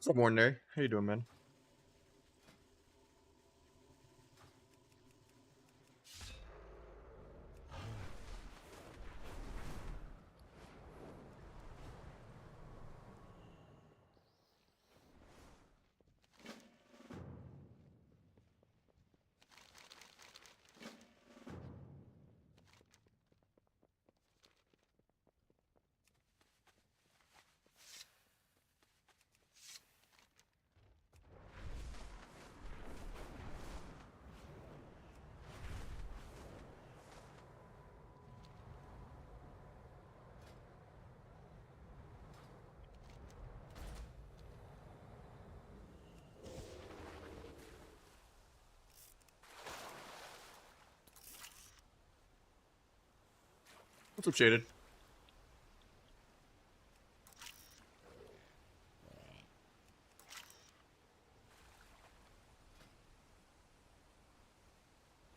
Good morning, Nary. How you doing, man? What's up, Shaded?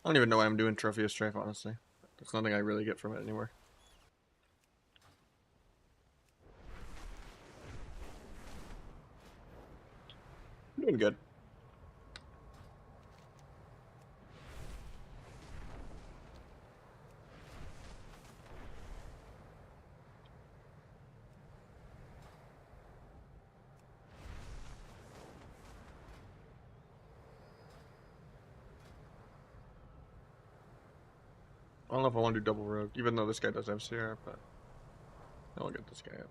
I don't even know why I'm doing Trophy of Strife, honestly. There's nothing I really get from it anymore. I'm doing good. I don't know if I want to do double rogue, even though this guy does have Sierra, but I'll get this guy in.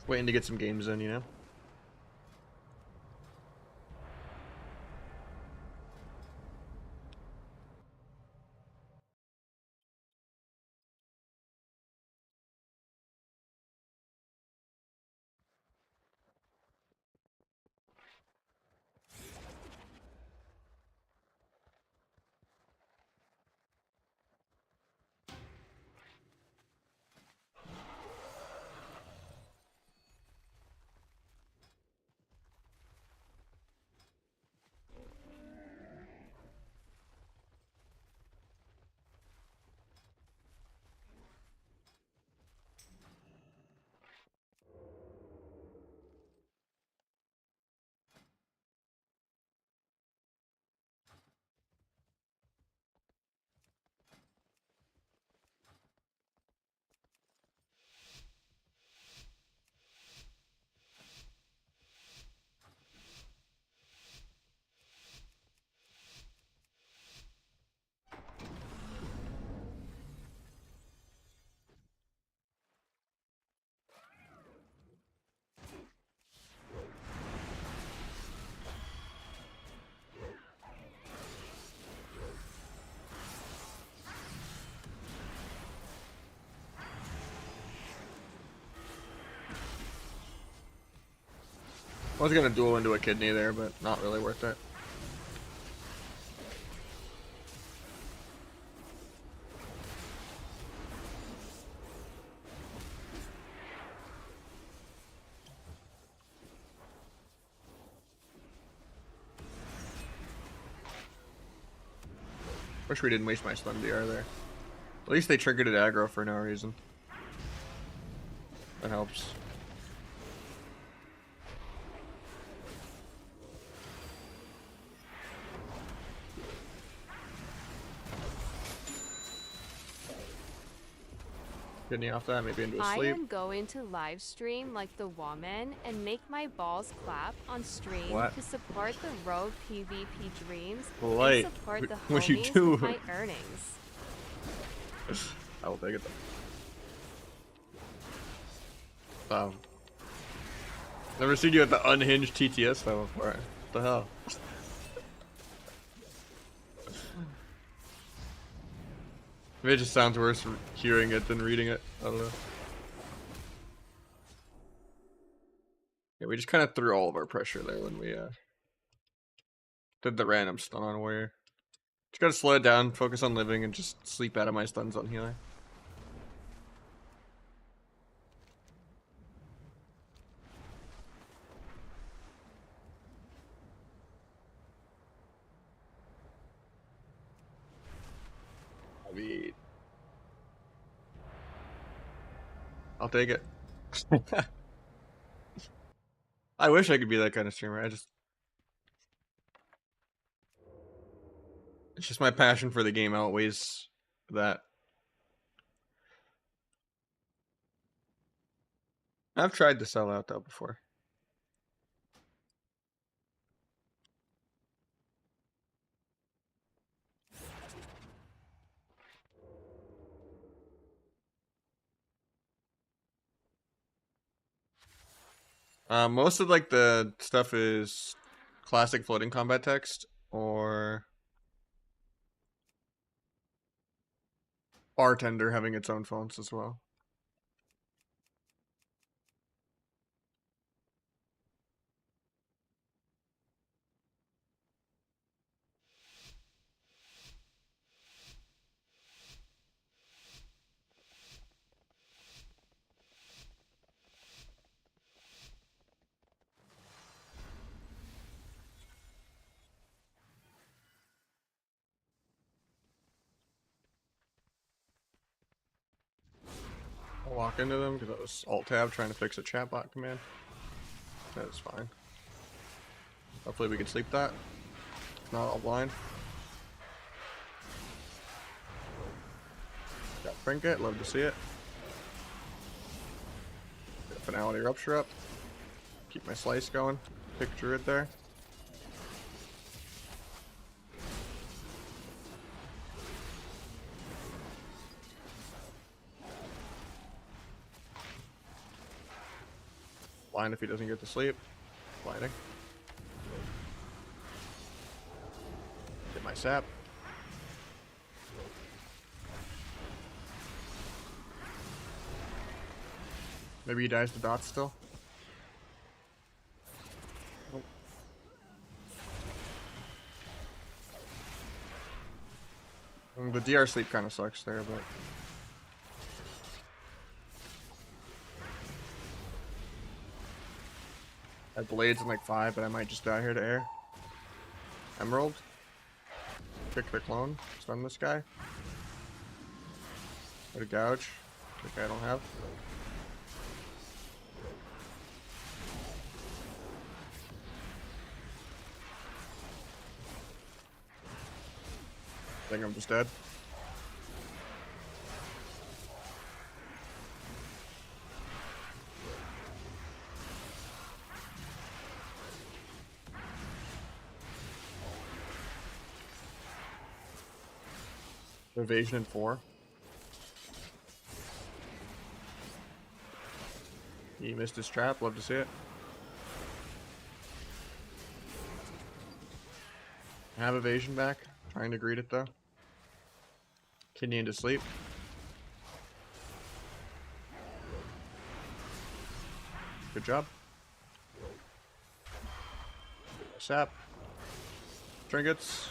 Waiting to get some games in, you know? I was gonna duel into a kidney there, but not really worth it. Wish we didn't waste my stun DR there. At least they triggered it aggro for no reason. That helps. Kidney off that, maybe into a sleep. I am going to live stream like the woman and make my balls clap on stream to support the rogue PvP dreams and support the what you homies do? with my earnings. I will take it though. Never seen you at the unhinged TTS though before. What the hell? Maybe it just sounds worse hearing it than reading it. I don't know. Yeah, we just kind of threw all of our pressure there when we Did the random stun on warrior. Just gotta slow it down, focus on living, and just sleep out of my stuns on healer. I'll take it. I wish I could be that kind of streamer. It's just my passion for the game outweighs that. I've tried to sell out though before. Most of like the stuff is classic floating combat text or bartender having its own fonts as well. I'll walk into them because I was alt-tab trying to fix a chatbot command. That's fine. Hopefully we can sleep that. If not, I'll blind. Got Trinket, love to see it. Get Finality Rupture up. Keep my slice going. Pick Druid there. Blind if he doesn't get to sleep. Blinding. Get my sap. Maybe he dies to dots still. Oh. The DR sleep kind of sucks there, but I have blades in like 5, but I might just die here to air. Emerald. Pick the clone. Stun this guy. Go to gouge. Which I don't have. I think I'm just dead. Evasion in 4. He missed his trap. Love to see it. I have evasion back. Trying to greet it though. Kidney into sleep. Good job. Sap. Trinkets.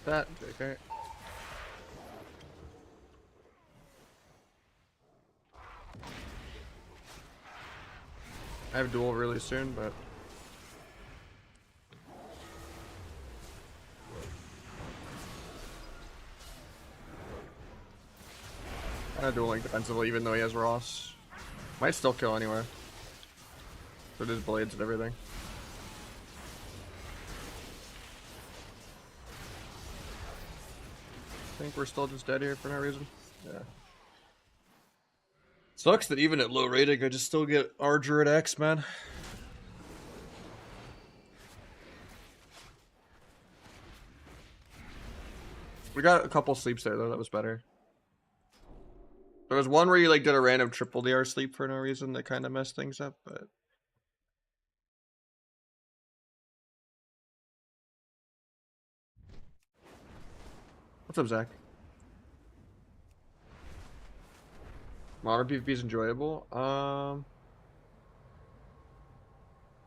That, okay. I have duel really soon, but kind of dueling defensively, even though he has Ross. Might still kill anyway. So it is blades and everything. I think we're still just dead here for no reason. Yeah. Sucks that even at low rating, I just still get Arger at X, man. We got a couple sleeps there, though. That was better. There was one where you like did a random triple DR sleep for no reason that kind of messed things up, but what's up, Zach? Modern PvP is enjoyable.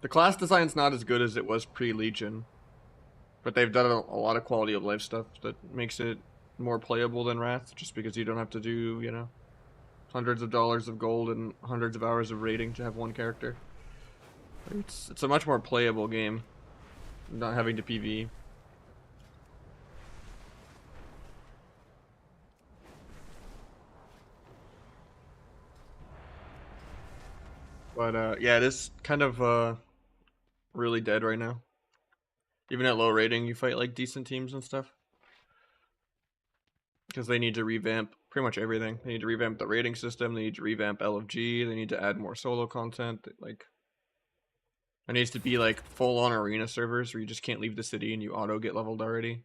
The class design's not as good as it was pre-Legion, but they've done a lot of quality of life stuff that makes it more playable than Wrath, just because you don't have to do, you know, hundreds of dollars of gold and hundreds of hours of raiding to have one character. It's a much more playable game, not having to PvE. But yeah, it is kind of really dead right now. Even at low rating, you fight like decent teams and stuff. Because they need to revamp pretty much everything. They need to revamp the rating system, they need to revamp LFG, they need to add more solo content. Like, it needs to be like full-on arena servers where you just can't leave the city and you auto get leveled already.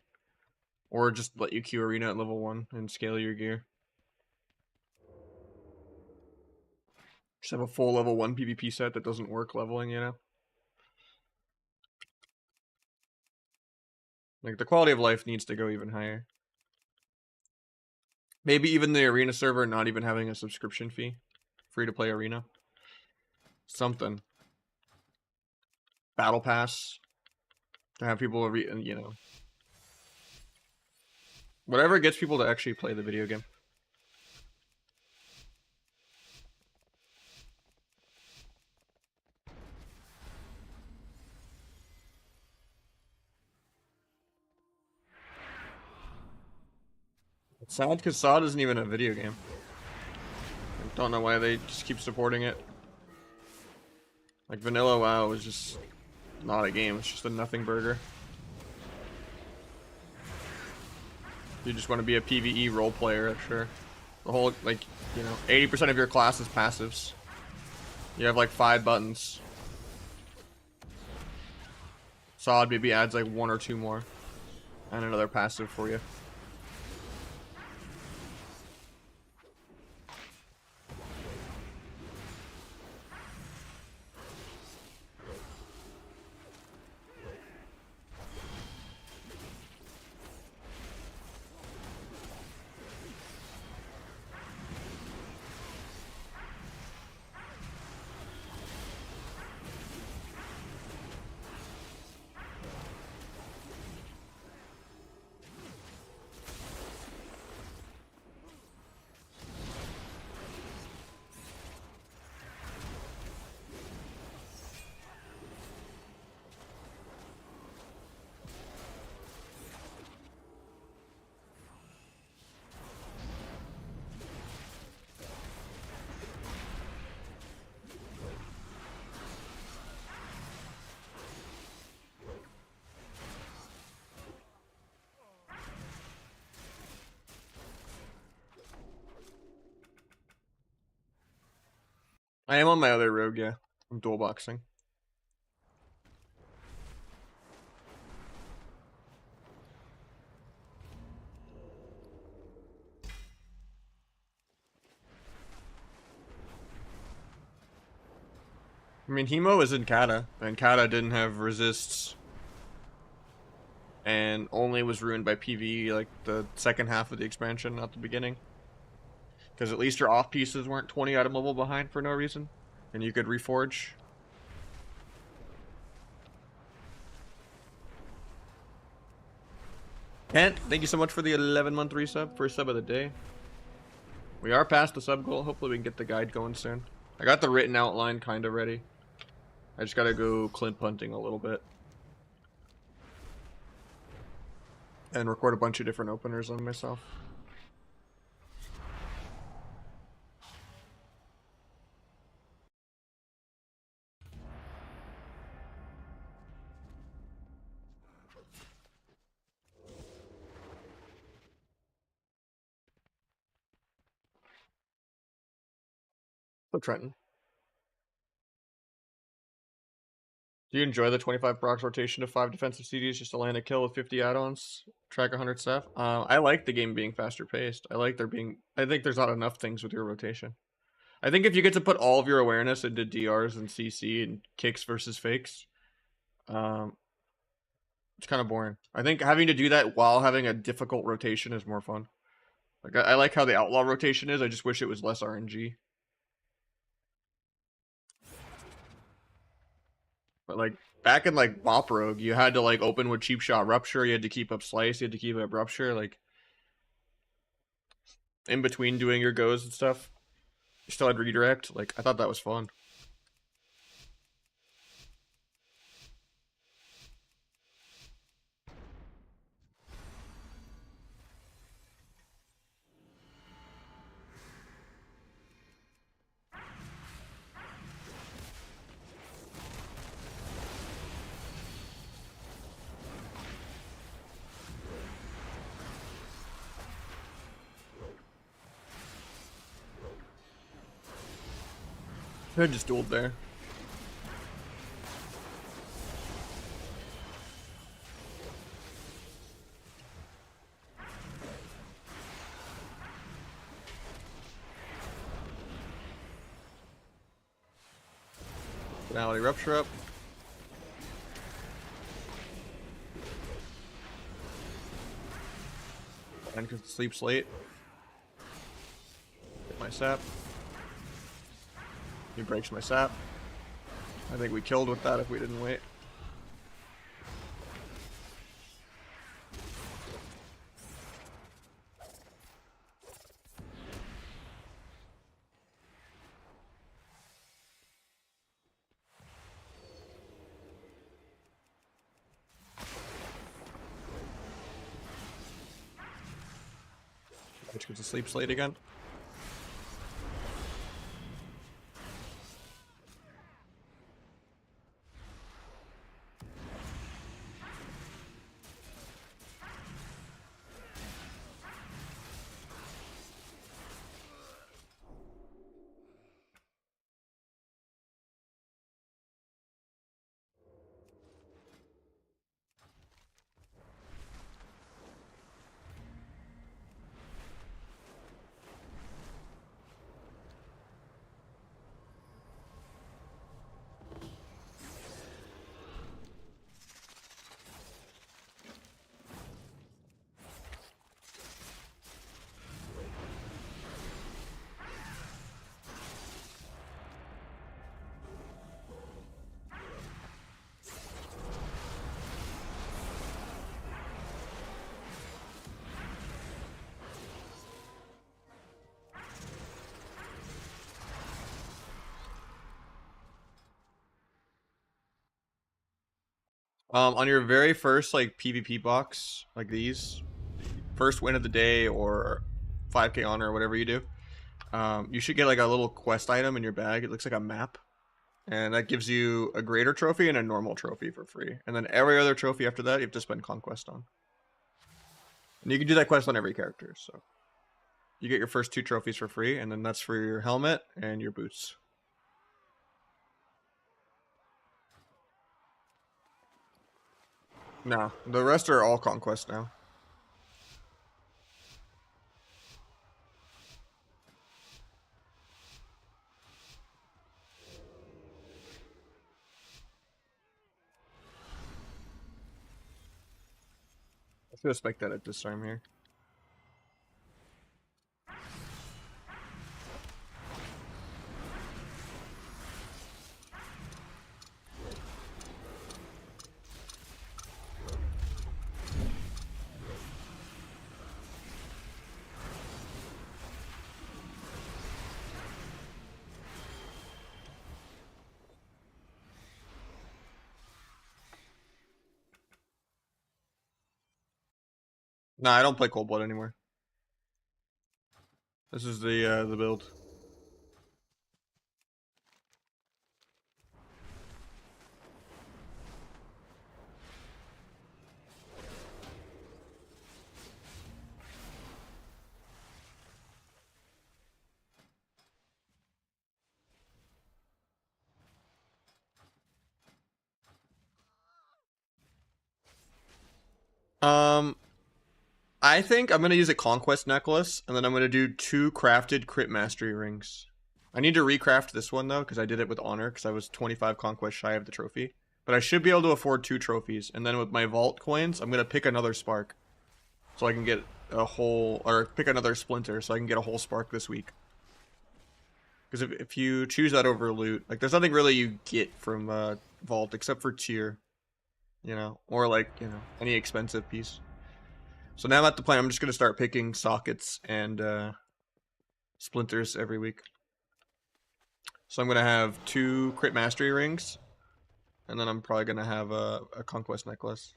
Or just let you queue arena at level 1 and scale your gear. Just have a full level 1 PvP set that doesn't work leveling, you know? Like, the quality of life needs to go even higher. Maybe even the arena server not even having a subscription fee. Free to play arena. Something. Battle pass. To have people, you know. Whatever gets people to actually play the video game. It's sad because Saw isn't even a video game. I don't know why they just keep supporting it. Like, Vanilla WoW is just not a game, it's just a nothing burger. You just want to be a PvE role player, sure. The whole, like, you know, 80% of your class is passives. You have like 5 buttons. Sod maybe adds like 1 or 2 more. And another passive for you. I am on my other rogue, yeah. I'm dual boxing. I mean, Hemo is in Kata, and Kata didn't have resists. And only was ruined by PvE, like, the second half of the expansion, not the beginning. Because at least your off pieces weren't 20 item level behind for no reason. And you could reforge. Kent, thank you so much for the 11-month resub, first sub of the day. We are past the sub goal, hopefully we can get the guide going soon. I got the written outline kind of ready. I just gotta go clip hunting a little bit. And record a bunch of different openers on myself. So Trenton. Do you enjoy the 25 procs rotation of 5 defensive CDs just to land a kill with 50 add-ons? Track 100 staff? I like the game being faster paced. I think there's not enough things with your rotation. I think if you get to put all of your awareness into DRs and CC and kicks versus fakes, it's kind of boring. I think having to do that while having a difficult rotation is more fun. Like, I like how the outlaw rotation is, I just wish it was less RNG. But like back in like Bop Rogue, you had to like open with Cheap Shot Rupture, you had to keep up Slice, you had to keep up Rupture, like in between doing your goes and stuff. You still had redirect. Like I thought that was fun. I just dueled there. Finality Rupture up. And because it sleeps late. Get my sap. He breaks my sap. I think we killed with that if we didn't wait. Which gets a sleep slate again. On your very first like PvP box, like these, first win of the day or 5k honor or whatever you do, you should get like a little quest item in your bag. It looks like a map, and that gives you a greater trophy and a normal trophy for free. And then every other trophy after that, you have to spend conquest on. And you can do that quest on every character. So you get your first 2 trophies for free, and then that's for your helmet and your boots. No, the rest are all conquest now. I should have spec'd that this time here. Nah, I don't play Cold Blood anymore. This is the build. I think I'm gonna use a conquest necklace, and then I'm gonna do 2 crafted crit mastery rings. I need to recraft this one though, because I did it with honor, because I was 25 conquest shy of the trophy. But I should be able to afford 2 trophies, and then with my vault coins, I'm gonna pick another spark, so I can get a whole, or pick another splinter, so I can get a whole spark this week. Because if you choose that over loot, like there's nothing really you get from vault except for tier, you know, or like, you know, any expensive piece. So now I'm at the point I'm just gonna start picking sockets and splinters every week. So I'm gonna have 2 crit mastery rings, and then I'm probably gonna have a conquest necklace.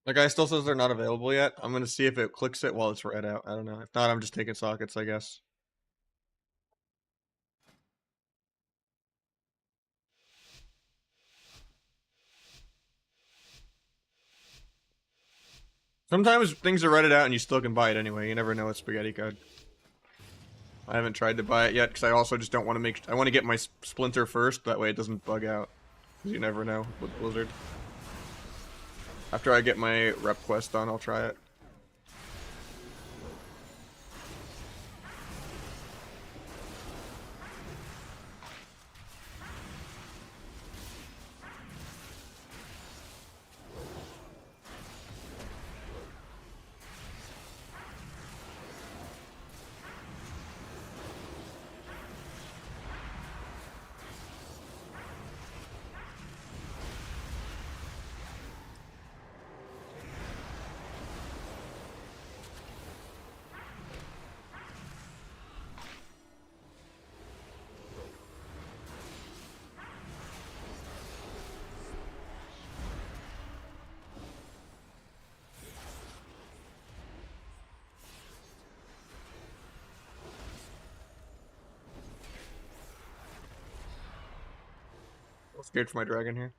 The guy still says they're not available yet. I'm gonna see if it clicks it while it's read out. I don't know. If not, I'm just taking sockets, I guess. Sometimes things are read out and you still can buy it anyway. You never know with Spaghetti Code. I haven't tried to buy it yet because I also just don't want to make. I want to get my splinter first. That way it doesn't bug out. Because you never know with Blizzard. After I get my rep quest done, I'll try it. I'm scared for my dragon here.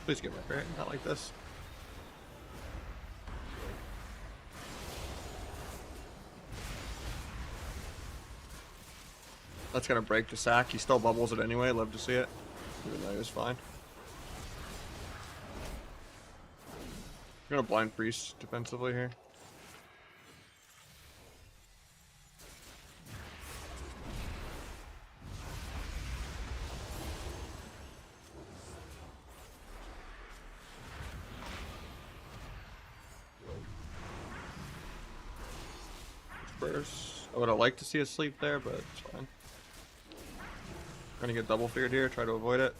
Please get my ferret, not like this. That's gonna break the sack. He still bubbles it anyway. Love to see it. Even though he was fine. I'm gonna blind priest defensively here. I would have liked to see a sleep there, but it's fine. Gonna get double feared here, try to avoid it.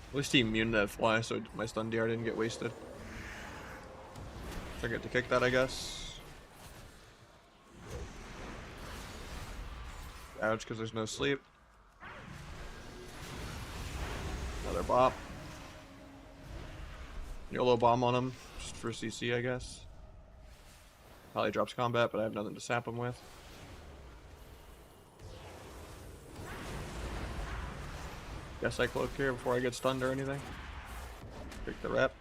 At least he immune to that fly, so my stun DR didn't get wasted. So I get to kick that, I guess. Ouch, because there's no sleep. Another bop. YOLO bomb on him, just for CC, I guess. Probably drops combat, but I have nothing to sap him with. Guess I cloak here before I get stunned or anything. Pick the rep.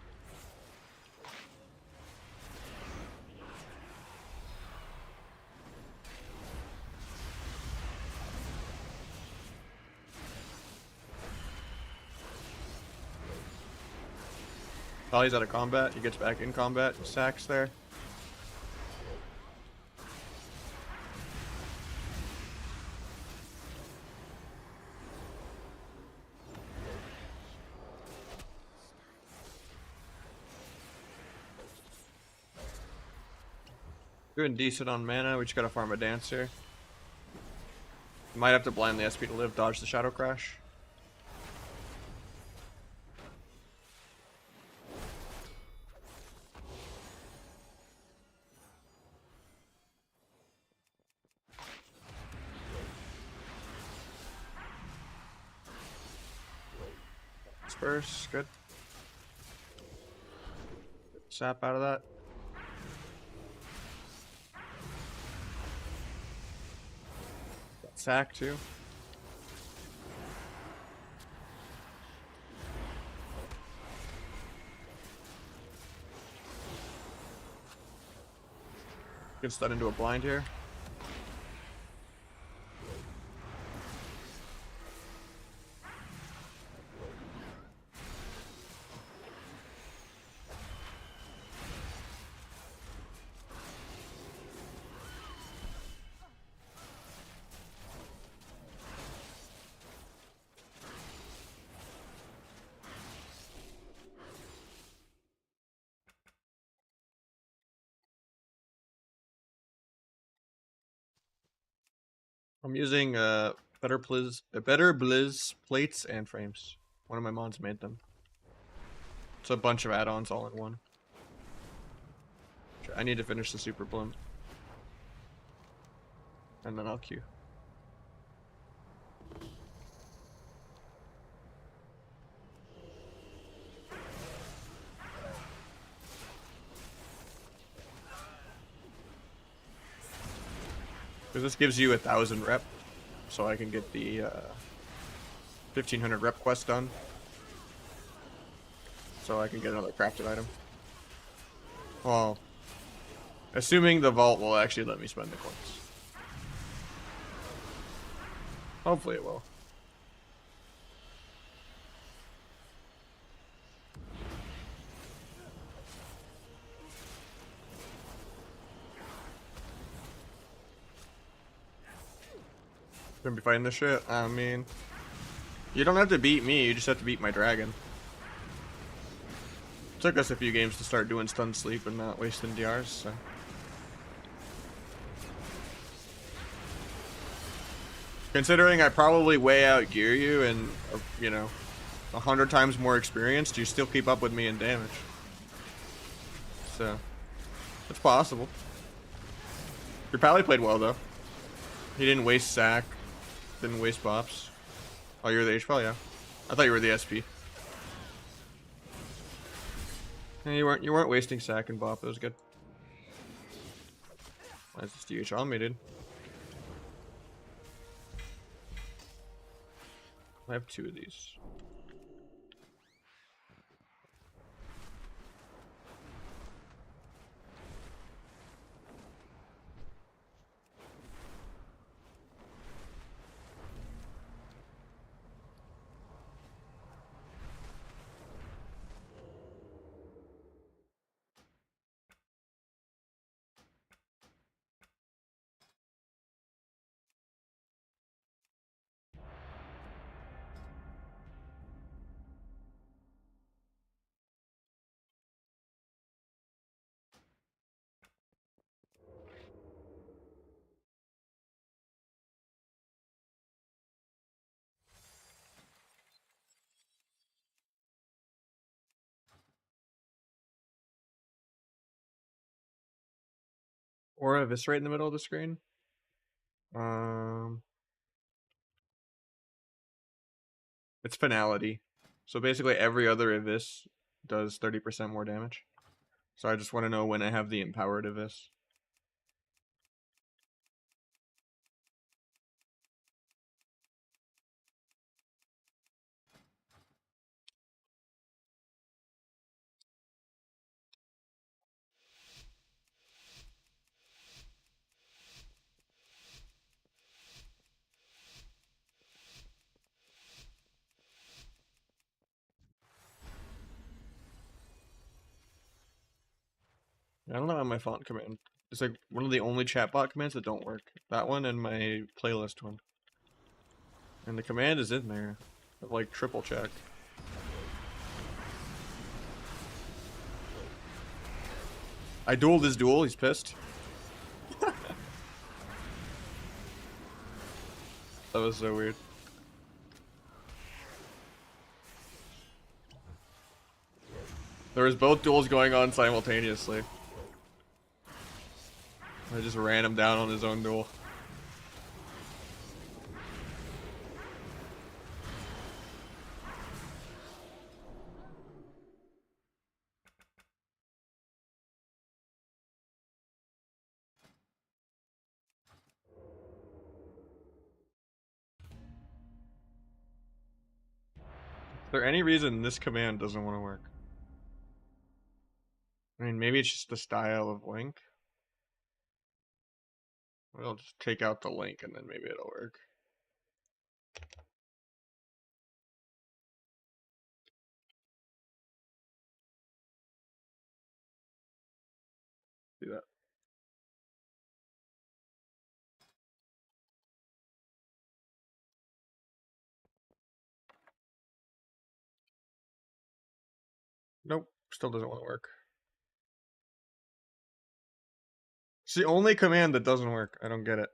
While he's out of combat, he gets back in combat, sacks there. Doing decent on mana, we just gotta farm a dance here. Might have to blind the SP to live, dodge the Shadow Crash. first. Good. Sap out of that. Got sack too. Gets that into a blind here. I'm using better Blizz plates and frames. One of my mods made them. It's a bunch of add-ons all in one. I need to finish the super bloom. And then I'll queue. Because this gives you 1,000 rep, so I can get the 1,500 rep quest done. So I can get another crafted item. Well, assuming the vault will actually let me spend the coins. Hopefully it will. Gonna be fighting this shit? I mean, you don't have to beat me, you just have to beat my dragon. Took us a few games to start doing stun sleep and not wasting DRs, so. Considering I probably way out gear you and, you know, 100 times more experienced, you still keep up with me in damage. So, it's possible. Your pally played well though. He didn't waste sack, didn't waste bops. Oh, you're the HPAL, yeah. I thought you were the SP. Yeah, you weren't wasting sack and bop. It was good. Why is this DH on me, dude? I have 2 of these. Or eviscerate in the middle of the screen. It's finality. So basically every other evis does 30% more damage. So I just want to know when I have the empowered evis. I don't know how my font command. It's like one of the only chatbot commands that don't work. That one and my playlist one. And the command is in there. Like triple check. I dueled his duel, he's pissed. That was so weird. There was both duels going on simultaneously. I just ran him down on his own duel. there any reason this command doesn't want to work? I mean, maybe it's just the style of link. We'll just take out the link and then maybe it'll work. Do that. Nope, still doesn't want to work. It's the only command that doesn't work. I don't get it.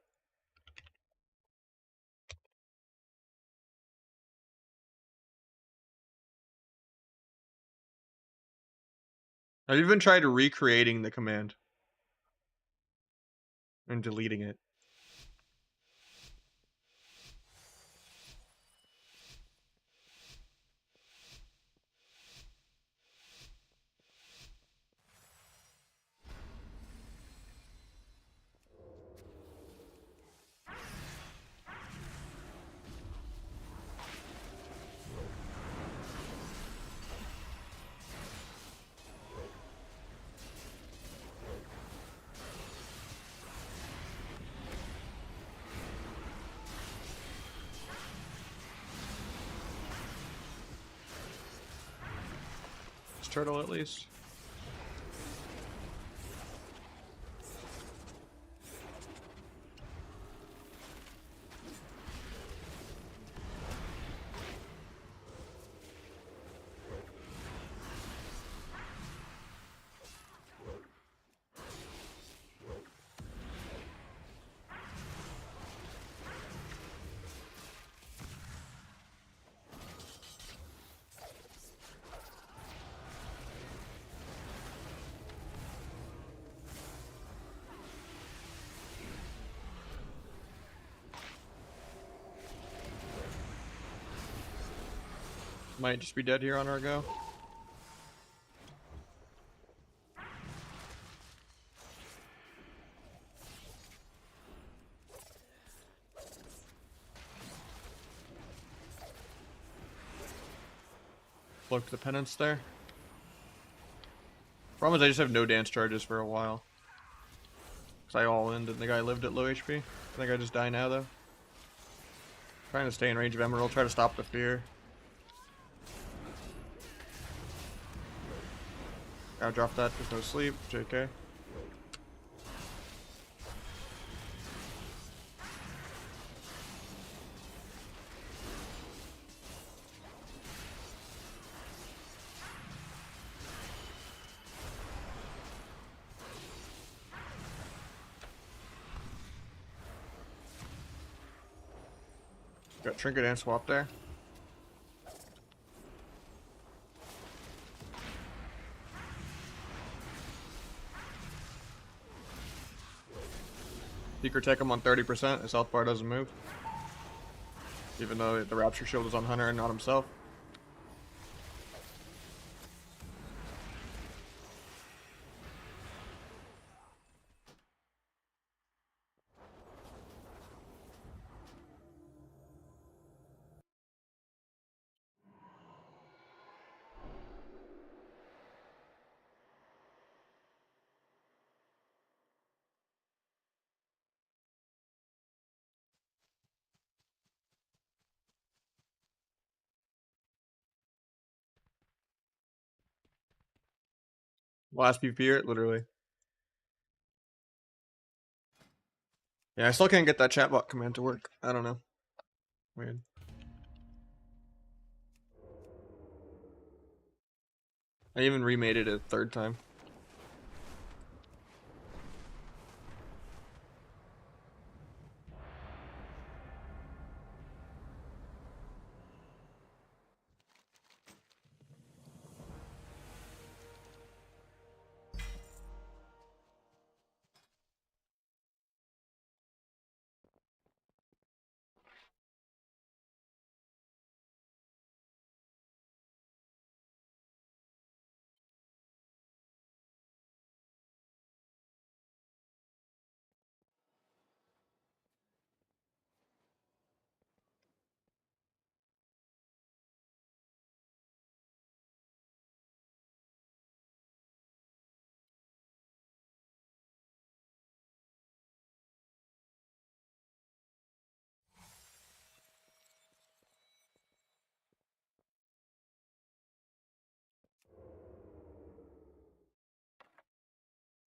I've even tried recreating the command and deleting it. Turtle at least. Might just be dead here on our go. Look, the penance there. Problem is I just have no dance charges for a while. Cause I all-in and the guy lived at low HP. I think I just die now though. Trying to stay in range of Emerald, try to stop the fear. Gotta drop that, there's no sleep, JK. Got trinket and swap there. Secret tech him on 30%, his health bar doesn't move. Even though the Rapture Shield is on Hunter and not himself. Last PvP here, literally. Yeah, I still can't get that chatbot command to work. I don't know. Weird. I even remade it a third time.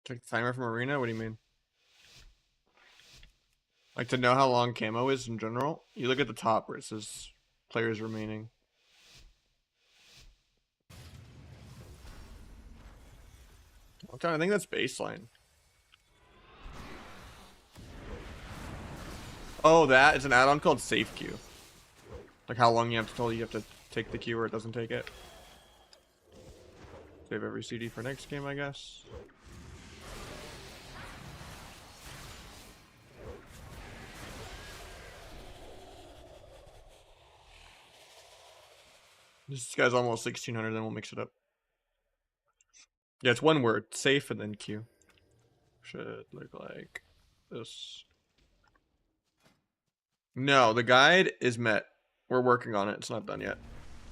Take the timer from Arena? What do you mean? Like to know how long camo is in general? You look at the top where it says players remaining. I think that's baseline. Oh, that is an add-on called safe queue. Like how long you have to tell you have to take the queue or it doesn't take it. Save every CD for next game, I guess. This guy's almost 1600, then we'll mix it up. Yeah, it's one word. Safe and then queue. Should look like this. No, the guide is met. We're working on it. It's not done yet.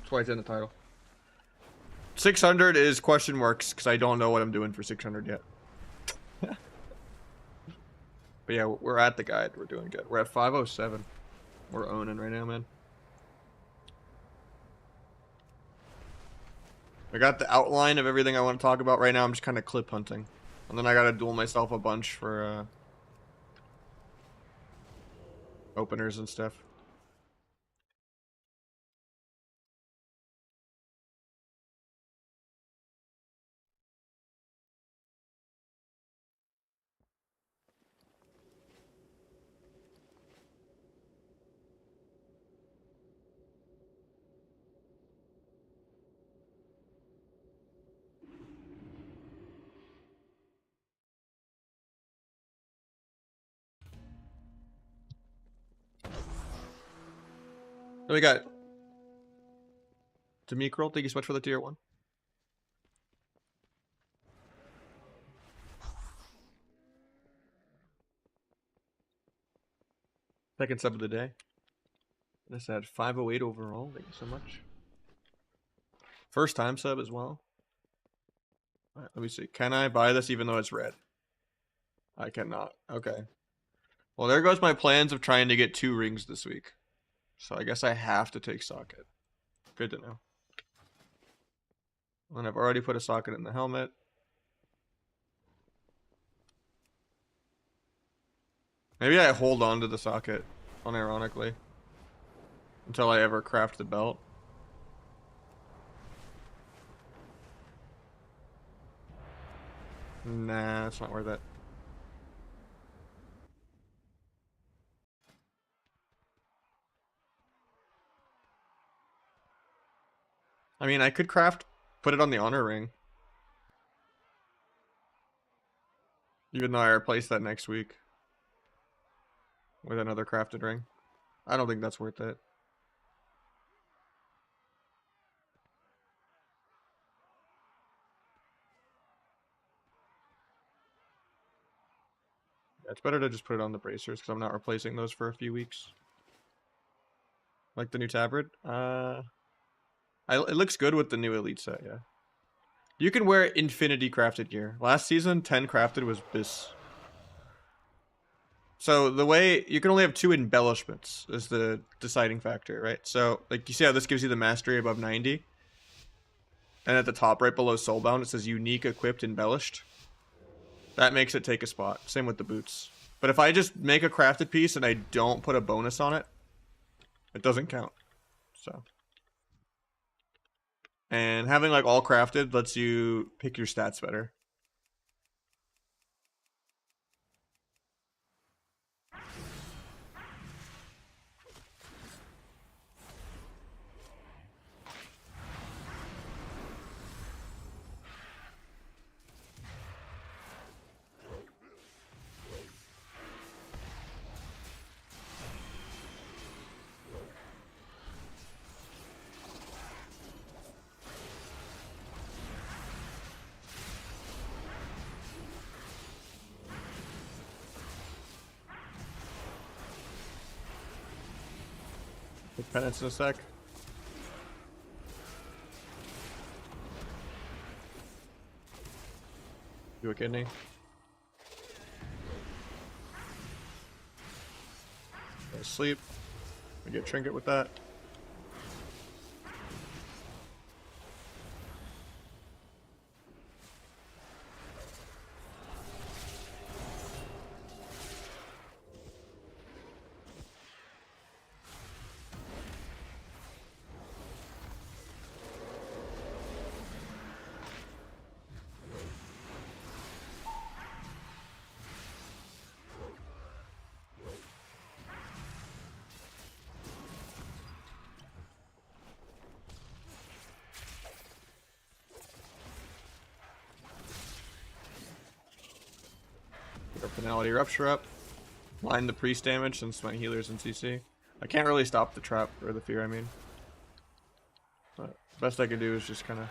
That's why it's in the title. 600 is question marks because I don't know what I'm doing for 600 yet. But yeah, we're at the guide. We're doing good. We're at 507. We're owning right now, man. I got the outline of everything I want to talk about right now. I'm just kind of clip hunting. And then I got to duel myself a bunch for openers and stuff. Then we got Demicrol. Thank you so much for the tier 1. Second sub of the day. This had 508 overall. Thank you so much. First time sub as well. Alright, let me see. Can I buy this even though it's red? I cannot. Okay. Well, there goes my plans of trying to get 2 rings this week. So I guess I have to take socket. Good to know. And I've already put a socket in the helmet. Maybe I hold on to the socket, unironically, until I ever craft the belt. Nah, it's not worth it. I mean, I could put it on the honor ring. Even though I replace that next week with another crafted ring. I don't think that's worth it. Yeah, it's better to just put it on the bracers because I'm not replacing those for a few weeks. Like the new tabard? It looks good with the new elite set, yeah. You can wear infinity crafted gear. Last season, 10 crafted was bis. So the way you can only have 2 embellishments is the deciding factor, right? So like you see how this gives you the mastery above 90, and at the top right below soulbound it says unique, equipped, embellished. That makes it take a spot. Same with the boots. But if I just make a crafted piece and I don't put a bonus on it, it doesn't count. So, and having like all crafted lets you pick your stats better. Take penance in a sec. Do a kidney. Go to sleep. We get trinket with that. Finality Rupture up. Line the priest damage since my healer's in CC. I can't really stop the trap, or the fear, I mean. But best I can do is just kind of...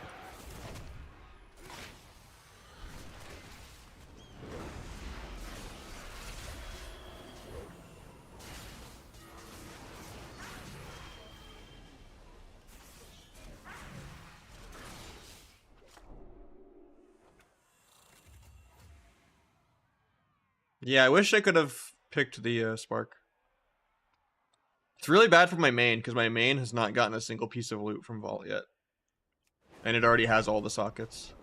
Yeah, I wish I could have picked the Spark. It's really bad for my main, because my main has not gotten a single piece of loot from Vault yet. And it already has all the sockets.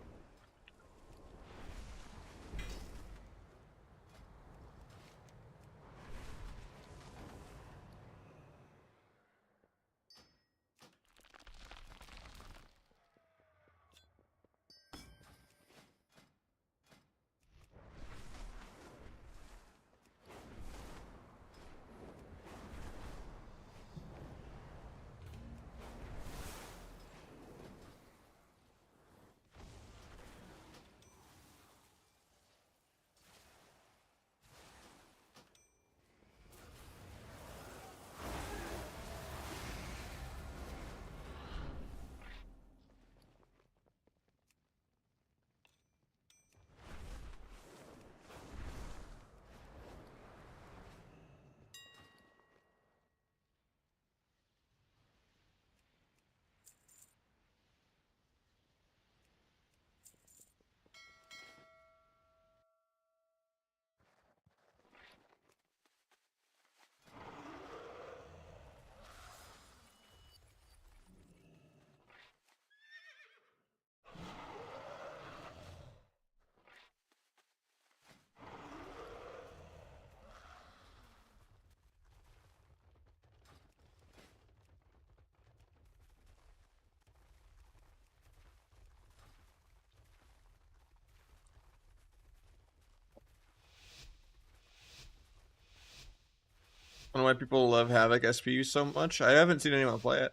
I don't know why people love Havoc SPU so much. I haven't seen anyone play it.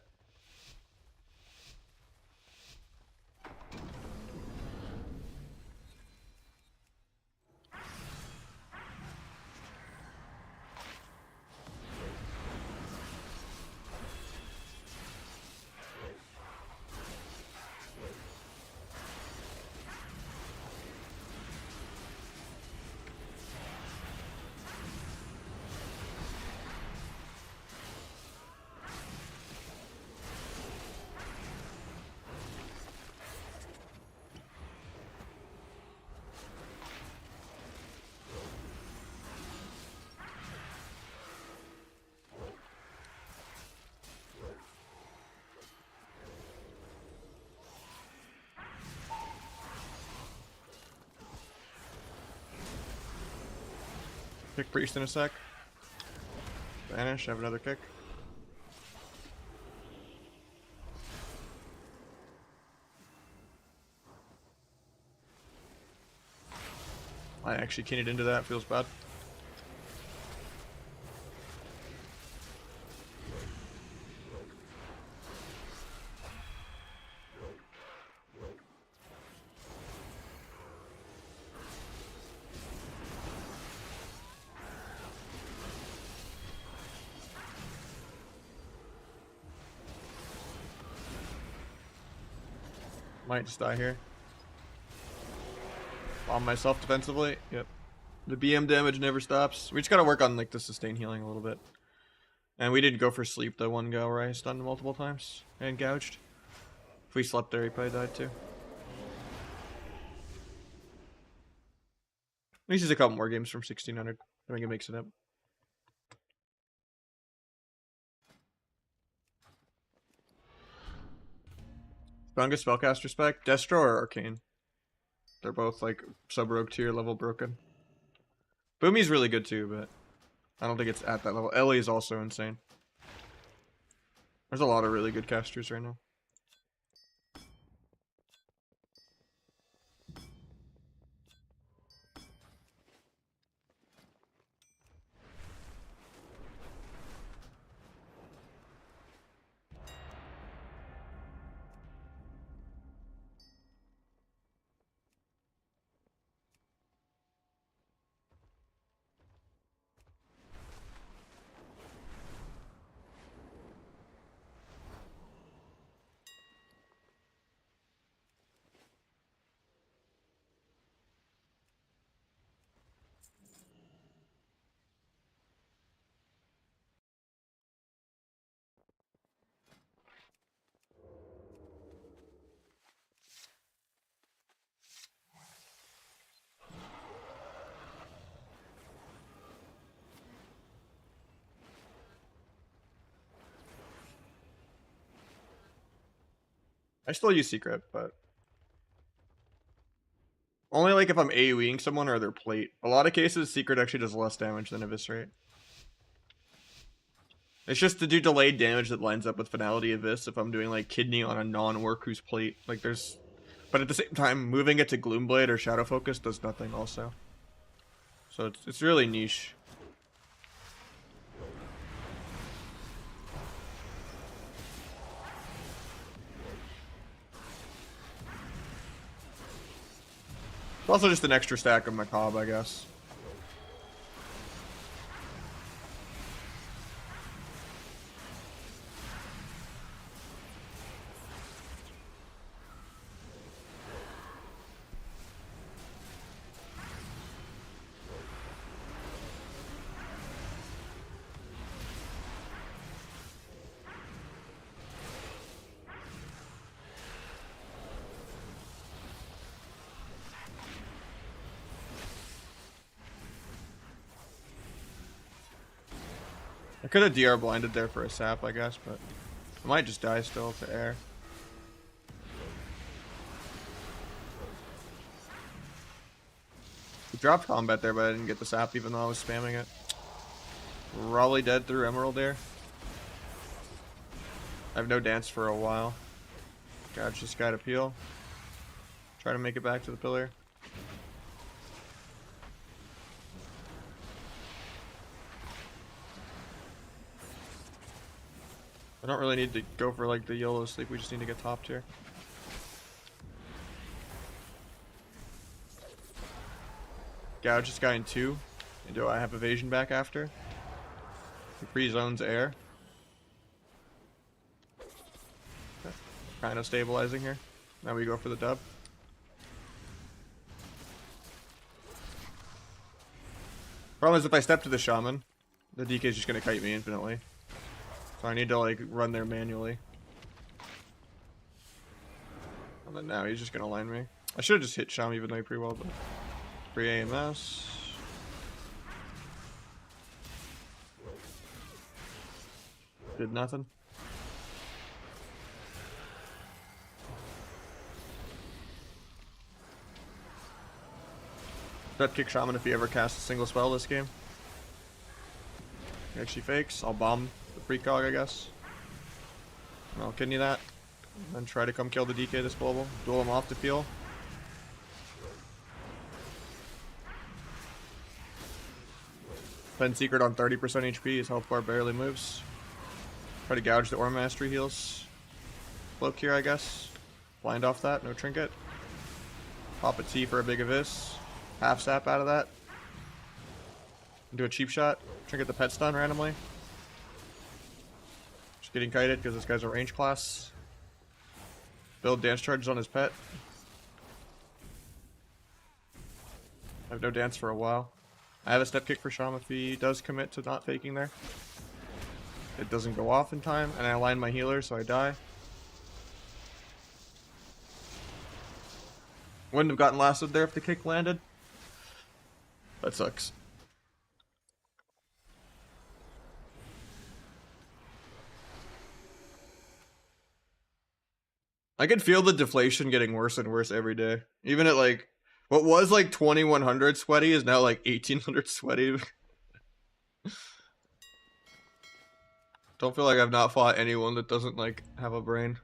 Kick priest in a sec. Vanish, have another kick. I actually kinned into that, feels bad. Might just die here. Bomb myself defensively. Yep. The BM damage never stops. We just gotta work on like the sustain healing a little bit. And we didn't go for sleep the one go where I stunned multiple times and gouged. If we slept there, he probably died too. At least he's a couple more games from 1600. I think it makes it up. Strongest spellcaster spec? Destro or Arcane? They're both like sub-rogue tier level broken. Boomy's really good too, but I don't think it's at that level. Ellie is also insane. There's a lot of really good casters right now. I still use secret, but only like if I'm AoEing someone or their plate. A lot of cases, secret actually does less damage than eviscerate. It's just to do delayed damage that lines up with finality abyss if I'm doing like kidney on a non-orc who's plate. Like there's, but at the same time, moving it to Gloomblade or Shadow Focus does nothing also. So it's really niche. It's also just an extra stack of Macabre, I guess. I could have DR blinded there for a sap, I guess, but I might just die still to air. We dropped combat there, but I didn't get the sap even though I was spamming it. Probably dead through Emerald there. I have no dance for a while. Gouge this guy to peel. Try to make it back to the pillar. I don't really need to go for like the YOLO sleep, we just need to get topped here. Gouge this guy in 2. And do I have evasion back after? He free zones air. Okay. Kind of stabilizing here. Now we go for the dub. Problem is if I step to the shaman, the DK is just going to kite me infinitely. So I need to like run there manually. And then now he's just going to line me. I should have just hit Sham even though he pretty well, but free AMS. Did nothing. Step kick Shaman if he ever casts a single spell this game. He actually fakes. I'll bomb the precog, I guess. And I'll kidney that. And then try to come kill the DK this global. Duel him off to peel. Pen secret on 30% HP. His health bar barely moves. Try to gouge the Aura Mastery heals. Cloak here, I guess. Blind off that, no trinket. Pop a T for a big abyss. Half sap out of that. Do a cheap shot. Trinket the pet stun randomly. Just getting kited because this guy's a range class. Build dance charges on his pet. I have no dance for a while. I have a step kick for Sham if he does commit to not faking there. It doesn't go off in time, and I align my healer so I die. Wouldn't have gotten lassoed there if the kick landed. That sucks. I could feel the deflation getting worse and worse every day. Even at like, what was like 2100 sweaty is now like 1800 sweaty. Don't feel like I've not fought anyone that doesn't like have a brain.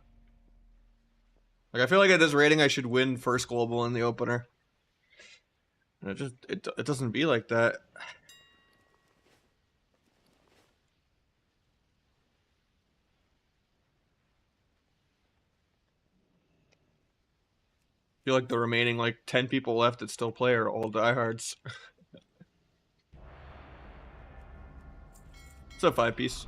Like I feel like at this rating I should win first global in the opener. And it just it doesn't be like that. I feel like the remaining like 10 people left that still play are all diehards. It's a 5-piece.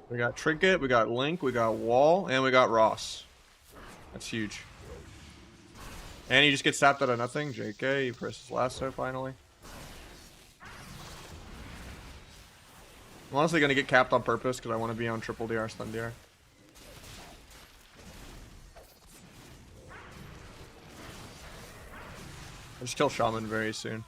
We got Trinket, we got Link, we got Wall, and we got Ross. That's huge. And he just gets sapped out of nothing. JK, he presses lasso finally. I'm honestly going to get capped on purpose because I want to be on triple DR stun DR. I'll just kill Shaman very soon.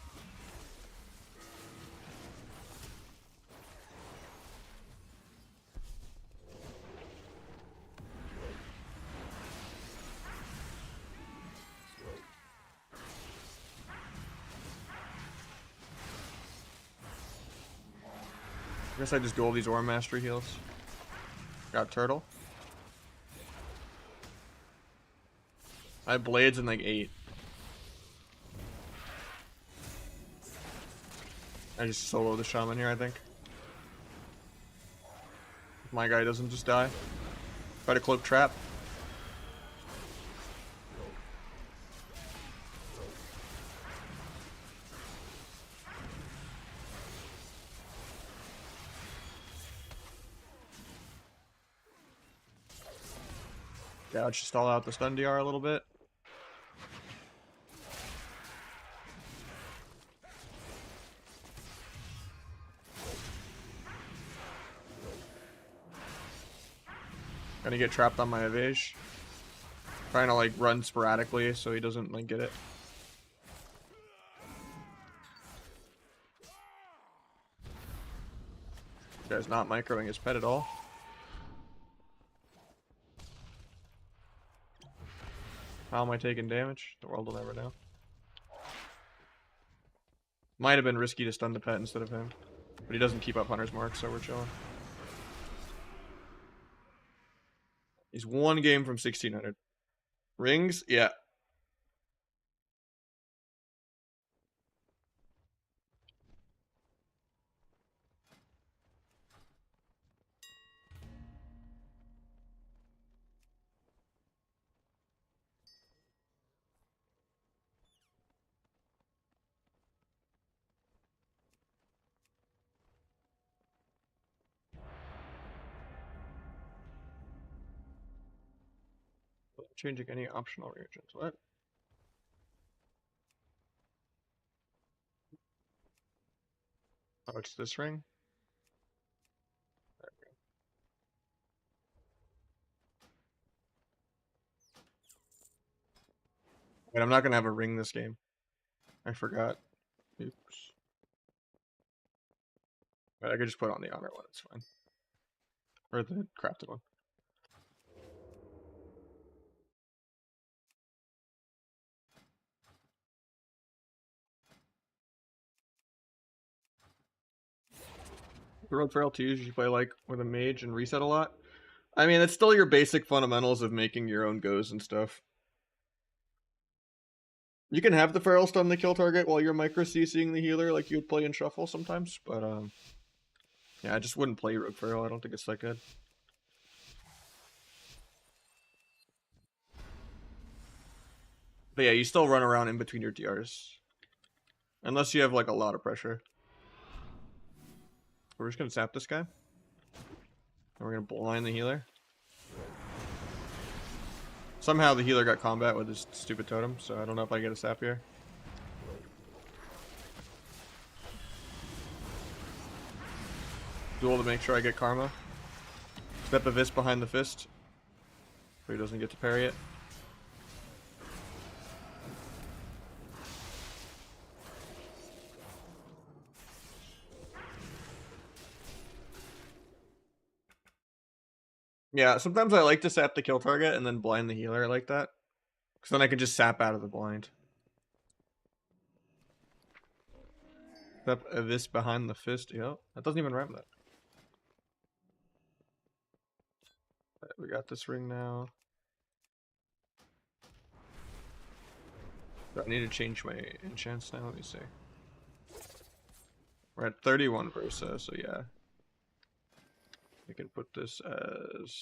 I guess I just do all these Aura Mastery heals. Got Turtle. I have Blades in like 8. I just solo the Shaman here, I think. If my guy doesn't just die. Try to cloak trap. Yeah, I'll just stall out the stun DR a little bit. Gonna get trapped on my evage. Trying to like run sporadically so he doesn't like get it. This guy's not microing his pet at all. How am I taking damage? The world will never know. Might have been risky to stun the pet instead of him. But he doesn't keep up Hunter's Mark, so we're chilling. He's one game from 1600. Rings? Yeah. Changing any optional reagents. What? Oh, it's this ring? Wait, I'm not gonna have a ring this game. I forgot. Oops. But I could just put on the honor one, it's fine. Or the crafted one. The Road for L2s you play like with a mage and reset a lot. I mean, it's still your basic fundamentals of making your own goes and stuff. You can have the Feral stun the kill target while you're micro CCing the healer like you would play in Shuffle sometimes, but yeah, I just wouldn't play Rogue Feral. I don't think it's that good. But yeah, you still run around in between your DRs. Unless you have like a lot of pressure. We're just gonna zap this guy. And we're gonna blind the healer. Somehow the healer got combat with his stupid totem, so I don't know if I get a sap here. Duel to make sure I get karma. Step a Vis behind the fist. So he doesn't get to parry it. Yeah, sometimes I like to sap the kill target and then blind the healer like that. Because then I can just sap out of the blind. Step a Vis behind the fist. Yep, that doesn't even rhyme that. Right, we got this ring now. Do I need to change my enchants now? Let me see. We're at 31 Versa, so yeah. We can put this as...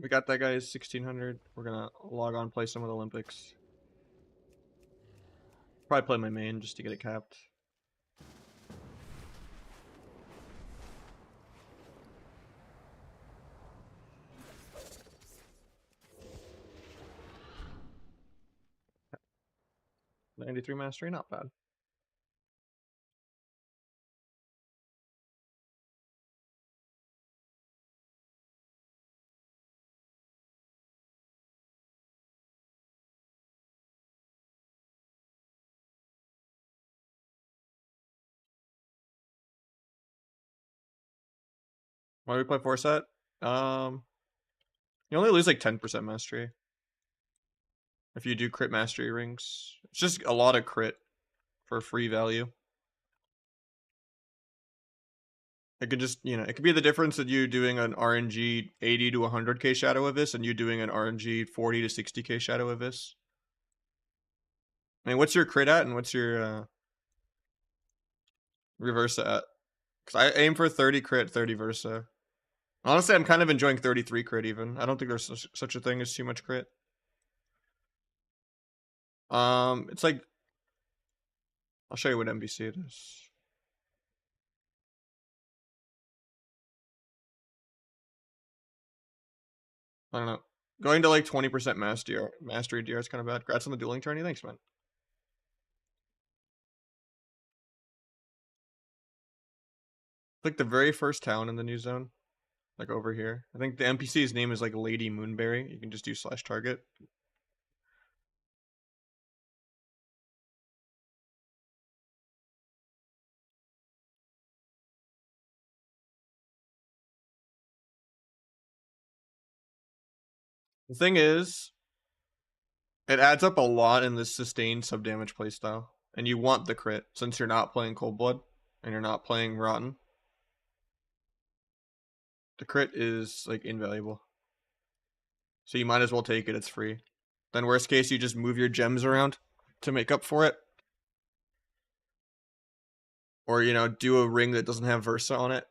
We got that guy's 1600. We're gonna log on, play some of the Olympics. Probably play my main just to get it capped. '93 mastery, not bad. Why do we play 4-set? You only lose like 10% mastery if you do crit mastery rings. It's just a lot of crit for free value. It could just, it could be the difference of you doing an RNG 80 to 100k Shadow Abyss and you doing an RNG 40 to 60k Shadow Abyss. I mean, what's your crit at and what's your reversa at? Because I aim for 30 crit, 30 versa. Honestly, I'm kind of enjoying 33 crit even. I don't think there's such a thing as too much crit. It's like, I'll show you what MBC it is. I don't know. Going to like 20% mastery DR is kind of bad. Congrats on the dueling tourney. Thanks, man. Like the very first town in the new zone. Like over here. I think the NPC's name is like Lady Moonberry. You can just do /target. The thing is, it adds up a lot in this sustained sub-damage playstyle. And you want the crit, since you're not playing Cold Blood, and you're not playing Rotten. The crit is, like, invaluable. So you might as well take it, it's free. Then worst case, you just move your gems around to make up for it. Or, do a ring that doesn't have Versa on it.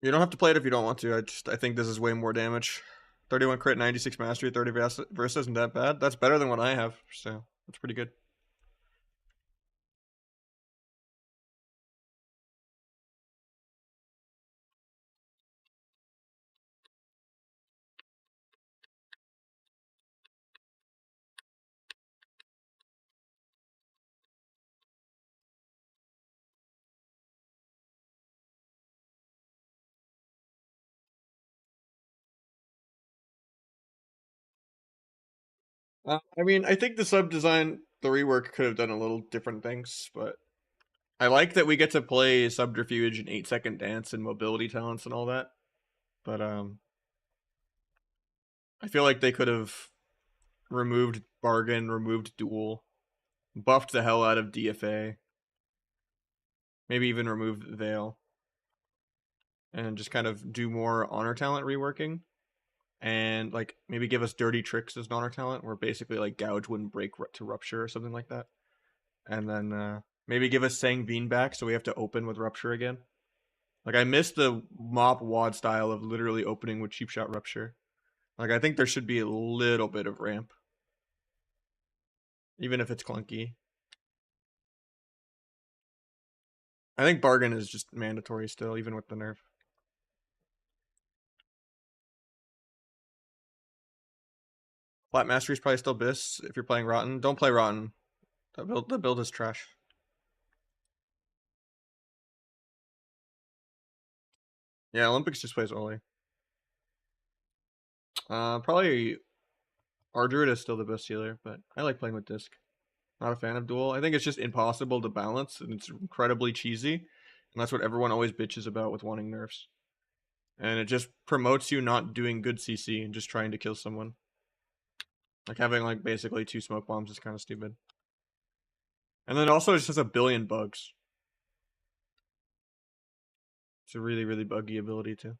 You don't have to play it if you don't want to. I think this is way more damage. 31 crit, 96 mastery, 30 Versa isn't that bad. That's better than what I have, so that's pretty good. I mean, I think the sub design, the rework could have done a little different things, but I like that we get to play Subterfuge and 8-second dance and mobility talents and all that. But I feel like they could have removed Bargain, removed Duel, buffed the hell out of DFA, maybe even removed Veil, and just kind of do more honor talent reworking. And like maybe give us dirty tricks as an honor talent, where basically like gouge wouldn't break to rupture or something like that. And then maybe give us Sanguine back, so we have to open with rupture again. Like I missed the mop wad style of literally opening with cheap shot rupture. Like I think there should be a little bit of ramp, even if it's clunky. I think Bargain is just mandatory still, even with the nerf. Flat Mastery is probably still BIS if you're playing Rotten. Don't play Rotten. The build is trash. Yeah, Olympics just plays Oli. Probably Ardruid is still the best healer, but I like playing with Disc. Not a fan of Duel. I think it's just impossible to balance, and it's incredibly cheesy. And that's what everyone always bitches about with wanting nerfs. And it just promotes you not doing good CC and just trying to kill someone. Like having like basically 2 smoke bombs is kind of stupid. And then also it just has a billion bugs. It's a really, really buggy ability too.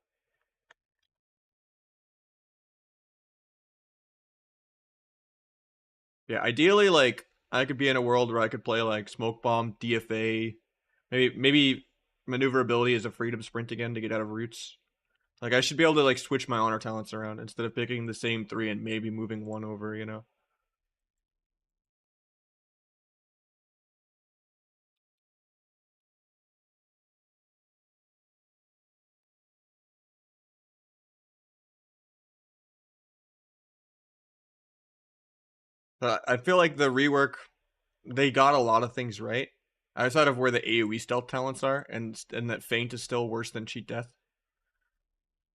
Yeah, ideally, like, I could be in a world where I could play, like, Smoke Bomb, DFA, maybe maneuverability is a freedom sprint again to get out of roots. Like, I should be able to, like, switch my honor talents around instead of picking the same 3 and maybe moving 1 over, you know? But I feel like the rework, they got a lot of things right. Outside of where the AoE stealth talents are, and that Feint is still worse than Cheat Death.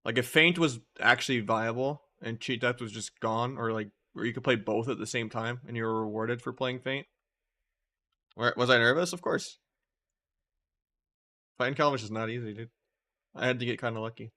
Like, if Feint was actually viable, and Cheat Death was just gone, or like, where you could play both at the same time, and you were rewarded for playing Feint. Was I nervous? Of course. Fighting Calvish is not easy, dude. I had to get kind of lucky.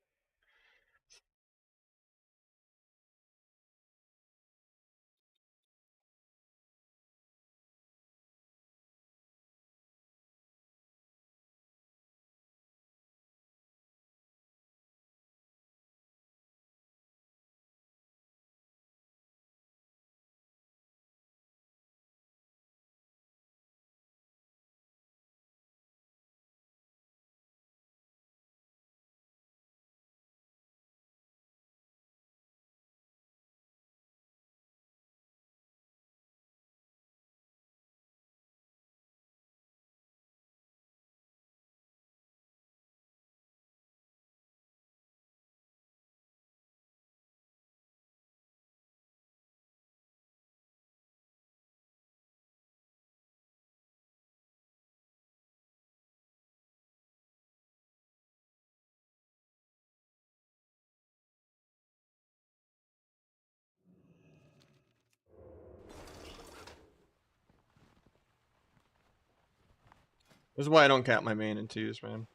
This is why I don't cap my main in 2s, man.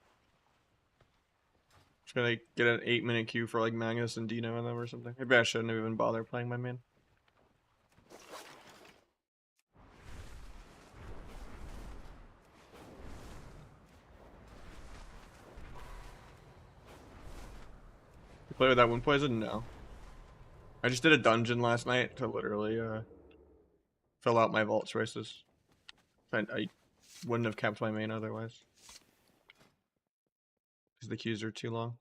Just gonna get an 8-minute queue for like Magnus and Dino and them or something. Maybe I shouldn't have even bothered playing my main. You play with that Wind Poison? No. I just did a dungeon last night to literally fill out my vault choices. I wouldn't have kept my main otherwise. Because the queues are too long.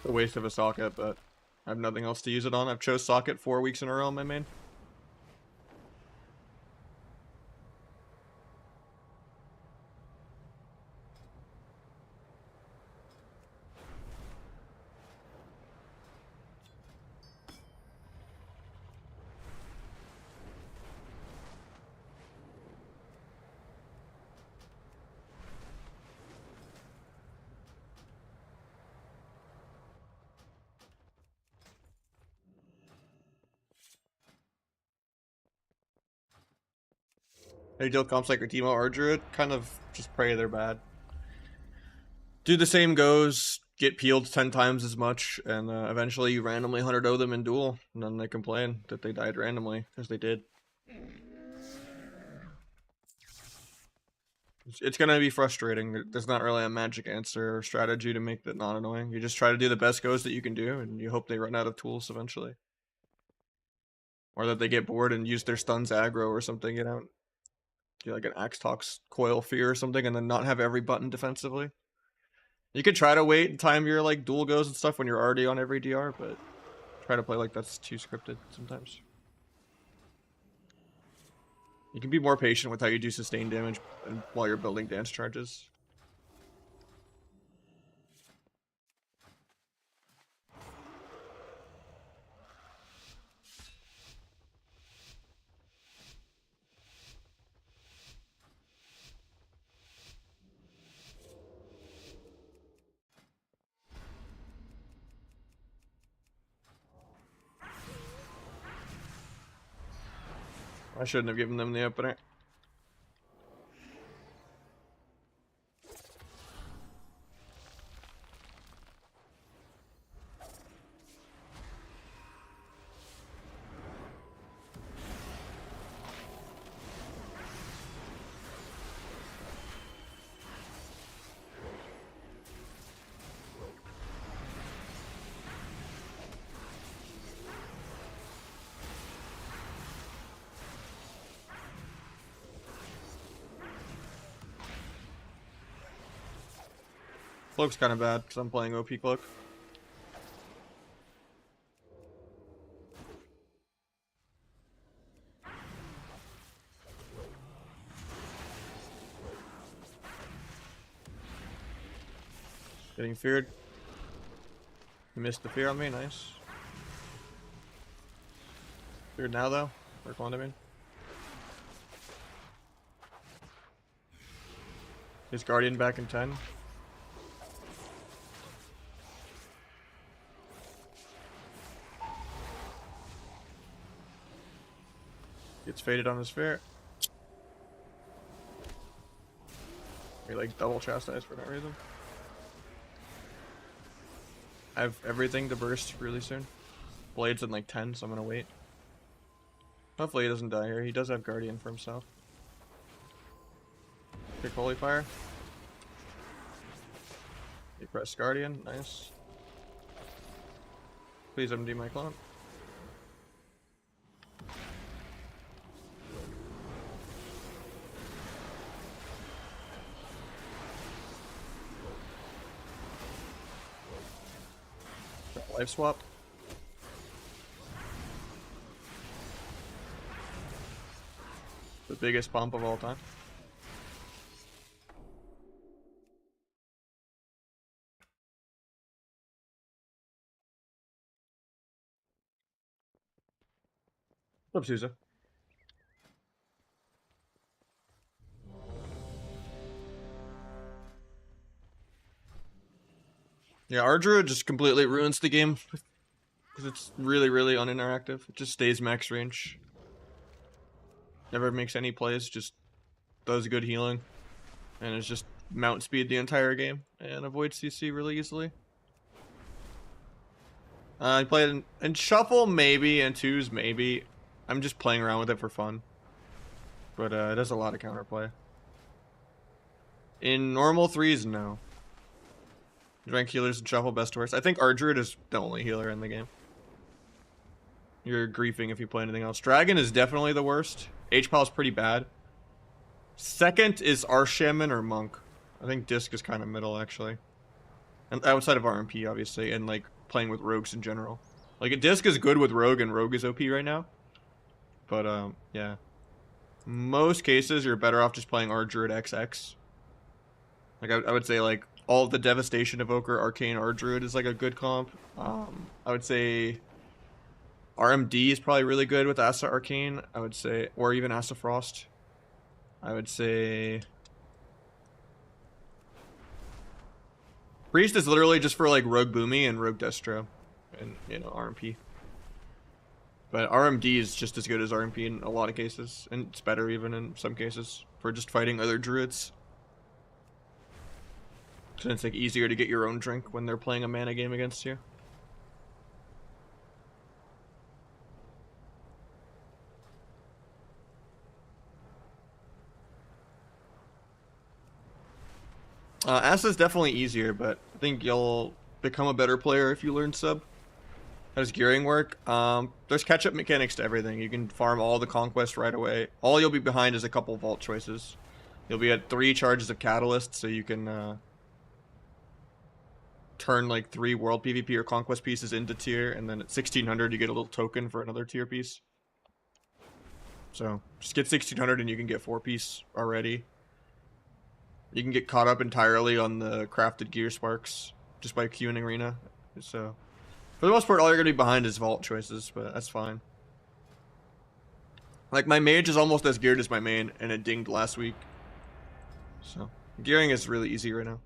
A waste of a socket, but I have nothing else to use it on. I've chose socket 4 weeks in a row on my main. They deal comps like Timo or Druid, kind of just pray they're bad. Do the same goes, get peeled 10 times as much, and eventually you randomly 100-0 them in duel, and then they complain that they died randomly, because they did. It's gonna be frustrating. There's not really a magic answer or strategy to make that not annoying. You just try to do the best goes that you can do, and you hope they run out of tools eventually. Or that they get bored and use their stuns aggro or something, you know? Do like an Axe Tox Coil Fear or something, and then not have every button defensively. You could try to wait and time your like duel goes and stuff when you're already on every DR, but try to play like that's too scripted sometimes. You can be more patient with how you do sustained damage while you're building dance charges. I shouldn't have given them the opener. Cloak's kind of bad because I'm playing OP Cloak. Getting feared. You missed the fear on me, nice. Feared now though, or Quantum. His Guardian back in 10. Gets faded on his fear. We like double chastise for no reason. I have everything to burst really soon. Blade's in like 10, so I'm gonna wait. Hopefully he doesn't die here. He does have Guardian for himself. Pick Holy Fire. You press Guardian, nice. Please MD my clone. Life swap. The biggest pump of all time. What's up, Sousa? Yeah, our Druid just completely ruins the game because it's really, really uninteractive. It just stays max range. Never makes any plays, just does good healing. And it's just mount speed the entire game and avoids CC really easily. I played in Shuffle maybe, and Twos maybe. I'm just playing around with it for fun. But it does a lot of counterplay. In normal 3s, no. Rank healers and Shuffle best to worst. I think our Druid is the only healer in the game. You're griefing if you play anything else. Dragon is definitely the worst. H-Pal is pretty bad. Second is Shaman or Monk. I think Disc is kind of middle, actually. And outside of RMP, obviously, and like playing with rogues in general. Like a Disc is good with Rogue, and Rogue is OP right now. But yeah. Most cases, you're better off just playing our Druid XX. Like I would say, like all of the Devastation Evoker, Arcane, our Druid is like a good comp. I would say RMD is probably really good with Asa Arcane. I would say, or even Asa Frost. I would say Priest is literally just for like Rogue Boomy and Rogue Destro, and you know RMP. But RMD is just as good as RMP in a lot of cases, and it's better even in some cases for just fighting other druids. So it's like easier to get your own drink when they're playing a mana game against you. Asa is definitely easier, but I think you'll become a better player if you learn sub. How does gearing work? There's catch-up mechanics to everything. You can farm all the conquest right away. All you'll be behind is a couple vault choices. You'll be at 3 charges of catalyst, so you can turn like 3 world PvP or conquest pieces into tier, and then at 1600 you get a little token for another tier piece. So just get 1600 and you can get 4 piece already. You can get caught up entirely on the crafted gear sparks just by queuing arena. So for the most part, all you're gonna be behind is vault choices, but that's fine. Like my mage is almost as geared as my main, and it dinged last week. So gearing is really easy right now.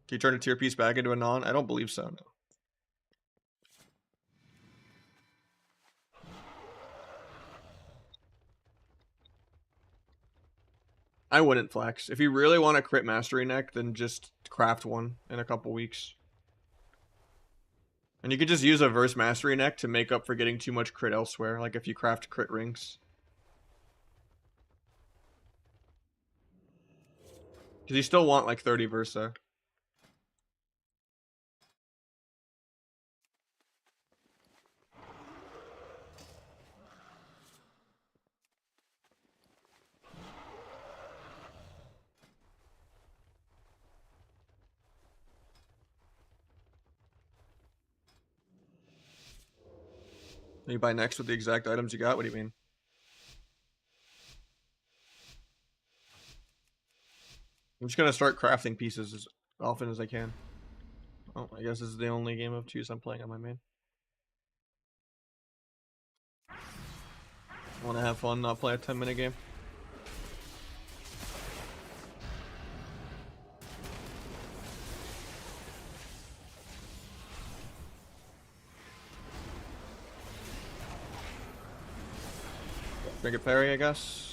Can you turn a tier piece back into a non? I don't believe so, no. I wouldn't flex. If you really want a crit mastery neck, then just craft one in a couple weeks. And you could just use a verse mastery neck to make up for getting too much crit elsewhere, like if you craft crit rings. Because you still want like 30 Versa. You buy next with the exact items you got? What do you mean? I'm just gonna start crafting pieces as often as I can. Oh, I guess this is the only game of 2s I'm playing on my main. I want to have fun, not play a 10-minute game. Make it parry, I guess.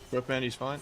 Whip man, he's fine.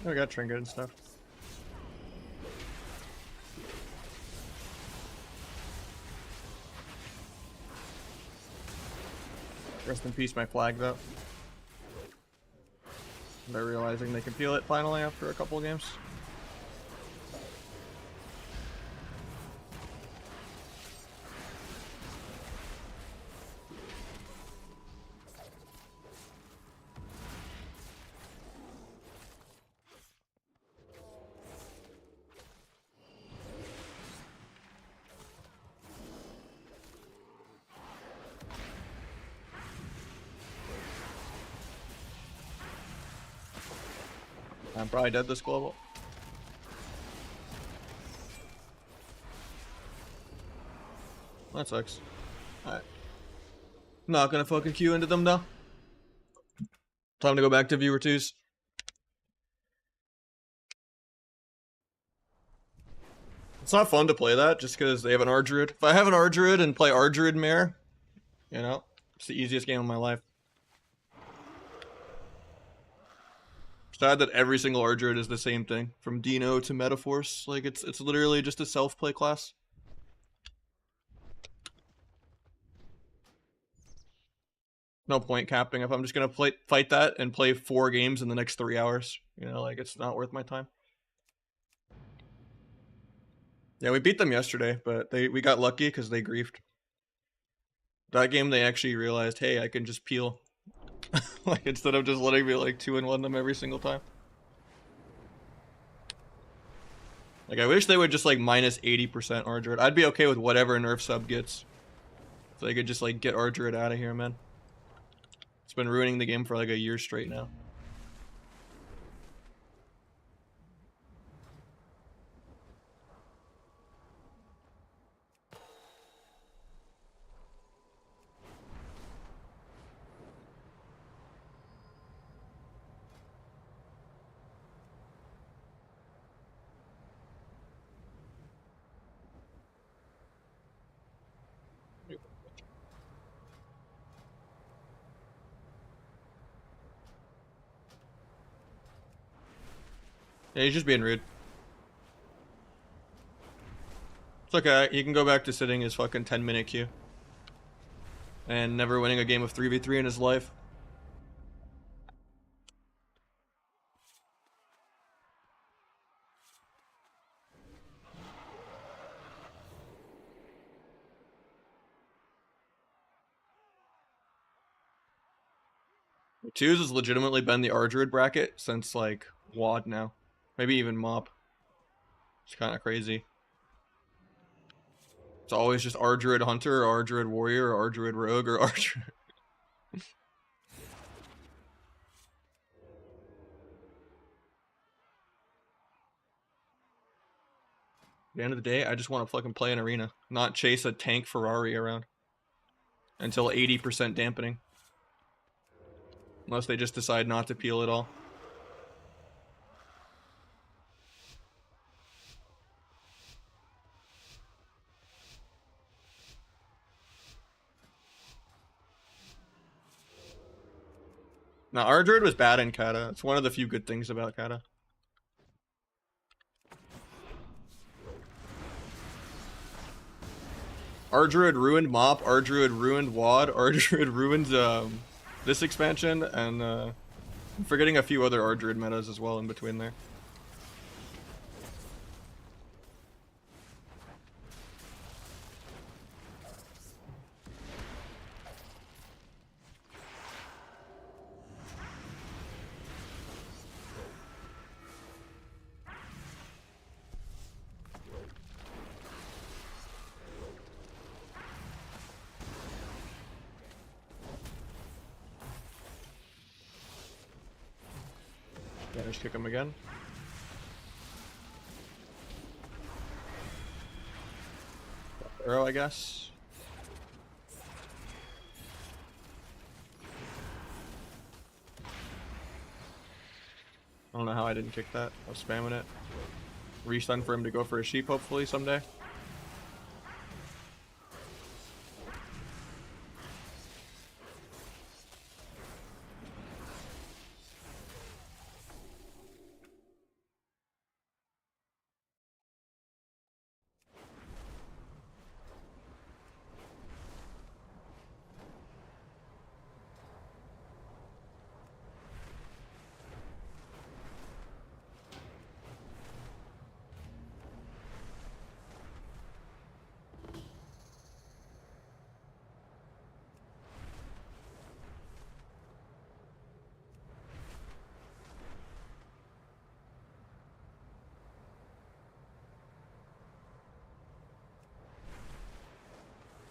Oh, we got trinket and stuff. Rest in peace, my flag, though. They're realizing they can peel it finally after a couple of games. I'm probably dead this global. That sucks. Alright. Not gonna fucking queue into them though. Time to go back to viewer 2s. It's not fun to play that just because they have an Ardruid. If I have an Ardruid and play Ardruid Mare, you know, it's the easiest game of my life. Sad that every single Ardruid is the same thing, from Dino to Metaforce. Like it's literally just a self-play class. No point capping if I'm just gonna fight that and play 4 games in the next 3 hours. You know, like it's not worth my time. Yeah, we beat them yesterday, but we got lucky because they griefed. That game they actually realized, hey, I can just peel. Like instead of just letting me like 2-1 them every single time. Like I wish they would just like minus 80% Ardruid. I'd be okay with whatever nerf sub gets. If they could just like get Ardruid out of here, man. It's been ruining the game for like a year straight now. Yeah, he's just being rude. It's okay, he can go back to sitting his fucking 10-minute queue. And never winning a game of 3v3 in his life. Twos has legitimately been the Ardruid bracket since like WoD now. Maybe even Mop. It's kind of crazy. It's always just Ardruid Hunter, or Ardruid Warrior, or Ardruid Rogue, or Ardruid. At the end of the day, I just want to fucking play an arena, not chase a tank Ferrari around until 80% dampening. Unless they just decide not to peel at all. Now, Ardruid was bad in Kata. It's one of the few good things about Kata. Ardruid ruined Mop, Ardruid ruined WoD, Ardruid ruined this expansion, and I'm forgetting a few other Ardruid metas as well in between there. Yeah, just kick him again. Arrow, I guess. I don't know how I didn't kick that. I was spamming it. Restun for him to go for a sheep, hopefully, someday.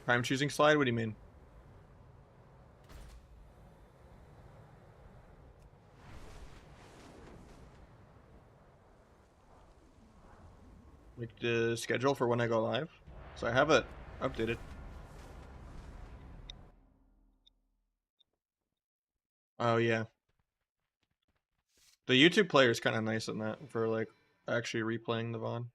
Prime choosing slide? What do you mean? Like the schedule for when I go live? So I have it updated. Oh yeah. The YouTube player is kind of nice in that for like actually replaying the VOD.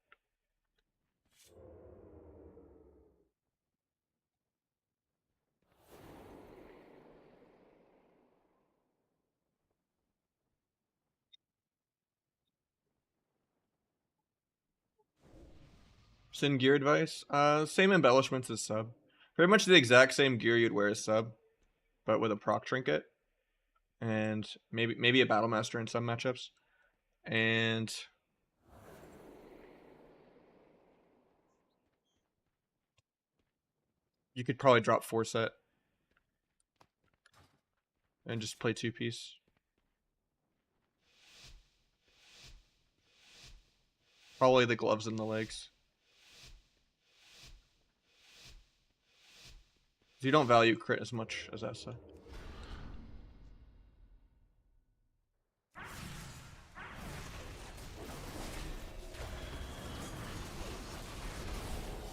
Sin gear advice? Same embellishments as sub. Pretty much the exact same gear you'd wear as sub, but with a proc trinket. And maybe a battle master in some matchups. And you could probably drop 4-set and just play 2-piece. Probably the gloves and the legs. You don't value crit as much as Essa.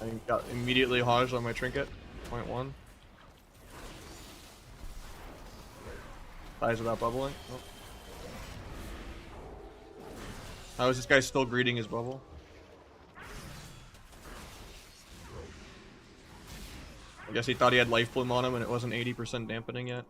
I got immediately hodged on my trinket. 0.1. Dies without bubbling. Oh. How is this guy still greeting his bubble? I guess he thought he had life bloom on him and it wasn't 80% dampening yet.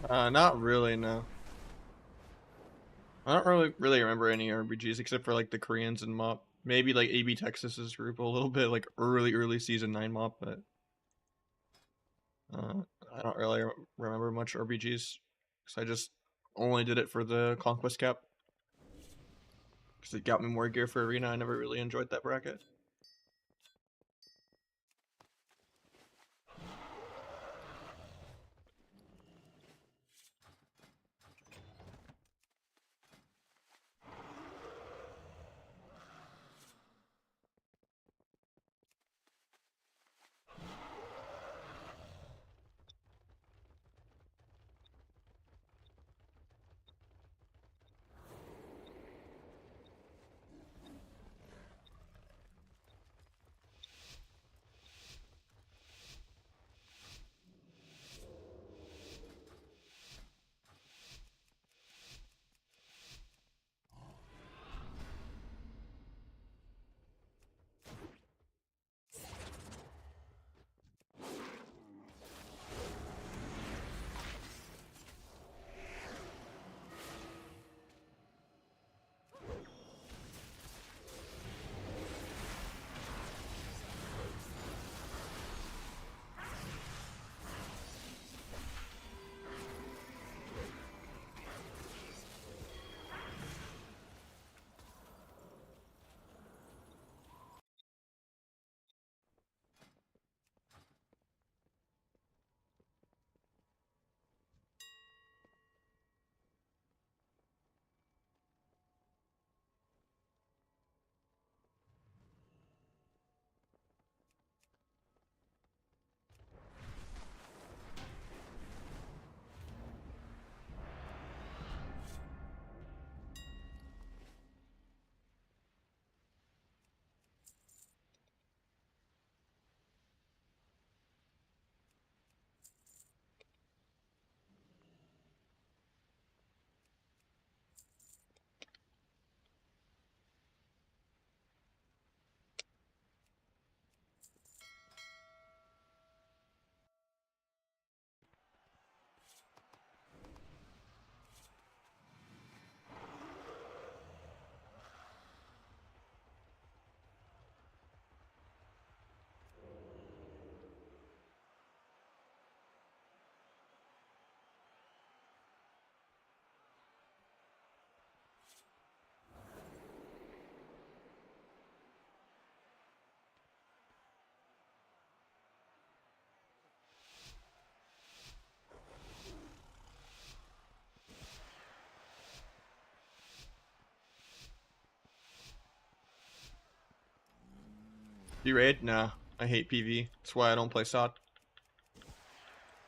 Not really, no. I don't really remember any RPGs except for like the Koreans and MOP. Maybe like AB Texas's group a little bit, like early season 9 MOP, but I don't really remember much RPGs because I just only did it for the Conquest Cap because it got me more gear for Arena. I never really enjoyed that bracket. You raid? Nah, I hate PV. That's why I don't play SOT.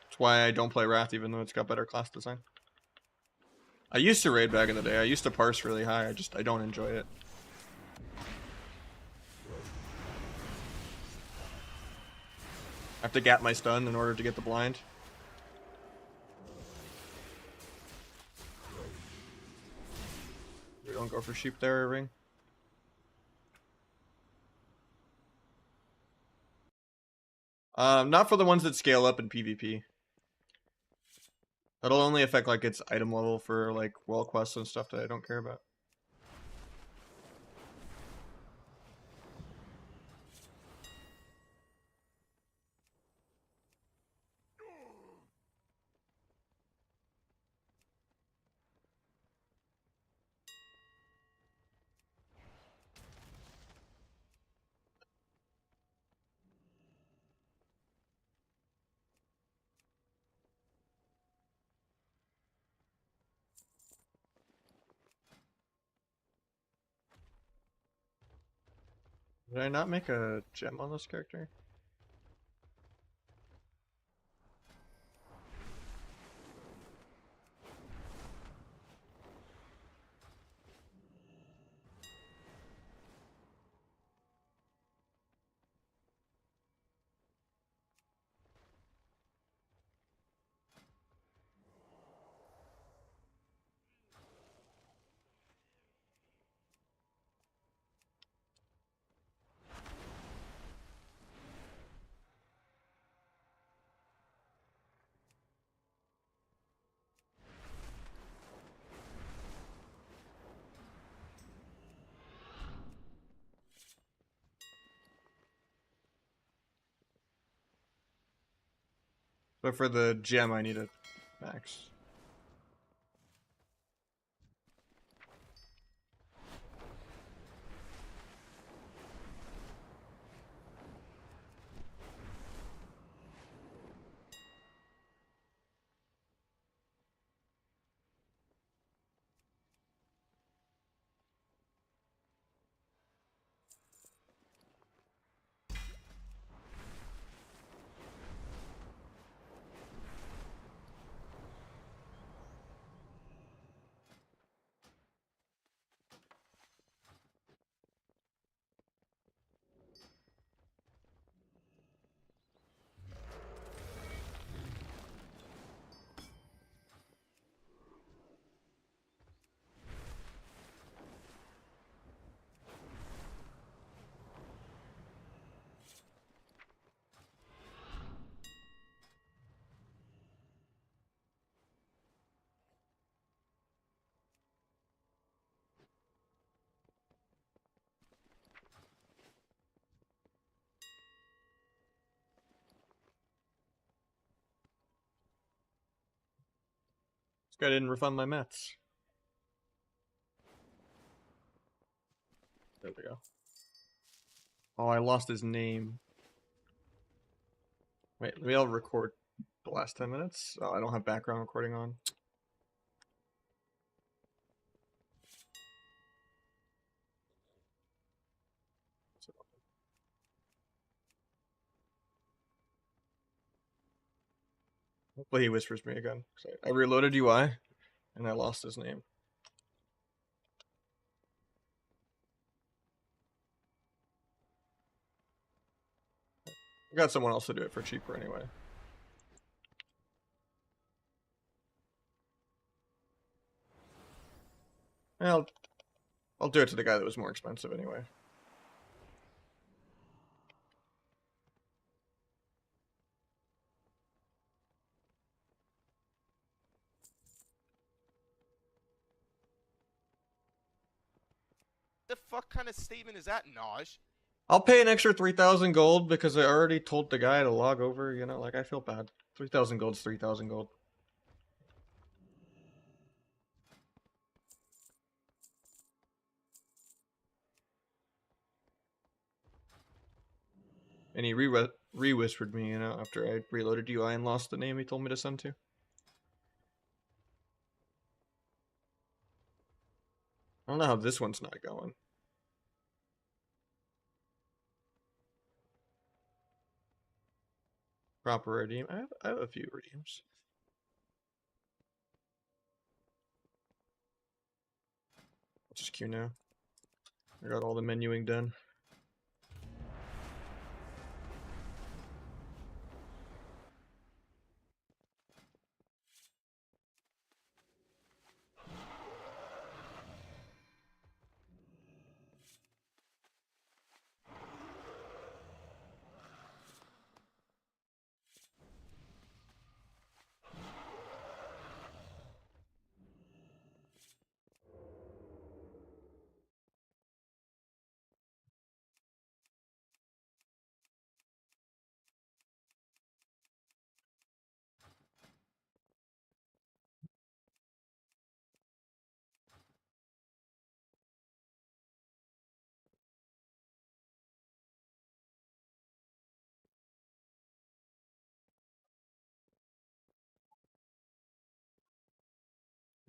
That's why I don't play Wrath even though it's got better class design. I used to raid back in the day. I used to parse really high. I don't enjoy it. I have to gap my stun in order to get the blind. We don't go for sheep there, Ring. Not for the ones that scale up in PvP. That'll only affect like its item level for like world quests and stuff that I don't care about. Did I not make a gem on this character? But for the gem, I need a max. This guy didn't refund my mats. There we go. Oh, I lost his name. Wait, maybe I'll record the last 10 minutes. Oh, I don't have background recording on. Hopefully he whispers me again. I reloaded UI and I lost his name. I got someone else to do it for cheaper anyway. I'll do it to the guy that was more expensive anyway. The fuck kind of statement is that, Nahj? I'll pay an extra 3,000 gold because I already told the guy to log over, you know, like I feel bad. 3,000 gold's 3,000 gold. And he re-whispered me, you know, after I reloaded UI and lost the name he told me to send to. I don't know how this one's not going. Proper redeem. I have a few redeems. I'll just queue now. I got all the menuing done.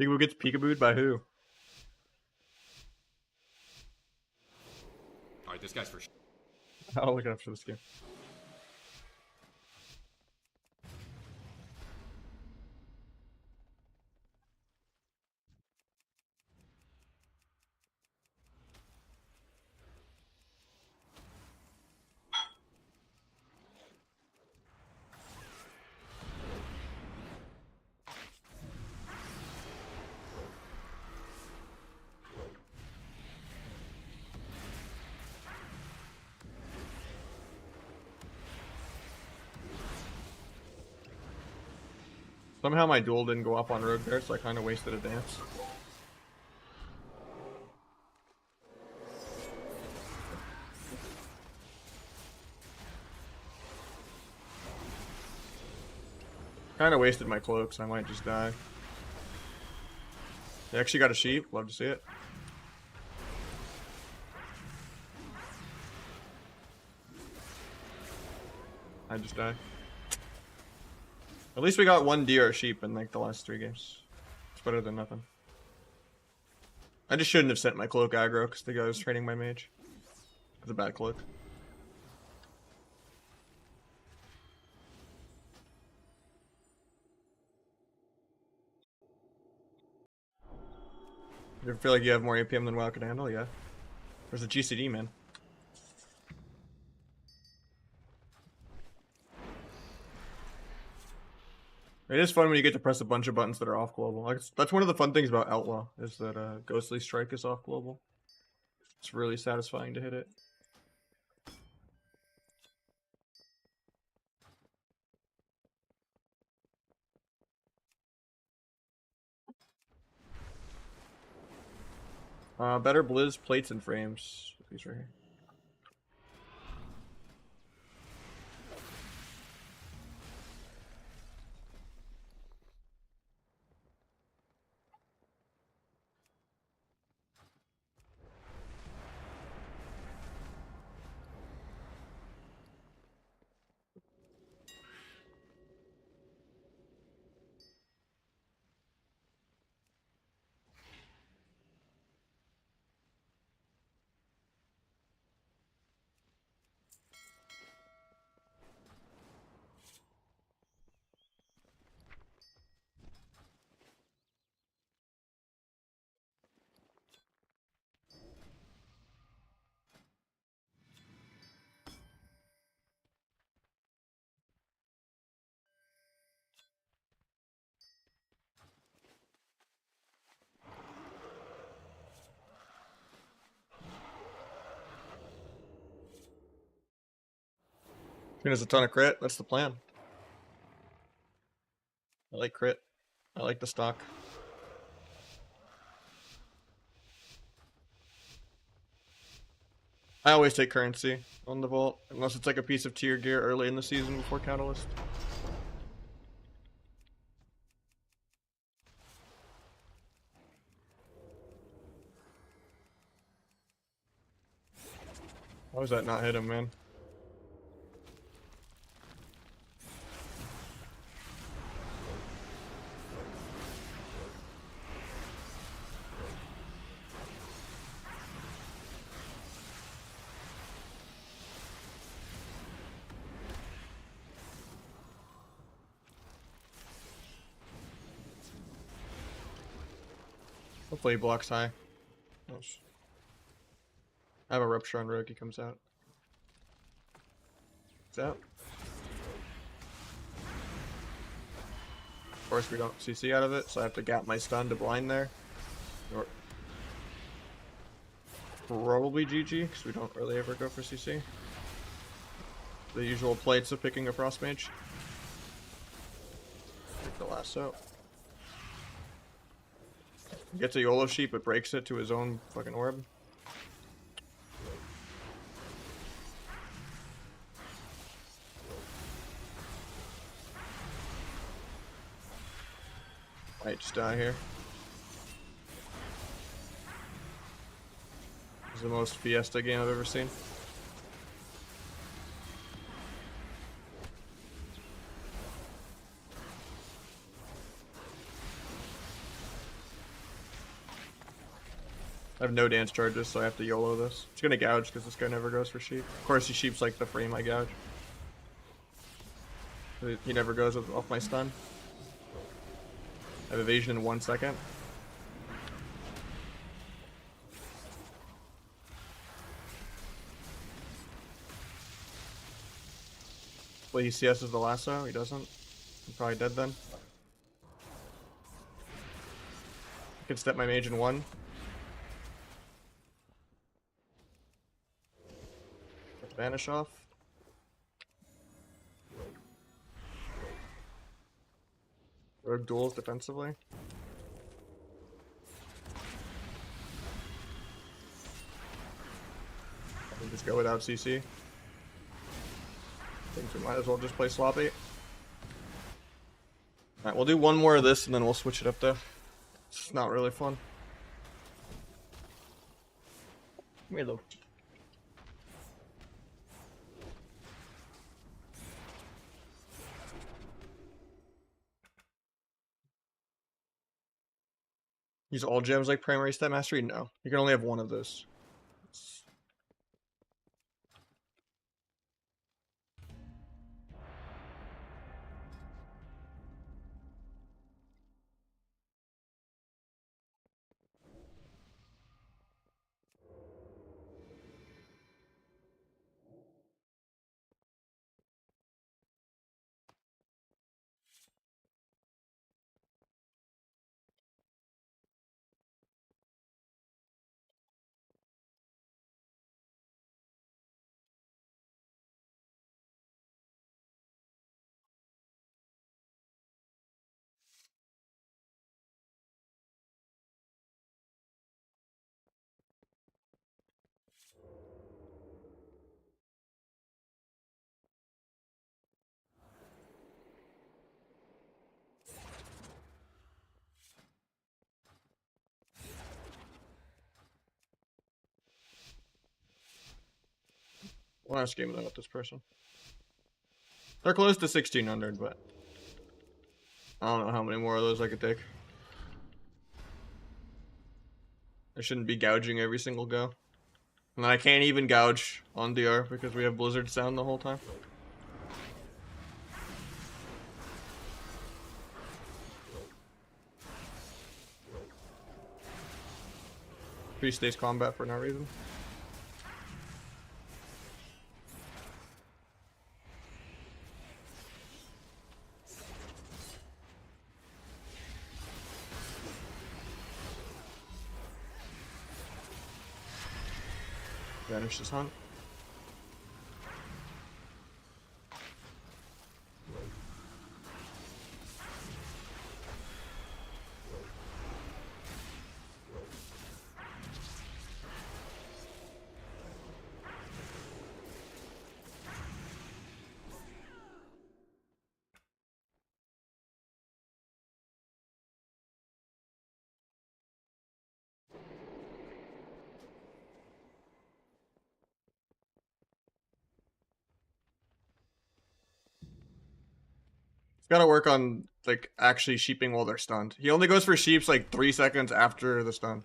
Peekaboo gets peekabooed by who? Alright, this guy's for sure. I'll look after this game. Somehow my duel didn't go up on rogue there, so I kind of wasted a dance. Kinda wasted my cloak, so I might just die. They actually got a sheep. Love to see it. I just die. At least we got one deer or sheep in like the last 3 games. It's better than nothing. I just shouldn't have sent my cloak aggro because the guy was training my mage. It's a bad cloak. You ever feel like you have more APM than WoW can handle? Yeah. There's a GCD, man. It is fun when you get to press a bunch of buttons that are off global. Like, that's one of the fun things about Outlaw, is that Ghostly Strike is off global. It's really satisfying to hit it. Better Blizz plates and frames. These right here. There's a ton of crit. That's the plan. I like crit. I like the stock. I always take currency on the vault, unless it's like a piece of tier gear early in the season before Catalyst. Why was that not hit him, man? Hopefully he blocks high. Nice. I have a rupture on Rogue, he comes out. He's out. Of course we don't CC out of it, so I have to gap my stun to blind there. Or probably GG, because we don't really ever go for CC. The usual plates of picking a frost mage. Take the lasso. Gets a YOLO sheep, but breaks it to his own fucking orb. Might just die here. This is the most Fiesta game I've ever seen. I have no dance charges, so I have to YOLO this. It's gonna gouge because this guy never goes for sheep. Of course, he sheeps like the frame I gouge. He never goes off my stun. I have evasion in 1 second. Well, he CS's the lasso. He doesn't. He's probably dead then. I can step my mage in 1. Vanish off. Rogue duels defensively. I can just go without CC. Think we might as well just play sloppy. Alright, we'll do one more of this and then we'll switch it up though. It's not really fun. Come here though. Use all gems like primary stat mastery? No. You can only have one of those. Last game though with this person. They're close to 1600, but I don't know how many more of those I could take. I shouldn't be gouging every single go. And I can't even gouge on DR because we have Blizzard sound the whole time. Priest stays combat for no reason. Vanish this hunt. Gotta work on, like, actually sheeping while they're stunned. He only goes for sheeps, like, 3 seconds after the stun.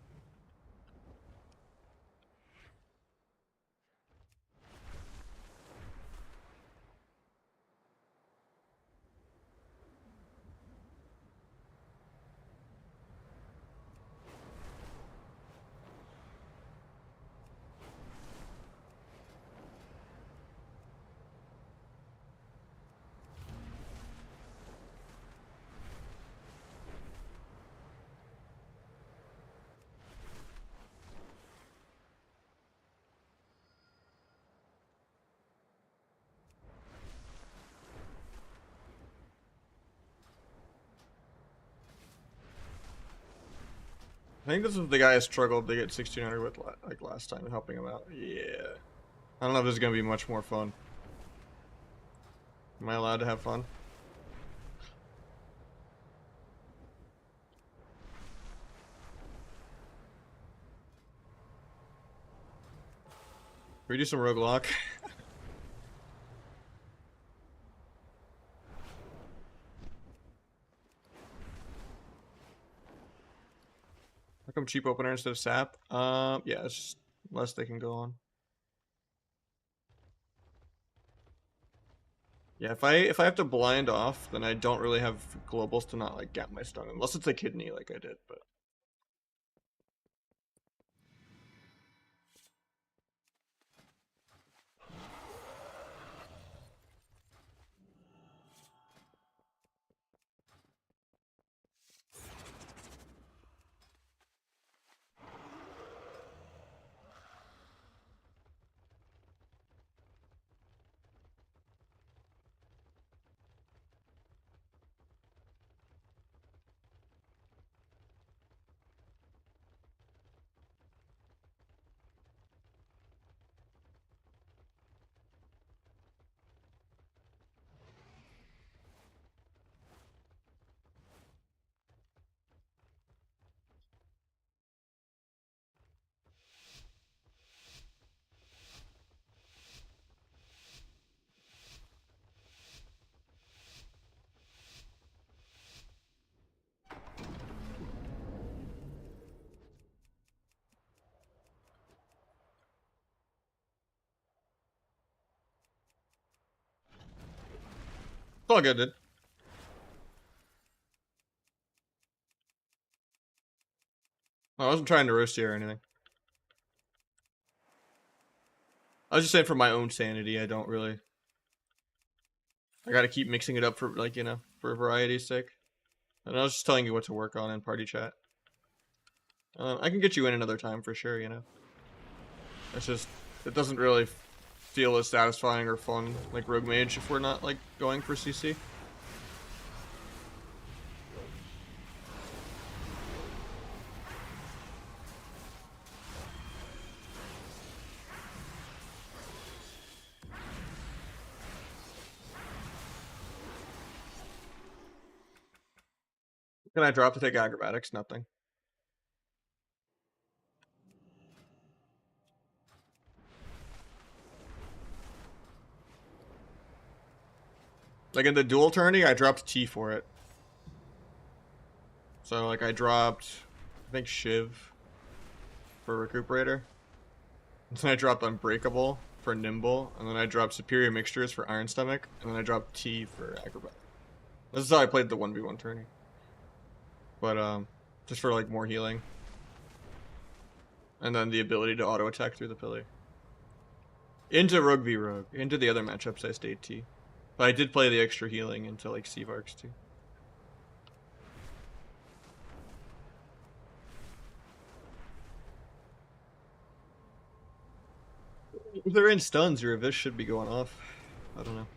I think this is the guy I struggled to get 1600 with, like, last time, helping him out. Yeah. I don't know if this is gonna be much more fun. Am I allowed to have fun? Can we do some roguelock? How come cheap opener instead of sap? Yeah, it's just less they can go on. Yeah, if I have to blind off, then I don't really have globals to not like get my stun, unless it's a kidney like I did, but It's all good, dude. I wasn't trying to roast you or anything. I was just saying for my own sanity, I don't really... I gotta keep mixing it up for, like, you know, for variety's sake. And I was just telling you what to work on in party chat. I can get you in another time for sure, you know. It's just, it doesn't really feel as satisfying or fun like Rogue Mage if we're not, like, going for CC. Can I drop to take acrobatics? Nothing. Like in the dual tourney, I dropped T for it. So like I dropped, I think Shiv for Recuperator. And then I dropped Unbreakable for Nimble. And then I dropped Superior Mixtures for Iron Stomach. And then I dropped T for Acrobat. This is how I played the 1v1 tourney. But just for like more healing. And then the ability to auto attack through the pillar. Into Rogue v Rogue. Into the other matchups I stayed T. But I did play the extra healing into like Seavarks too. If they're in stuns, your Abyss should be going off. I don't know.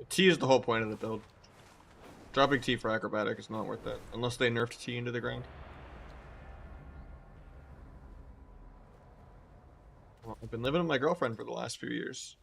T is the whole point of the build. Dropping T for acrobatic is not worth it, unless they nerfed T into the ground. Well, I've been living with my girlfriend for the last few years.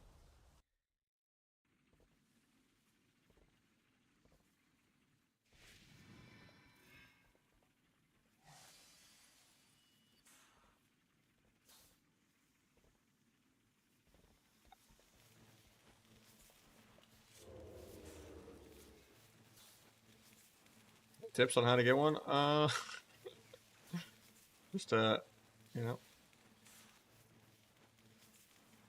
Tips on how to get one? Just you know,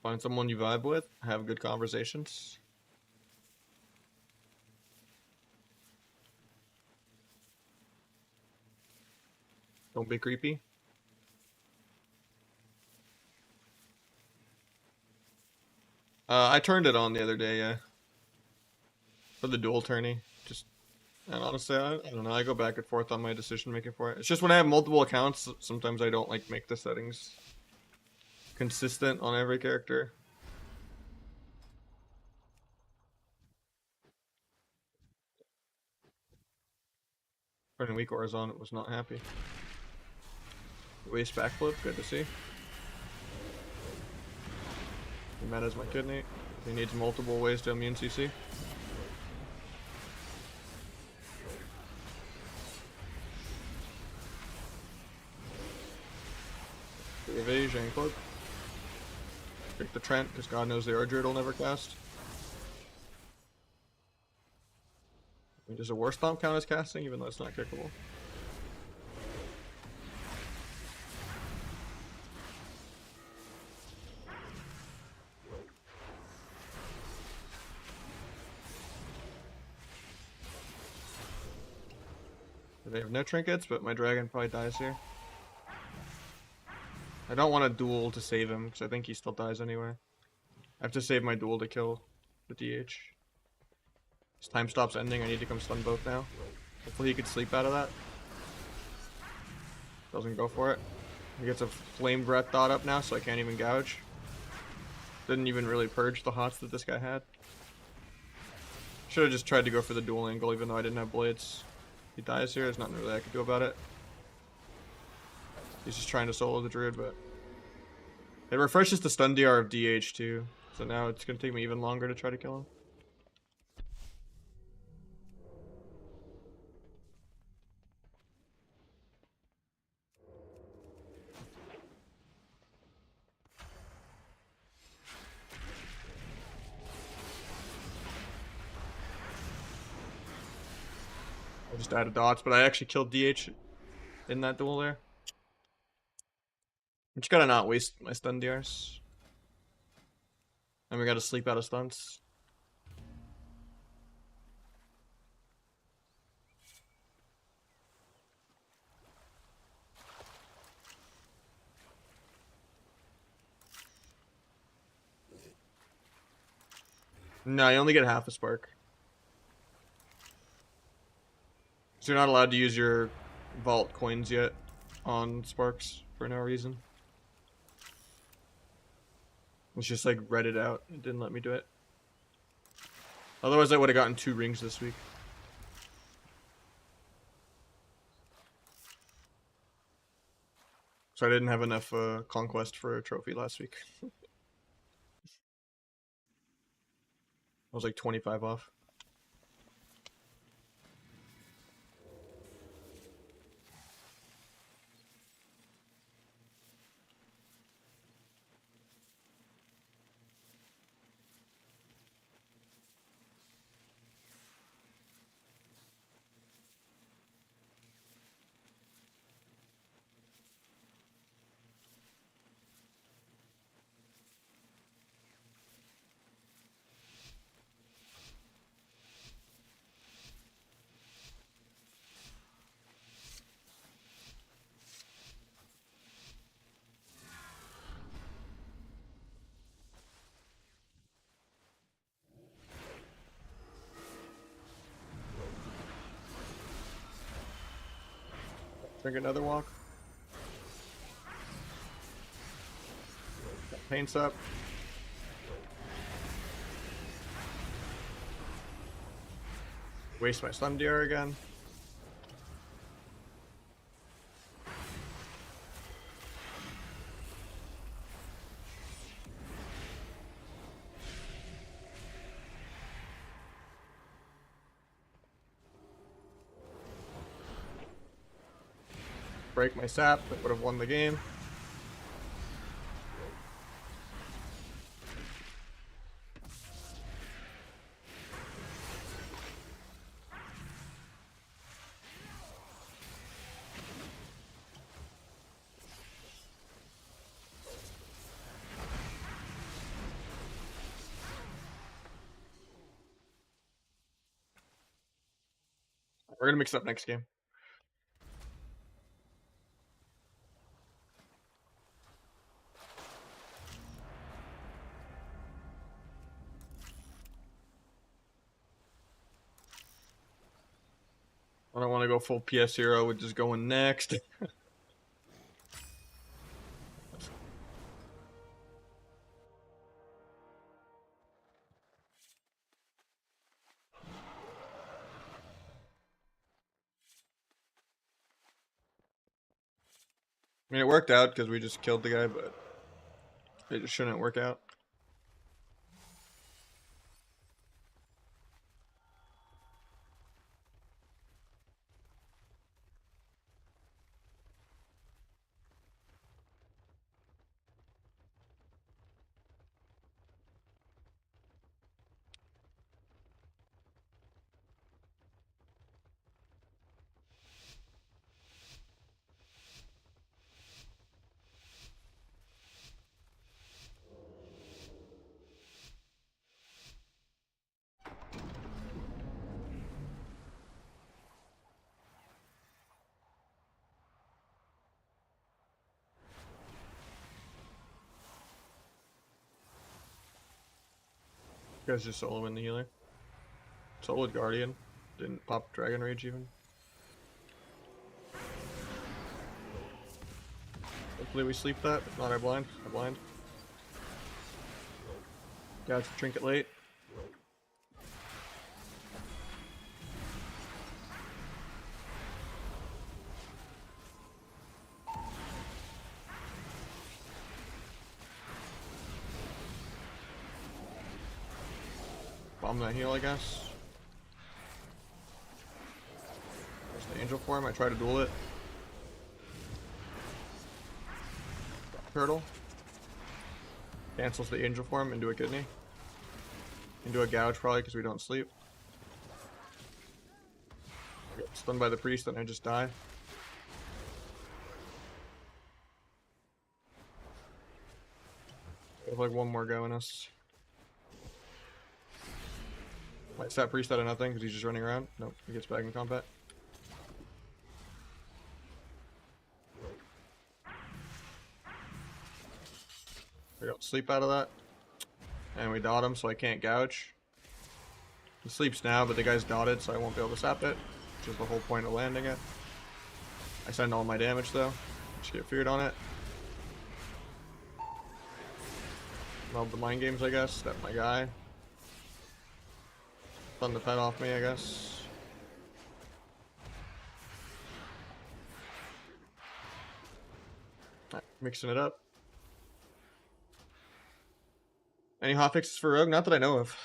find someone you vibe with, have good conversations. Don't be creepy. I turned it on the other day, yeah. For the dual tourney. And honestly, I don't know, I go back and forth on my decision making for it. It's just when I have multiple accounts, sometimes I don't like make the settings consistent on every character. Turning weak horizon, it was not happy. Waist backflip, good to see. He meta's my kidney. He needs multiple ways to immune CC. Evasion, cloak. Pick the Trent, because God knows the Ardred will never cast. I mean, does a War Stomp count as casting, even though it's not kickable? They have no trinkets, but my dragon probably dies here. I don't want a duel to save him, because I think he still dies anyway. I have to save my duel to kill the DH. His time stop's ending, I need to come stun both now. Hopefully he could sleep out of that. Doesn't go for it. He gets a flame breath dot up now, so I can't even gouge. Didn't even really purge the hots that this guy had. Should have just tried to go for the dual angle, even though I didn't have blades. He dies here, there's nothing really I could do about it. He's just trying to solo the druid, but it refreshes the stun DR of DH too, So now it's gonna take me even longer to try to kill him. I just added dots, but I actually killed DH in that duel there. I'm just gotta not waste my stun DRs. And we gotta sleep out of stunts. No, you only get half a spark. So you're not allowed to use your vault coins yet on sparks for no reason. It's just like read it out. It didn't let me do it. Otherwise I would have gotten 2 rings this week. So I didn't have enough conquest for a trophy last week. I was like 25 off. Drink another walk. Paints up. Waste my stun DR again. Break my sap, that would have won the game. We're gonna mix it up next game. I don't want to go full PS hero with just going next. I mean, it worked out because we just killed the guy, but it just shouldn't work out. You guys just solo in the healer. Soloed Guardian. Didn't pop Dragon Rage even. Hopefully we sleep that. If not, I blind. I blind. Got Trinket late. Bomb that heal, I guess. There's the angel form. I try to duel it. Turtle. Cancels the angel form into a kidney. Into a gouge probably because we don't sleep. I get stunned by the priest and I just die. We have like one more go in us. Might sap priest out of nothing because he's just running around. Nope, he gets back in combat. We don't sleep out of that. And we dot him, so I can't gouge. He sleeps now, but the guy's dotted, so I won't be able to sap it. Which is the whole point of landing it. I send all my damage though. Just get feared on it. Love the mind games, I guess. Step my guy. Stun the pet off me, I guess. Right, mixing it up. Any hotfixes for Rogue? Not that I know of.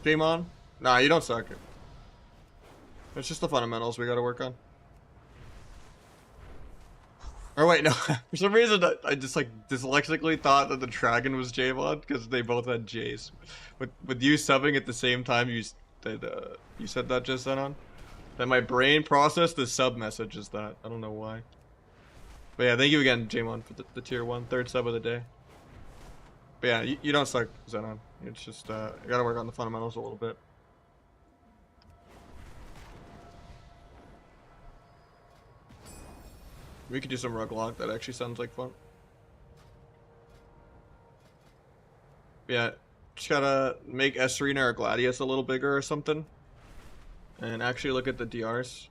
Jaemon? Nah, you don't suck. It's just the fundamentals we gotta work on. Or wait, no. For some reason, I just like dyslexically thought that the dragon was Jaemon because they both had J's. With you subbing at the same time, you said that just then on. Then my brain processed the sub message as that. I don't know why. But yeah, thank you again, Jaemon, for the tier 1, third sub of the day. But yeah, you don't suck, Xenon. It's just, I gotta work on the fundamentals a little bit. We could do some rug lock, that actually sounds like fun. Yeah, just gotta make Esrina or Gladius a little bigger or something. And actually look at the DRs.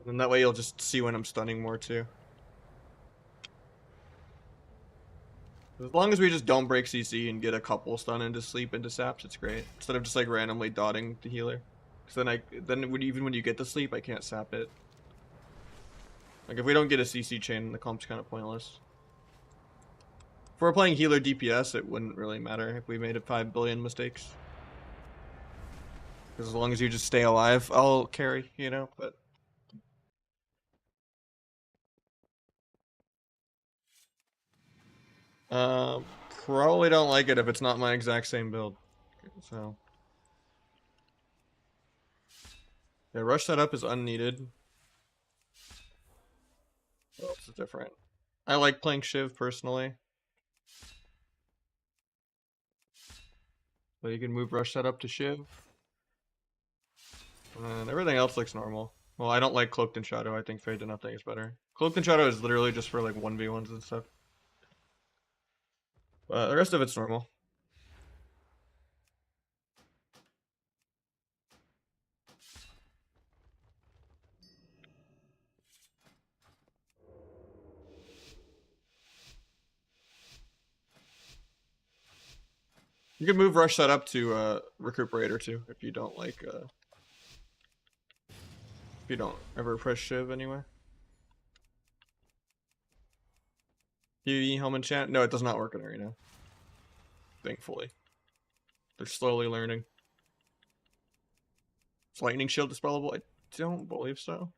And that way you'll just see when I'm stunning more too. As long as we just don't break CC and get a couple stun into sleep into saps, it's great. Instead of just like randomly dotting the healer. Because even when you get to sleep, I can't sap it. Like if we don't get a CC chain, the comp's kind of pointless. If we're playing healer DPS, it wouldn't really matter if we made it 5 billion mistakes. Because as long as you just stay alive, I'll carry, you know, but... Probably don't like it if it's not my exact same build. So... Yeah, rush setup is unneeded. What else is different? I like playing Shiv personally. But you can move rush setup to Shiv. And everything else looks normal. Well, I don't like Cloaked in Shadow. I think Fade to Nothing is better. Cloaked in Shadow is literally just for like 1v1s and stuff. But the rest of it's normal. You can move rush setup to Recuperator too, if you don't like if you don't ever press Shiv anyway. PvE helm enchant? No, it does not work in Arena. Thankfully. They're slowly learning. Is Lightning Shield dispellable? I don't believe so.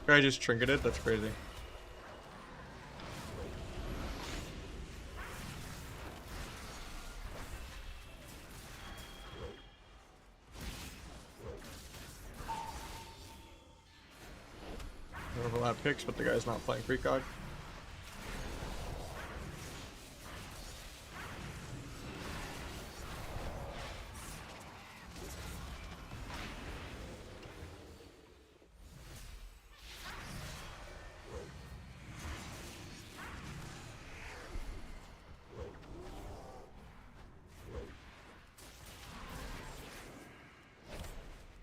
Guy just trinketed? That's crazy. Overlap picks, but the guy's not playing precog.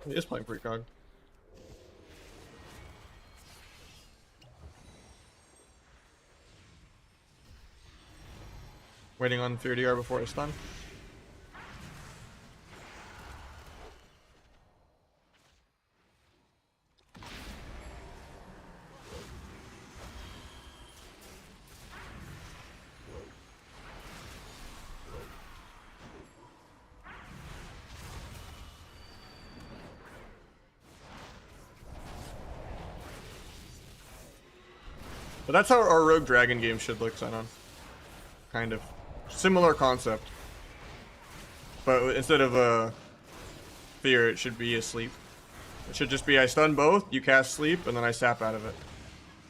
He is playing precog. Waiting on 30R before I stun. But that's how our Rogue Dragon game should look, Xenon. Kind of. Similar concept. But instead of a fear, it should be a sleep. It should just be I stun both, you cast sleep, and then I sap out of it.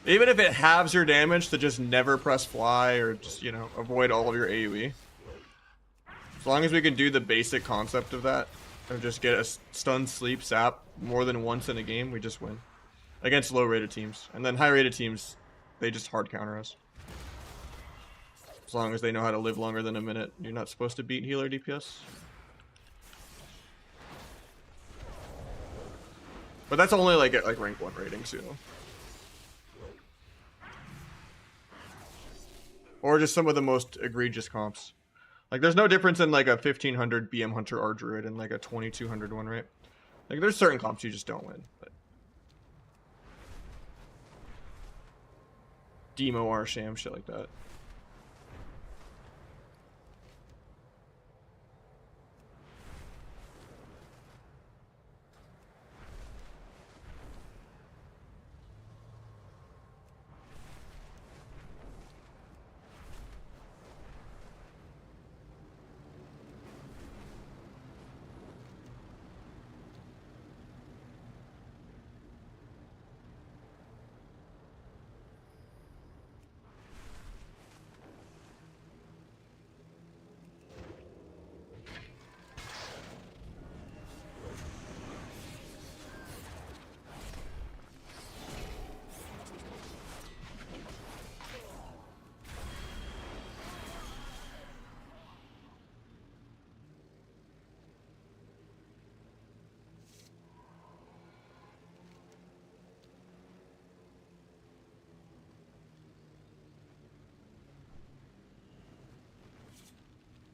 Even if it halves your damage to just never press fly or just, you know, avoid all of your AoE. As long as we can do the basic concept of that, of just get a stun, sleep, sap more than once in a game, we just win. Against low-rated teams. And then high-rated teams, they just hard counter us. As long as they know how to live longer than a minute, you're not supposed to beat healer DPS. But that's only like at rank 1 ratings, you know. Or just some of the most egregious comps. Like there's no difference in like a 1500 BM Hunter R Druid and like a 2200 one, right? Like there's certain comps you just don't win. But Demo R Sham, shit like that.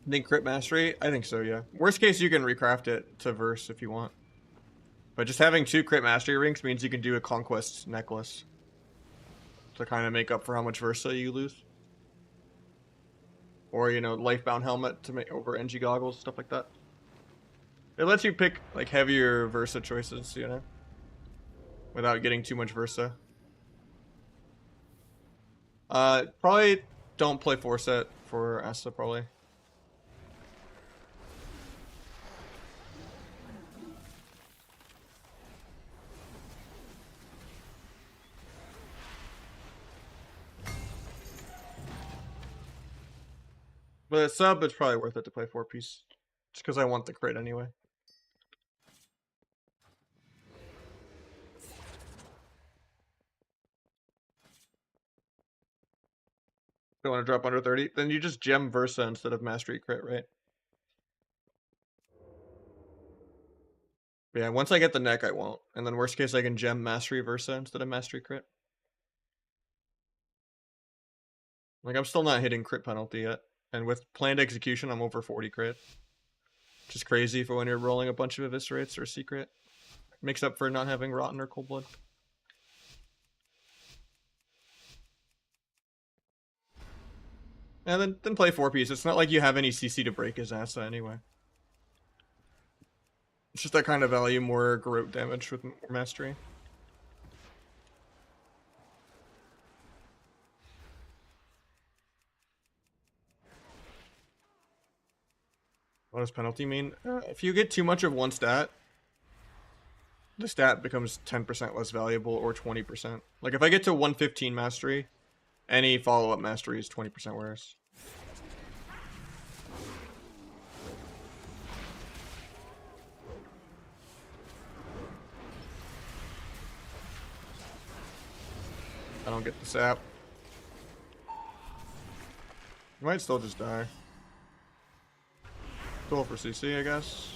Think crit mastery? I think so, yeah. Worst case, you can recraft it to verse if you want. But just having 2 crit mastery rings means you can do a conquest necklace to kind of make up for how much versa you lose. Or, you know, lifebound helmet to make over NG goggles, stuff like that. It lets you pick like heavier versa choices, you know, without getting too much versa. Probably don't play 4-set for Asa, probably. But a sub, it's probably worth it to play 4-piece. Just because I want the crit anyway. Don't want to drop under 30? Then you just gem Versa instead of Mastery crit, right? But yeah, once I get the neck, I won't. And then worst case, I can gem Mastery Versa instead of Mastery crit. Like, I'm still not hitting crit penalty yet. And with planned execution, I'm over 40 crit. Which is crazy for when you're rolling a bunch of eviscerates or secret. Makes up for not having rotten or cold blood. And then play 4-piece. It's not like you have any CC to break his Asa anyway. It's just that kind of value, more garrote damage with more mastery. What does penalty mean? If you get too much of one stat, the stat becomes 10% less valuable or 20%. Like if I get to 115 mastery, any follow-up mastery is 20% worse. I don't get the sap. Might still just die. Cool for CC, I guess.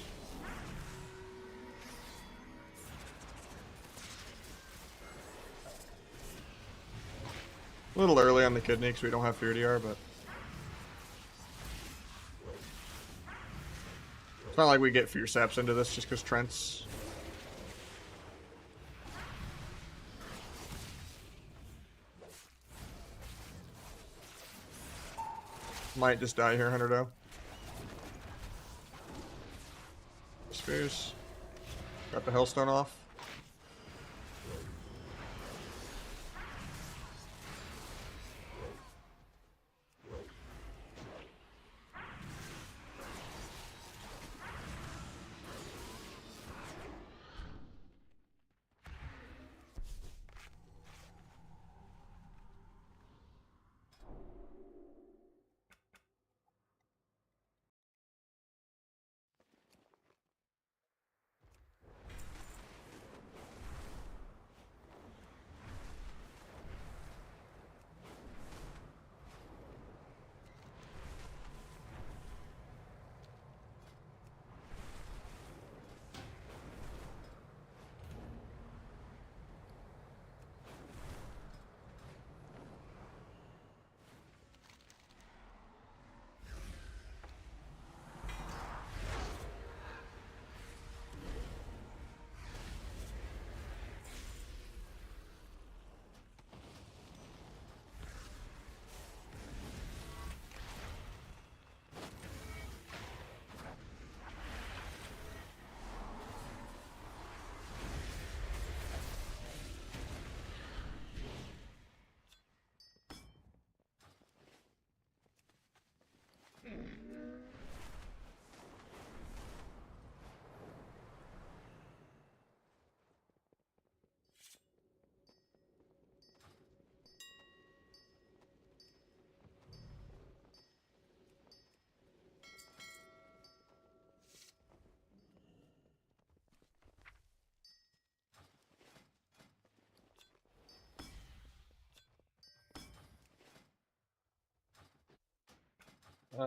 A little early on the kidney because we don't have Fear DR, but it's not like we get Fear Saps into this just because Trent's. Might just die here, 100-0. Spheres. Got the Hellstone off.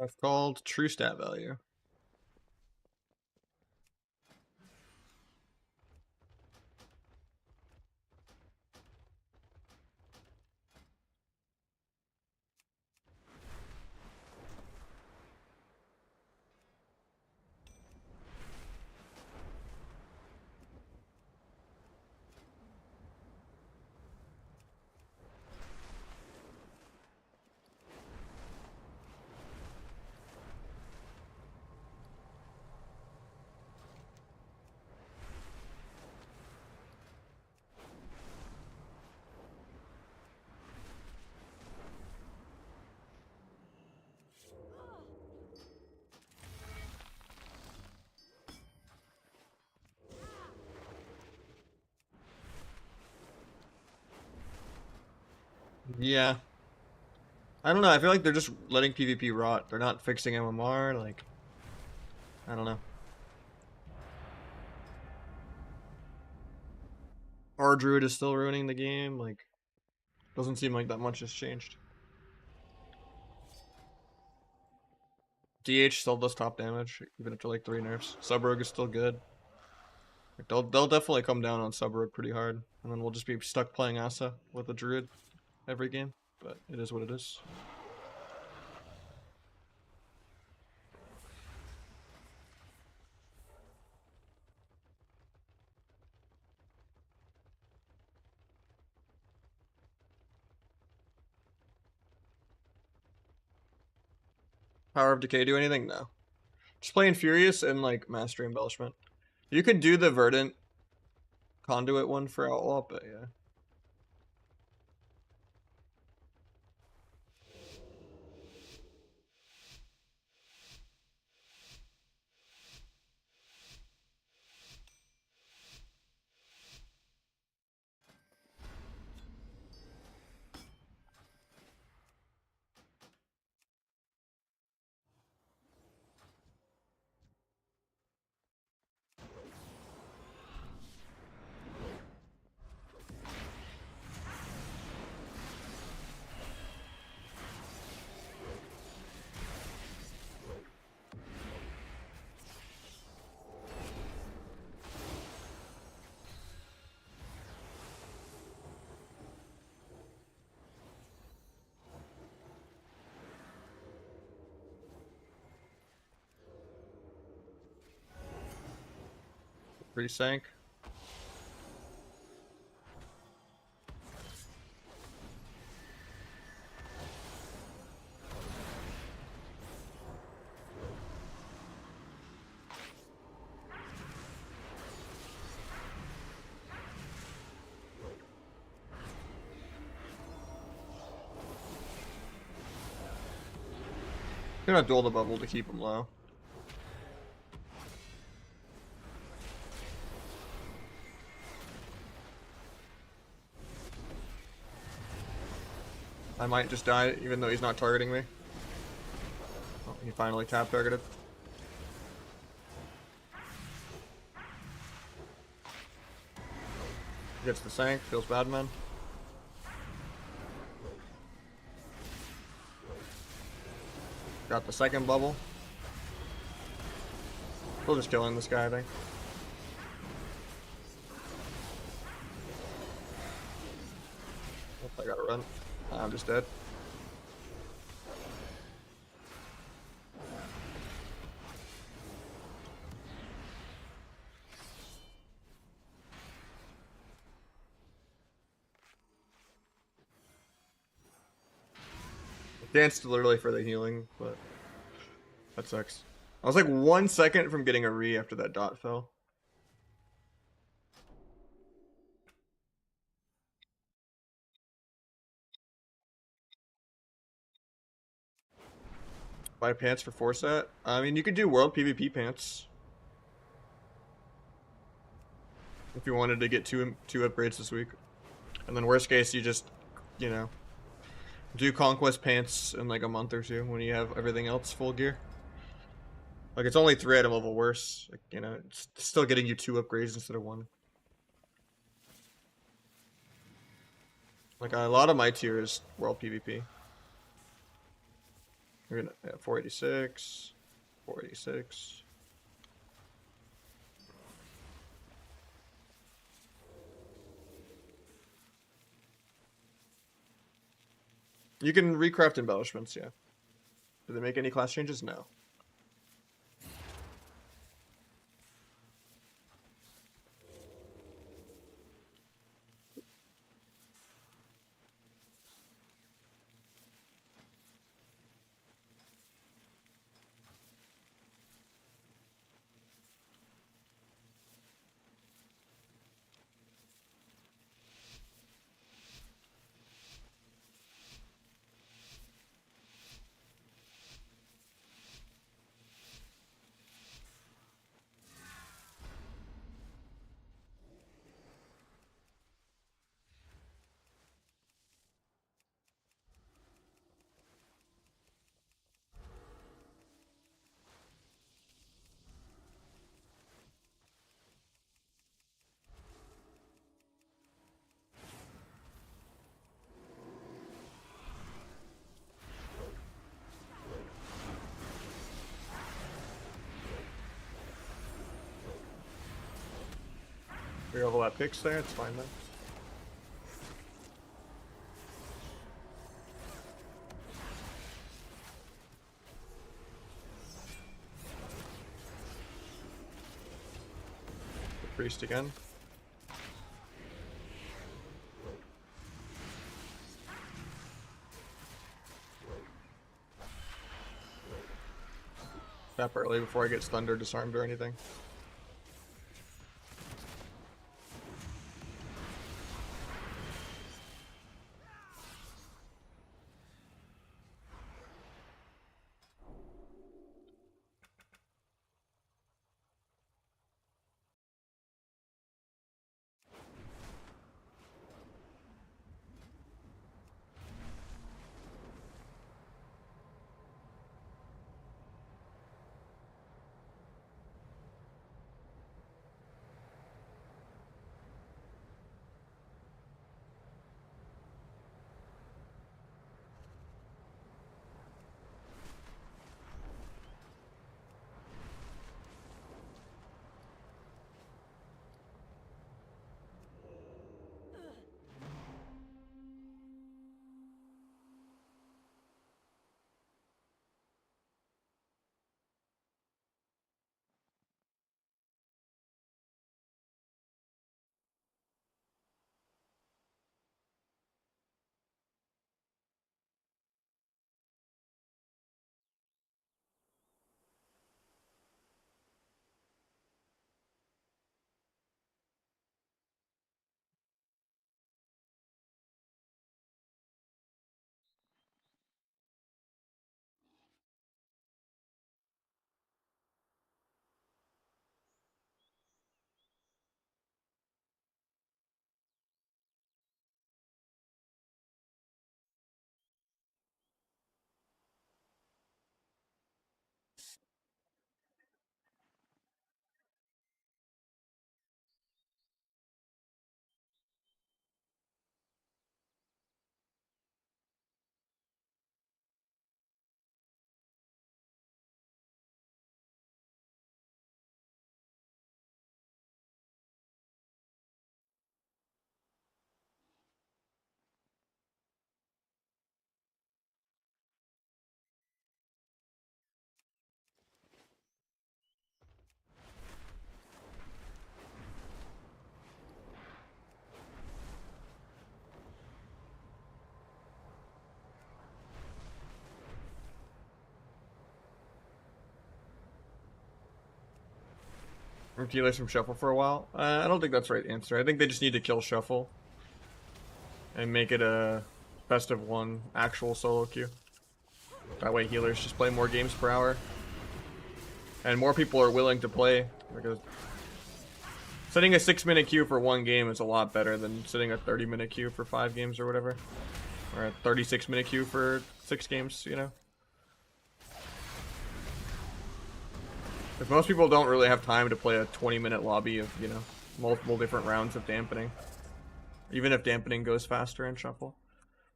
It's called True Stat Value. Yeah. I don't know. I feel like they're just letting PvP rot. They're not fixing MMR. Like, I don't know. Our Druid is still ruining the game. Like, doesn't seem like that much has changed. DH still does top damage, even after like 3 nerfs. Sub-Rogue is still good. Like, they'll definitely come down on Sub-Rogue pretty hard. And then we'll just be stuck playing Asa with a Druid every game. But it is what it is. Power of Decay do anything? No. Just playing Furious and like Mastery Embellishment. You could do the Verdant Conduit one for Outlaw, but yeah. Resank. Gonna duel the bubble to keep him low. I might just die even though he's not targeting me. Oh, he finally tap targeted. Gets the sank, feels bad, man. Got the second bubble. Still just killing this guy, I think. I gotta run. I'm just dead. Danced literally for the healing, but that sucks. I was like 1 second from getting a re after that dot fell. Buy pants for 4 set. I mean, you could do world PvP pants. If you wanted to get two upgrades this week. And then worst case, you just, you know, do conquest pants in like a month or two when you have everything else full gear. Like, it's only 3 item level worse. Like, you know, it's still getting you 2 upgrades instead of 1. Like, a lot of my tier is world PvP. We're gonna 486, 486. You can recraft embellishments, yeah. Do they make any class changes? No. We overlap picks there, it's fine then. The priest again. Tap early before I get stunned or disarmed or anything. Or healers from Shuffle for a while? I don't think that's the right answer. I think they just need to kill Shuffle and make it a best of one actual solo queue. That way healers just play more games per hour. And more people are willing to play. Because setting a 6-minute queue for one game is a lot better than setting a 30-minute queue for 5 games or whatever. Or a 36-minute queue for 6 games, you know? If most people don't really have time to play a 20-minute lobby of, you know, multiple different rounds of dampening. Even if dampening goes faster in Shuffle.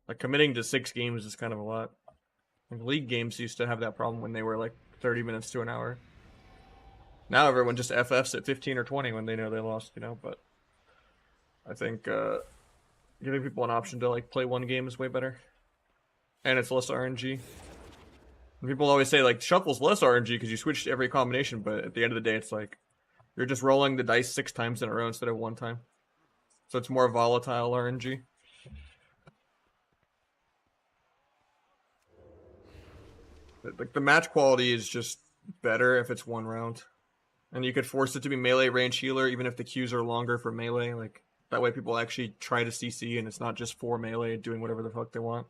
Like, committing to 6 games is kind of a lot. Like, League games used to have that problem when they were, like, 30 minutes to an hour. Now everyone just FFs at 15 or 20 when they know they lost, you know, but I think giving people an option to, like, play one game is way better. And it's less RNG. People always say, like, Shuffle's less RNG because you switch to every combination, but at the end of the day, it's like, you're just rolling the dice 6 times in a row instead of 1 time. So it's more volatile RNG. Like, the match quality is just better if it's 1 round. And you could force it to be melee range healer even if the queues are longer for melee. Like, that way people actually try to CC and it's not just for melee doing whatever the fuck they want.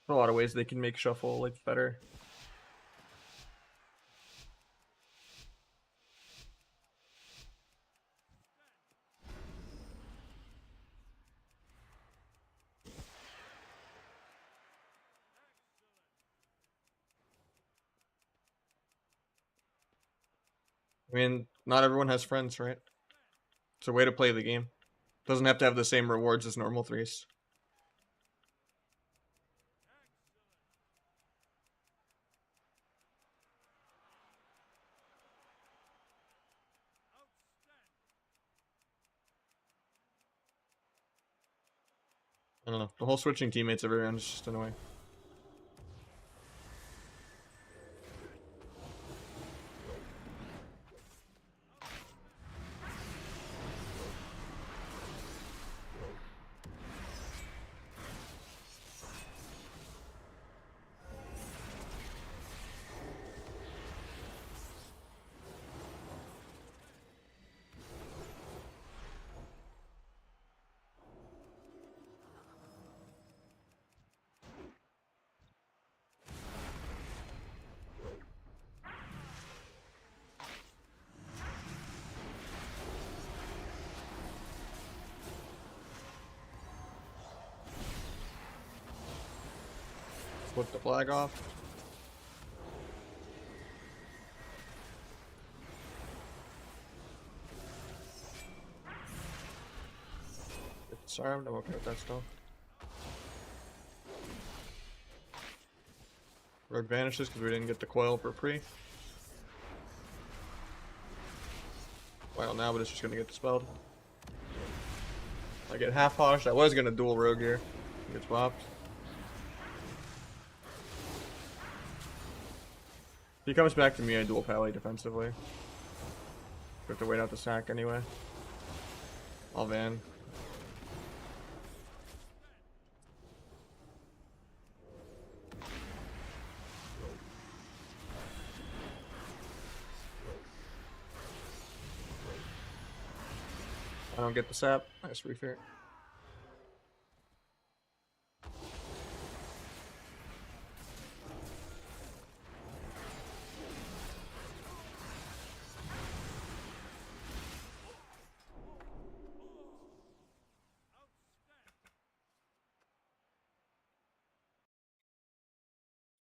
There's a lot of ways they can make Shuffle, like, better. I mean, not everyone has friends, right? It's a way to play the game. Doesn't have to have the same rewards as normal 3s. I don't know. The whole switching teammates every round is just annoying. Flip the flag off. Sorry, I'm okay with that still. Rogue vanishes because we didn't get the coil for free. Well, now, but it's just gonna get dispelled. I get half hoshed. I was gonna dual rogue here. Get swapped. If he comes back to me, I dual pally defensively. We have to wait out the sack anyway. I'll van. I don't get the sap. Nice refair.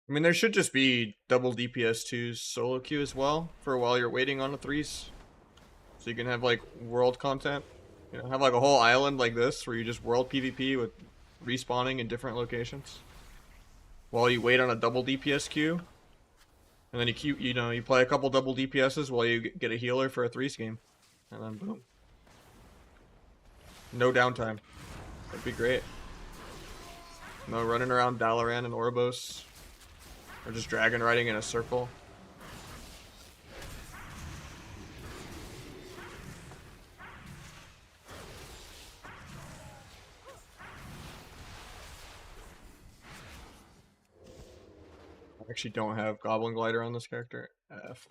I mean, there should just be double DPS2's solo queue as well for while you're waiting on the 3s. So you can have, like, world content. You know, have, like, a whole island like this where you just world PvP with respawning in different locations. While you wait on a double DPS queue. And then you play a couple double DPSs while you get a healer for a 3s game. And then boom. No downtime. That'd be great. No running around Dalaran and Oribos. Or just dragon riding in a circle. actually don't have Goblin Glider on this character. F.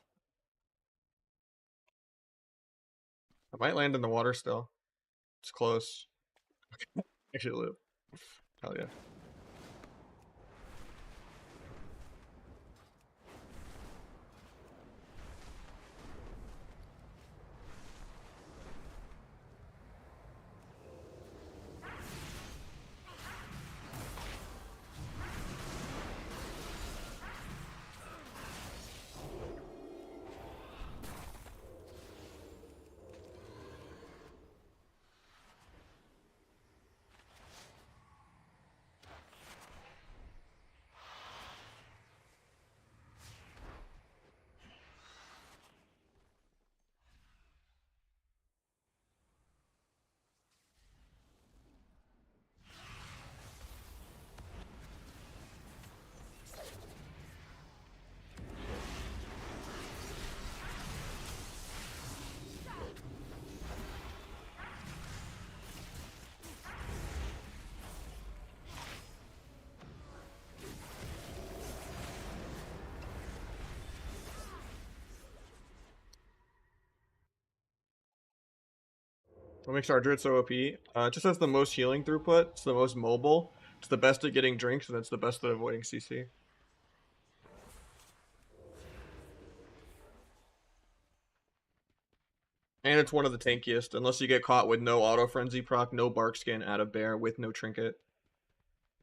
I might land in the water still. It's close. Actually live. Hell yeah. What makes our Druid so OP? It just has the most healing throughput, it's the most mobile, it's the best at getting drinks, and it's the best at avoiding CC. And it's one of the tankiest, unless you get caught with no auto frenzy proc, no bark skin, add a bear with no trinket.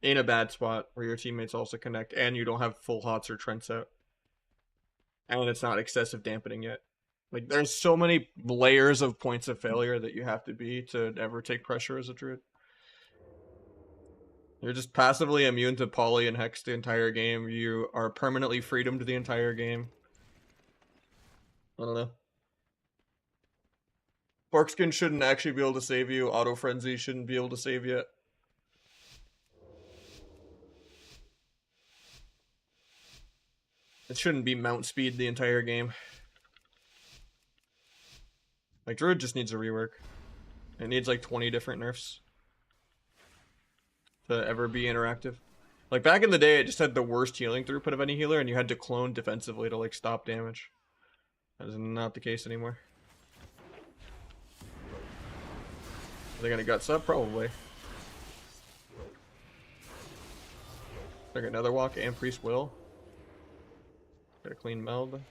In a bad spot where your teammates also connect, and you don't have full hots or trents out. And it's not excessive dampening yet. Like, there's so many layers of points of failure that you have to be to ever take pressure as a druid. You're just passively immune to poly and hex the entire game. You are permanently freedomed the entire game. I don't know. Barkskin shouldn't actually be able to save you. Auto Frenzy shouldn't be able to save you. It shouldn't be mount speed the entire game. Like, Druid just needs a rework. It needs like 20 different nerfs to ever be interactive. Like, back in the day, it just had the worst healing throughput of any healer, and you had to clone defensively to, like, stop damage. That is not the case anymore. Are they gonna gut sub? Probably. They're gonna another walk, and Priest will. Got a clean meld.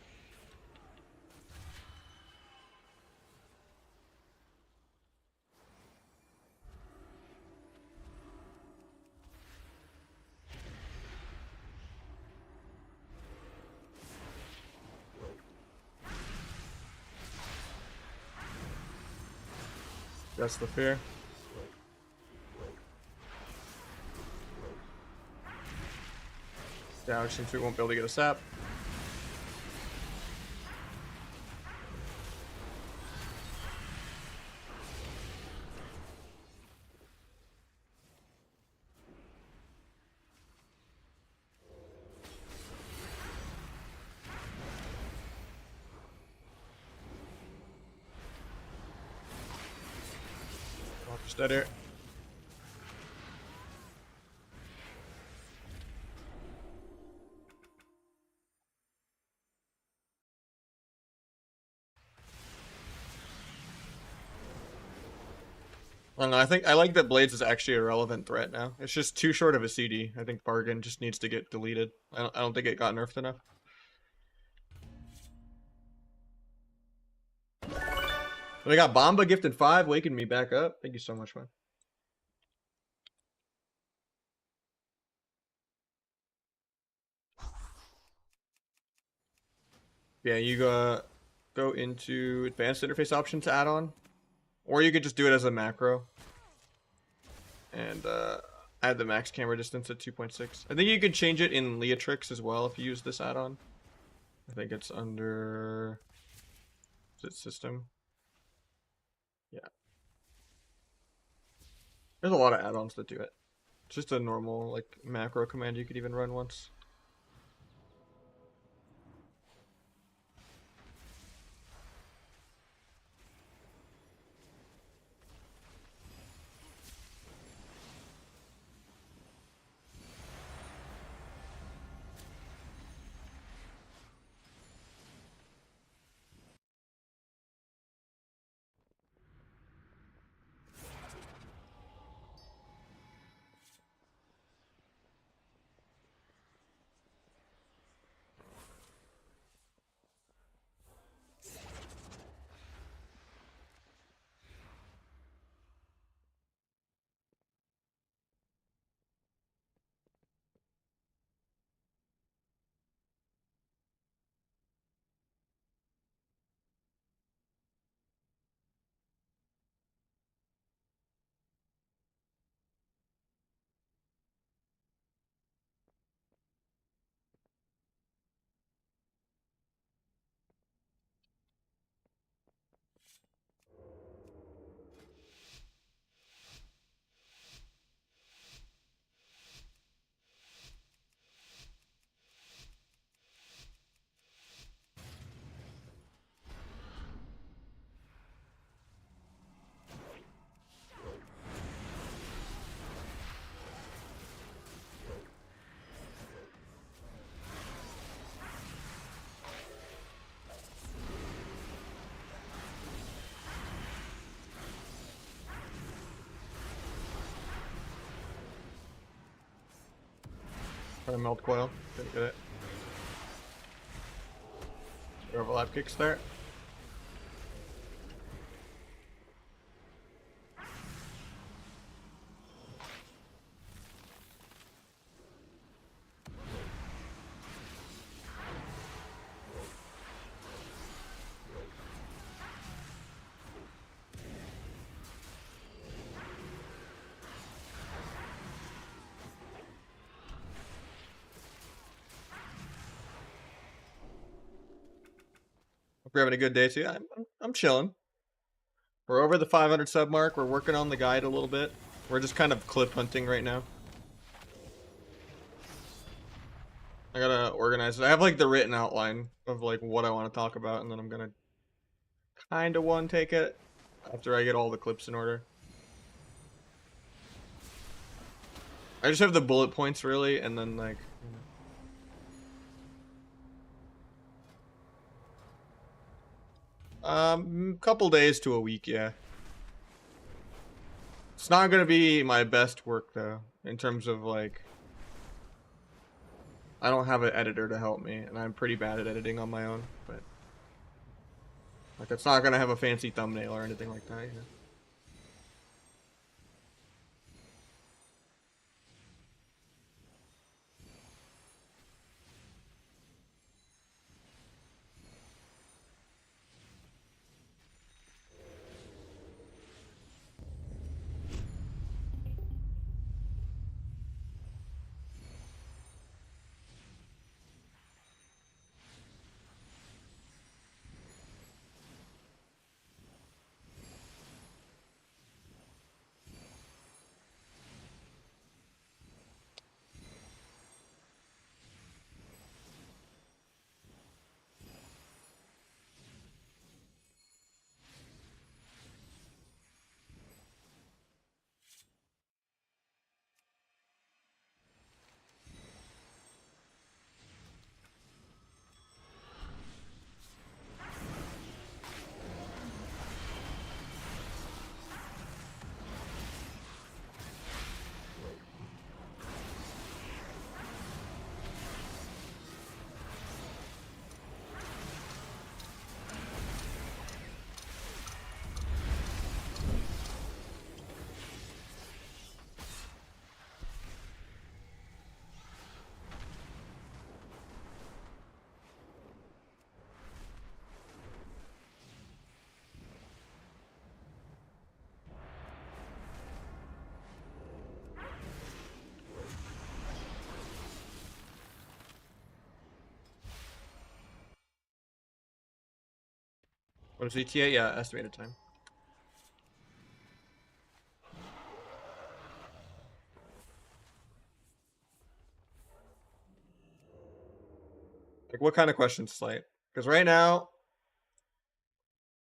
That's the fear. Down since we won't be able to get a sap. Steadier. I don't know, I like that Blades is actually a relevant threat now. It's just too short of a CD. I think Bargain just needs to get deleted. I don't think it got nerfed enough. We got Bomba gifted 5, waking me back up. Thank you so much, man. Yeah, you go into advanced interface option to add on, or you could just do it as a macro and add the max camera distance at 2.6. I think you could change it in Leatrix as well if you use this add-on. I think it's under, is it system? Yeah. There's a lot of add-ons that do it. It's just a normal like macro command you could even run once. Trying to melt coil. Didn't get it. Overlap kicks there. We're having a good day too. I'm chilling. We're over the 500 sub mark. We're working on the guide a little bit. We're just kind of clip hunting right now. I gotta organize it. I have like the written outline of like what I want to talk about, and then I'm gonna kind of one take it after I get all the clips in order. I just have the bullet points really, and then like. Couple days to a week, yeah. It's not gonna be my best work though, in terms of like, I don't have an editor to help me, and I'm pretty bad at editing on my own, but like it's not gonna have a fancy thumbnail or anything like that, you know? What is ETA? Yeah, estimated time. Like, what kind of questions, Slight? Because right now,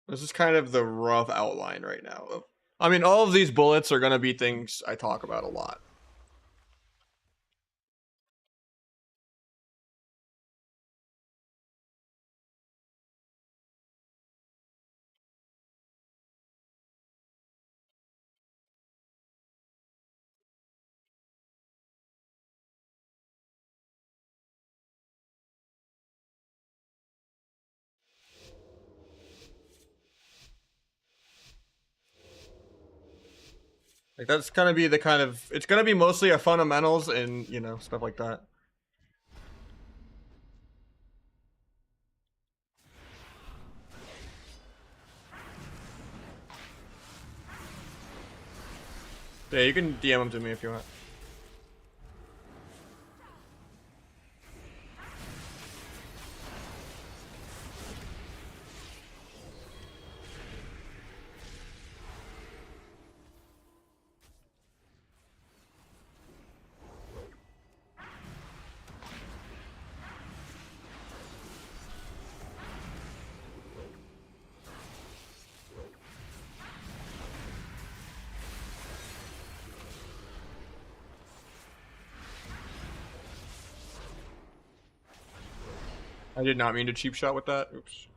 this is kind of the rough outline right now. I mean, all of these bullets are going to be things I talk about a lot. Like, that's gonna be the kind of, it's gonna be mostly a fundamentals and, you know, stuff like that. Yeah, you can DM them to me if you want. I did not mean to cheap shot with that. Oops.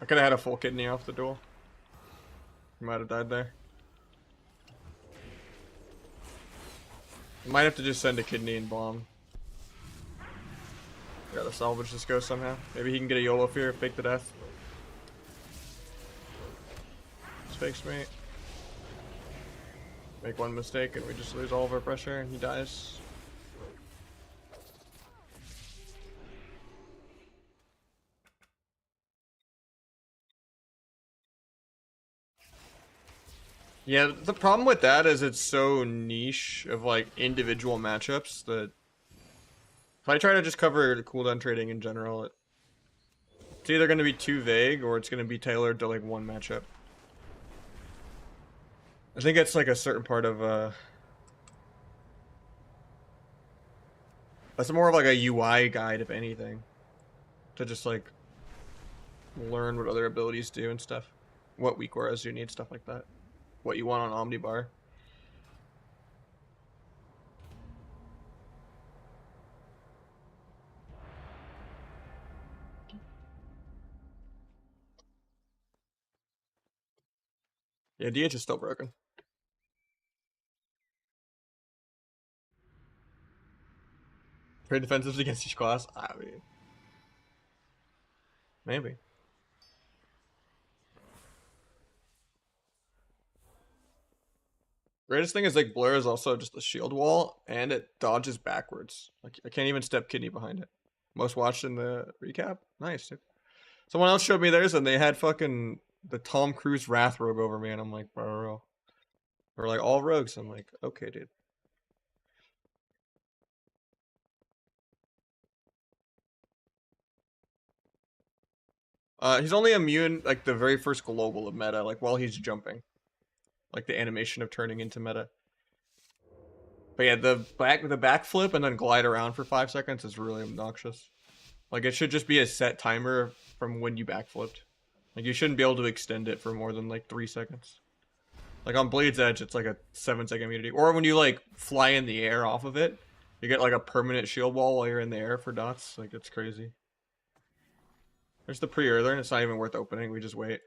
I could have had a full kidney off the duel. You might have died there. Might have to just send a kidney and bomb. Gotta salvage this ghost somehow. Maybe he can get a YOLO fear, fake the death. Just fakes me. Make one mistake and we just lose all of our pressure and he dies. Yeah, the problem with that is it's so niche of like individual matchups that if I try to just cover the cooldown trading in general, it's either going to be too vague or it's going to be tailored to like one matchup. I think it's like a certain part of that's more of like a UI guide if anything, to just like learn what other abilities do and stuff, what weak auras you need, stuff like that, what you want on Omnibar. Yeah, DH is still broken. Trade defensives against each class? I mean, maybe. Greatest thing is like Blur is also just a shield wall and it dodges backwards. Like I can't even step kidney behind it. Most watched in the recap? Nice, dude. Someone else showed me theirs and they had fucking the Tom Cruise Wrath Rogue over me and I'm like, bro. Or like all rogues. I'm like, okay, dude. He's only immune like the very first global of meta, like while he's jumping. Like the animation of turning into meta. But yeah, the backflip and then glide around for 5 seconds is really obnoxious. Like it should just be a set timer from when you backflipped. Like you shouldn't be able to extend it for more than like 3 seconds. Like on Blade's Edge, it's like a 7-second immunity. Or when you like fly in the air off of it, you get like a permanent shield wall while you're in the air for dots. Like it's crazy. There's the pre-earther and it's not even worth opening. We just wait.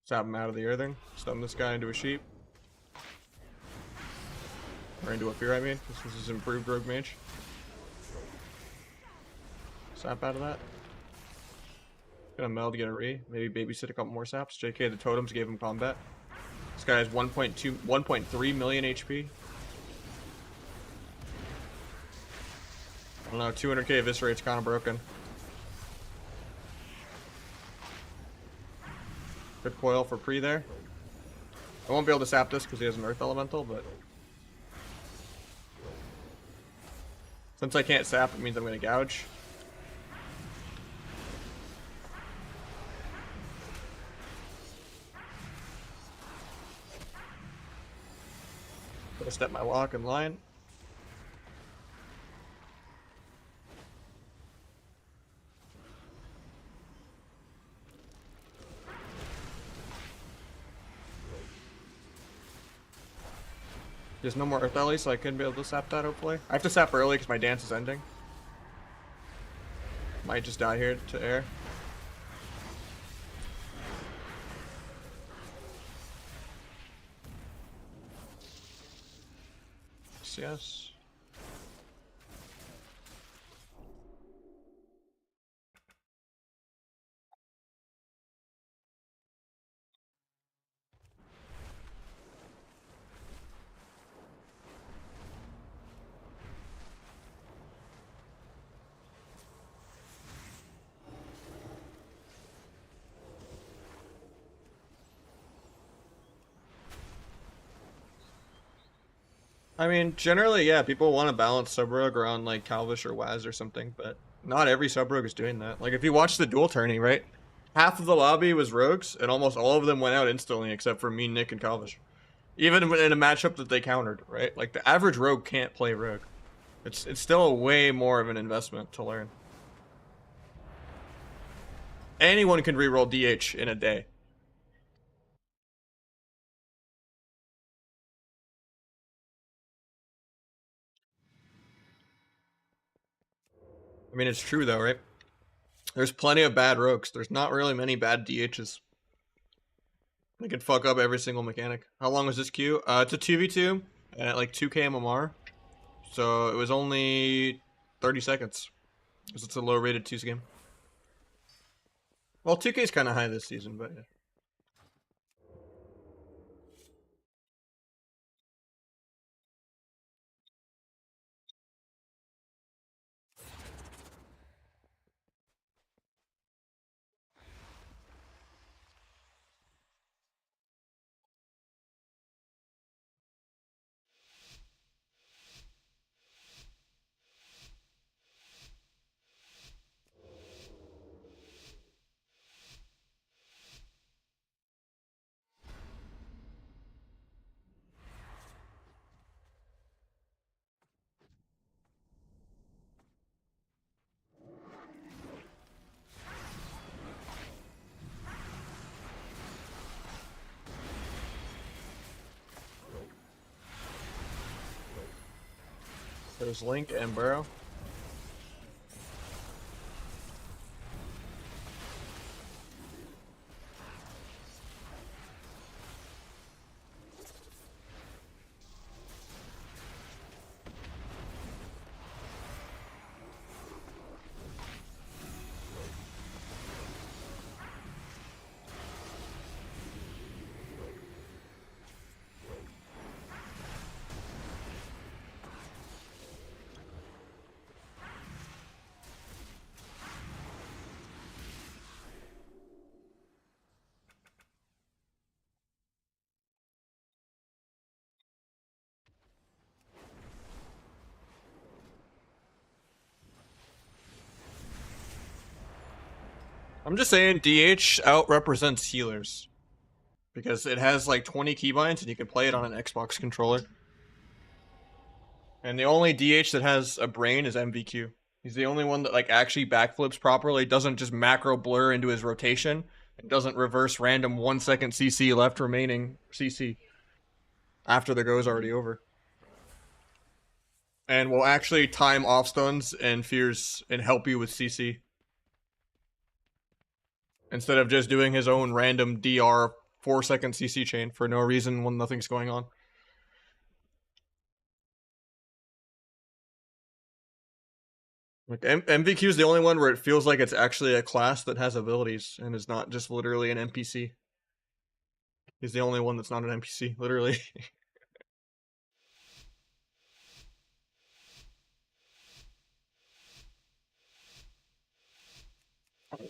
Zap him out of the earthing. Stun this guy into a sheep. Or into a fear, I mean. This is improved rogue mage. Sap out of that. Gonna meld to get a re. Maybe babysit a couple more saps. JK, the totems gave him combat. This guy has 1.3 million HP. I don't know, 200k eviscerate's kind of broken. Good coil for pre there. I won't be able to sap this because he has an earth elemental, but since I can't sap, it means I'm going to gouge. Gonna step my lock in line. There's no more Earth Ellie, so I couldn't be able to sap that, hopefully. I have to sap early because my dance is ending. Might just die here to air. Yes. I mean, generally, yeah, people want to balance sub-rogue around like Calvish or Waz or something, but not every sub-rogue is doing that. Like, if you watch the duel tourney, right? Half of the lobby was rogues, and almost all of them went out instantly, except for me, Nick, and Calvish. Even in a matchup that they countered, right? Like, the average rogue can't play rogue. It's still a way more of an investment to learn. Anyone can reroll DH in a day. I mean, it's true though, right? There's plenty of bad rogues. There's not really many bad DHs. They can fuck up every single mechanic. How long was this queue? It's a 2v2 at like 2k MMR. So it was only 30 seconds. Because it's a low rated 2s game. Well, 2k is kind of high this season, but yeah. There's Link and Burrow. I'm just saying DH out represents healers. Because it has like 20 keybinds and you can play it on an Xbox controller. And the only DH that has a brain is MVQ. He's the only one that like actually backflips properly, doesn't just macro blur into his rotation, and doesn't reverse random 1 second CC left remaining CC after the go's already over. And will actually time off stuns and fears and help you with CC. Instead of just doing his own random DR 4 second CC chain for no reason when nothing's going on. Like MVQ is the only one where it feels like it's actually a class that has abilities and is not just literally an NPC. He's the only one that's not an NPC, literally.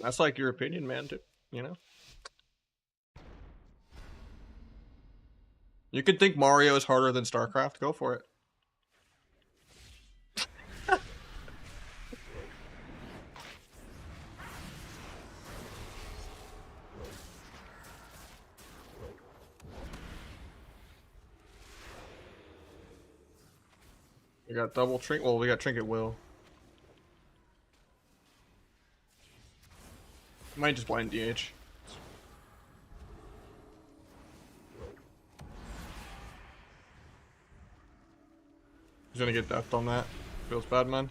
That's like your opinion, man, too, you know? You could think Mario is harder than StarCraft, go for it. We got double trinket. Well, we got trinket will. Might just blind DH. He's gonna get deathed on that. Feels bad, man.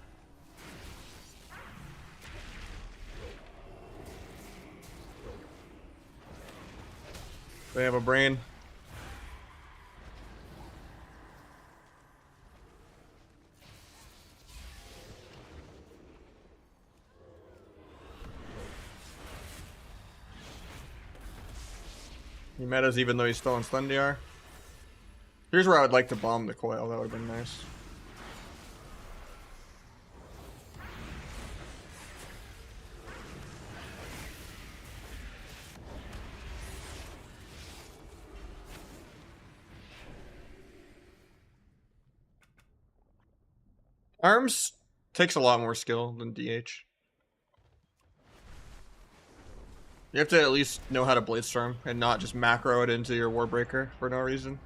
They have a brain. He metas even though he's still on stun DR. Here's where I would like to bomb the coil. That would have been nice. Arms takes a lot more skill than DH. You have to at least know how to Blade Storm and not just macro it into your Warbreaker for no reason.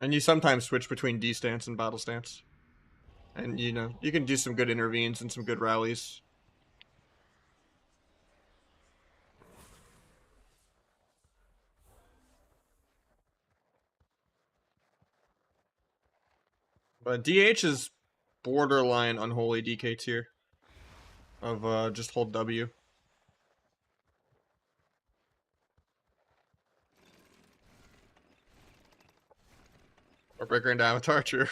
And you sometimes switch between D stance and battle stance. And you know, you can do some good intervenes and some good rallies. But DH is borderline unholy DK tier of just hold W. Or breaker into avatar, true.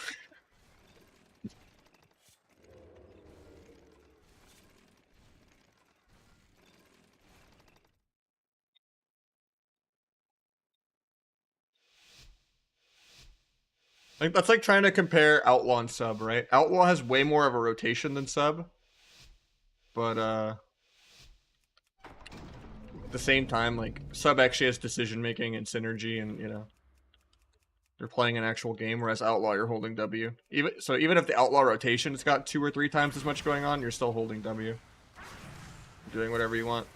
I think that's like trying to compare Outlaw and Sub, right? Outlaw has way more of a rotation than Sub. But at the same time, like Sub actually has decision making and synergy, and you know, you're playing an actual game, whereas Outlaw you're holding W. Even if the Outlaw rotation has got 2 or 3 times as much going on, you're still holding W. Doing whatever you want.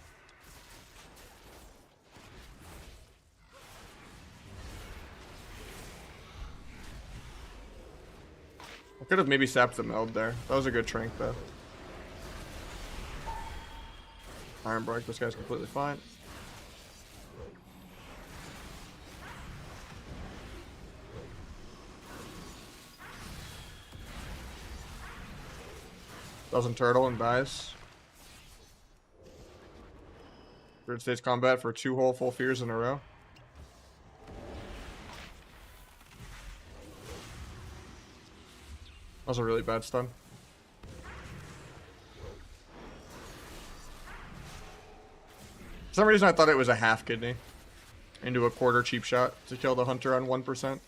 I could have maybe sapped the meld there. That was a good trank though. Iron Break, this guy's completely fine. Doesn't turtle and dies. Third stage combat for 2 whole full fears in a row. That was a really bad stun. For some reason I thought it was a half kidney into a quarter cheap shot to kill the hunter on 1%.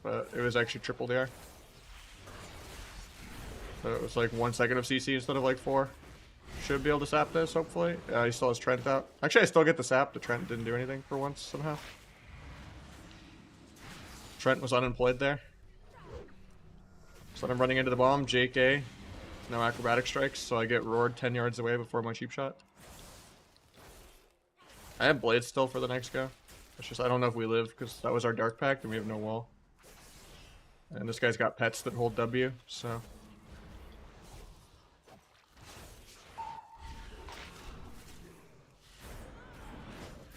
But it was actually triple DR. So it was like 1 second of CC instead of like 4. Should be able to sap this, hopefully. He still has Trent out. Actually, I still get the sap. The Trent didn't do anything for once, somehow. Trent was unemployed there. So I'm running into the bomb. JK. No acrobatic strikes, so I get roared 10 yards away before my cheap shot. I have blades still for the next go. It's just I don't know if we live, because that was our Dark Pact, and we have no wall. And this guy's got pets that hold W, so...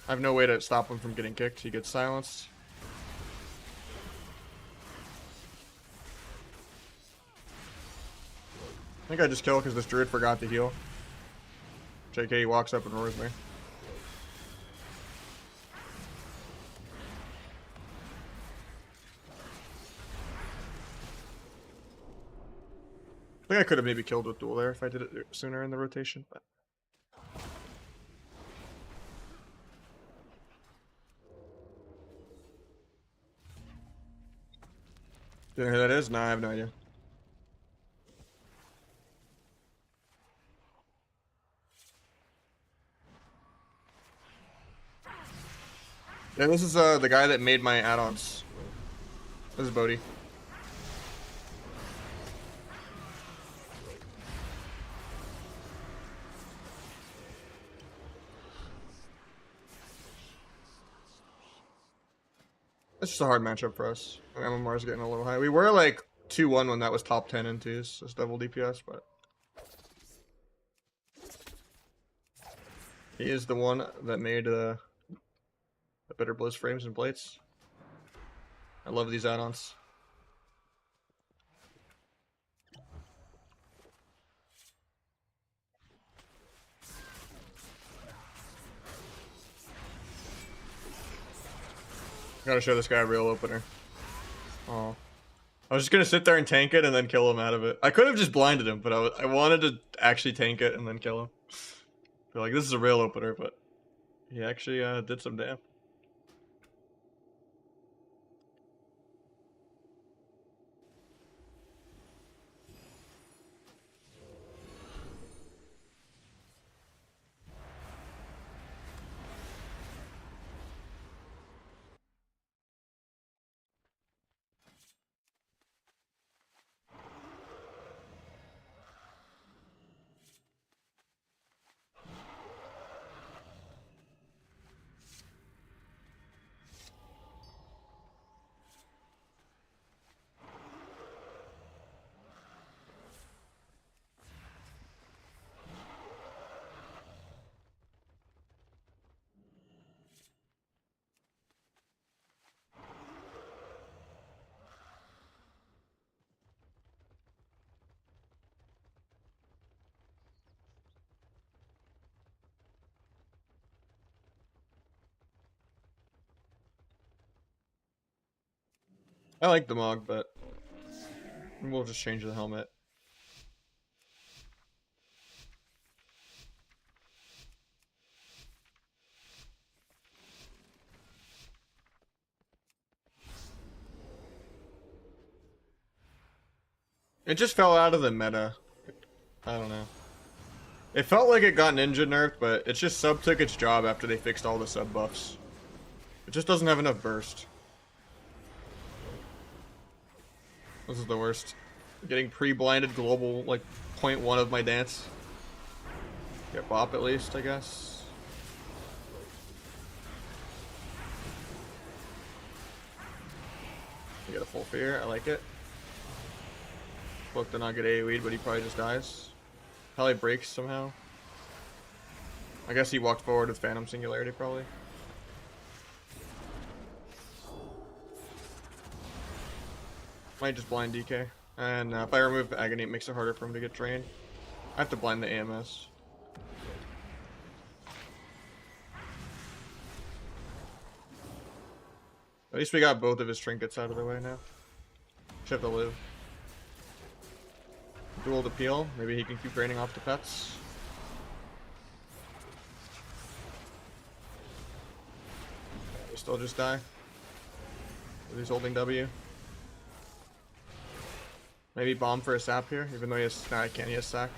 I have no way to stop him from getting kicked. He gets silenced. I think I just kill because this druid forgot to heal. JK walks up and roars me. I think I could have maybe killed with duel there if I did it sooner in the rotation, but... Do you know who that is? No, I have no idea. Yeah, this is the guy that made my add-ons. This is Bodhi. It's just a hard matchup for us. MMR is getting a little high. We were like 2-1 when that was top 10 in 2s. It's double DPS, but... He is the one that made the Bitter Blizz frames and plates. I love these add-ons. Gotta show this guy a real opener. Oh. I was just gonna sit there and tank it and then kill him out of it. I could have just blinded him, but I wanted to actually tank it and then kill him. Feel like this is a real opener, but he actually did some damn. I like the Mog, but we'll just change the helmet. It just fell out of the meta. I don't know. It felt like it got ninja nerfed, but it's just sub took its job after they fixed all the sub buffs. It just doesn't have enough burst. This is the worst. Getting pre-blinded global, like, 0.1 of my dance. Get bop at least, I guess. I get a full fear, I like it. Book to not get AoE'd, but he probably just dies. Probably breaks somehow. I guess he walked forward with Phantom Singularity, probably. Might just blind DK. And if I remove Agony, it makes it harder for him to get drained. I have to blind the AMS. At least we got both of his trinkets out of the way now. Should have to live. Dual to peel. Maybe he can keep draining off the pets. We still just die. He's holding W. Maybe bomb for a sap here, even though he has. Nah, I can't. He has sack.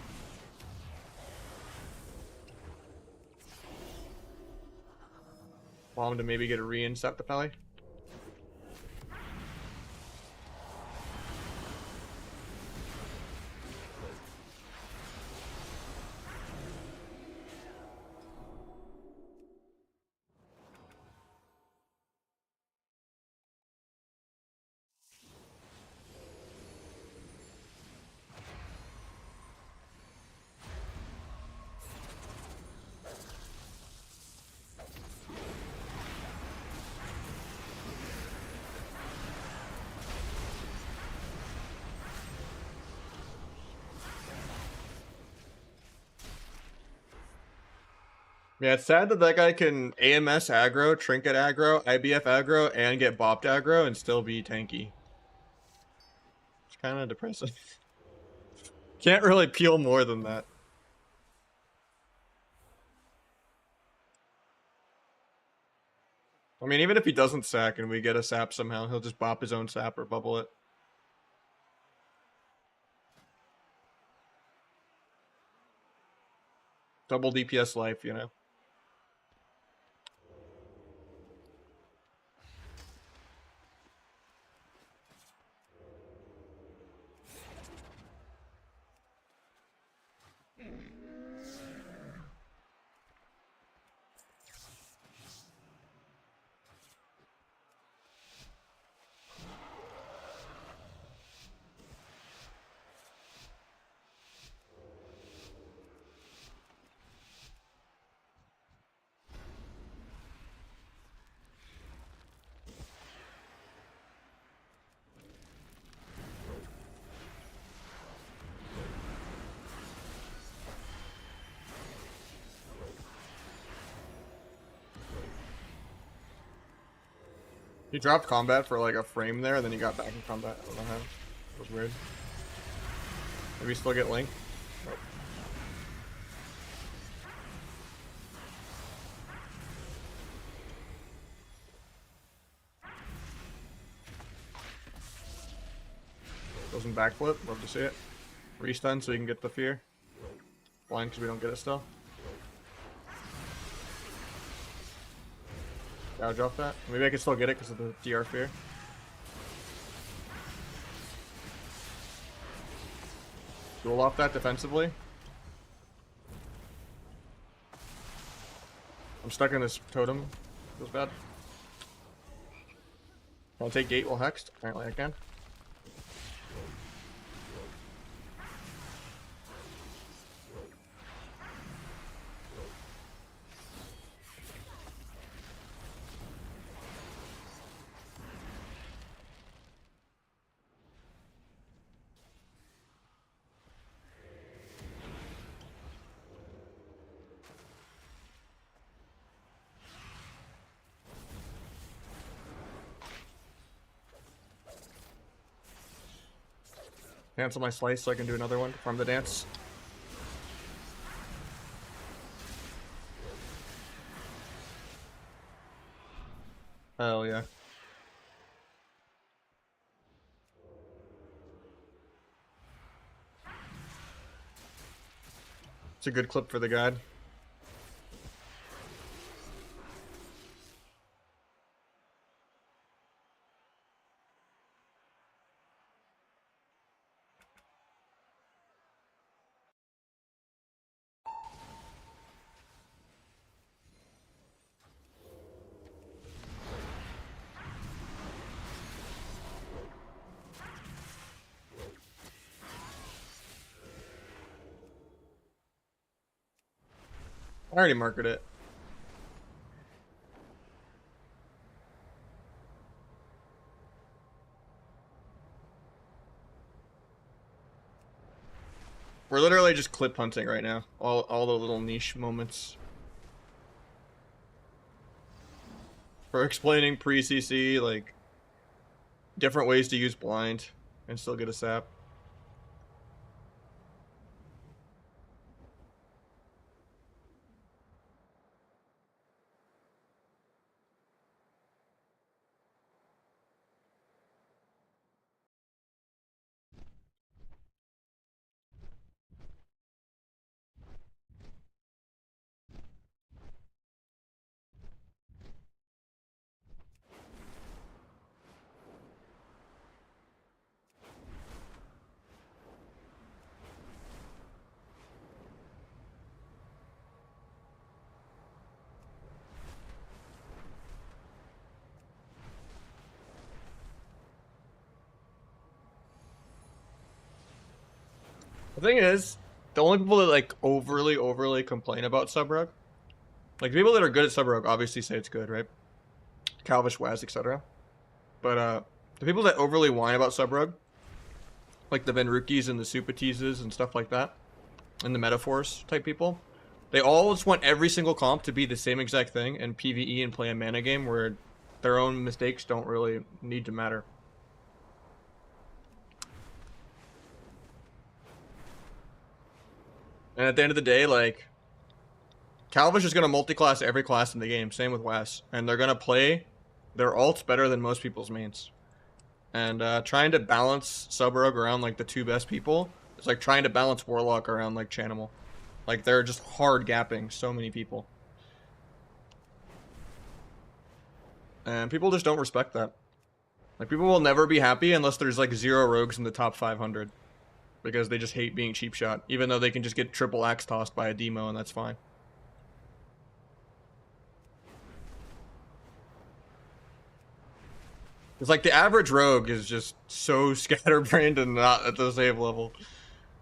Bomb to maybe get a re-insap the Pele. Yeah, it's sad that that guy can AMS aggro, trinket aggro, IBF aggro, and get bopped aggro and still be tanky. It's kind of depressing. Can't really peel more than that. I mean, even if he doesn't sack and we get a sap somehow, he'll just bop his own sap or bubble it. Double DPS life, you know. He dropped combat for like a frame there, and then he got back in combat. I don't know how. It was weird. Maybe still get Link. Nope. Goes in backflip. Love to see it. Restun so you can get the fear. Blind because we don't get it still. Gouge off that. Maybe I can still get it because of the DR fear. Duel off that defensively. I'm stuck in this totem. Feels bad. I'll take gate while hexed. Apparently I can. Cancel my slice so I can do another one from the dance. Hell yeah. It's a good clip for the guide. I already marked it. We're literally just clip hunting right now. All the little niche moments. For explaining pre-CC, like, different ways to use blind and still get a sap. The thing is, the only people that like overly complain about sub rogue, like people that are good at sub rogue obviously say it's good, right? Calvish, Waz, etc. But the people that overly whine about sub rogue, like the Venrukis and the Supateases and stuff like that, and the Metaphors type people, they all just want every single comp to be the same exact thing and PvE and play a mana game where their own mistakes don't really need to matter. And at the end of the day, like, Calvish is going to multi-class every class in the game, same with Wes. And they're going to play their ults better than most people's mains. And trying to balance sub-rogue around, like, the two best people is like trying to balance Warlock around, like, Chanimal. Like, they're just hard gapping so many people. And people just don't respect that. Like, people will never be happy unless there's, like, 0 rogues in the top 500. Because they just hate being cheap shot, even though they can just get triple axe tossed by a demo and that's fine. It's like the average rogue is just so scatterbrained and not at the same level.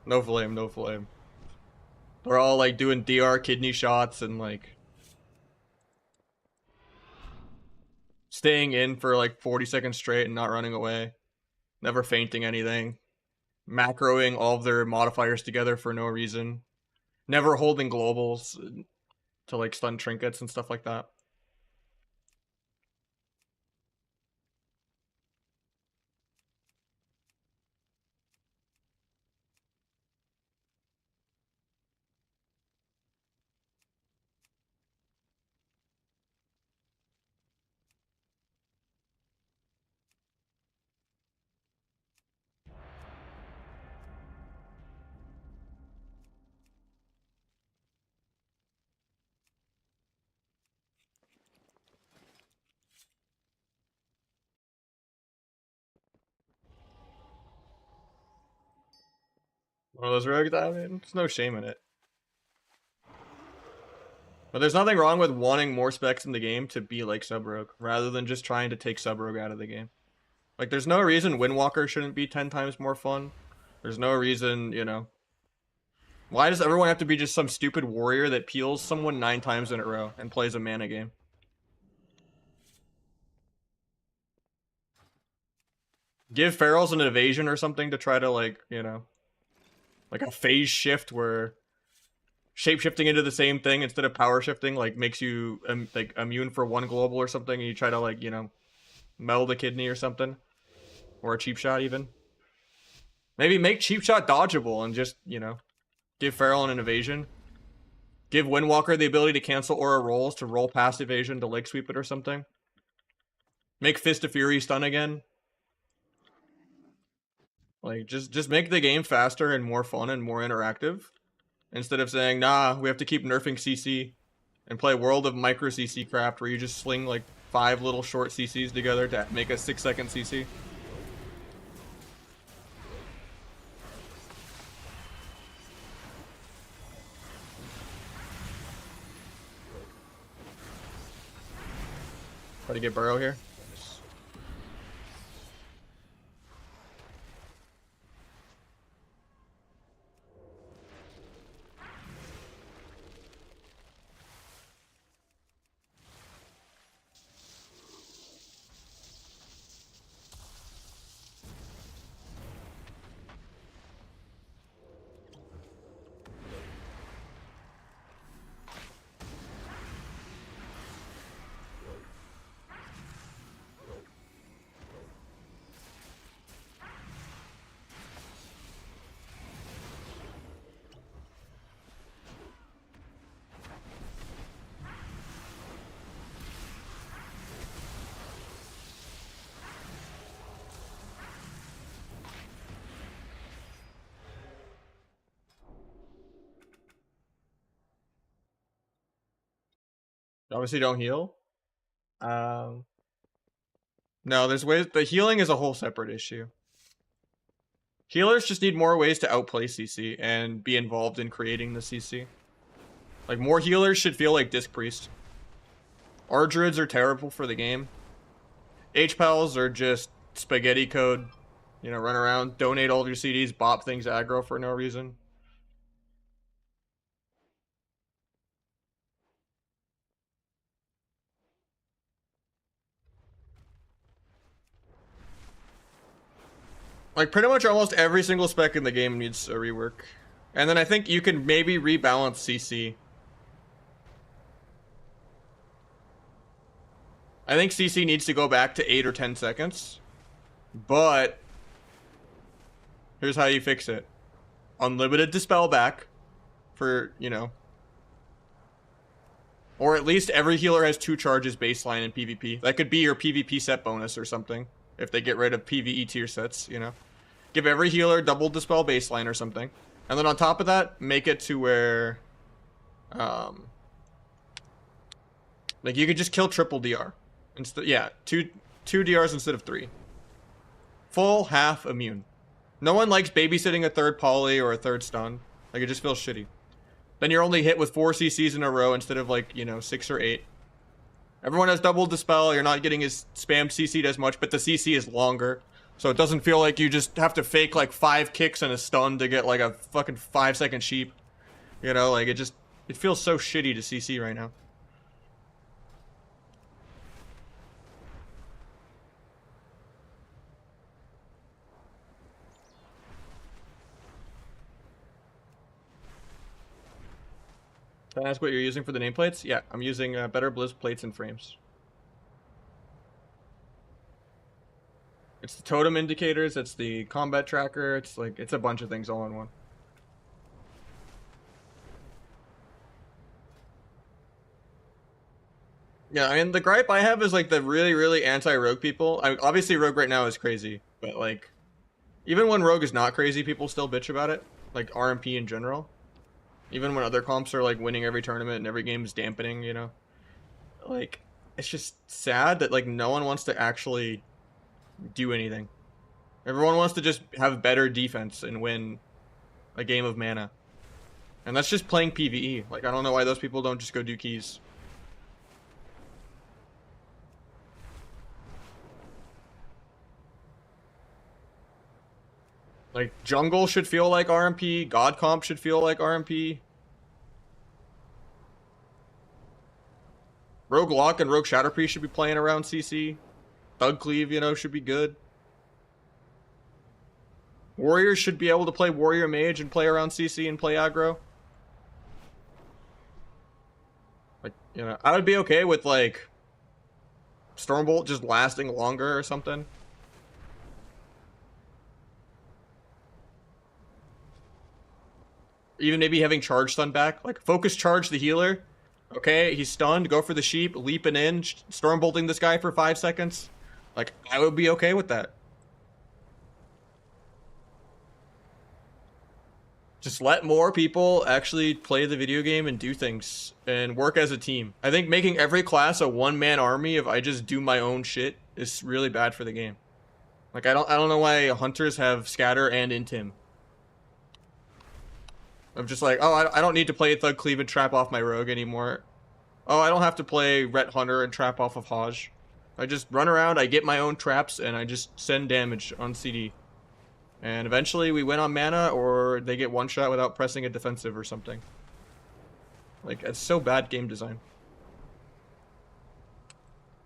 No flame, no flame. They're all like doing DR kidney shots and like staying in for like 40 seconds straight and not running away. Never fainting anything. Macroing all of their modifiers together for no reason. Never holding globals to like stun trinkets and stuff like that. One of those rogues, I mean, there's no shame in it. But there's nothing wrong with wanting more specs in the game to be like Sub-Rogue, rather than just trying to take Sub-Rogue out of the game. Like, there's no reason Windwalker shouldn't be 10 times more fun. There's no reason, you know. Why does everyone have to be just some stupid warrior that peels someone 9 times in a row and plays a mana game? Give Ferals an evasion or something to try to, like, you know, like a phase shift where shape-shifting into the same thing instead of power shifting, like, makes you, like, immune for one global or something, and you try to, like, you know, meld a kidney or something. Or a cheap shot, even. Maybe make cheap shot dodgeable and just, you know, give Feral an evasion. Give Windwalker the ability to cancel aura rolls to roll past evasion to leg sweep it or something. Make Fist of Fury stun again. Like, just make the game faster and more fun and more interactive. Instead of saying, nah, we have to keep nerfing CC and play World of Micro CC crap where you just sling like 5 little short CCs together to make a 6-second CC. Try to get Burrow here. Obviously don't heal. No, there's ways. The healing is a whole separate issue. Healers just need more ways to outplay CC and be involved in creating the CC. Like, more healers should feel like Disc Priest. Druids are terrible for the game. H-Pals are just spaghetti code. You know, run around, donate all of your CDs, bop things aggro for no reason. Like, pretty much almost every single spec in the game needs a rework. And then I think you can maybe rebalance CC. I think CC needs to go back to 8 or 10 seconds. But here's how you fix it. Unlimited Dispel back for, you know. Or at least every healer has 2 charges baseline in PvP. That could be your PvP set bonus or something. If they get rid of PvE tier sets, you know. Give every healer double Dispel baseline or something. And then on top of that, make it to where... like, you could just kill triple DR. Instead, yeah, two DRs instead of 3. Full half immune. No one likes babysitting a third poly or a third stun. Like, it just feels shitty. Then you're only hit with 4 CCs in a row instead of, like, you know, 6 or 8. Everyone has double Dispel. You're not getting as spammed CC'd as much, but the CC is longer. So it doesn't feel like you just have to fake, like, 5 kicks and a stun to get, like, a fucking 5-second sheep. You know, like, it feels so shitty to CC right now. Can I ask what you're using for the nameplates? Yeah, I'm using Better Blizz plates and frames. It's the totem indicators, it's the combat tracker, it's like, it's a bunch of things all in one. Yeah, I mean, the gripe I have is like the really, really anti-rogue people. I mean, obviously rogue right now is crazy, but like, even when rogue is not crazy, people still bitch about it. Like RMP in general. Even when other comps are like winning every tournament and every game is dampening, you know? Like, it's just sad that like no one wants to actually do anything. Everyone wants to just have better defense and win a game of mana. And that's just playing PvE. Like, I don't know why those people don't just go do keys. Like, jungle should feel like RMP, God comp should feel like RMP. Rogue Lock and Rogue Shatterpriest should be playing around CC. Thug Cleave, you know, should be good. Warriors should be able to play Warrior Mage and play around CC and play aggro. Like, you know, I would be okay with, like, Stormbolt just lasting longer or something. Even maybe having charge stun back. Like, focus charge the healer. Okay, he's stunned. Go for the sheep. Leaping in. Storm bolting this guy for 5 seconds. Like, I would be okay with that. Just let more people actually play the video game and do things and work as a team. I think making every class a one-man army if I just do my own shit is really bad for the game. Like, I don't know why hunters have scatter and intim. I'm just like, oh, I don't need to play Thug Cleave and trap off my rogue anymore. Oh, I don't have to play Ret Hunter and trap off of Hajj. I just run around, I get my own traps, and I just send damage on CD. And eventually we win on mana, or they get one shot without pressing a defensive or something. Like, it's so bad game design.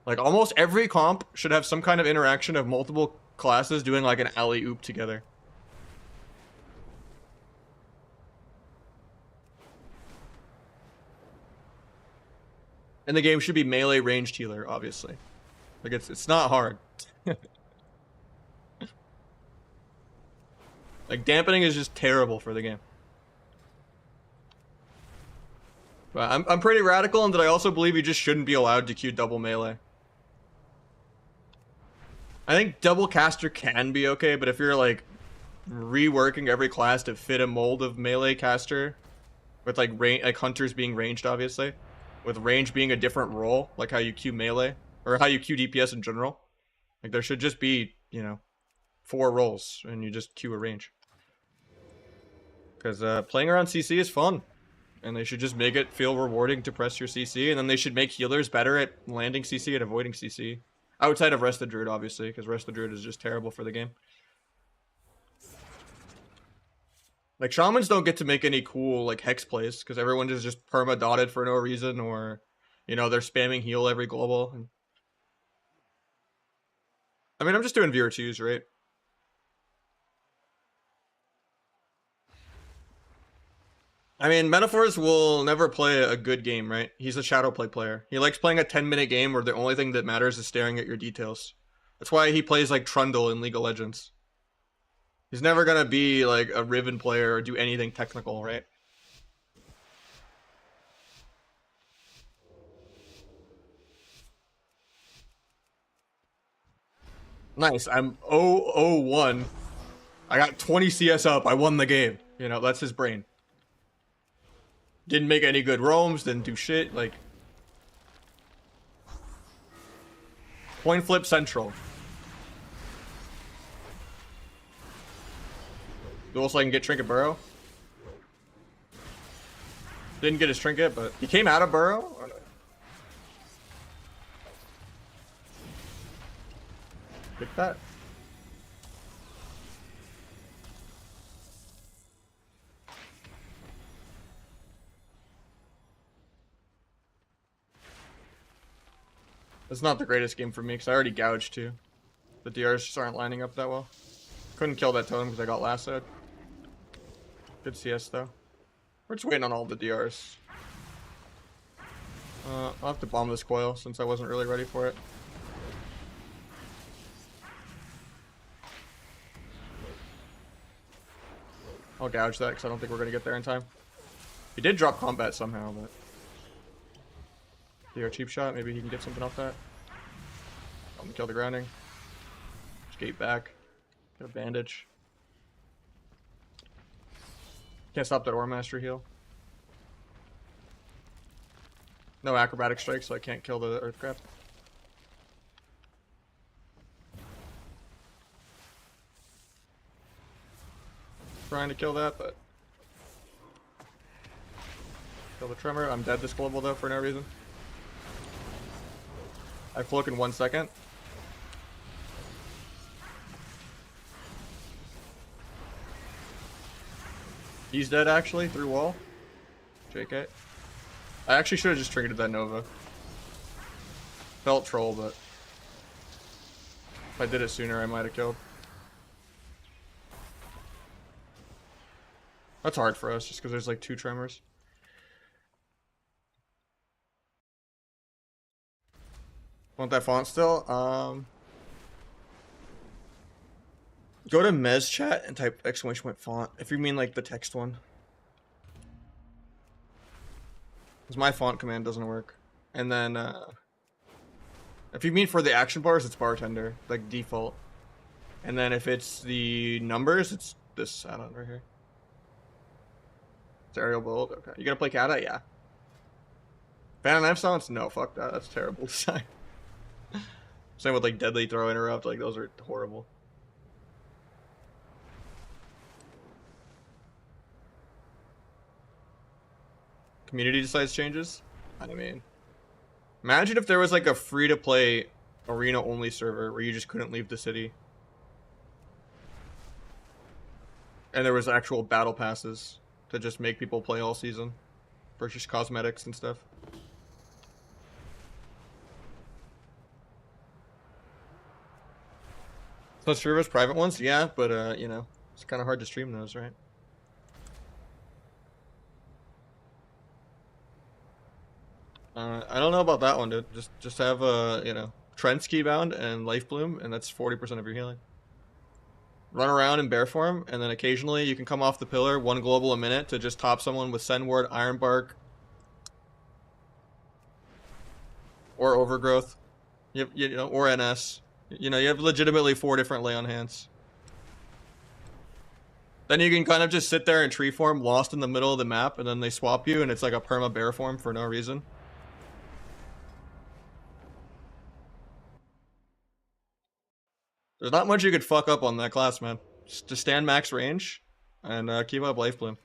Like, almost every comp should have some kind of interaction of multiple classes doing like an alley-oop together. And the game should be melee ranged healer, obviously. Like, it's not hard. Like, dampening is just terrible for the game. But I'm pretty radical in that I also believe you just shouldn't be allowed to queue double melee. I think double caster can be okay, but if you're like reworking every class to fit a mold of melee caster, with like hunters being ranged, obviously, with range being a different role, like how you queue melee or how you queue DPS in general, like there should just be, you know, 4 roles and you just queue a range. Because playing around CC is fun, and they should just make it feel rewarding to press your CC, and then they should make healers better at landing CC and avoiding CC. Outside of Rest the Druid, obviously, because Rest the Druid is just terrible for the game. Like, Shamans don't get to make any cool, like, Hex plays, because everyone is just perma-dotted for no reason, or, you know, they're spamming heal every global. I mean, I'm just doing VR2s, right? I mean, Metaphors will never play a good game, right? He's a shadow play player. He likes playing a 10-minute game where the only thing that matters is staring at your details. That's why he plays like Trundle in League of Legends. He's never gonna be like a Riven player or do anything technical, right? Nice, I'm 0-0-1. I got 20 CS up, I won the game. You know, that's his brain. Didn't make any good roams, didn't do shit, like... Point flip central. Duel so I can get Trinket Burrow. Didn't get his Trinket, but he came out of Burrow? Pick that. It's not the greatest game for me because I already gouged too. The DRs just aren't lining up that well. Couldn't kill that totem because I got lassoed. Good CS though. We're just waiting on all the DRs. I'll have to bomb this coil since I wasn't really ready for it. I'll gouge that because I don't think we're going to get there in time. He did drop combat somehow, but... DR cheap shot, maybe he can get something off that. I'm gonna kill the grounding. Skate back. Get a bandage. Can't stop that Ore Master heal. No acrobatic strike, so I can't kill the Earth Crab. Trying to kill that, but... Kill the Tremor. I'm dead this global though for no reason. I float in 1 second. He's dead actually, through wall. JK. I actually should have just triggered that Nova. Felt troll, but if I did it sooner I might have killed. That's hard for us just because there's like 2 Tremors. Want that font still? Go to Mez chat and type exclamation point font if you mean like the text one. Because my font command doesn't work. And then, if you mean for the action bars, it's bartender, like default. And then if it's the numbers, it's this add-on right here. It's Arial Bold. Okay. You gonna play Kata? Yeah. Fan of Knife Silence? No, fuck that. That's terrible design. Same with like Deadly Throw Interrupt. Like those are horrible. Community decides changes? I mean, imagine if there was like a free-to-play arena-only server where you just couldn't leave the city. And there was actual battle passes to just make people play all season. Purchase cosmetics and stuff. So service private ones? Yeah, but you know, it's kind of hard to stream those, right? I don't know about that one, dude. Just have you know, Trent's Keybound and Life Bloom, and that's 40% of your healing. Run around in bear form, and then occasionally you can come off the pillar, 1 global a minute, to just top someone with Send Ward, Iron Bark, or Overgrowth, you know, or NS. You know, you have legitimately 4 different lay on hands. Then you can kind of just sit there in tree form, lost in the middle of the map, and then they swap you, and it's like a perma bear form for no reason. There's not much you could fuck up on that class, man. Just stand max range and keep up Life Bloom.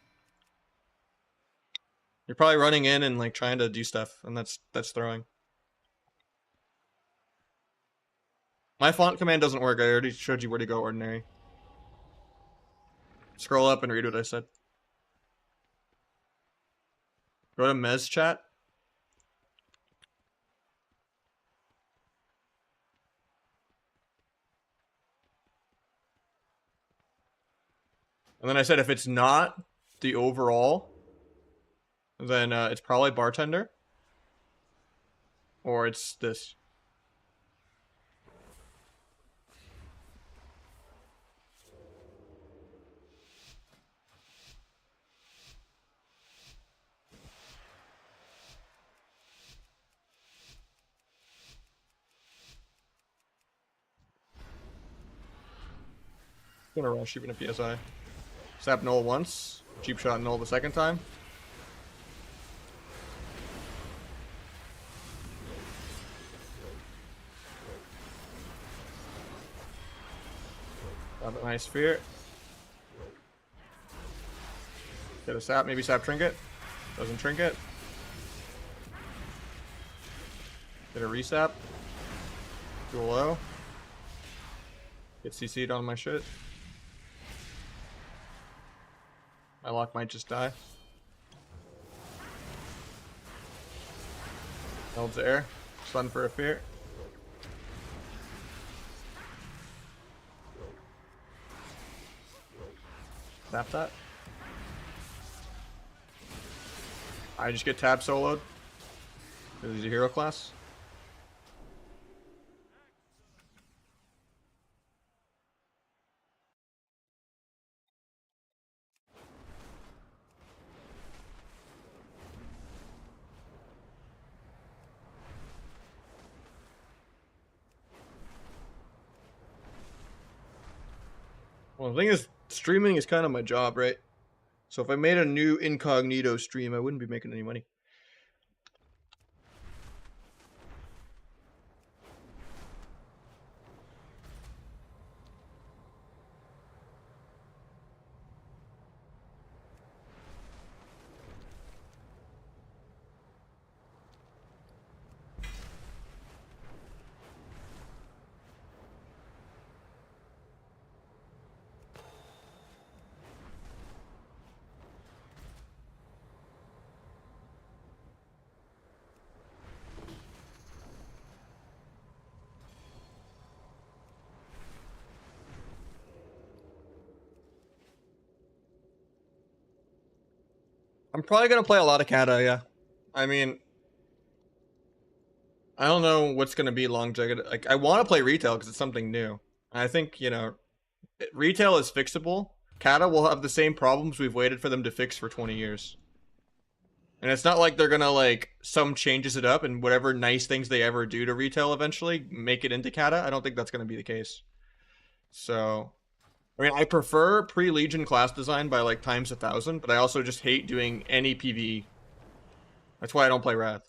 You're probably running in and like trying to do stuff, and that's throwing. My font command doesn't work. I already showed you where to go, Ordinary. Scroll up and read what I said. Go to Mez chat. And then I said if it's not the overall, then it's probably bartender. Or it's this. Gonna rush even a PSI. Sap null once, cheap shot null the second time. Have a nice sphere. Get a sap, maybe sap trinket. Doesn't trinket. Get a resap. Do a low. Get CC'd on my shit. My lock might just die. Holds air. Stun for a fear. Tap that. I just get tab soloed. Because he's a hero class. Well, the thing is, streaming is kind of my job, right? So if I made a new incognito stream, I wouldn't be making any money. I'm probably gonna play a lot of Kata, yeah. I mean, I don't know what's gonna be longevity. Like, I want to play retail because it's something new. I think, you know, retail is fixable. Kata will have the same problems we've waited for them to fix for 20 years. And it's not like they're gonna like some changes it up and whatever nice things they ever do to retail eventually make it into kata. I don't think that's gonna be the case. So I mean, I prefer pre-Legion class design by like times 1,000, but I also just hate doing any PvE. That's why I don't play Wrath.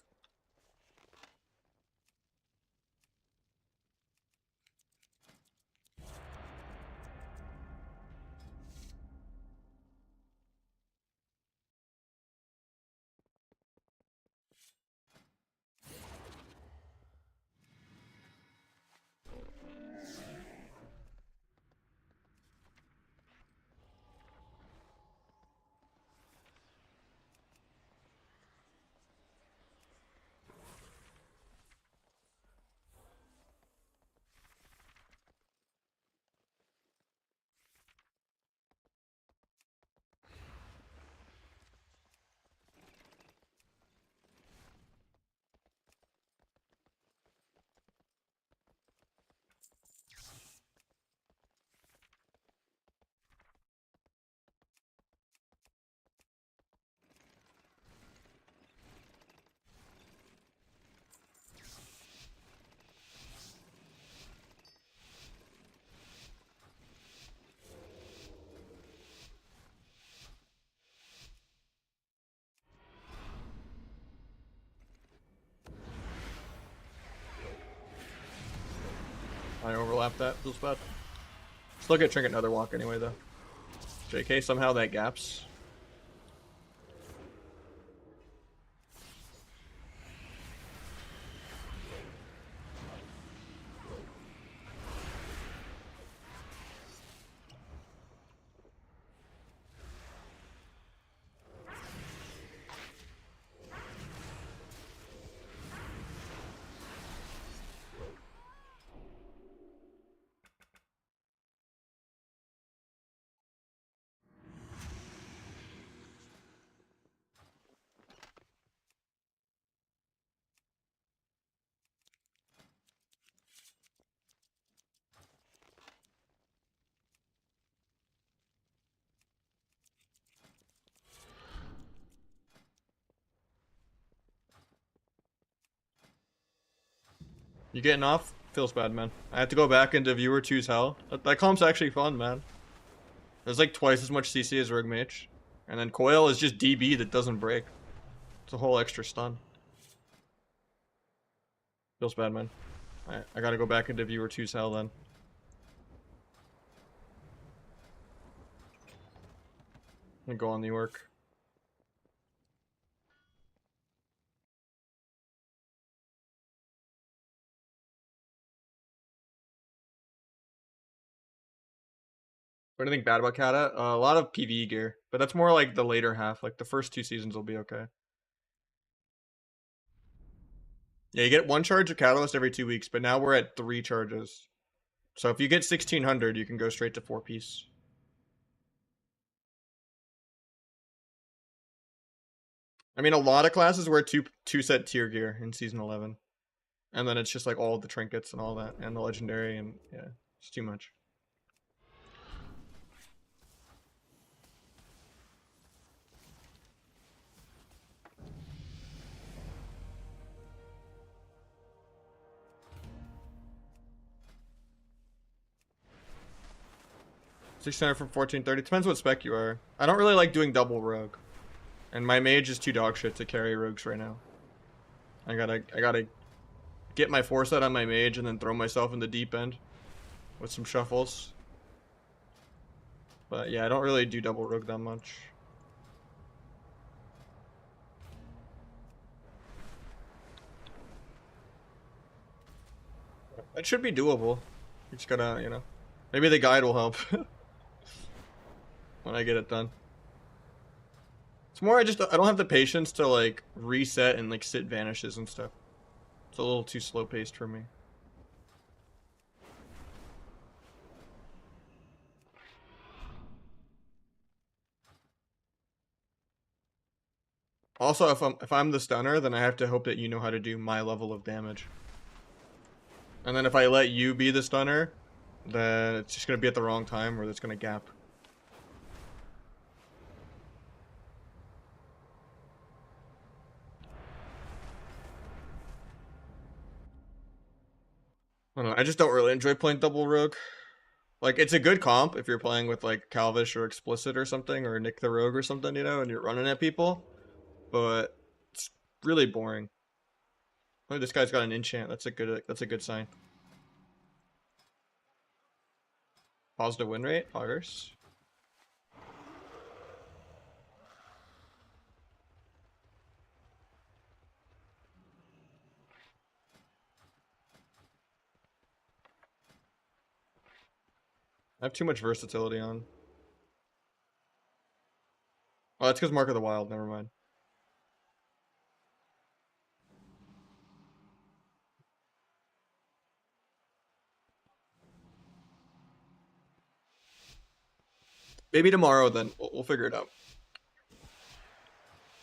I overlapped that. Feels bad. Still get Trinket Another Walk anyway, though. JK, somehow that gaps. You getting off? Feels bad, man. I have to go back into Viewer 2's Hell. That comp's actually fun, man. There's like twice as much CC as Rogue Mage. And then Coil is just DB that doesn't break. It's a whole extra stun. Feels bad, man. I gotta go back into Viewer 2's Hell then. And go on the orc. What do you think bad about Kata? A lot of PvE gear, but that's more like the later half. Like the first 2 seasons will be okay. Yeah, you get 1 charge of Catalyst every 2 weeks, but now we're at 3 charges. So if you get 1600, you can go straight to 4-piece. I mean, a lot of classes wear two set tier gear in season 11, and then it's just like all the trinkets and all that, and the legendary, and yeah, it's too much. $600 from 1430. Depends what spec you are. I don't really like doing double rogue, and my mage is too dog shit to carry rogues right now. I gotta get my foresight on my mage and then throw myself in the deep end with some shuffles. But yeah, I don't really do double rogue that much. It should be doable. You just gotta, you know, maybe the guide will help when I get it done. It's more I don't have the patience to like reset and like sit vanishes and stuff. It's a little too slow paced for me. Also, if I'm the stunner, then I have to hope that you know how to do my level of damage. And then if I let you be the stunner, then it's just gonna be at the wrong time where it's gonna gap. I don't know, I just don't really enjoy playing double rogue. Like, it's a good comp if you're playing with, like, Calvish or Explicit or something, or Nick the Rogue or something, you know, and you're running at people. But it's really boring. Oh, this guy's got an enchant. That's a good sign. Positive win rate, Poggers. I have too much versatility on. Oh, that's because Mark of the Wild. Never mind. Maybe tomorrow then. We'll figure it out.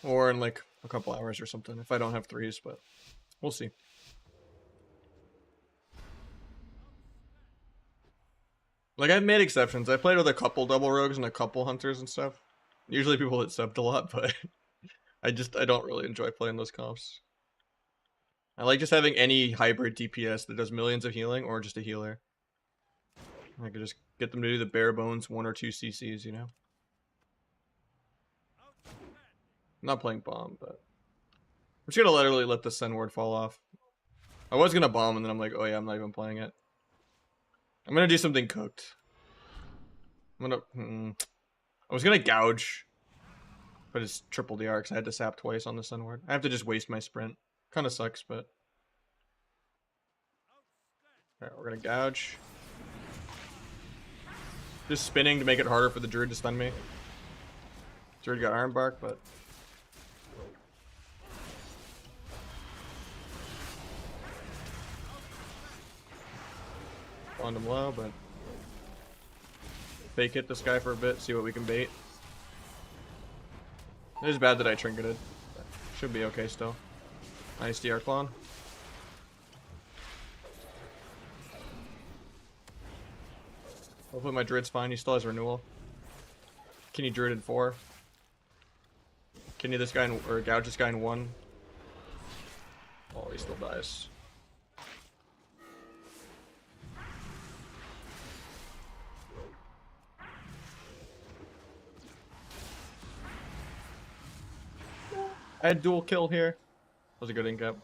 Or in like a couple hours or something if I don't have threes, but we'll see. Like, I've made exceptions. I played with a couple double rogues and a couple hunters and stuff. Usually people hit subbed a lot, but I don't really enjoy playing those comps. I like just having any hybrid DPS that does millions of healing or just a healer. I could just get them to do the bare bones 1 or 2 CCs, you know? I'm not playing bomb, but I'm just gonna literally let the Sen ward fall off. I was gonna bomb and then I'm like, oh yeah, I'm not even playing it. I'm gonna do something cooked. I was gonna gouge, but it's triple DR because I had to sap twice on the Sen ward. I have to just waste my sprint. Kind of sucks, but alright, we're gonna gouge. Just spinning to make it harder for the druid to stun me. Druid got Iron Bark, but on him low, but fake hit this guy for a bit, see what we can bait. It is bad that I trinketed. Should be okay still. Nice DR clone. Hopefully my druid's fine, he still has renewal. Can you druid in 4? Can you this guy in, or gouge this guy in 1? Oh, he still dies. I had dual kill here. That was a good incap.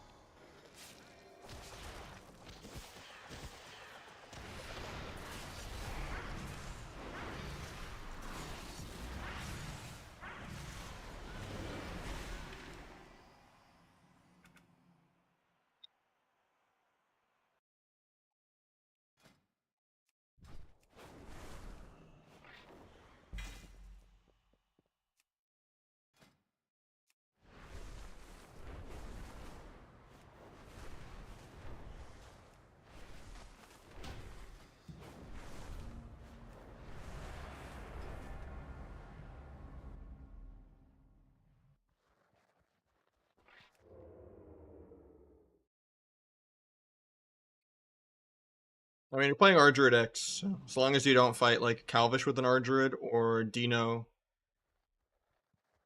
I mean, you're playing Ardruid X, so as long as you don't fight like Calvish with an Ardruid or Dino,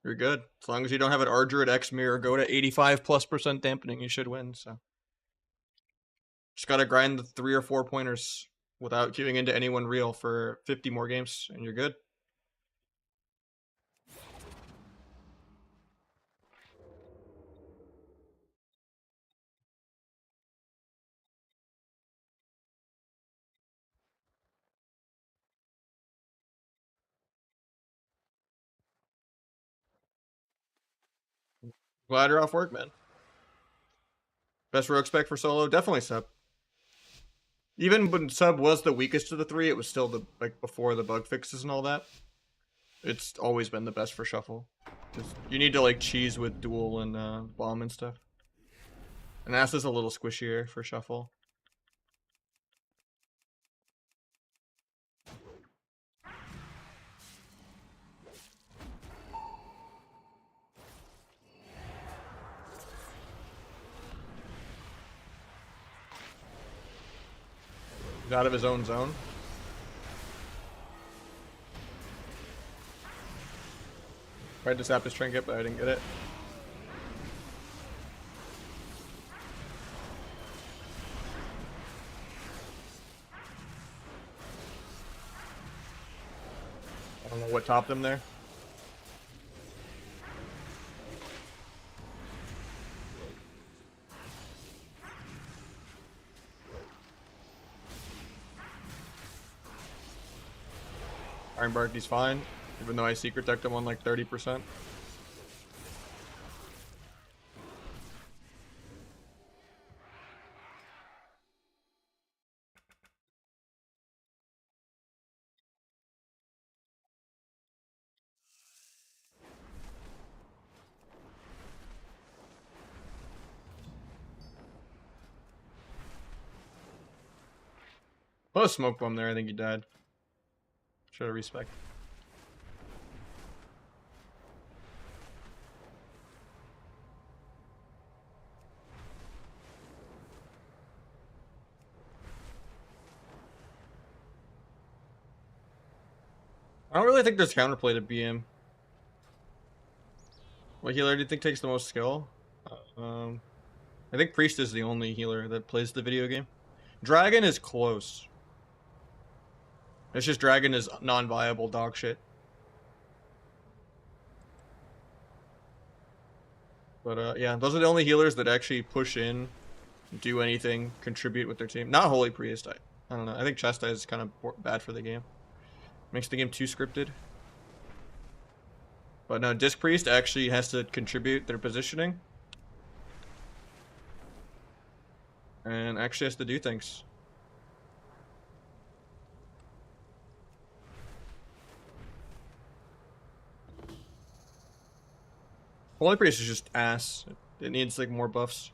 you're good. As long as you don't have an Ardruid X mirror go to 85+% dampening, you should win, so. Just gotta grind the 3 or 4 pointers without queuing into anyone real for 50 more games, and you're good. Glad you're off work, man. Best rogue spec for solo? Definitely sub. Even when sub was the weakest of the 3, it was still the like before the bug fixes and all that. It's always been the best for shuffle. You need to like cheese with duel and bomb and stuff. And Ass is a little squishier for shuffle. He's out of his own zone. Tried to sap his trinket, but I didn't get it. top them there. Iron Barky's fine, even though I secret decked him on like 30%. Put a smoke bomb there, I think he died. Show respect. I don't really think there's counterplay to BM. What healer do you think takes the most skill? I think Priest is the only healer that plays the video game. Dragon is close. It's just Dragon is non-viable dog shit. But yeah, those are the only healers that actually push in, do anything, contribute with their team. Not Holy Priest. I don't know. I think Chastise is kind of bad for the game. Makes the game too scripted. But no, Disc Priest actually has to contribute their positioning. And actually has to do things. Holy Priest is just ass. It needs like more buffs.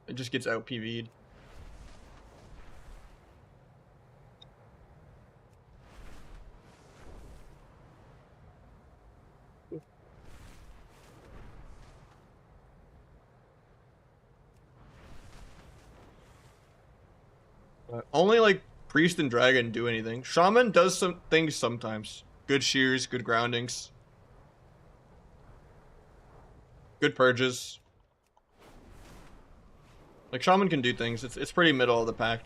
It just gets out PV'd. Only like Priest and Dragon do anything. Shaman does some things sometimes. Good shears, good groundings. Good purges. Like Shaman can do things. It's pretty middle of the pack.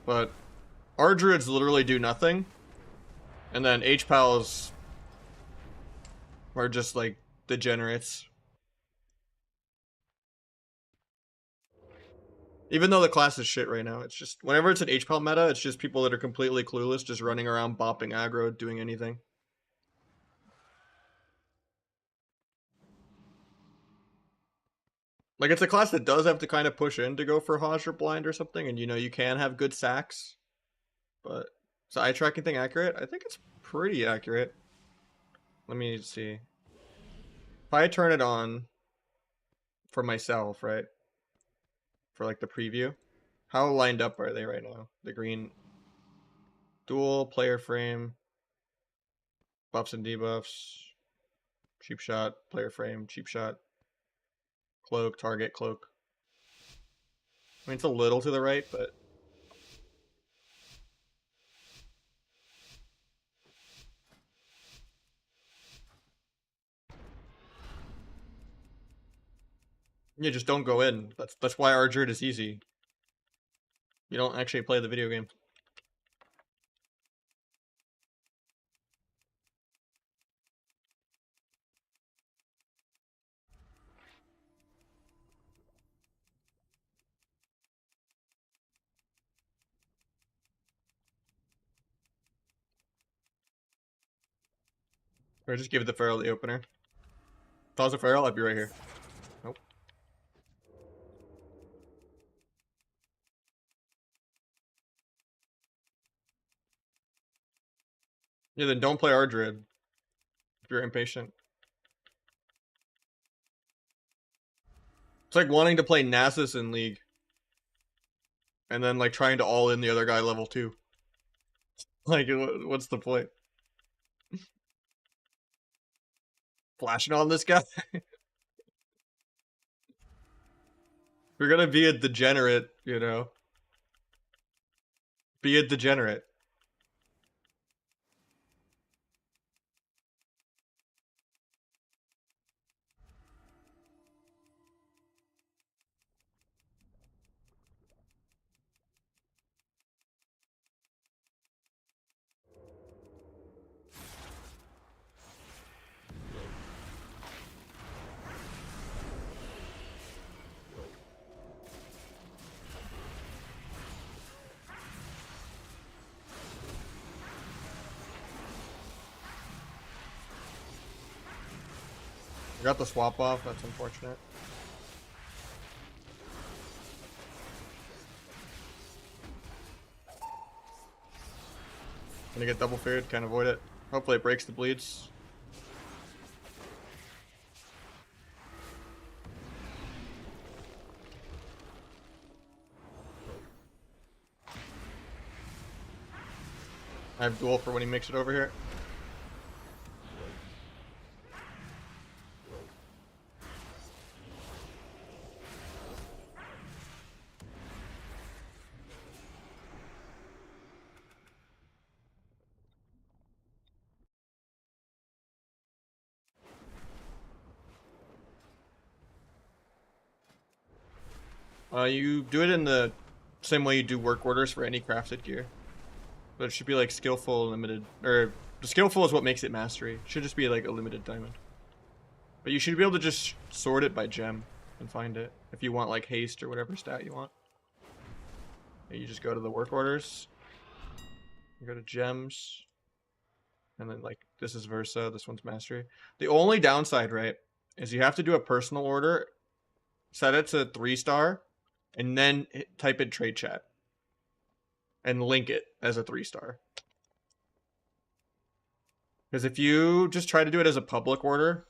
But our druids literally do nothing. And then H-Pals are just like degenerates. Even though the class is shit right now, it's just, whenever it's an H-Pal meta, it's just people that are completely clueless, just running around bopping aggro, doing anything. Like, it's a class that does have to kind of push in to go for Hajj or Blind or something, and you know, you can have good sacks. But, is the eye tracking thing accurate? I think it's pretty accurate. Let me see. If I turn it on for myself, right? For like the preview. How lined up are they right now? The green dual player frame, buffs and debuffs, cheap shot, player frame, cheap shot, cloak, target, cloak. I mean, it's a little to the right, but yeah, just don't go in. That's why our Druid is easy. You don't actually play the video game. Or just give the Feral the opener. If I was a Feral, I'd be right here. Nope. Yeah, then don't play our Druid. If you're impatient. It's like wanting to play Nasus in League. And then like trying to all in the other guy level 2. Like, what's the point? Flashing on this guy? You're gonna be a degenerate, you know? Be a degenerate. I got the swap off, that's unfortunate. Gonna get double feared, can't avoid it. Hopefully it breaks the bleeds. I have duel for when he makes it over here. You do it in the same way you do work orders for any crafted gear. But it should be like skillful, limited, or the skillful is what makes it mastery. It should just be like a limited diamond. But you should be able to just sort it by gem and find it if you want like haste or whatever stat you want. And you just go to the work orders, you go to gems, and then like this is Versa, this one's mastery. The only downside, right, is you have to do a personal order, set it to 3-star, and then type in trade chat and link it as a 3-star. Because if you just try to do it as a public order,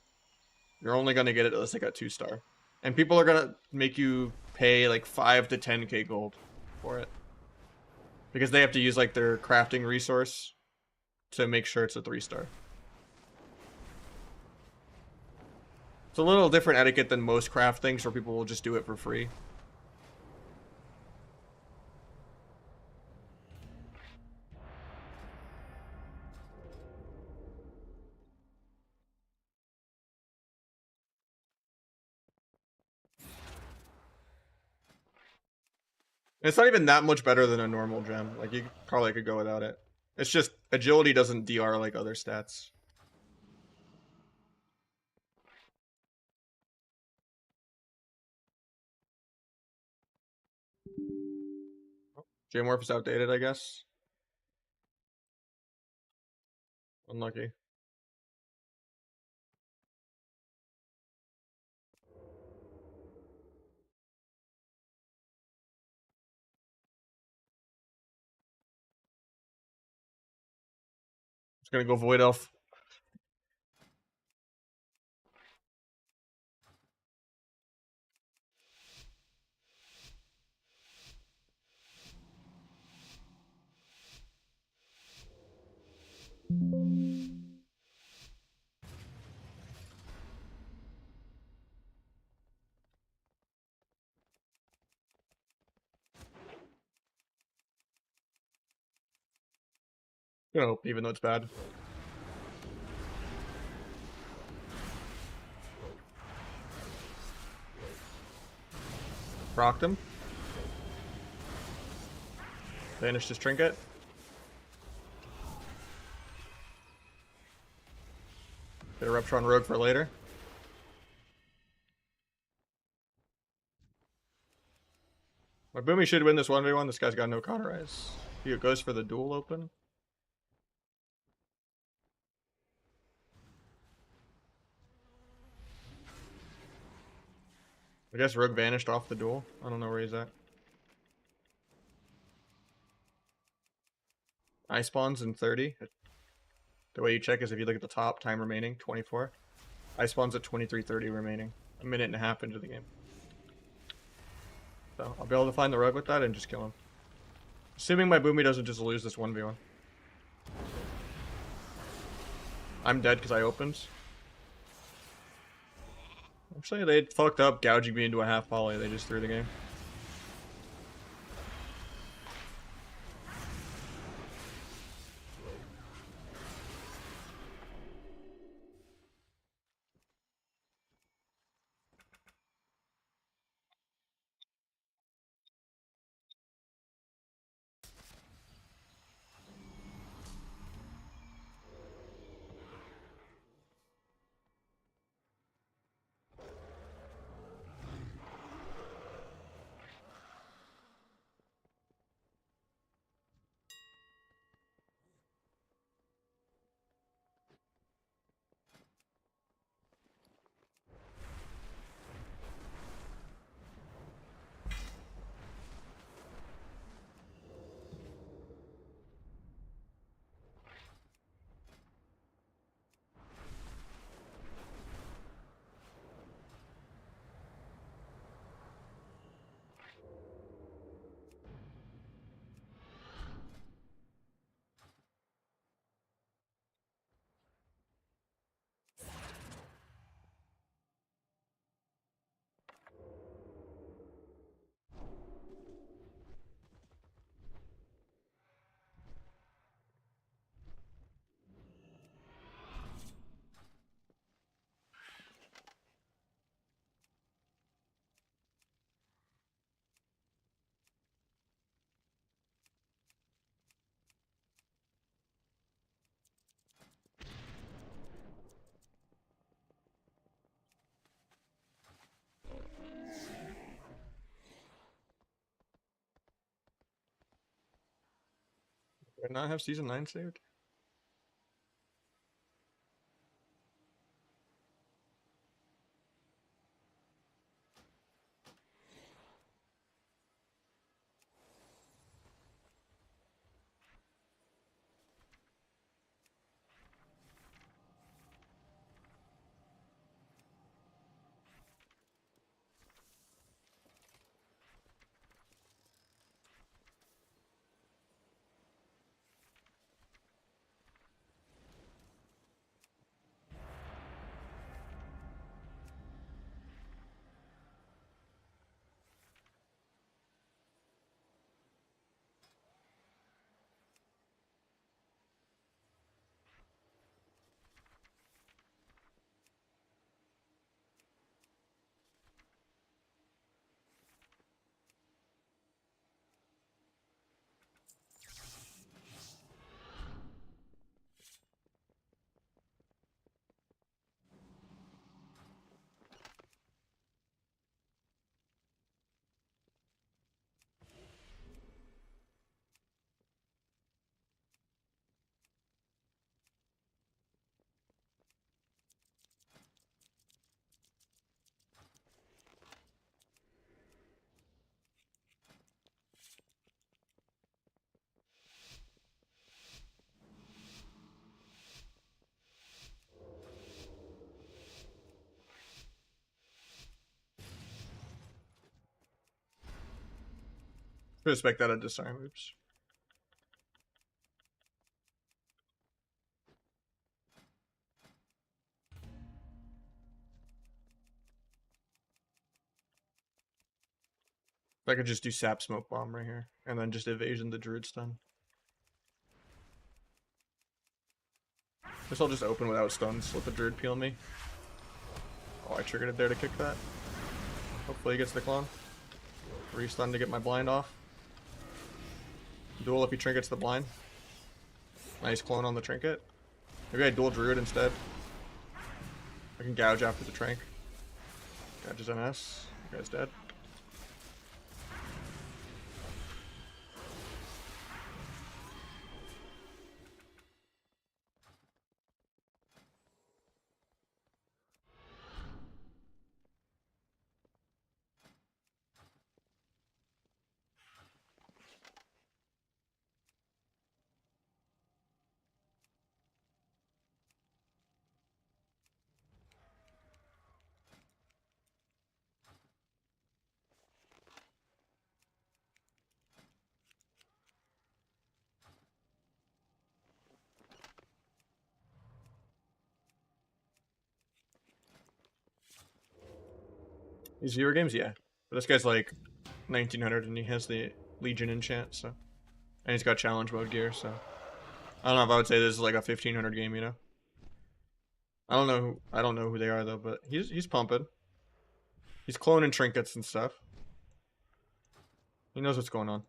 you're only going to get it as like a 2-star. And people are going to make you pay like 5 to 10k gold for it. Because they have to use like their crafting resource to make sure it's a 3-star. It's a little different etiquette than most craft things where people will just do it for free. It's not even that much better than a normal gem. Like, you probably could go without it. It's just, agility doesn't DR like other stats. J-Morph is outdated, I guess. Unlucky. It's gonna go Void Elf. Gonna hope, even though it's bad. Rocked him. Vanished his trinket. Get a Rupture on Rogue for later. My Boomy should win this 1v1. This guy's got no cauterize. He goes for the duel open. I guess Rogue vanished off the duel. I don't know where he's at. Ice spawns in 30. The way you check is if you look at the top, time remaining, 24. Ice spawns at 23:30 remaining. A minute and a half into the game. So I'll be able to find the Rogue with that and just kill him. Assuming my Boomy doesn't just lose this 1v1. I'm dead because I opened. Actually, they fucked up gouging me into a half volley. They just threw the game. I not have season 9 saved? I expect that at disarm. Oops. If I could just do sap smoke bomb right here, and then just evasion the druid stun. Guess I'll just open without stuns, let the druid peel me. Oh, I triggered it there to kick that. Hopefully he gets the clone. Restun to get my blind off. Duel if he trinkets the blind. Nice clone on the trinket. Maybe I dual druid instead. I can gouge after the trank. Gouges NS. You guy's dead. These viewer games, yeah. But this guy's like 1900 and he has the Legion enchant, so. And he's got challenge mode gear, so. I don't know if I would say this is like a 1500 game, you know? I don't know who they are though, but he's pumping. He's cloning trinkets and stuff. He knows what's going on.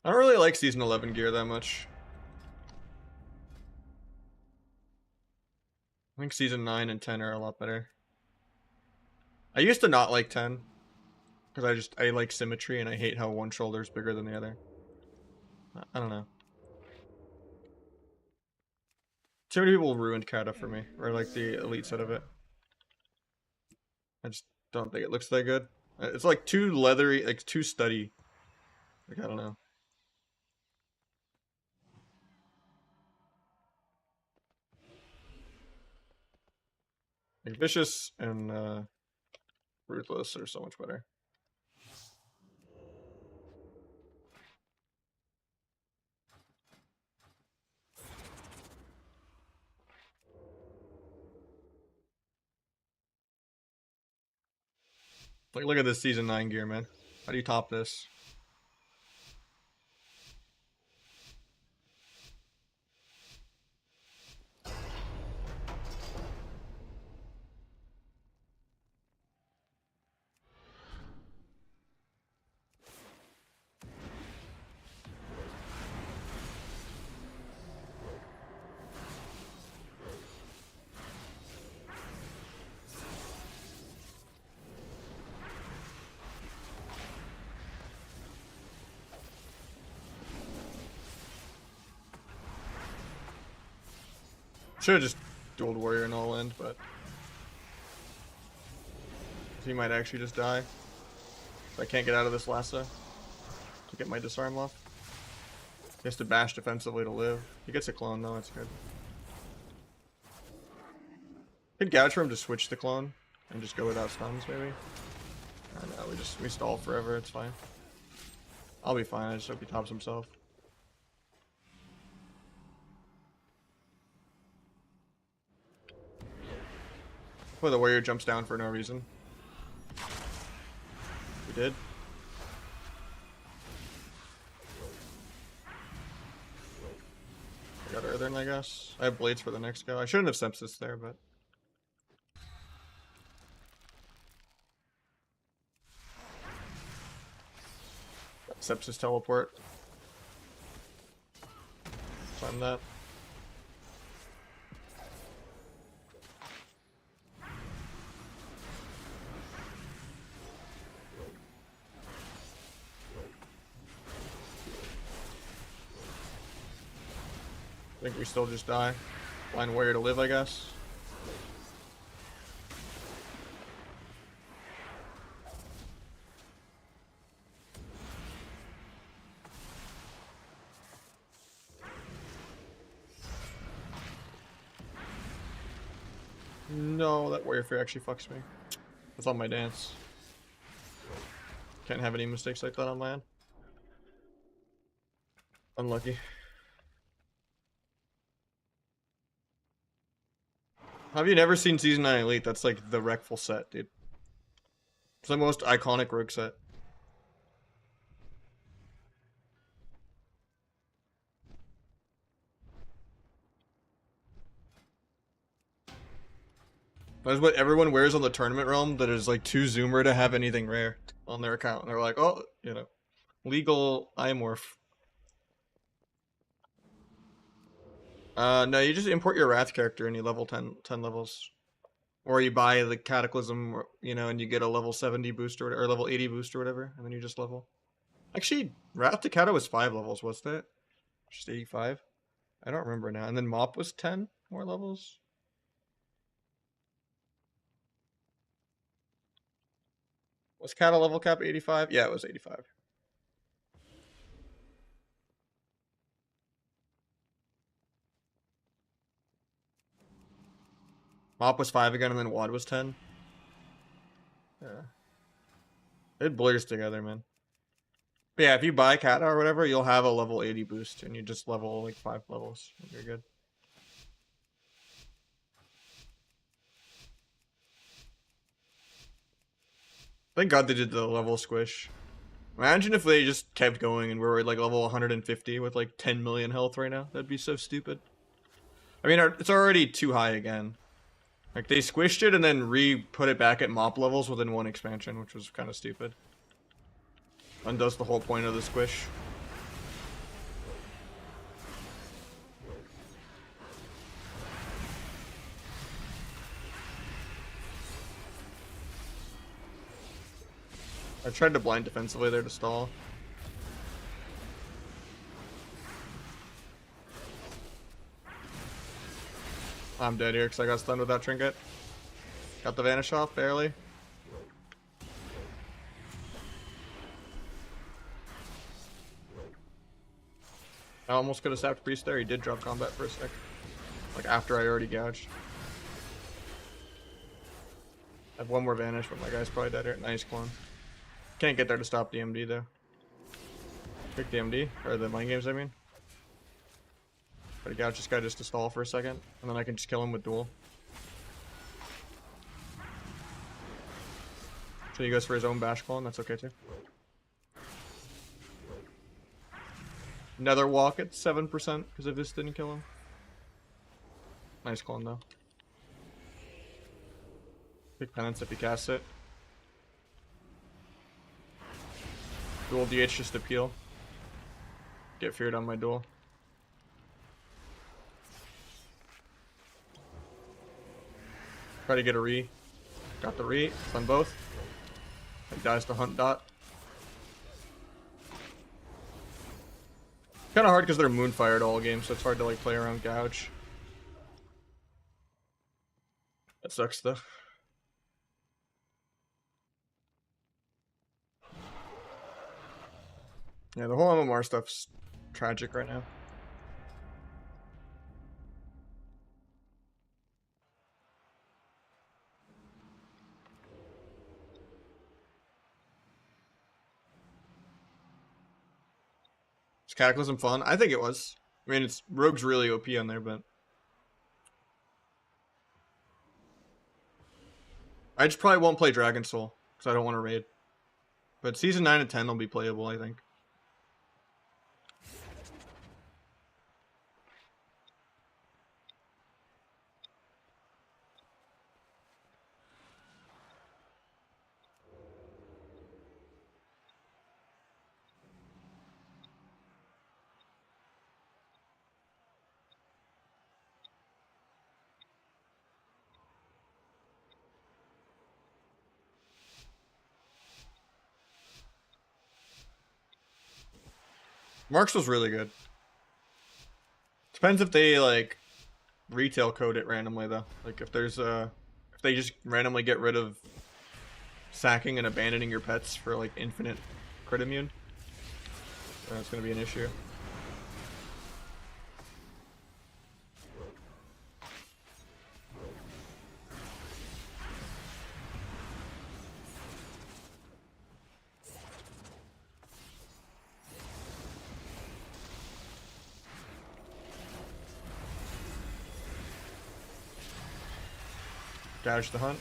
I don't really like season 11 gear that much. I think season 9 and 10 are a lot better. I used to not like 10. Because I like symmetry and I hate how one shoulder is bigger than the other. I don't know. Too many people ruined Kata for me. Or like the elite set of it. I just don't think it looks that good. It's like too leathery, like too studdy. Like, I don't know. Like, Vicious and Ruthless are so much better. Like, look at this season 9 gear, man. How do you top this? Should have just dueled warrior and all end, but he might actually just die. If I can't get out of this lasso to get my disarm off. He has to bash defensively to live. He gets a clone though, that's good. Could gouge for him to switch the clone and just go without stuns maybe. I don't know, we stall forever, it's fine. I'll be fine, I just hope he tops himself. Well, the warrior jumps down for no reason. He did. I got Earthen, I guess. I have blades for the next go. I shouldn't have sepsis there, but. Sepsis teleport. Find that. I think we still just die. Blind warrior to live, I guess. No, that warrior fear actually fucks me. That's on my dance. Can't have any mistakes like that on land. Unlucky. Have you never seen Season 9 Elite? That's like the wreckful set, dude. It's the most iconic rogue set. That's what everyone wears on the tournament realm that is like too zoomer to have anything rare on their account. And they're like, oh, you know, legal imorph. No, you just import your Wrath character and you level 10 levels. Or you buy the Cataclysm, you know, and you get a level 70 boost or level 80 boost or whatever, and then you just level. Actually, Wrath to Kata was 5 levels, wasn't it? Just 85? I don't remember now. And then Mop was 10 more levels? Was Kata level cap 85? Yeah, it was 85. Mop was 5 again, and then Wad was 10. Yeah. It blurs together, man. But yeah, if you buy Kata or whatever, you'll have a level 80 boost, and you just level like 5 levels. You're good. Thank God they did the level squish. Imagine if they just kept going and we were at like level 150 with like 10 million health right now. That'd be so stupid. I mean, it's already too high again. Like, they squished it and then re-put it back at mop levels within one expansion, which was kind of stupid. Undoes the whole point of the squish. I tried to blind defensively there to stall. I'm dead here because I got stunned with that trinket. Got the vanish off, barely. I almost could have sapped Priest there. He did drop combat for a sec. Like after I already gouged. I have one more vanish, but my guy's probably dead here. Nice clone. Can't get there to stop the MD though. Pick the MD, or the mind games I mean. Try to gouge this guy just to stall for a second, and then I can just kill him with duel. So he goes for his own bash clone, that's okay too. Another walk at 7% because if this didn't kill him. Nice clone though. Big penance if he casts it. Dual DH just to peel. Get feared on my duel. Try to get a re. Got the re. It's on both. He dies to hunt dot. Kind of hard because they're moonfired all game, so it's hard to like play around gouge. That sucks though. Yeah, the whole MMR stuff's tragic right now. Is Cataclysm fun? I think it was. I mean, it's Rogue's really OP on there, but I just probably won't play Dragon Soul because I don't want to raid. But season 9 and 10 will be playable, I think. Marks was really good. Depends if they like retail code it randomly though. Like if there's if they just randomly get rid of sacking and abandoning your pets for like infinite crit immune, then it's gonna be an issue. Dash the hunt.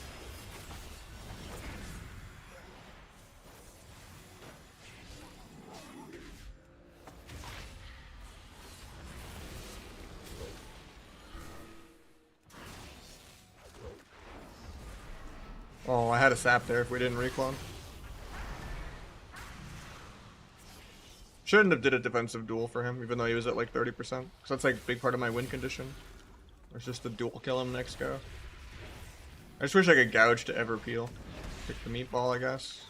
Oh, I had a sap there if we didn't reclone. Shouldn't have did a defensive duel for him, even though he was at like 30%. Because that's like a big part of my win condition. It's just the duel kill him next go. I just wish I could gouge to ever peel. Pick the meatball, I guess.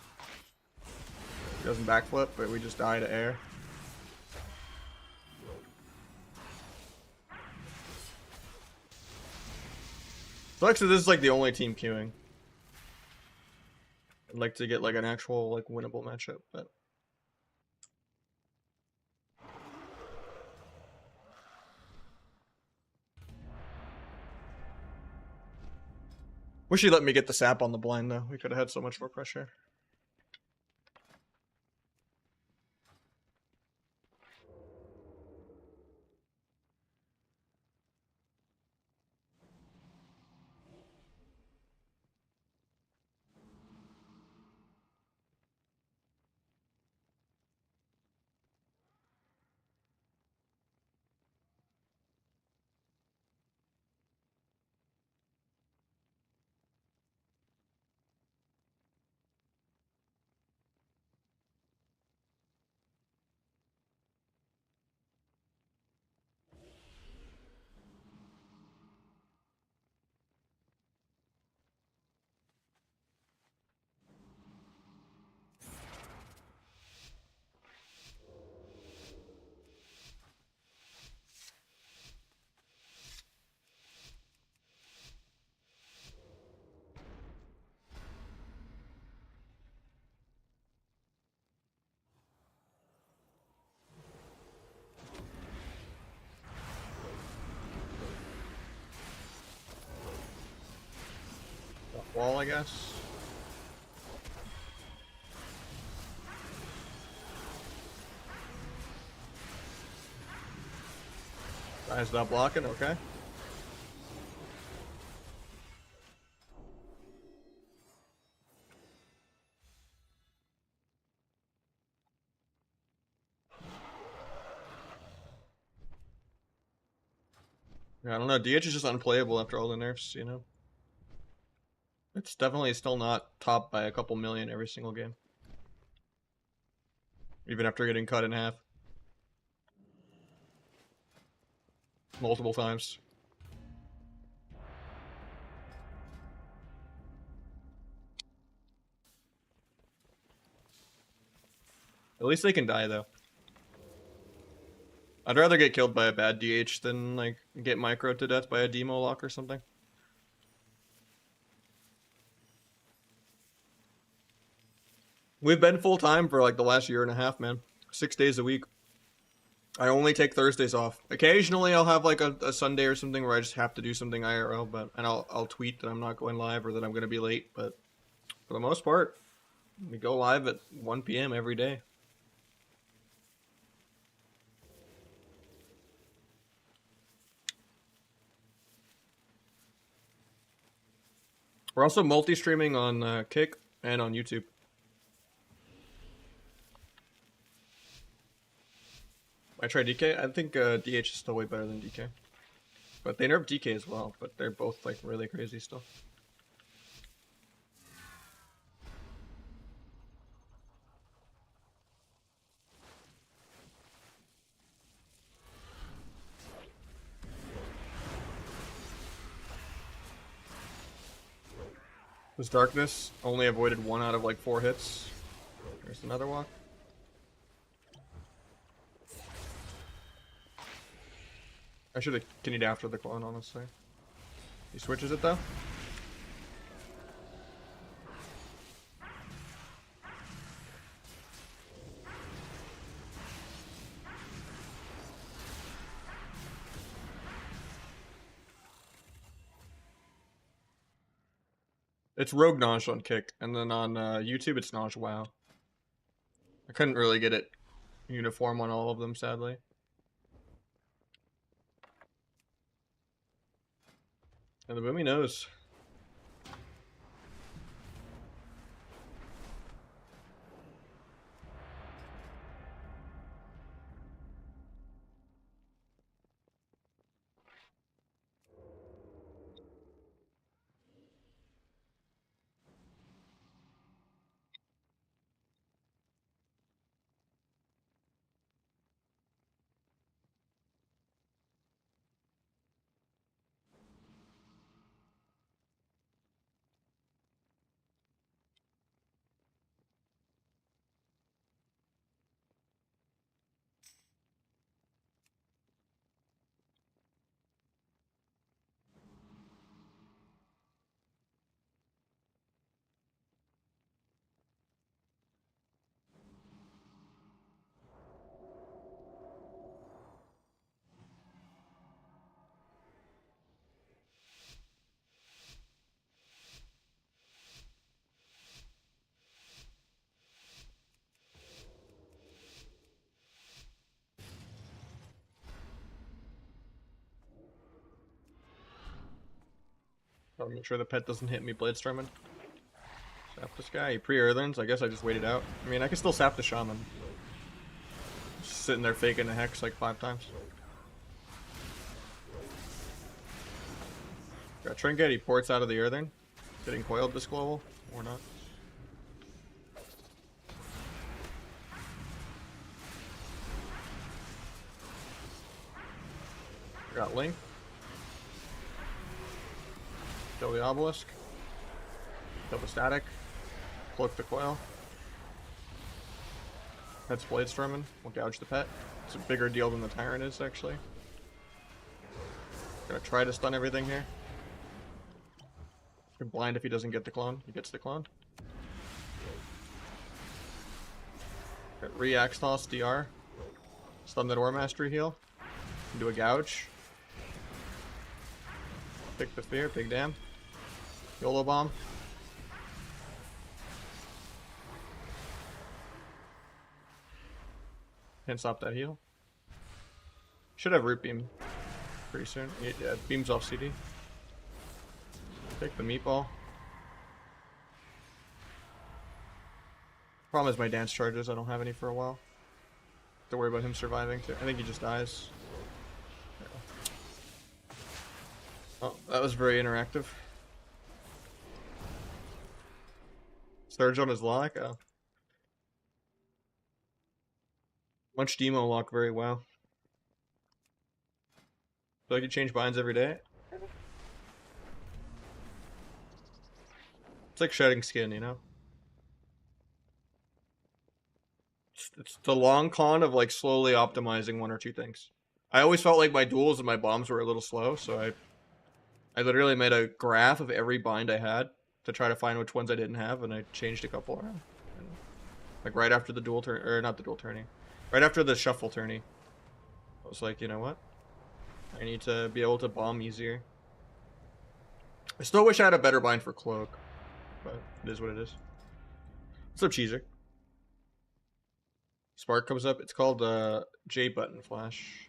He doesn't backflip, but we just die to air. Sucks that this is like the only team queuing. I'd like to get like an actual like winnable matchup, but wish he let me get the sap on the blind though. We could have had so much more pressure. Wall, I guess. Guy's not blocking, okay. Yeah, I don't know. DH is just unplayable after all the nerfs, you know? It's definitely still not topped by a couple million every single game. Even after getting cut in half. Multiple times. At least they can die, though. I'd rather get killed by a bad DH than, like, get microed to death by a demo lock or something. We've been full-time for like the last year and a half, man. 6 days a week. I only take Thursdays off. Occasionally I'll have like a Sunday or something where I just have to do something IRL, and I'll tweet that I'm not going live or that I'm going to be late, but for the most part, we go live at 1 p.m. every day. We're also multi-streaming on Kick and on YouTube. I tried DK. I think DH is still way better than DK. But they nerfed DK as well, but they're both like really crazy still. This darkness only avoided 1 out of like 4 hits. There's another walk. I should have continued after the clone, honestly. He switches it though. It's Rogue Nahj on Kick, and then on YouTube it's Nahj WoW. I couldn't really get it uniform on all of them, sadly. And the Boomy knows. I'll make sure the pet doesn't hit me blade storming. Sap this guy. He pre-earthens. I guess I just waited out. I mean, I can still sap the shaman. Just sitting there faking the hex like 5 times. Got Trinket. He ports out of the earthen. Getting coiled this global. Or not. Got Link. Kill the obelisk. Kill the static. Cloak the coil. Pet's blade storming. We'll gouge the pet. It's a bigger deal than the tyrant is, actually. Gonna try to stun everything here. Can blind if he doesn't get the clone. He gets the clone. Got re-axe toss DR. Stun that Ore Mastery heal. Do a gouge. Pick the fear. Big damn. YOLO bomb. Can't stop that heal. Should have root beam pretty soon. Yeah, beams off CD. Take the meatball. Problem is my dance charges. I don't have any for a while. Have to worry about him surviving too. I think he just dies. Oh, that was very interactive. Surge on his lock. Oh. Much demo lock very well. So I can change binds every day. It's like shedding skin, you know? It's the long con of like slowly optimizing 1 or 2 things. I always felt like my duels and my bombs were a little slow, so I literally made a graph of every bind I had to try to find which ones I didn't have, and I changed a couple around. Like right after the dual turn, or not the dual tourney, right after the shuffle tourney. I was like, you know what? I need to be able to bomb easier. I still wish I had a better bind for cloak, but it is what it is. What's up, Cheezer? Spark comes up. It's called J button flash.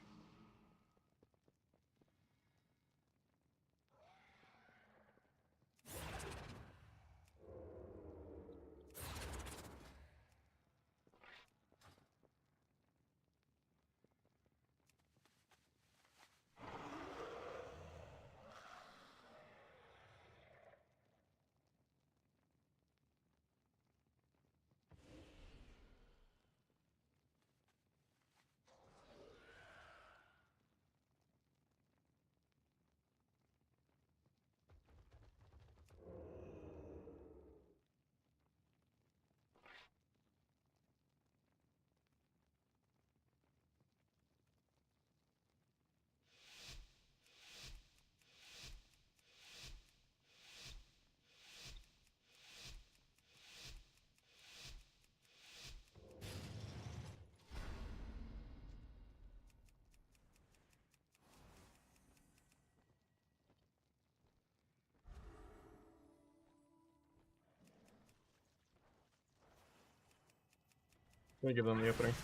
I'm gonna give them the opening.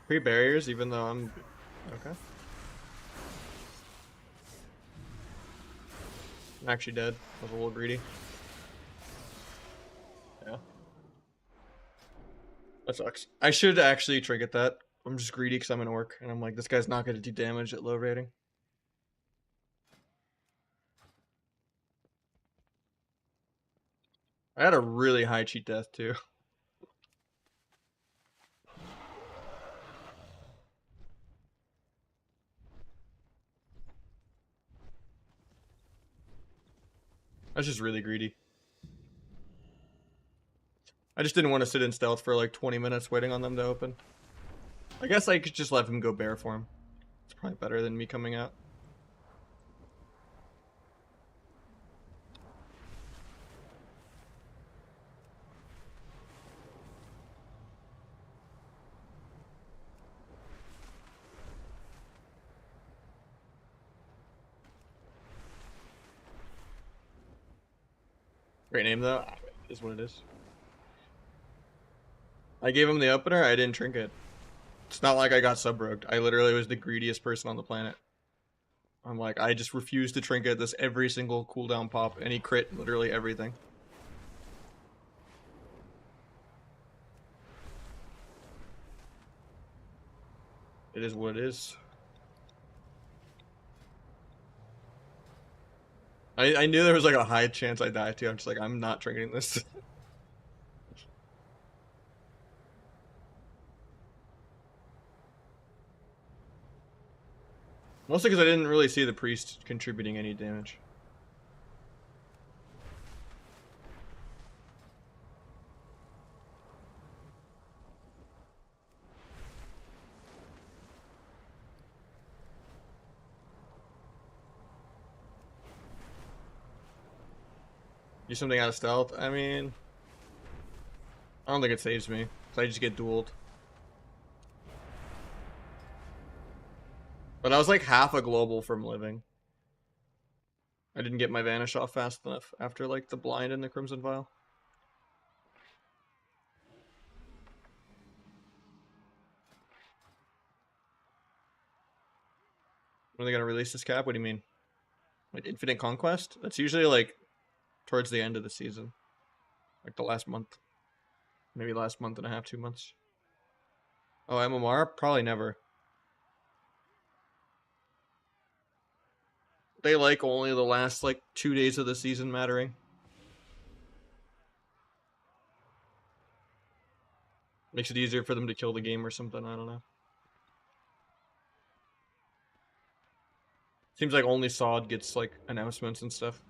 Pre-barriers, even though I'm... Okay. I'm actually dead. I was a little greedy. Yeah. That sucks. I should actually trinket that. I'm just greedy because I'm in orc, and I'm like, this guy's not going to do damage at low rating. I had a really high cheat death, too. I was just really greedy. I just didn't want to sit in stealth for like 20 minutes waiting on them to open. I guess I could just let him go bear for him. It's probably better than me coming out. Great name though. Is what it is. I gave him the opener. I didn't trinket. It's not like I got sub-rogued. I literally was the greediest person on the planet. I'm like, I just refuse to trinket this every single cooldown pop, and he crit literally everything. It is what it is. I knew there was like a high chance I died too. I'm just like, I'm not trinketing this. Mostly because I didn't really see the priest contributing any damage. Do something out of stealth? I mean, I don't think it saves me. So I just get dueled. But I was like half a global from living. I didn't get my vanish off fast enough after like the blind and the crimson vial. When are they gonna release this cap? What do you mean? Like Infinite Conquest? That's usually like towards the end of the season. Like the last month. Maybe last month and a half, 2 months. Oh, MMR? Probably never. They like only the last like 2 days of the season mattering. Makes it easier for them to kill the game or something, I don't know. Seems like only Sod gets like announcements and stuff.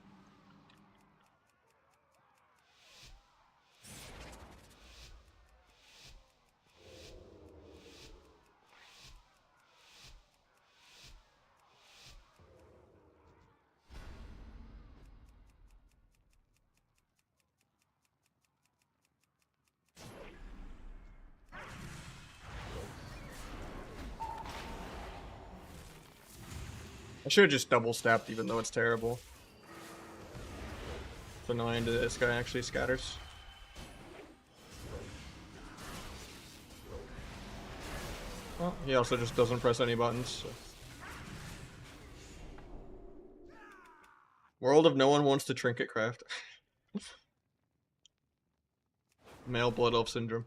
I should have just double stabbed, even though it's terrible. It's annoying that this guy actually scatters. Well, he also just doesn't press any buttons. So. World of no one wants to trinket craft. Male blood elf syndrome.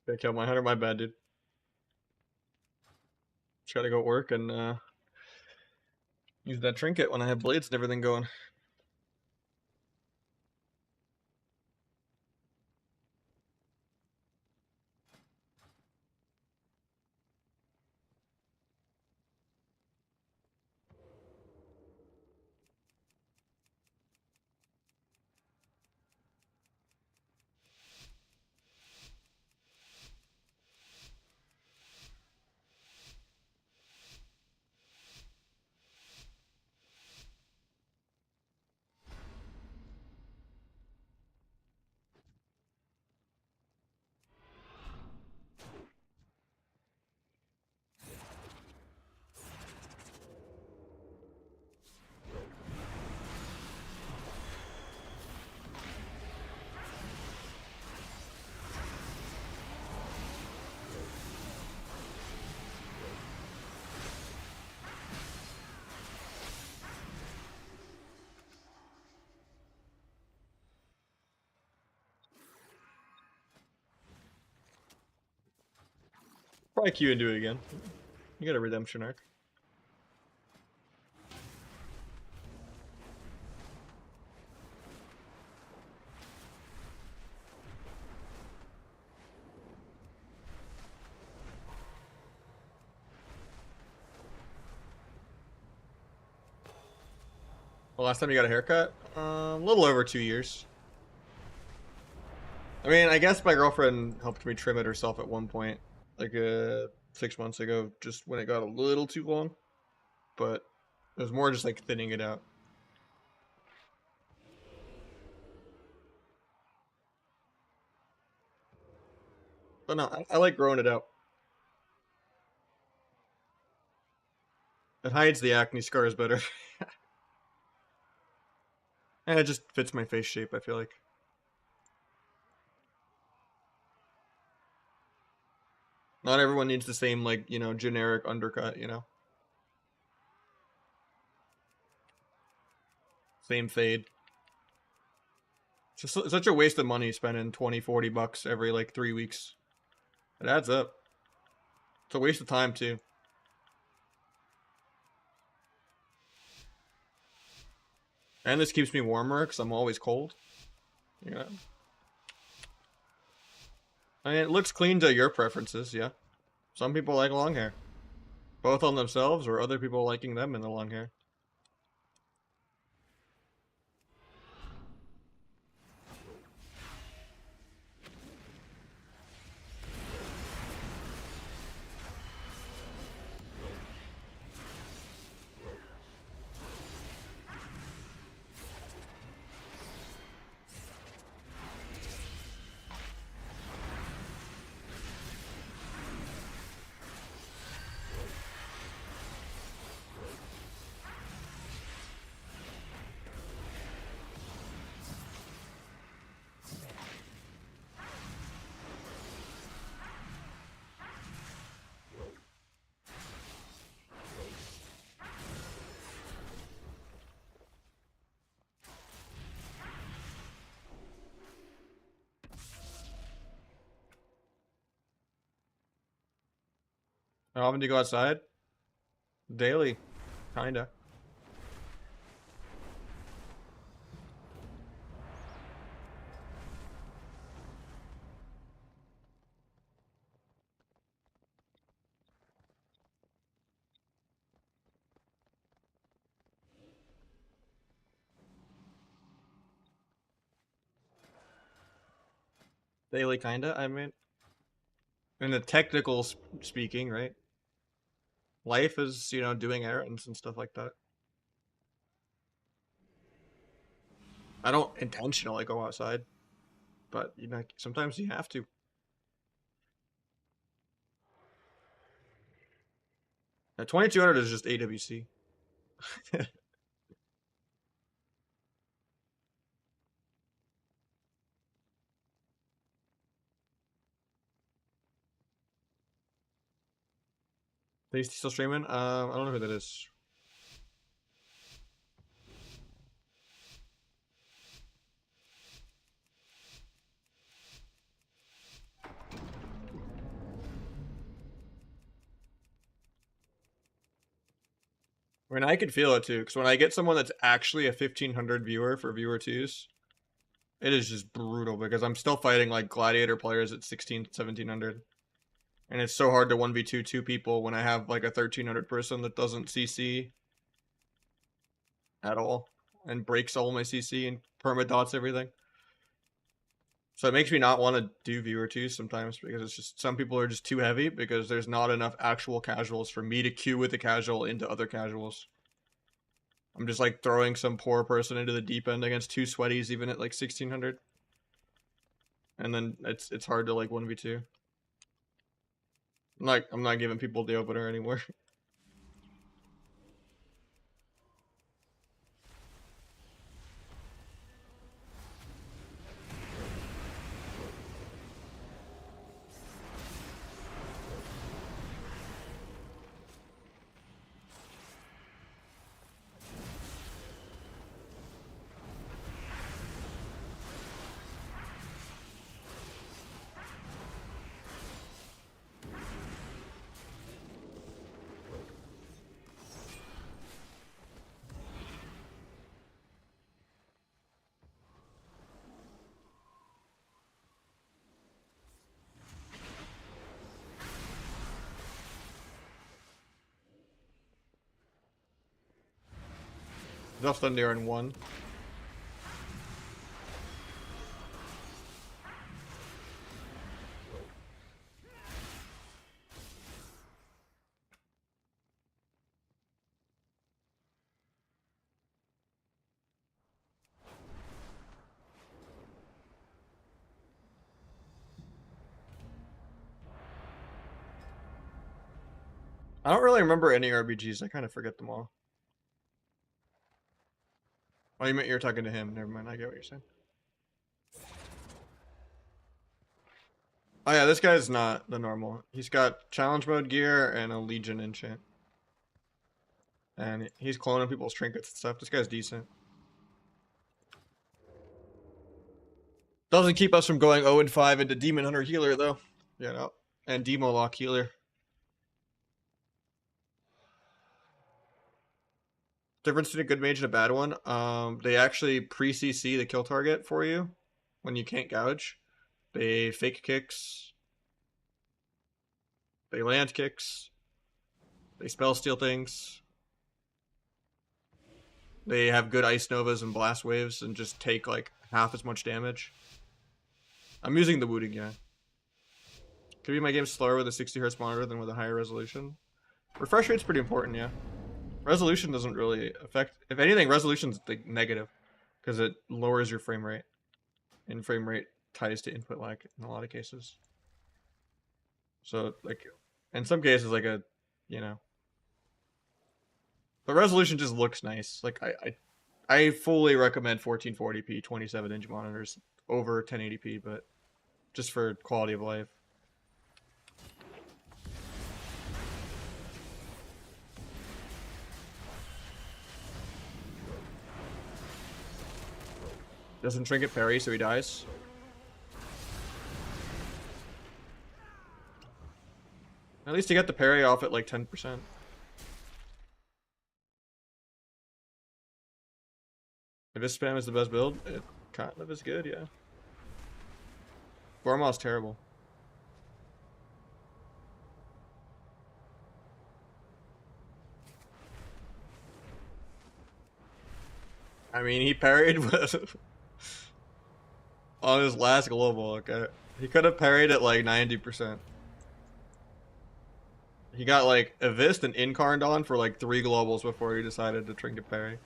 Okay, kill my hunter, my bad, dude. Just gotta go work and use that trinket when I have blades and everything going. Probably Q and do it again. You got a redemption arc. Well, last time you got a haircut? A little over 2 years. I mean, I guess my girlfriend helped me trim it herself at one point, like 6 months ago, just when it got a little too long. But it was more just like thinning it out. But no, I like growing it out. It hides the acne scars better. And it just fits my face shape, I feel like. Not everyone needs the same, like, you know, generic undercut, you know? Same fade. It's just such a waste of money spending 20, 40 bucks every, like, 3 weeks. It adds up. It's a waste of time, too. And this keeps me warmer, because I'm always cold. You know? I mean, it looks clean to your preferences, yeah. Some people like long hair. Both on themselves, or other people liking them in the long hair. How often do you go outside? Daily. Kinda. Daily, kinda. I mean, in the technical speaking, right? Life is, you know, doing errands and stuff like that. I don't intentionally go outside, but you know, sometimes you have to. 2200 is just AWC. Is he still streaming? I don't know who that is. I mean, I could feel it too, because when I get someone that's actually a 1500 viewer for viewer twos, it is just brutal because I'm still fighting like gladiator players at 1700. And it's so hard to 1v2 two people when I have like a 1300 person that doesn't CC at all and breaks all my CC and permadots everything. So it makes me not want to do viewer twos sometimes because it's just some people are just too heavy because there's not enough actual casuals for me to queue with the casual into other casuals. I'm just like throwing some poor person into the deep end against two sweaties even at like 1600. And then it's hard to like 1v2. I'm not giving people the opener anymore. Just under in one. I don't really remember any RBGs. I kind of forget them all. Oh, you meant you were talking to him. Never mind. I get what you're saying. Oh yeah, this guy's not the normal. He's got challenge mode gear and a Legion enchant. And he's cloning people's trinkets and stuff. This guy's decent. Doesn't keep us from going 0-5 into Demon Hunter Healer though. You know. And Demo Lock Healer. Difference between a good mage and a bad one. They actually pre-CC the kill target for you when you can't gouge. They fake kicks. They land kicks. They spell steal things. They have good ice novas and blast waves and just take like half as much damage. I'm using the Wooting guy. Could be my game slower with a 60 Hz monitor than with a higher resolution. Refresh rate's pretty important, yeah. Resolution doesn't really affect. If anything, resolution's like negative because it lowers your frame rate, and frame rate ties to input lag in a lot of cases. So like, in some cases, like a, you know, but resolution just looks nice. Like I fully recommend 1440p 27-inch monitors over 1080p, but just for quality of life. Doesn't trinket parry, so he dies. At least he got the parry off at like 10%. If his spam is the best build, it kind of is good, yeah. Gormaw's terrible. I mean, he parried with on his last global, okay. He could have parried at like 90%. He got like Evist and Incarned on for like 3 globals before he decided to trinket parry.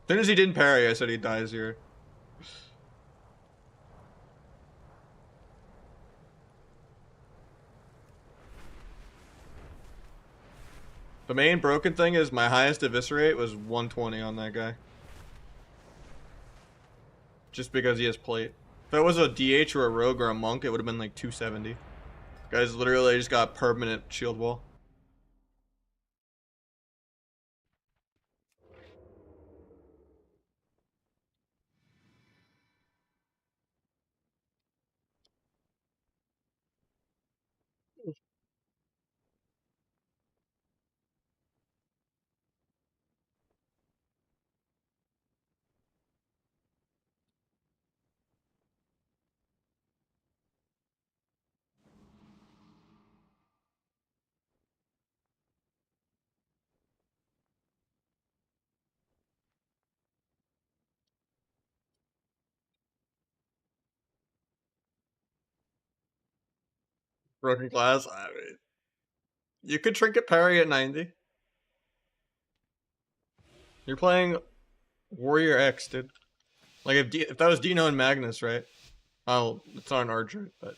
As soon as he didn't parry, I said he dies here. The main broken thing is my highest eviscerate was 120 on that guy. Just because he has plate. If it was a DH or a rogue or a monk, it would have been like 270. Guys literally just got permanent shield wall. Broken glass. I mean, you could trinket parry at 90. You're playing Warrior X, dude. Like if that was Dino and Magnus, right? Oh, it's not an Archer, but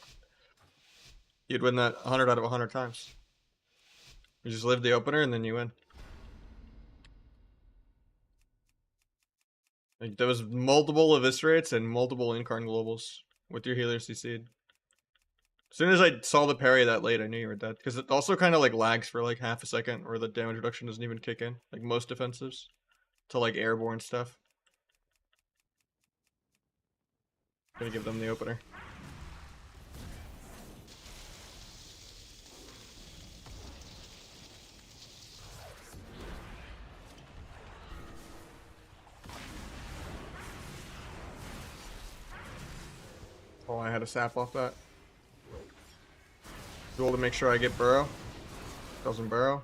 you'd win that 100 out of 100 times. You just live the opener and then you win. Like there was multiple eviscerates and multiple incarn globals with your healer CC'd. As soon as I saw the parry that late, I knew you were dead. Because it also kind of like lags for like half a second, or the damage reduction doesn't even kick in. Like most defensives. To like airborne stuff. Gonna give them the opener. Oh, I had a sap off that. Duel to make sure I get burrow. Doesn't burrow.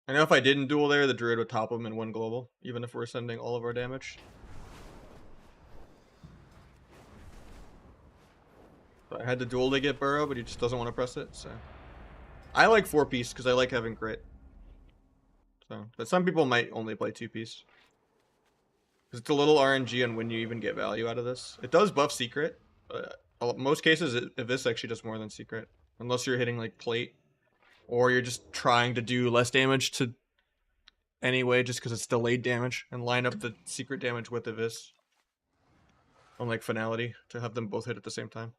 I know if I didn't duel there, the druid would top him in 1 global, even if we're sending all of our damage. But I had to duel to get burrow, but he just doesn't want to press it, so. I like 4-piece because I like having crit. So, but some people might only play 2-piece. Because it's a little RNG on when you even get value out of this. It does buff secret, but most cases, this actually does more than secret. Unless you're hitting like plate, or you're just trying to do less damage to anyway, just because it's delayed damage, and line up the secret damage with the Vis. Unlike Finality, to have them both hit at the same time.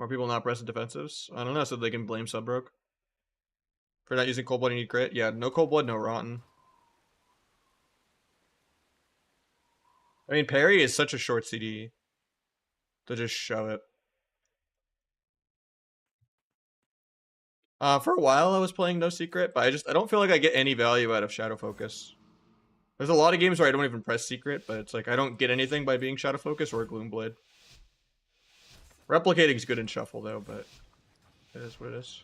More people not pressing defensives? I don't know, so they can blame Subbroke. For not using Cold Blood, you need crit? Yeah, no Cold Blood, no Rotten. I mean, parry is such a short CD to just shove it. For a while I was playing No Secret, but I don't feel like I get any value out of Shadow Focus. There's a lot of games where I don't even press Secret, but it's like I don't get anything by being Shadow Focus or Gloomblade. Replicating is good in Shuffle though, but it is what it is.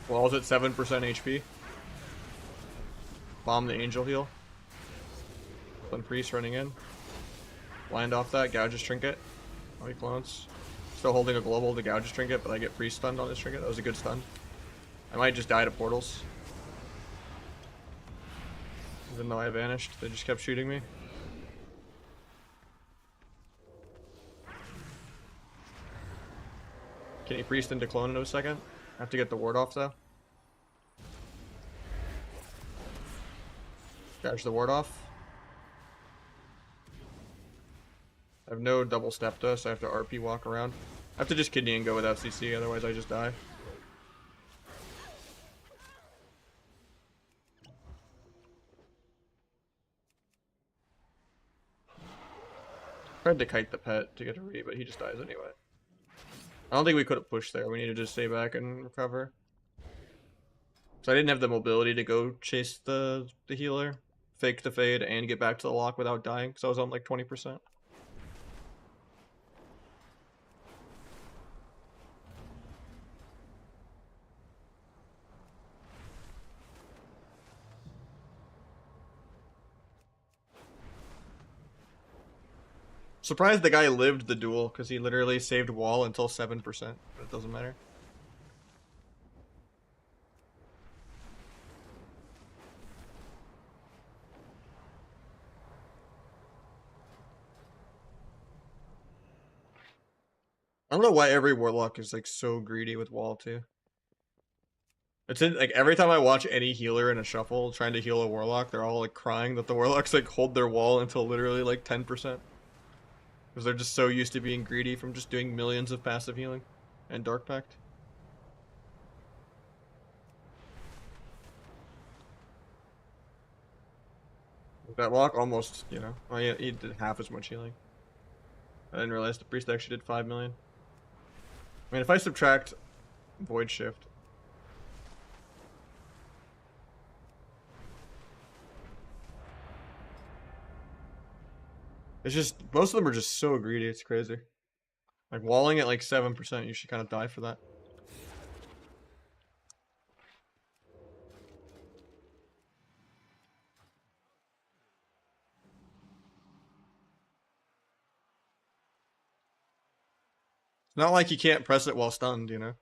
Wall's at 7% HP. Bomb the Angel Heal. Then Priest running in. Blind off that, Gouge's Trinket. Oh, he clones. Still holding a global to Gouge's Trinket, but I get Priest stunned on this Trinket. That was a good stun. I might just die to portals. Even though I vanished, they just kept shooting me. Can he Priest into clone in a second? I have to get the ward off though. Gouge the ward off. I have no double step though, so I have to RP walk around. I have to just kidney and go without CC, otherwise I just die. Tried to kite the pet to get a re, but he just dies anyway. I don't think we could have pushed there. We need to just stay back and recover. So I didn't have the mobility to go chase the healer, fake the fade, and get back to the lock without dying, because I was on like 20%. Surprised the guy lived the duel, because he literally saved wall until 7%, but it doesn't matter. I don't know why every warlock is like so greedy with wall too. It's in, like every time I watch any healer in a shuffle trying to heal a warlock, they're all like crying that the warlocks like hold their wall until literally like 10%. Because they're just so used to being greedy from just doing millions of passive healing and Dark Pact. That lock almost, you know, well, he did half as much healing. I didn't realize the priest actually did 5 million. I mean, if I subtract Void Shift, it's just, most of them are just so greedy, it's crazy. Like, walling at like 7%, you should kind of die for that. It's not like you can't press it while stunned, you know?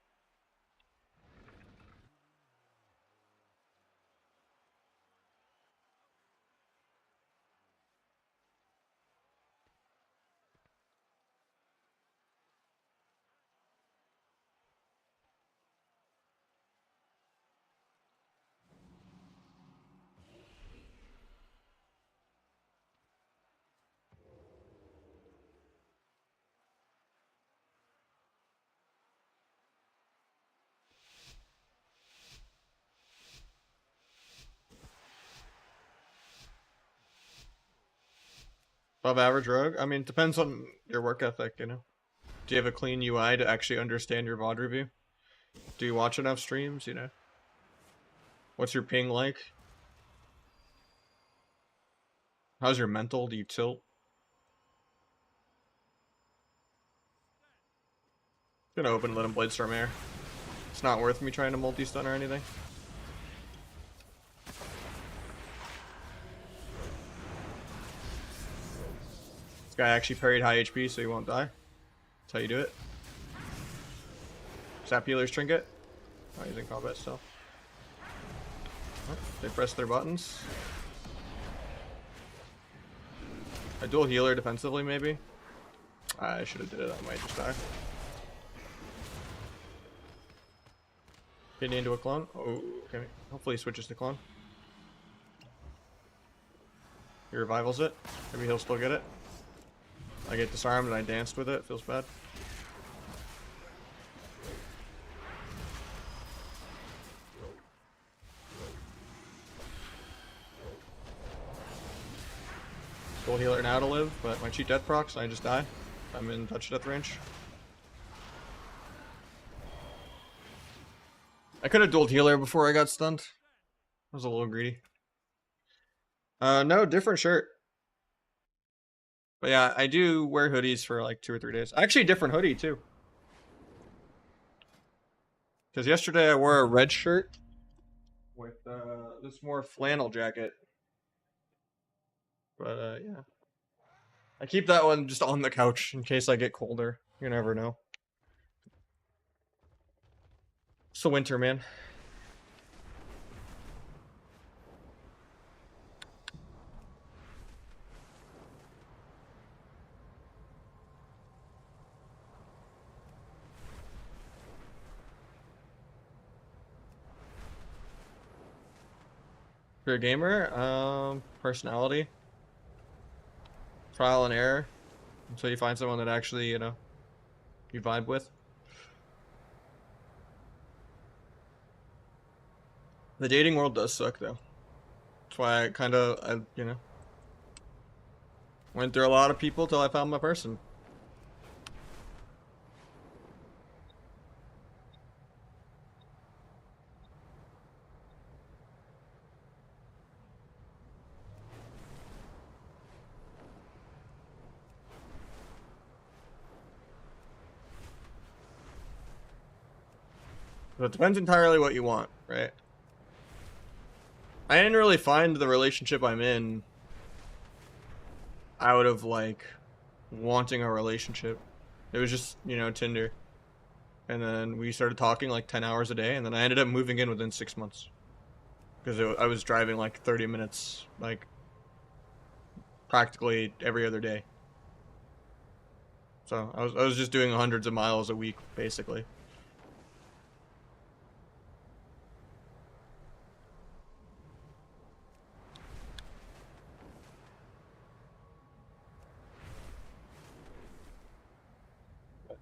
Above average rogue? I mean, it depends on your work ethic, you know? Do you have a clean UI to actually understand your VOD review? Do you watch enough streams, you know? What's your ping like? How's your mental? Do you tilt? Gonna open and let him Bladestorm air. It's not worth me trying to multi-stun or anything. This guy actually parried high HP so he won't die. That's how you do it. Sap healer's trinket. Oh, he's in combat still. Oh, they press their buttons. A dual healer defensively, maybe? I should have did it. I might just die. Getting into a clone. Oh, okay. Hopefully he switches to clone. He revivals it. Maybe he'll still get it. I get disarmed and I danced with it. Feels bad. Full healer now to live, but my cheat death procs, I just die. I'm in touch death range. I could have dueled healer before I got stunned. I was a little greedy. No, different shirt. But yeah, I do wear hoodies for like 2 or 3 days. Actually, different hoodie too. Because yesterday I wore a red shirt with this more flannel jacket. But yeah. I keep that one just on the couch in case I get colder. You never know. It's the winter, man. If you're a gamer, personality, trial and error, until you find someone that actually, you know, you vibe with. The dating world does suck, though. That's why I kind of, you know, Went through a lot of people till I found my person. But it depends entirely what you want, right? I didn't really find the relationship I'm in out of, like, wanting a relationship. It was just, you know, Tinder. And then we started talking like 10 hours a day, and then I ended up moving in within 6 months. Because I was driving like 30 minutes, like, practically every other day. So I was just doing hundreds of miles a week, basically.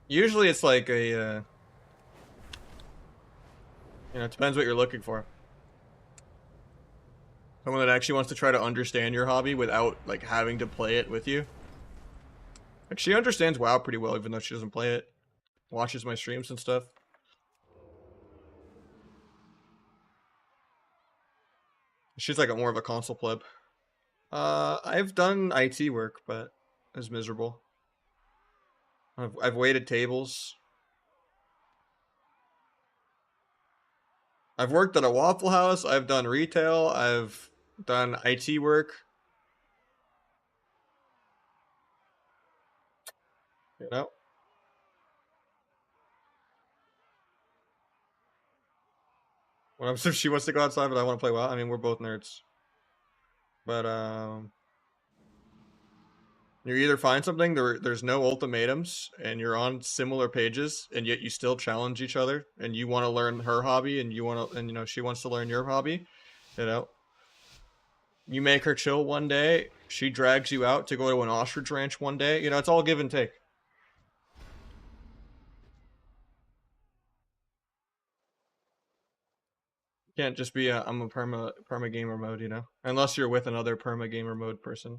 Usually it's like a, you know, it depends what you're looking for. Someone that actually wants to try to understand your hobby without, like, having to play it with you. Like, she understands WoW pretty well, even though she doesn't play it. Watches my streams and stuff. She's like more of a console pleb. I've done IT work, but it was miserable. I've waited tables. I've worked at a Waffle House. I've done retail. I've done IT work. You know? When I'm she wants to go outside, but I want to play WoW. I mean, we're both nerds. But you either find something there's no ultimatums and you're on similar pages and yet you still challenge each other and you want to learn her hobby and you want to, and you know, she wants to learn your hobby. You know, you make her chill one day, she drags you out to go to an ostrich ranch one day. You know, it's all give and take. Can't just be I'm a perma gamer mode, you know, unless you're with another perma gamer mode person.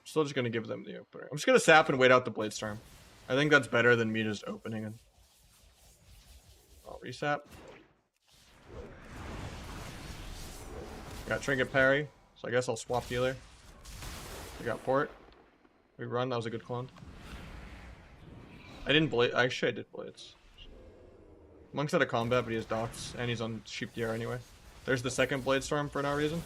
Still just gonna give them the opener. I'm just gonna sap and wait out the Bladestorm. I think that's better than me just opening it. I'll resap. Got Trinket Parry, so I guess I'll swap healer. I got Port. We run, that was a good clone. I didn't blade, actually I did blades. Monk's out of combat, but he has dots, and he's on Sheep DR anyway. There's the second Bladestorm for no reason.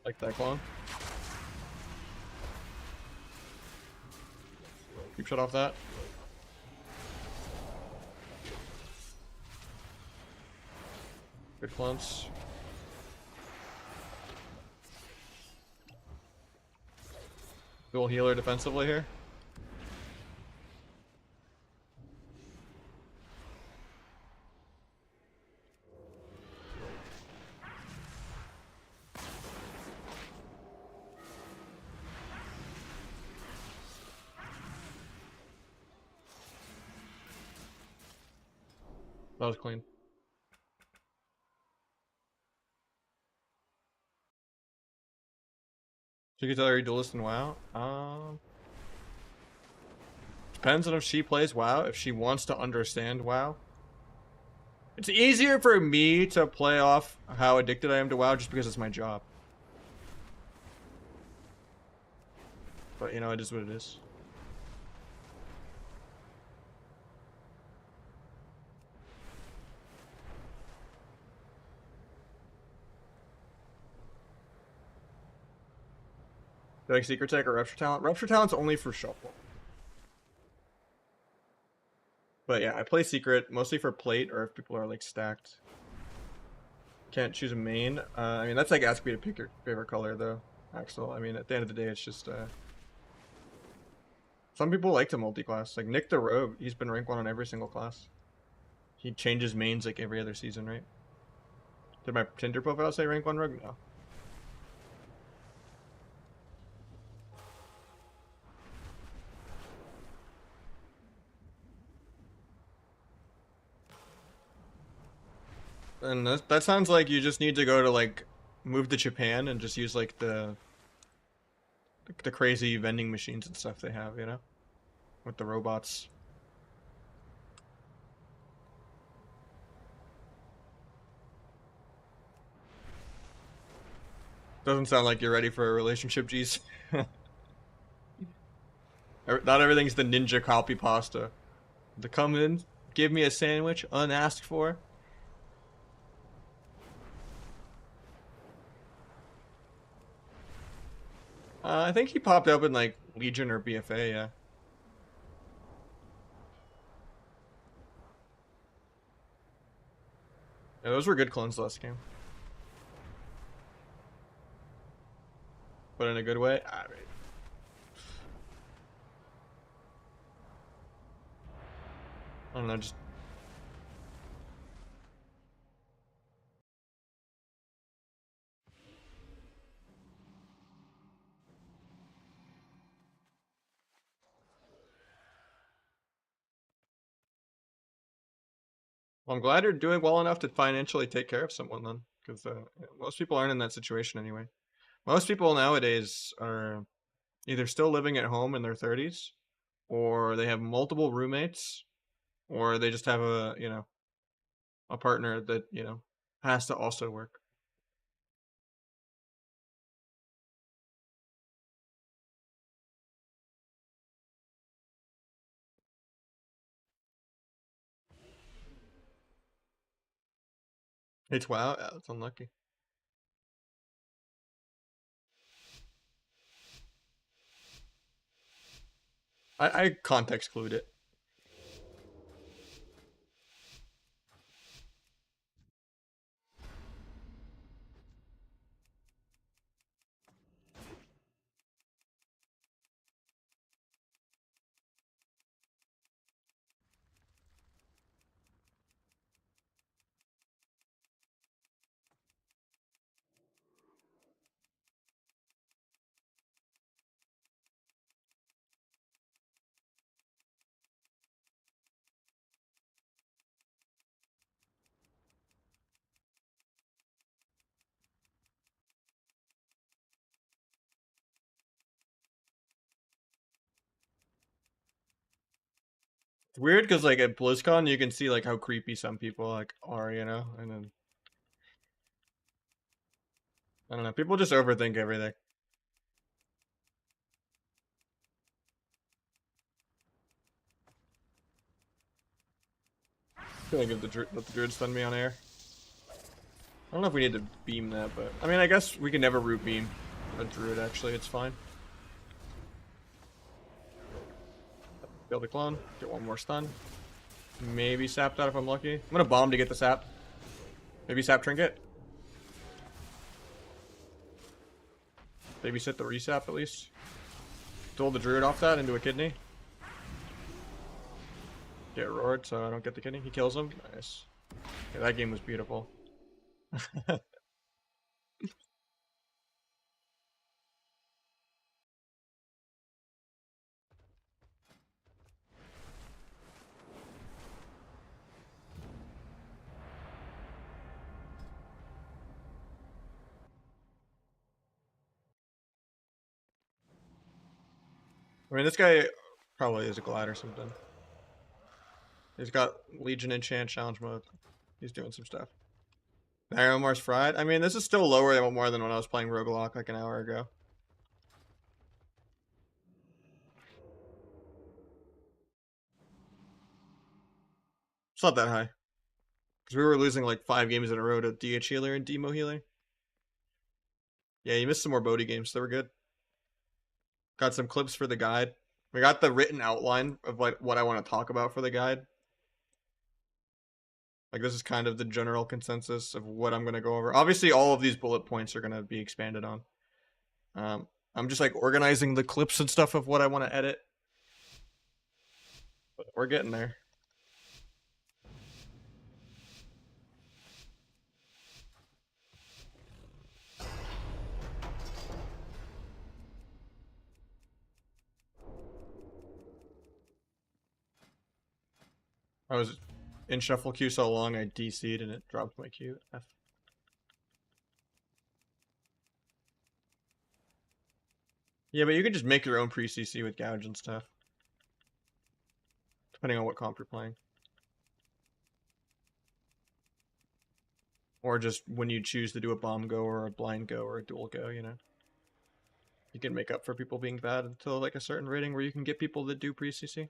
Like that clone. Keep shut off that. Good clones. Dual healer defensively here. That was clean. So you can tell her you duelist in WoW. Depends on if she plays WoW, if she wants to understand WoW. It's easier for me to play off how addicted I am to WoW just because it's my job. But, you know, it is what it is. Do you like Secret Tech or Rupture Talent? Rupture Talent's only for Shuffle. But yeah, I play Secret mostly for plate or if people are like stacked. Can't choose a main. I mean, that's like asking me to pick your favorite color though, Axel. I mean, at the end of the day, it's just some people like to multi-class. Like Nick the Rogue, he's been rank 1 on every single class. He changes mains like every other season, right? Did my Tinder profile say rank 1 Rogue? No. And that sounds like you just need to go to like move to Japan and just use like the crazy vending machines and stuff they have, you know, with the robots. Doesn't sound like you're ready for a relationship, geez. Not everything's the ninja copy pasta. To come in, give me a sandwich unasked for. I think he popped up in like Legion or BFA, yeah. Yeah, those were good clones last game. But in a good way? Alright. I don't know, just... Well, I'm glad you're doing well enough to financially take care of someone then. Because most people aren't in that situation anyway. Most people nowadays are either still living at home in their 30s, or they have multiple roommates, or they just have a, you know, a partner that, you know, has to also work. It's wow, yeah, that's unlucky. I context clued it. It's weird because like at BlizzCon you can see like how creepy some people like are, you know, and then I don't know, people just overthink everything. I feel like if let the druid stun me on air. I don't know if we need to beam that, but I mean I guess we can never root beam a druid actually, it's fine. Build a clone, get one more stun. Maybe sap that if I'm lucky. I'm gonna bomb to get the sap. Maybe sap trinket. Babysit the resap at least. Duel the druid off that into a kidney. Get roared so I don't get the kidney. He kills him. Nice. Yeah, that game was beautiful. I mean, this guy probably is a glad or something. He's got Legion Enchant challenge mode. He's doing some stuff. Mars fried. I mean, this is still lower than more than when I was playing Roguelock like an hour ago. It's not that high. Because we were losing like 5 games in a row to DH Healer and Demo Healer. Yeah, you missed some more Bodhi games. They were good. Got some clips for the guide. We got the written outline of like what I want to talk about for the guide. Like this is kind of the general consensus of what I'm going to go over. Obviously, all of these bullet points are going to be expanded on. I'm just like organizing the clips and stuff of what I want to edit. But we're getting there. I was in shuffle queue so long I DC'd and it dropped my queue. F. Yeah, but you can just make your own pre-CC with gouge and stuff. Depending on what comp you're playing. Or just when you choose to do a bomb go or a blind go or a dual go, you know. You can make up for people being bad until like a certain rating where you can get people that do pre-CC.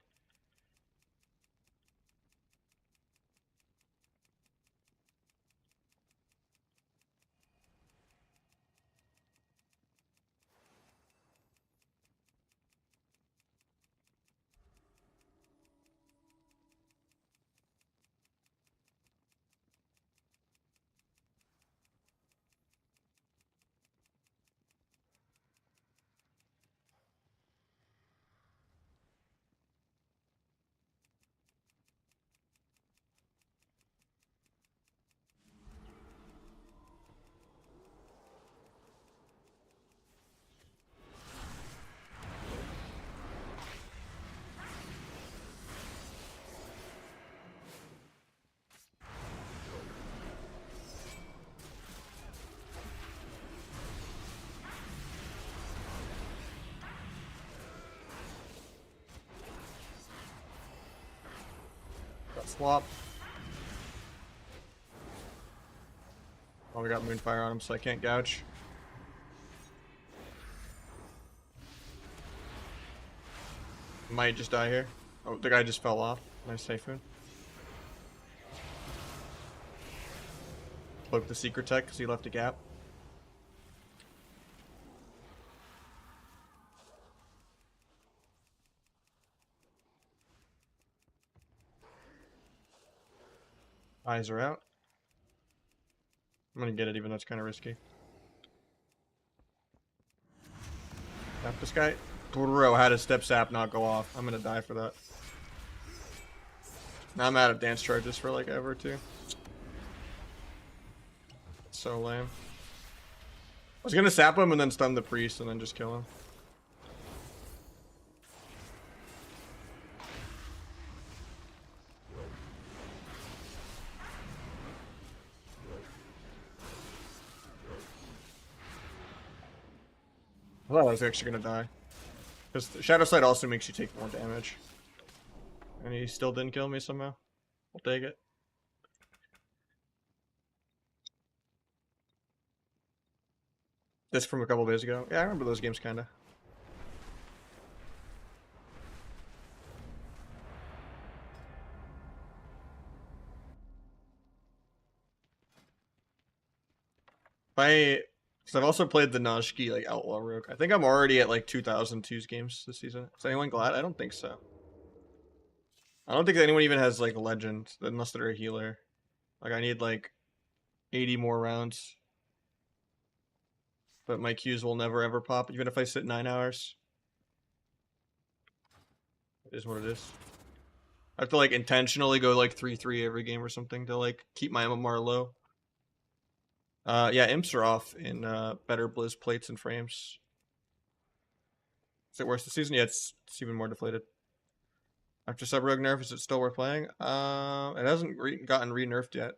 Got swap. Oh, we got Moonfire on him, so I can't gouge. Might just die here. Oh, the guy just fell off. Nice Typhoon. Cloak the secret tech because he left a gap. Eyes are out. I'm gonna get it even though it's kind of risky. Tap this guy. Bro, had a step sap not go off. I'm gonna die for that. Now I'm out of dance charges for like ever too. So lame. I was gonna sap him and then stun the priest and then just kill him. I thought I was actually gonna die. Because Shadow Sight also makes you take more damage. And he still didn't kill me somehow. I'll take it. This from a couple days ago. Yeah, I remember those games kinda. Because I've also played the Nahj like Outlaw Rogue. I think I'm already at like 2002's games this season. Is anyone glad? I don't think so. I don't think anyone even has like Legend unless they're a healer. Like I need like 80 more rounds. But my queues will never ever pop, even if I sit 9 hours. It is what it is. I have to like intentionally go like 3-3 every game or something to like keep my MMR low. Yeah, imps are off in better Blizz plates and frames. Is it worse this season? Yeah, it's even more deflated. After sub rogue nerf, is it still worth playing? It hasn't gotten re-nerfed yet.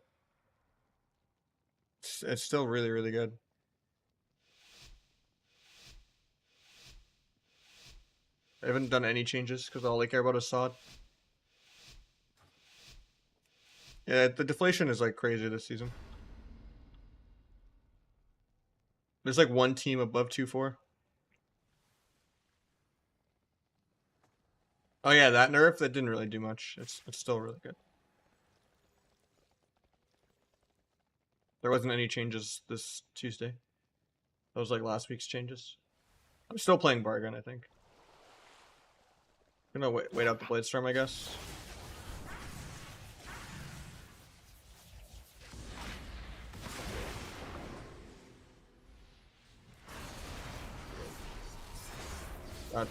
It's still really, really good. I haven't done any changes because all I care about is SOD. Yeah, the deflation is like crazy this season. There's like one team above 2-4. Oh yeah, that nerf, that didn't really do much. It's still really good. There wasn't any changes this Tuesday. That was like last week's changes. I'm still playing Bargain, I think. Gonna wait out the Bladestorm, I guess.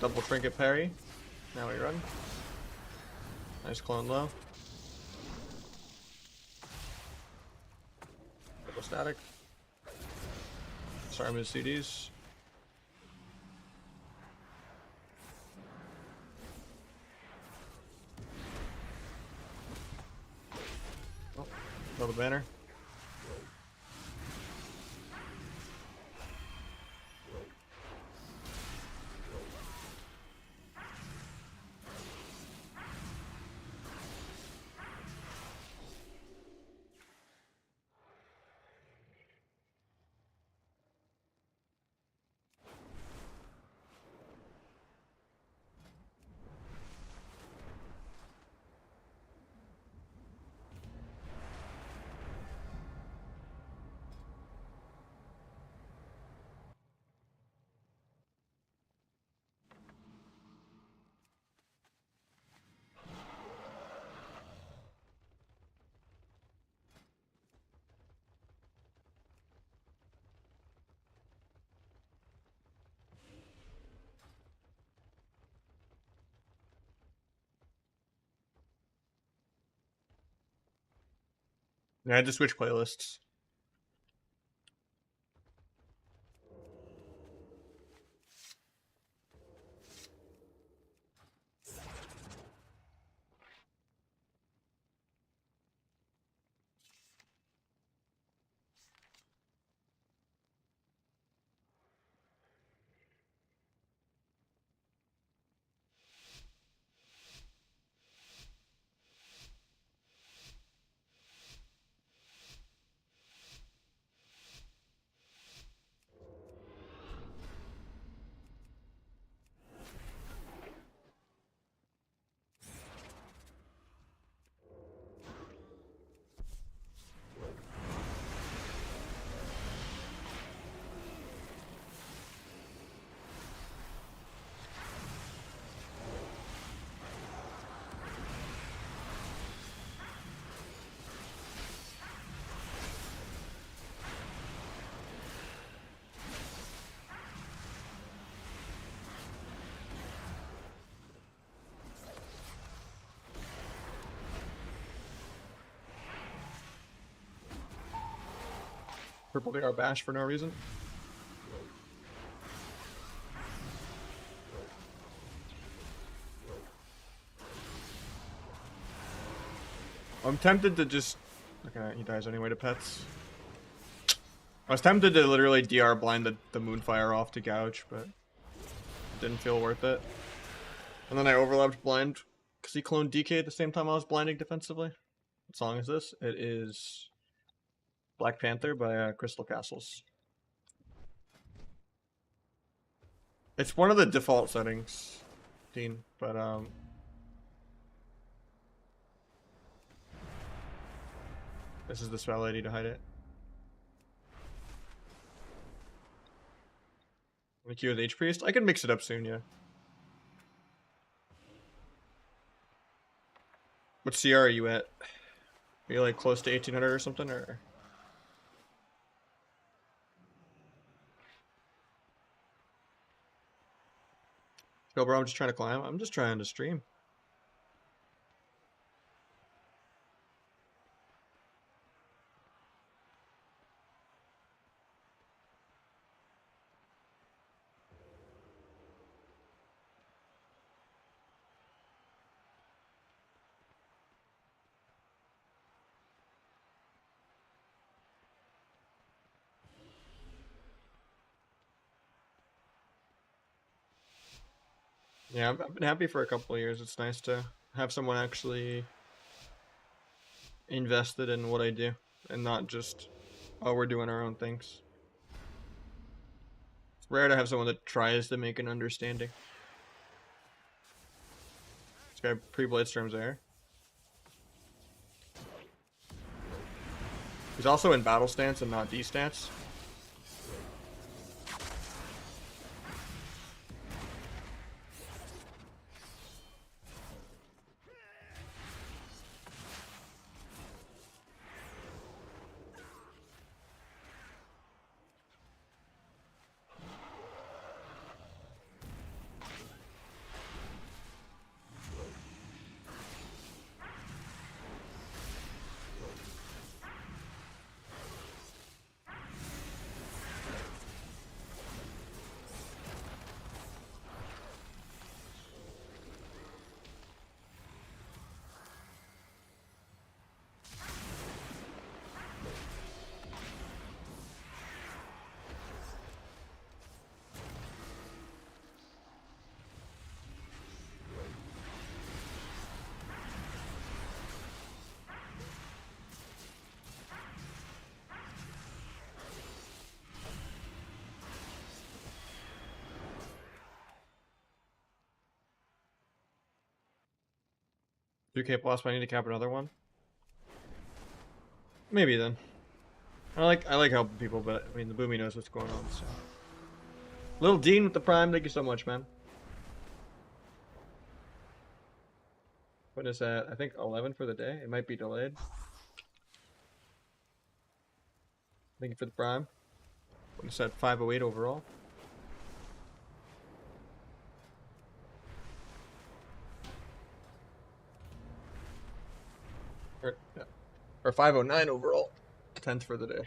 Double trinket parry. Now we run. Nice clone low. Double static. Sorry, mid CDs. Throw the banner. Yeah, I had to switch playlists. Purple DR bash for no reason. I'm tempted to just... Okay, he dies anyway to pets. I was tempted to literally DR blind the Moonfire off to gouge, but it didn't feel worth it. And then I overlapped blind because he cloned DK at the same time I was blinding defensively. What song is this? It is Black Panther by Crystal Castles. It's one of the default settings, Dean, but this is the spell ID to hide it. The queue with H-Priest? I can mix it up soon, yeah. What CR are you at? Are you like close to 1800 or something, or? Yo, bro, I'm just trying to climb. I'm just trying to stream. Yeah, I've been happy for a couple of years. It's nice to have someone actually invested in what I do and not just, oh, we're doing our own things. It's rare to have someone that tries to make an understanding. This guy pre-Bladestorm's there. He's also in battle stance and not D stance. 2K plus, but I need to cap another one. Maybe then. I like helping people, but I mean the Boomy knows what's going on. So. Little Dean with the Prime, thank you so much, man. What is that? I think 11 for the day. It might be delayed. Thank you for the Prime. What is that? 508 overall. Or 509 overall. 10th for the day.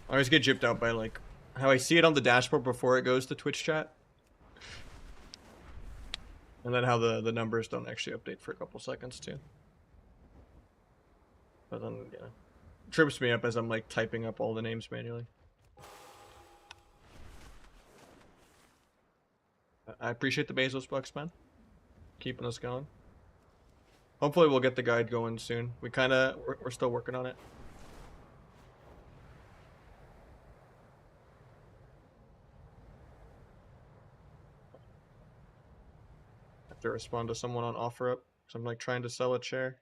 I always get gypped out by like how I see it on the dashboard before it goes to Twitch chat. And then how the numbers don't actually update for a couple seconds too. But then, yeah. It trips me up as I'm like typing up all the names manually. I appreciate the Bezos bucks, man. Keeping us going. Hopefully we'll get the guide going soon. We're still working on it. I have to respond to someone on OfferUp. So I'm like trying to sell a chair.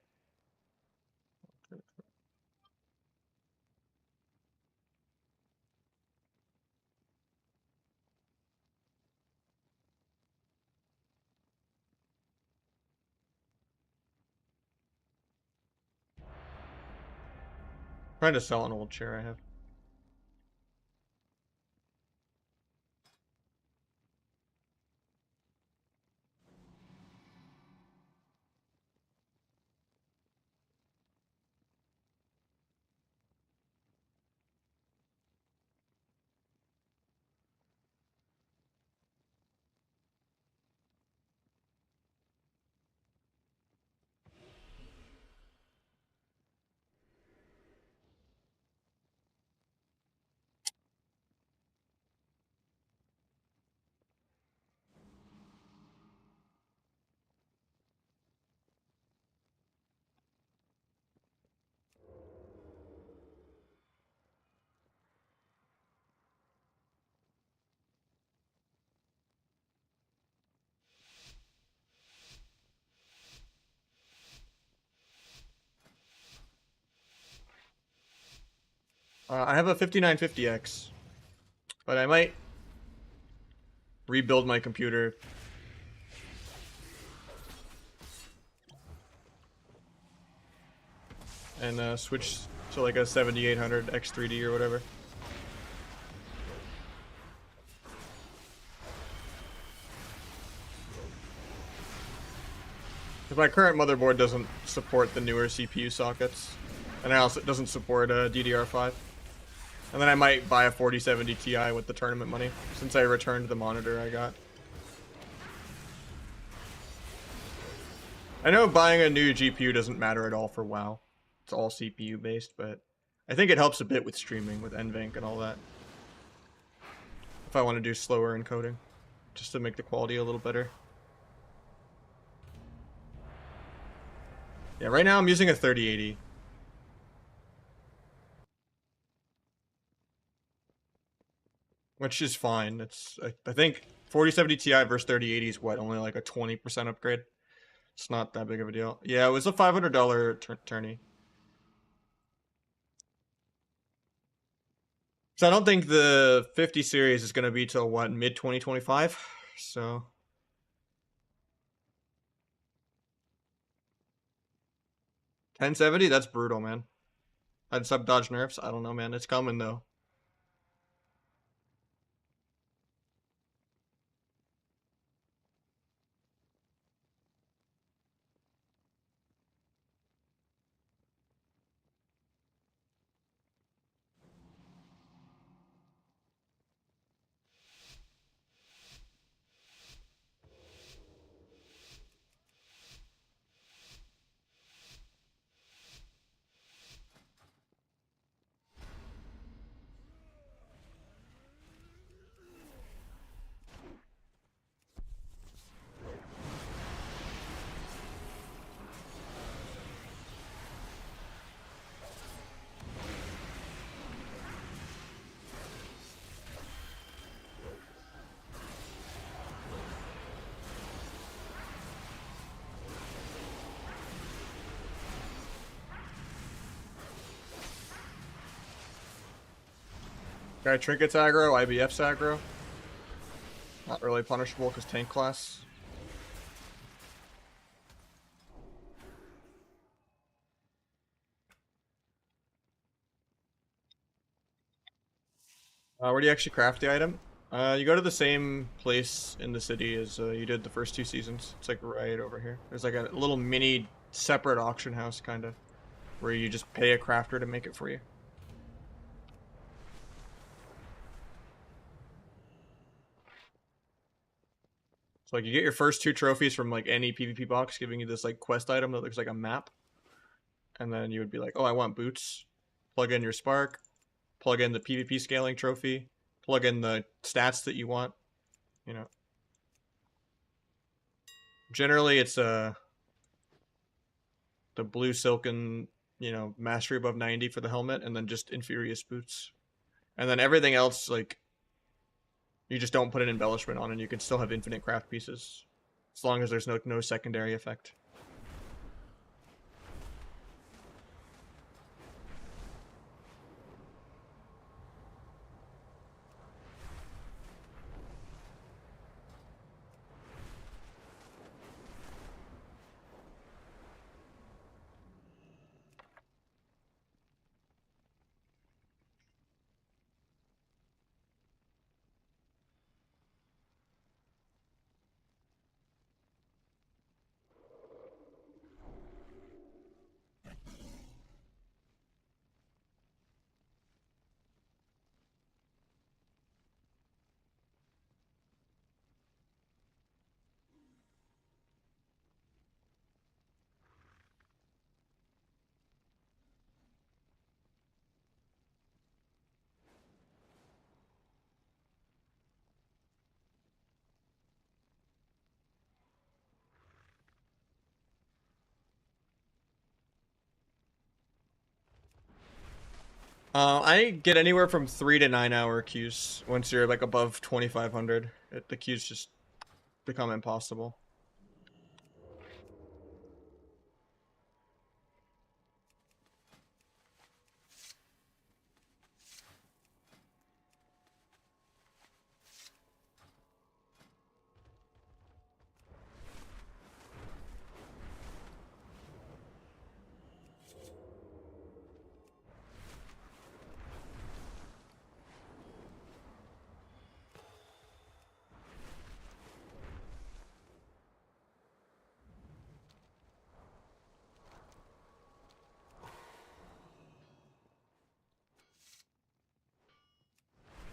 Trying to sell an old chair I have. I have a 5950X, but I might rebuild my computer. And switch to like a 7800 X3D or whatever. Because my current motherboard doesn't support the newer CPU sockets. And it doesn't support DDR5. And then I might buy a 4070 Ti with the tournament money, since I returned the monitor I got. I know buying a new GPU doesn't matter at all for WoW. It's all CPU based, but I think it helps a bit with streaming, with NVENC and all that. If I want to do slower encoding, just to make the quality a little better. Yeah, right now I'm using a 3080. Which is fine. It's I think 4070 Ti versus 3080 is what, only like a 20% upgrade. It's not that big of a deal. Yeah, it was a $500 tourney. So I don't think the 50 series is going to be till what, mid 2025. So 1070, that's brutal, man. I'd sub dodge nerfs. I don't know, man. It's coming though. Guy trinkets aggro, IBF's aggro. Not really punishable because tank class. Where do you actually craft the item? You go to the same place in the city as you did the first 2 seasons. It's like right over here. There's like a little mini separate auction house kind of, where you just pay a crafter to make it for you. So like you get your first 2 trophies from like any PvP box, giving you this like quest item that looks like a map. And then you would be like, oh, I want boots. Plug in your spark. Plug in the PvP scaling trophy. Plug in the stats that you want. You know. Generally, it's the blue silken, you know, mastery above 90 for the helmet, and then just Infurious boots. And then everything else, like, you just don't put an embellishment on, and you can still have infinite craft pieces. As long as there's no secondary effect. I get anywhere from 3 to 9 hour queues. Once you're like above 2500, the queues just become impossible.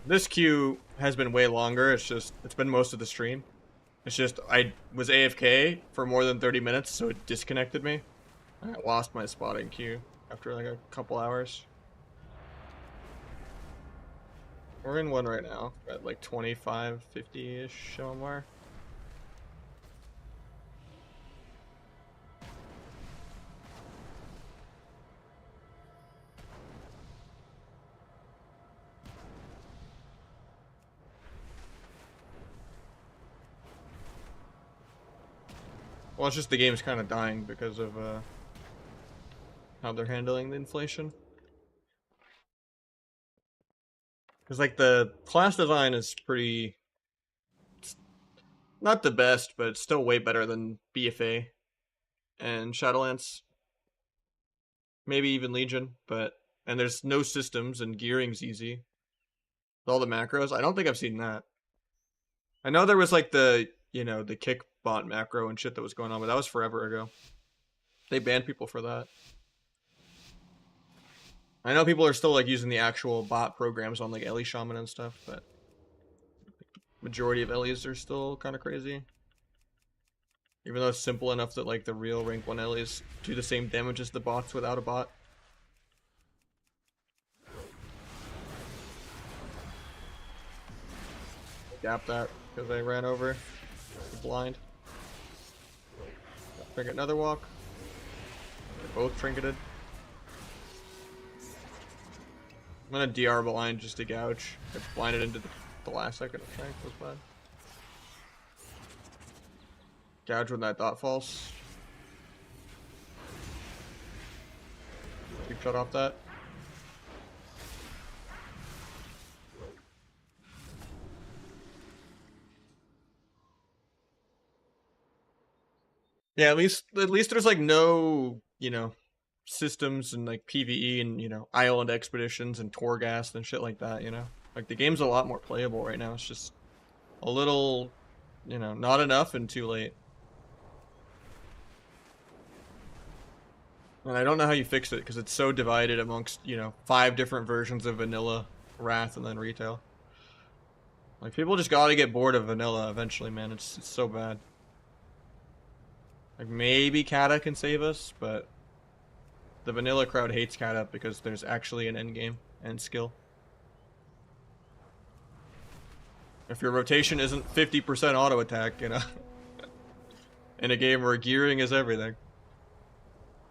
This queue has been way longer. It's been most of the stream. It's just I was AFK for more than 30 minutes, so it disconnected me. I lost my spotting queue after like a couple hours. We're in one right now at like 25, 50-ish somewhere. Well, it's just the game's kind of dying because of how they're handling the inflation. Because like the class design is pretty, not the best, but it's still way better than BFA and Shadowlands. Maybe even Legion, and there's no systems and gearing's easy. With all the macros, I don't think I've seen that. I know there was like the kick bot macro and shit that was going on, but that was forever ago. They banned people for that. I know people are still like using the actual bot programs on like Ellie Shaman and stuff, but majority of Ellies are still kind of crazy. Even though it's simple enough that like the real rank 1 Ellies do the same damage as the bots without a bot. Gap that because I ran over. Blind. Trinket another walk. They're both trinketed. I'm gonna DR blind just to gouge. I blinded into the last second of Shank, was bad. Gouge when that dot falls. Keep shut off that. Yeah, at least there's like no, you know, systems and like PvE and, you know, island expeditions and Torghast and shit like that, you know? Like the game's a lot more playable right now. It's just a little, you know, not enough and too late. And I don't know how you fix it because it's so divided amongst, you know, 5 different versions of vanilla, Wrath, and then retail. Like people just gotta get bored of vanilla eventually, man. It's so bad. Like maybe Kata can save us, but the vanilla crowd hates Kata because there's actually an end game and skill. If your rotation isn't 50% auto attack, you know, in a game where gearing is everything,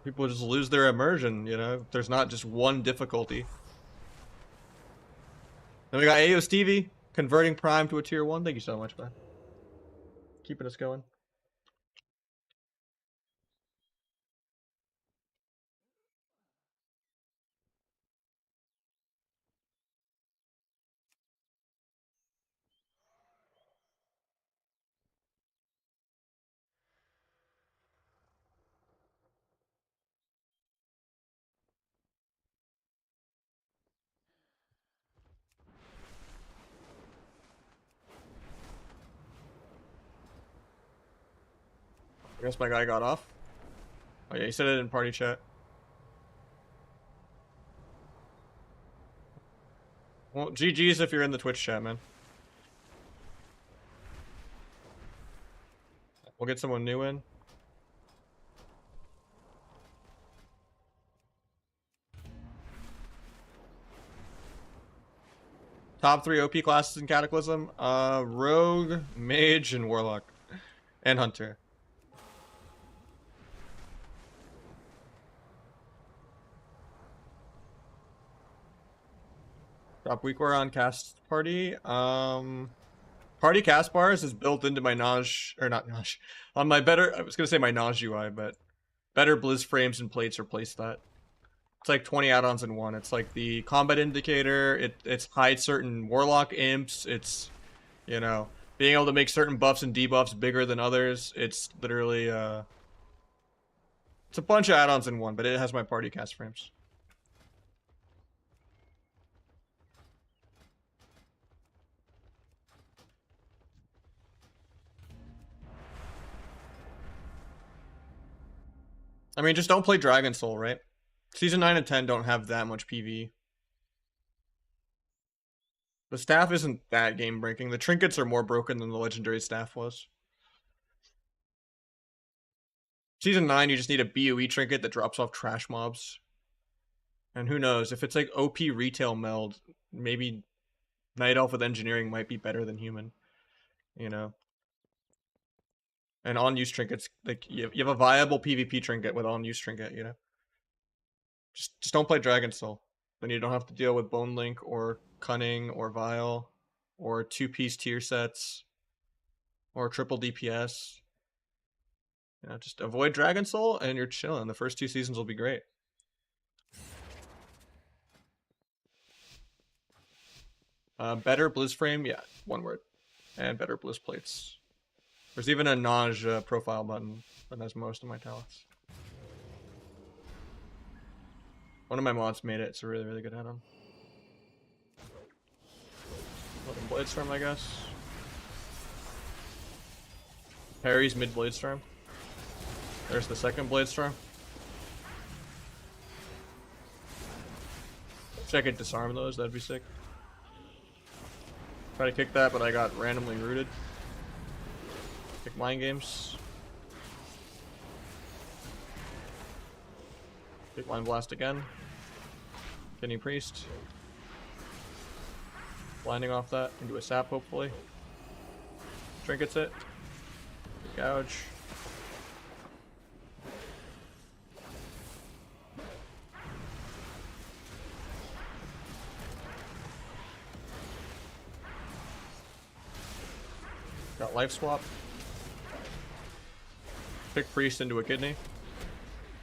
people just lose their immersion, you know, if there's not just one difficulty. Then we got Ayo Stevie converting Prime to a tier 1. Thank you so much, man. Keeping us going. I guess my guy got off. Oh yeah, he said it in party chat. Well, GG's if you're in the Twitch chat, man. We'll get someone new in. Top 3 OP classes in Cataclysm? Rogue, Mage, and Warlock. And Hunter. Drop weakware on cast party. Party cast bars is built into my Nahj, or not Nahj. On my better, I was gonna say my Nahj UI, but better Blizz frames and plates replace that. It's like 20 add-ons in one. It's like the combat indicator. It's hide certain warlock imps. It's, you know, being able to make certain buffs and debuffs bigger than others. It's literally it's a bunch of add-ons in one, but it has my party cast frames. I mean, just don't play Dragon Soul, right? Season 9 and 10 don't have that much PvE. The staff isn't that game breaking. The trinkets are more broken than the legendary staff was. Season 9, you just need a BOE trinket that drops off trash mobs. And who knows, if it's like OP retail meld, maybe Night Elf with engineering might be better than human. You know? And on-use trinkets, like you have a viable PvP trinket with on-use trinket, you know? Just don't play Dragon Soul. Then you don't have to deal with Bone Link or Cunning or Vile or 2-piece tier sets or triple DPS. You know, just avoid Dragon Soul and you're chilling. The first 2 seasons will be great. Better Blizz frame, yeah, one word. And better Blizz plates. There's even a Nahj profile button that has most of my talents. One of my mods made it. It's a really, really good add-on. Bladestorm, I guess. Parry's mid Bladestorm. There's the second Bladestorm. Wish I could disarm those, that'd be sick. Try to kick that, but I got randomly rooted. Kick mind games. Kick line blast again. Kidney Priest. Blinding off that into a sap, hopefully. Trinkets it. Gouge. Got life swap. Pick Priest into a kidney.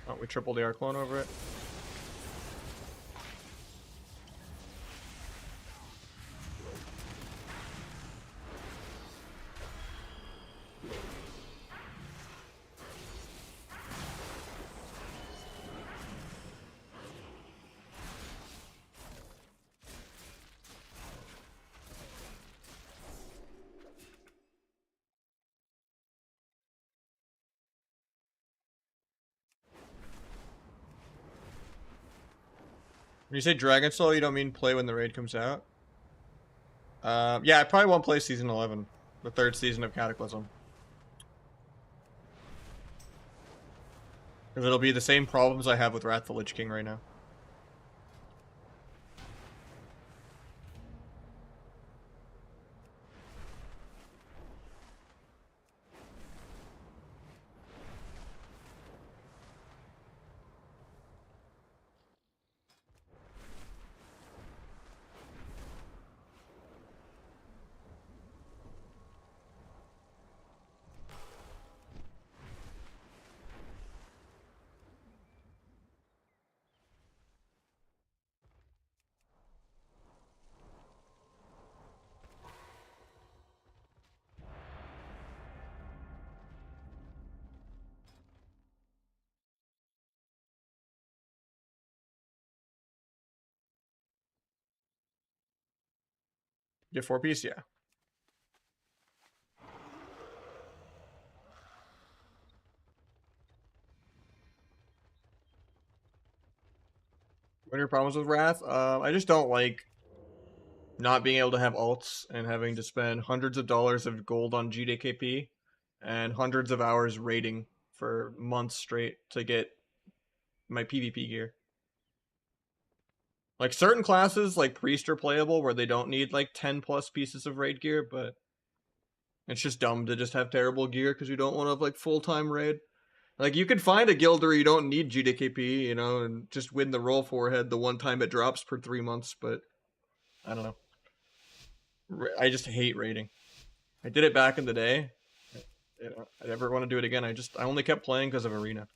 Oh, we tripled the Arclone over it. When you say Dragon Soul, you don't mean play when the raid comes out? Yeah, I probably won't play Season 11, the 3rd season of Cataclysm. Because it'll be the same problems I have with Wrath of the Lich King right now. Get 4-piece, yeah. What are your problems with Wrath? I just don't like not being able to have alts and having to spend hundreds of dollars of gold on GDKP and hundreds of hours raiding for months straight to get my PvP gear. Like certain classes, like Priest, are playable where they don't need like 10 plus pieces of raid gear, but it's just dumb to just have terrible gear because you don't want to have like full-time raid. Like you could find a guild where you don't need GDKP, you know, and just win the roll forehead the one time it drops per 3 months, but I don't know. I just hate raiding. I did it back in the day. I never want to do it again. I only kept playing because of Arena.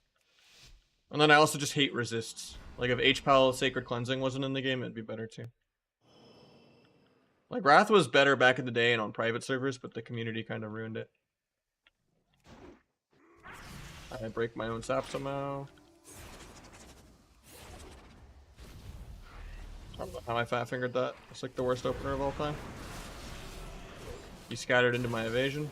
And then I also just hate resists. Like if HPAL Sacred Cleansing wasn't in the game, it'd be better too. Like Wrath was better back in the day and on private servers, but the community kind of ruined it. I break my own sap somehow. I don't know how I fat fingered that. It's like the worst opener of all time. He scattered into my evasion.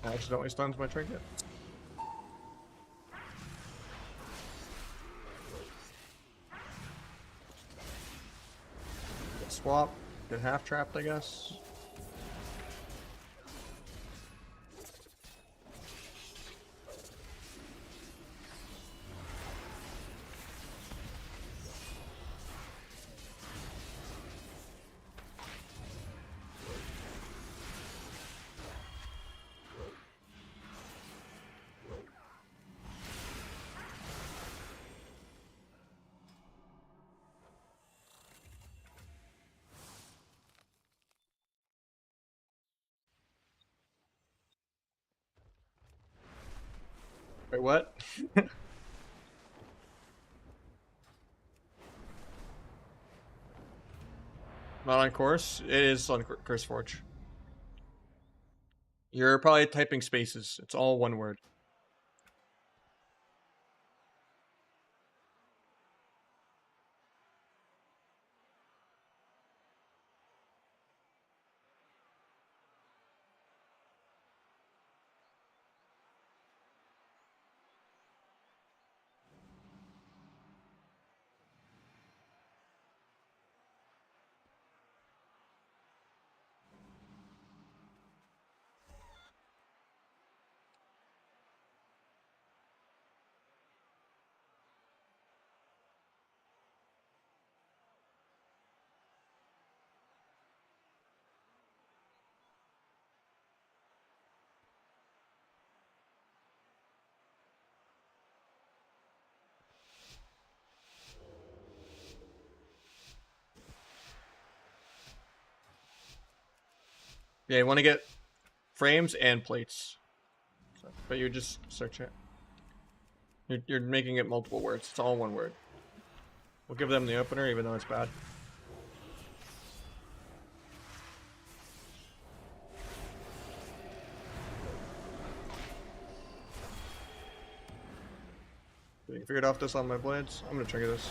I accidentally stunned my trinket. Get swap. Get half trapped, I guess. Wait, what? Not on course? It is on CurseForge. You're probably typing spaces. It's all one word. Yeah, you want to get frames and plates. So, but you just search it. You're making it multiple words. It's all one word. We'll give them the opener, even though it's bad. You figured out this on my blades? I'm gonna trigger this.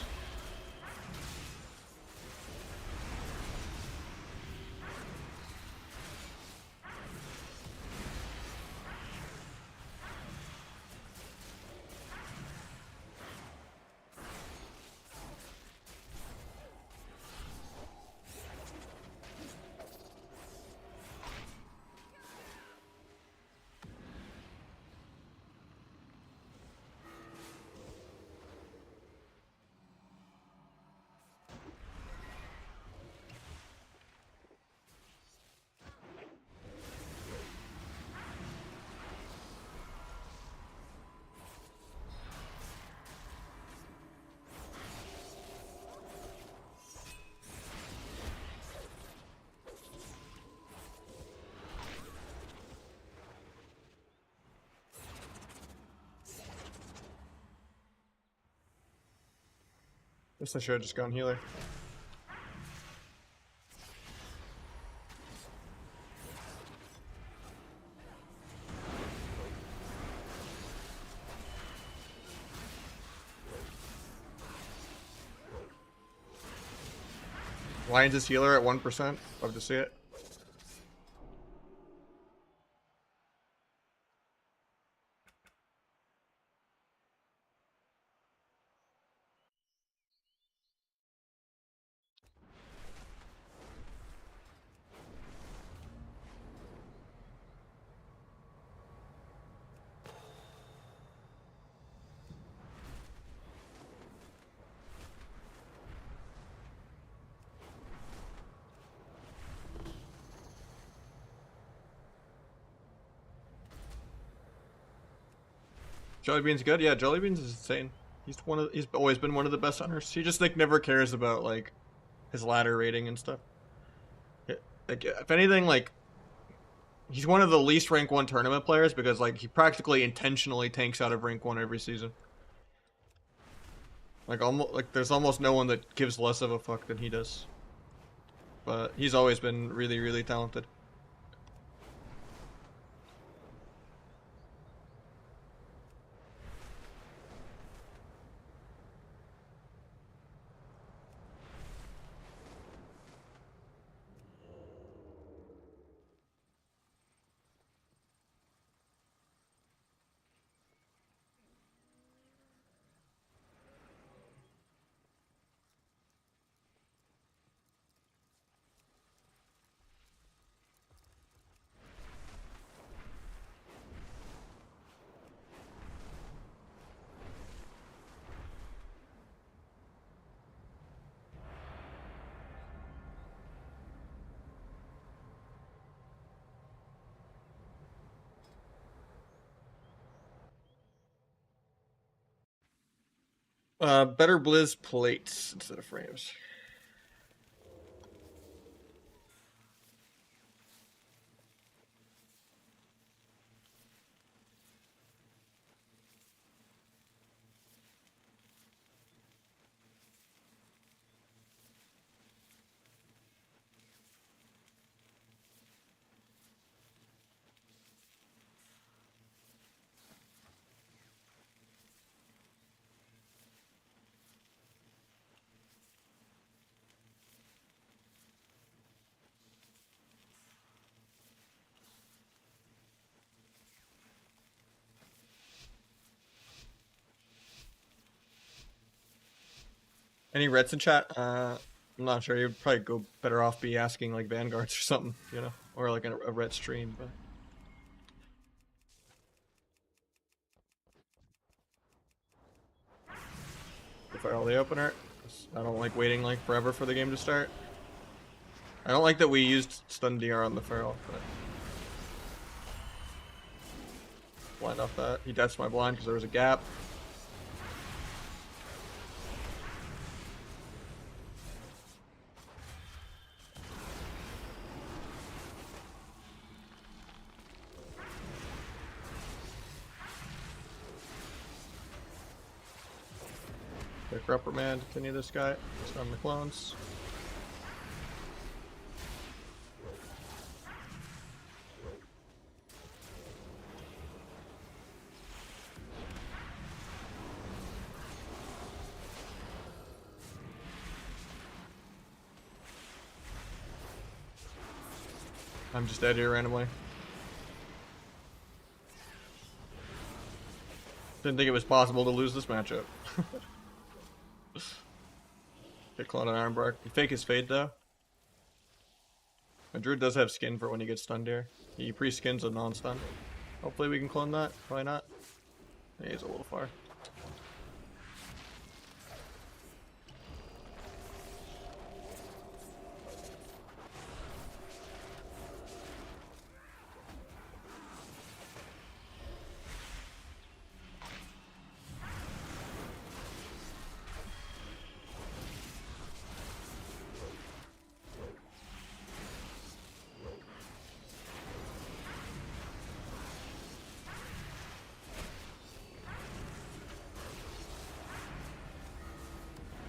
Guess I should have just gone healer. Lions is healer at 1%. Love to see it. Jellybean's good. Yeah, Jellybean's is insane. He's always been one of the best hunters. He just like never cares about like his ladder rating and stuff. Like if anything, like he's one of the least rank 1 tournament players because like he practically intentionally tanks out of rank 1 every season. Like there's almost no one that gives less of a fuck than he does. But he's always been really, really talented. Better Blizz plates instead of frames. Any Reds in chat? I'm not sure. You'd probably go better off be asking like Vanguards or something, you know, or like a Red stream. But fire all the opener. I don't like waiting like forever for the game to start. I don't like that we used stun DR on the feral, but blind off that. He deaths my blind because there was a gap. Quick reprimand if any of this guy. Stun the clones. I'm just dead here randomly. Didn't think it was possible to lose this matchup. Get clone on Ironbark. You fake his fade though. My druid does have skin for when he gets stunned here. He pre-skins a non-stun. Hopefully we can clone that. Probably not. Yeah, he's a little far.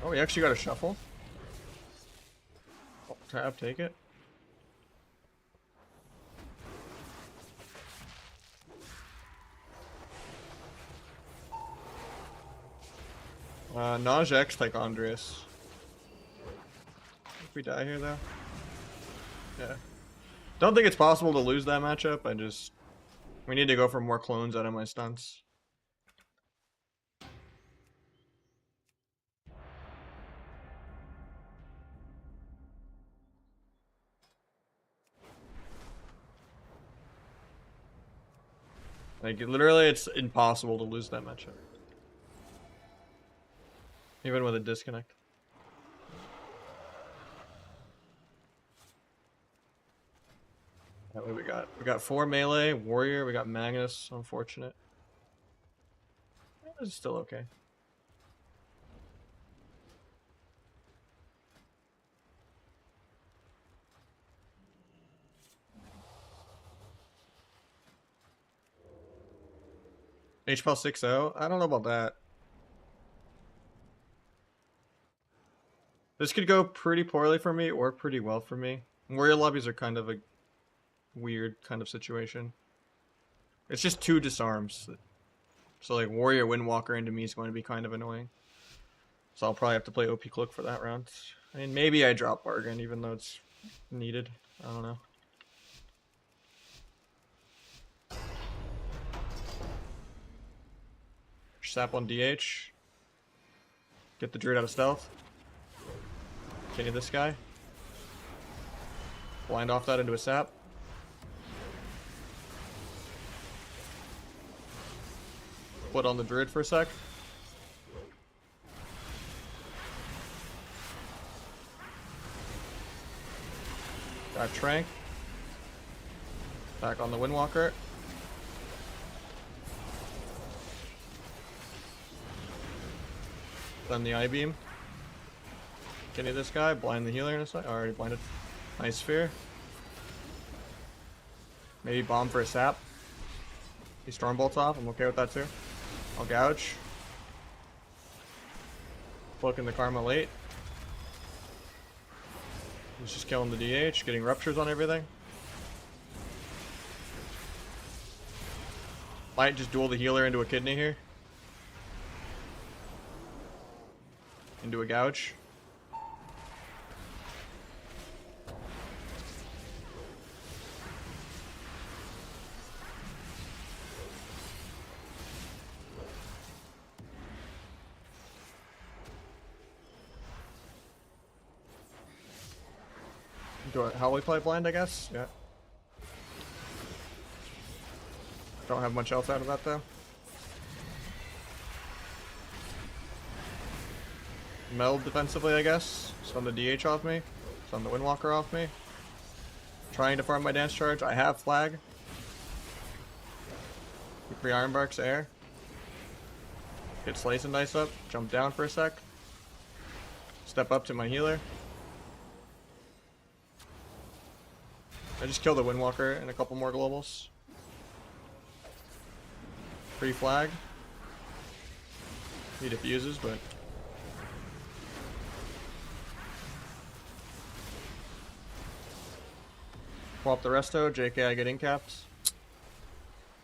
Oh, we actually got a shuffle. Oh, tab, take it. Nahj X like Andreas. If we die here though. Yeah. Don't think it's possible to lose that matchup. We need to go for more clones out of my stunts. Like, literally, it's impossible to lose that matchup. Even with a disconnect. What we got? We got 4 melee, warrior, we got Magnus, unfortunate. It's still okay. HPL 6-0? I don't know about that. This could go pretty poorly for me or pretty well for me. Warrior lobbies are kind of a weird kind of situation. It's just 2 disarms. So like warrior windwalker into me is going to be kind of annoying. So I'll probably have to play OP Cloak for that round. I mean, maybe I drop bargain even though it's needed. I don't know. Sap on DH. Get the druid out of stealth. Continue this guy. Blind off that into a sap. Put on the druid for a sec. Got Trank. Back on the Windwalker. Then the I-beam. Continue this guy. Blind the healer in a sec. Already blinded. Nice sphere. Maybe bomb for a sap. He storm bolts off. I'm okay with that too. I'll gouge. Cloaking the Karma late. He's just killing the DH, getting ruptures on everything. Might just duel the healer into a kidney here. Into a gouge. How we play blind, I guess? Yeah. Don't have much else out of that though. Meld defensively, I guess. Stun the DH off me. Stun the Windwalker off me. Trying to farm my dance charge. I have flag. Keep 3 Ironbarks air. Get Slice and Dice up. Jump down for a sec. Step up to my healer. I just killed the Windwalker and a couple more globals. Free flag. He diffuses, but Swap the resto. JK, I get incapped.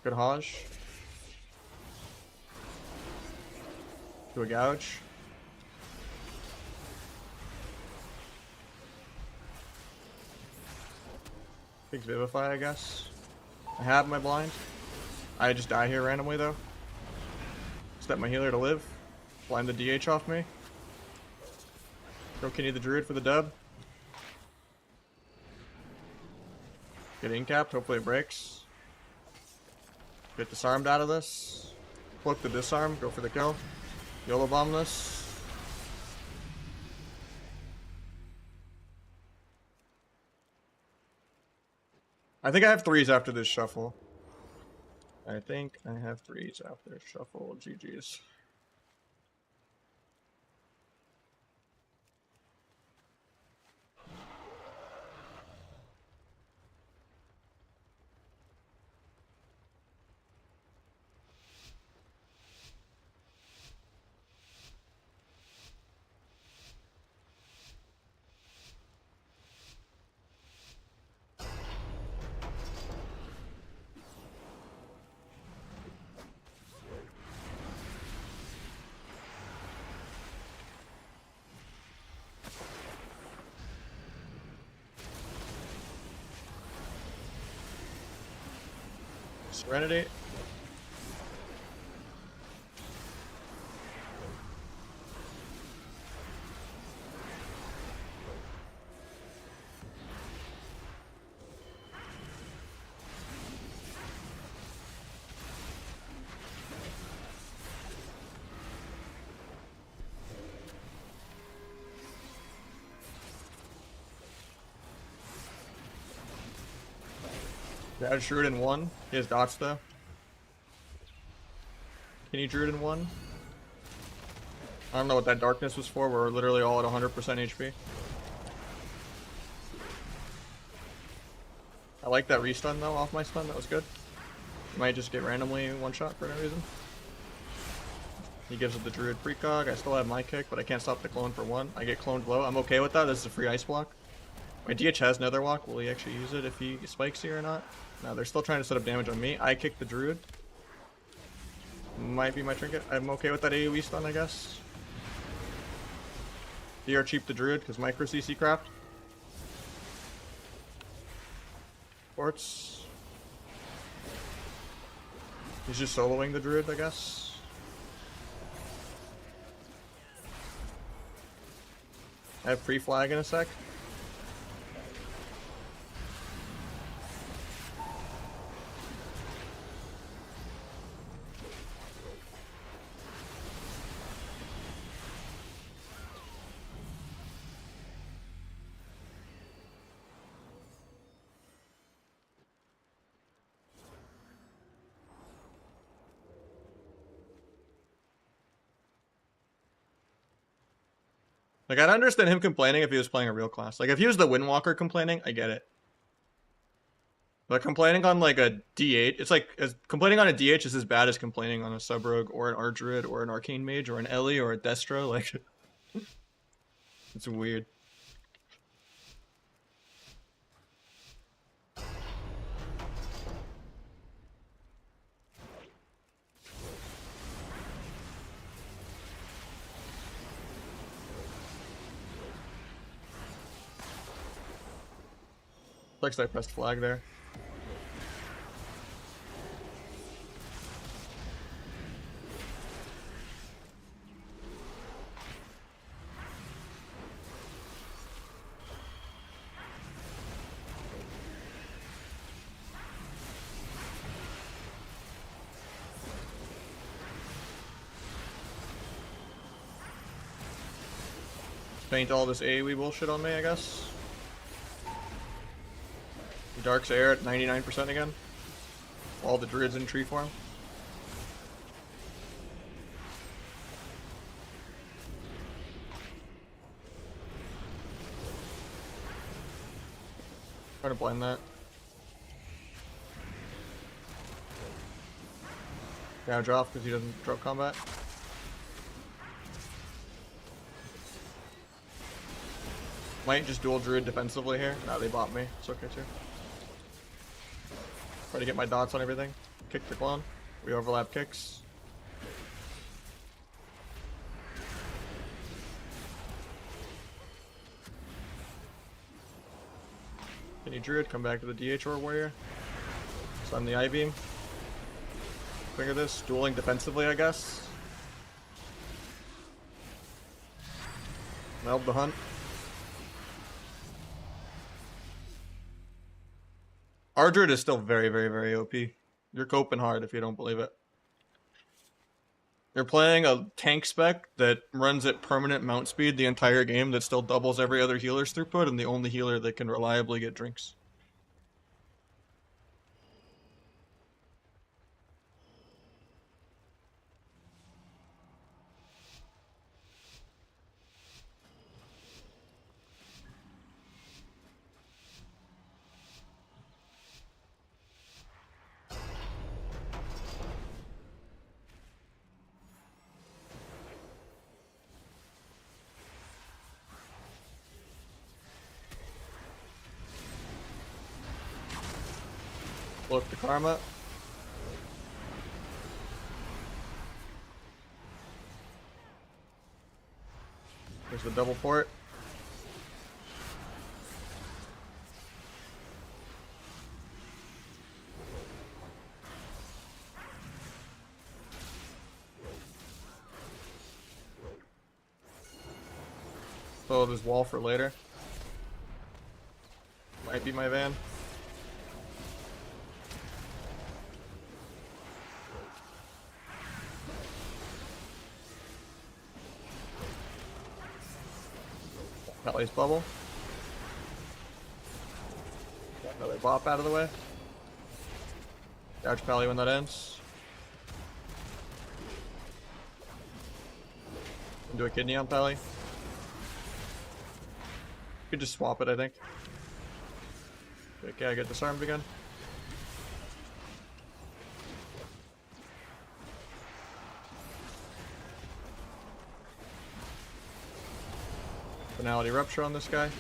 Good Hajj. Do a gouge. Big Vivify, I guess. I have my blind. I just die here randomly though. Step my healer to live. Blind the DH off me. Throw Kenny the Druid for the dub. Get incapped, hopefully it breaks. Get disarmed out of this. Cloak the disarm, go for the kill. YOLO bomb this. I think I have 3s after this shuffle. I think I have 3s after shuffle. GG's. Serenity. Yeah, Druid in 1. He has dots though. Can you Druid in 1? I don't know what that darkness was for. We're literally all at 100% HP. I like that restun though off my stun. That was good. Might just get randomly one shot for no reason. He gives it the Druid precog. I still have my kick, but I can't stop the clone for 1. I get cloned low. I'm okay with that. This is a free ice block. My DH has Netherwalk. Will he actually use it if he spikes here or not? No, they're still trying to set up damage on me. I kick the Druid. Might be my trinket. I'm okay with that AoE stun, I guess. DR cheap the Druid because micro CC craft. Quartz. He's just soloing the Druid, I guess. I have free flag in a sec. Like, I'd understand him complaining if he was playing a real class. Like, if he was the Windwalker complaining, I get it. But complaining on, like, a D8, it's like, complaining on a DH is as bad as complaining on a Sub-Rogue or an Ardruid or an Arcane Mage or an Ellie or a Destro. Like, it's weird. Looks like I pressed flag there. Paint all this AoE bullshit on me, I guess. Dark's air at 99% again. All the druids in tree form. Try to blind that. Gouge off because he doesn't drop combat. Might just dual druid defensively here. No, they bought me. It's okay too. Try to get my dots on everything. Kick the clone. We overlap kicks. Any druid, come back to the DH or warrior. Stun the I-beam. Finger this, dueling defensively, I guess. Meld the hunt. Our druid is still very, very, very OP. You're coping hard if you don't believe it. You're playing a tank spec that runs at permanent mount speed the entire game that still doubles every other healer's throughput and the only healer that can reliably get drinks. Look the karma. There's the double port. Follow this wall for later. Might be my van. Pele's bubble. Got another bop out of the way. Gouge Pele when that ends. Do a kidney on Pele. You could just swap it, I think. Okay, I get disarmed again. Finality Rupture on this guy. I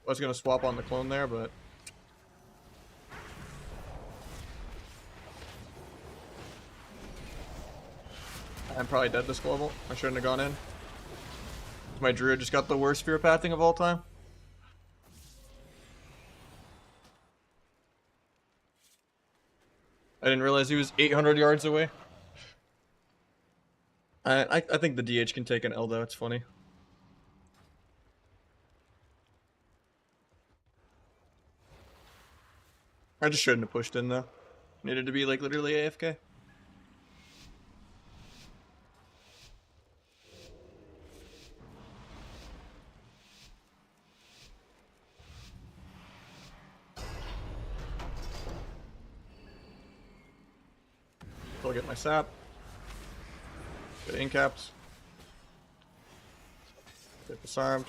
was gonna swap on the clone there, but I'm probably dead this global. I shouldn't have gone in. My druid just got the worst fear pathing of all time. I didn't realize he was 800 yards away. I think the DH can take an L though, it's funny. I just shouldn't have pushed in though. Needed to be like literally AFK. I'll get my sap. Get incaps. Get disarmed.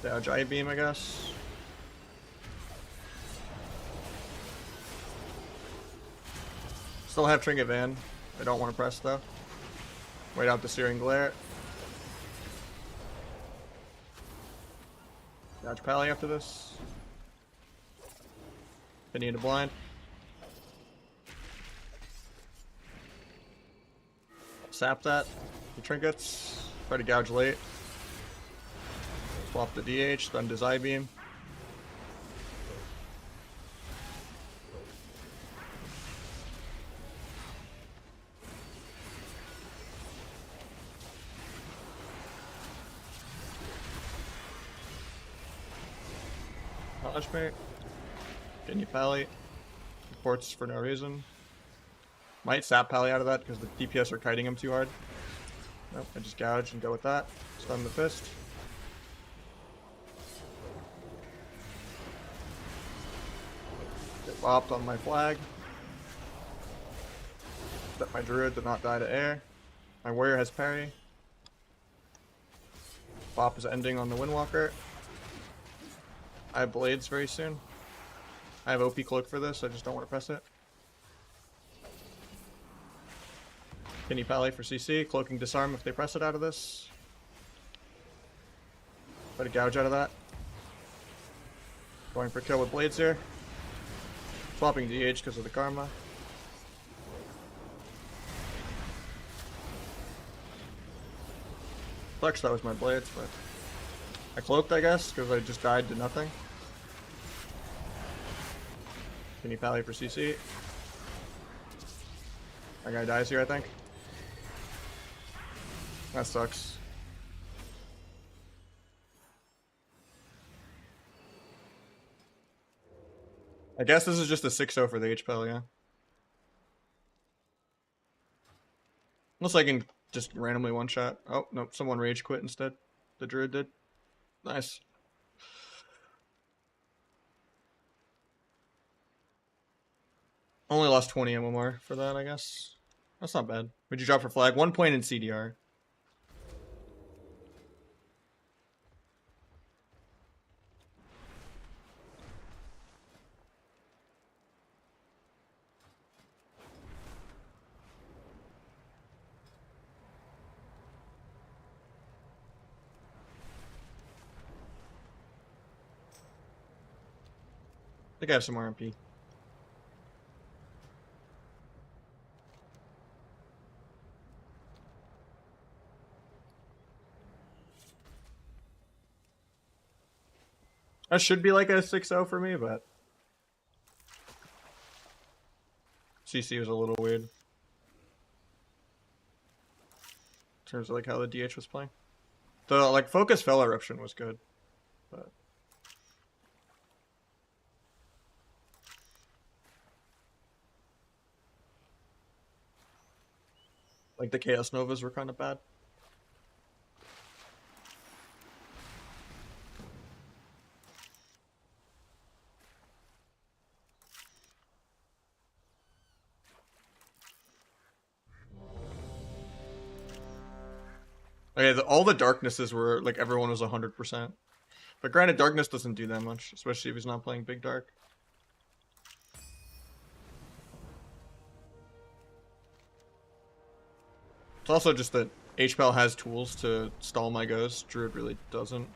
Dodge I-beam, I guess. Still have Trinket Van. I don't want to press though. Wait out the Searing Glare. Dodge Pally after this. Penny into blind. Sap that. The trinkets. Try to gouge late. Swap the DH, stun his I-beam. Nahj mate. Can you Pally? Reports for no reason. Might sap Pally out of that because the DPS are kiting him too hard. Nope, I just gouge and go with that. Stun the fist. Bopped on my flag. That my druid did not die to air. My warrior has parry. Bop is ending on the Windwalker. I have blades very soon. I have OP cloak for this, I just don't want to press it. Penny Pally for CC, cloaking disarm if they press it out of this. Try to gouge out of that. Going for kill with blades here. Swapping DH because of the karma. Flex, that was my blades, but I cloaked, I guess, because I just died to nothing. Penny Pally for CC. That guy dies here, I think. That sucks. I guess this is just a 6-0 for the HPL, yeah. Unless I can just randomly one-shot. Oh, nope, someone rage quit instead. The druid did. Nice. Only lost 20 MMR for that, I guess. That's not bad. What'd you drop for flag? 1 point in CDR. I think I have some RMP. That should be like a 6-0 for me, but CC was a little weird. In terms of like how the DH was playing. The like focus fell eruption was good, but like the Chaos Novas were kind of bad. Okay, all the darknesses were like everyone was 100%. But granted, darkness doesn't do that much, especially if he's not playing big dark. It's also just that HPL has tools to stall my goes. Druid really doesn't.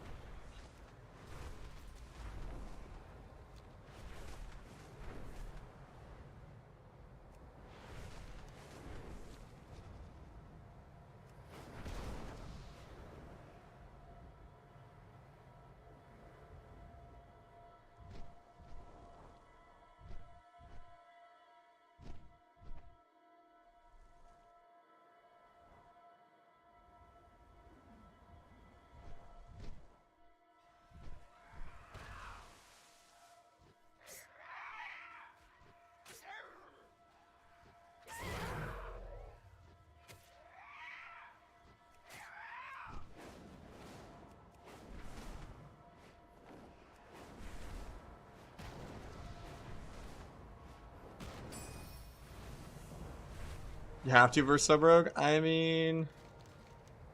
You have to verse Sub Rogue? I mean,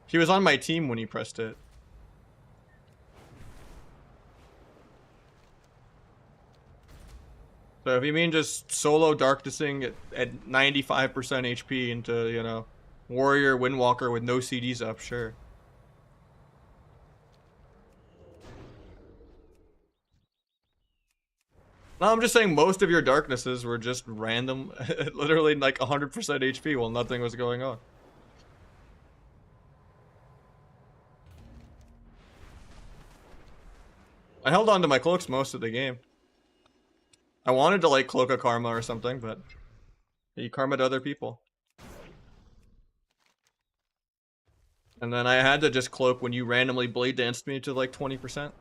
he was on my team when he pressed it. So if you mean just solo darknessing at 95% HP into, you know, Warrior Windwalker with no CDs up, sure. No, I'm just saying most of your darknesses were just random, literally like 100% HP while nothing was going on. I held on to my cloaks most of the game. I wanted to like cloak a karma or something, but he karma'd other people. And then I had to just cloak when you randomly blade danced me to like 20%.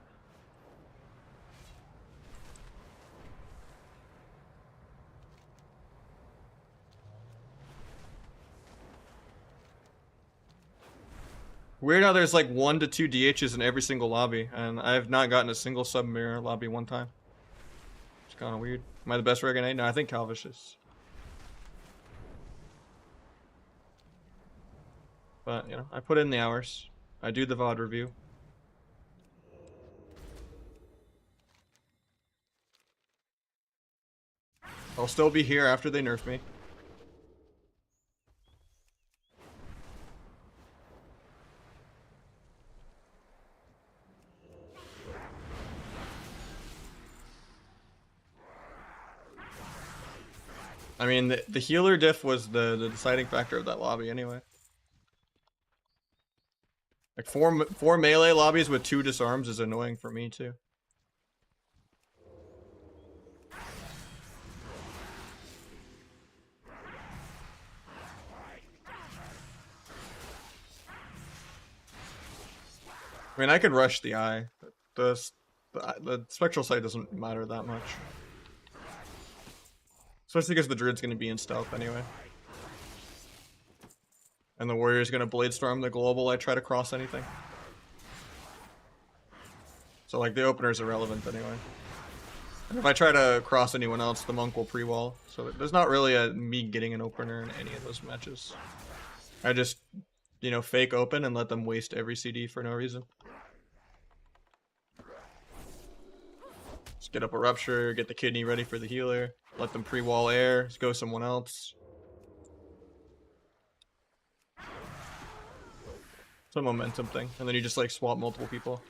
Weird how there's like 1 to 2 DHs in every single lobby, and I have not gotten a single sub mirror lobby one time. It's kind of weird. Am I the best Reganite? No, I think Calvish is. But, you know, I put in the hours. I do the VOD review. I'll still be here after they nerf me. I mean, the healer diff was the deciding factor of that lobby anyway. Like, four melee lobbies with 2 disarms is annoying for me too. I mean, I could rush the eye. The spectral sight doesn't matter that much. Especially because the druid's going to be in stealth anyway. And the warrior's going to blade storm the global I try to cross anything. So like the opener's irrelevant anyway. And if I try to cross anyone else, the monk will pre-wall. So there's not really a me getting an opener in any of those matches. I just, you know, fake open and let them waste every CD for no reason. Just get up a rupture, get the kidney ready for the healer, let them pre-wall air, just go someone else. It's a momentum thing, and then you just like swap multiple people.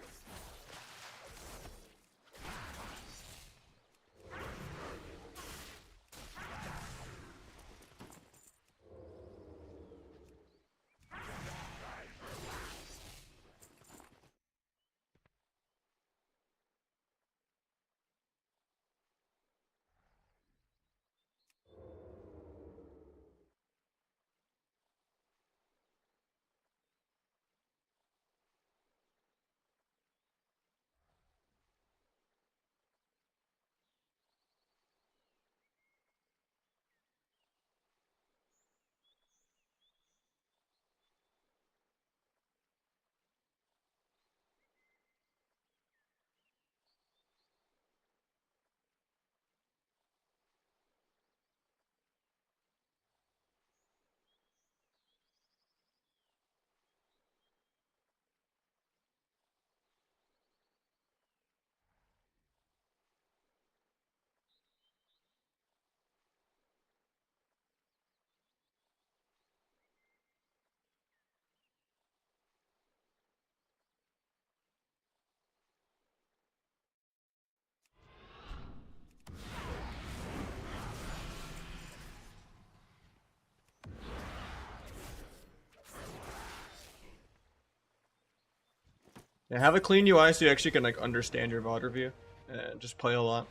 Yeah, have a clean UI so you actually can like understand your VOD review and just play a lot.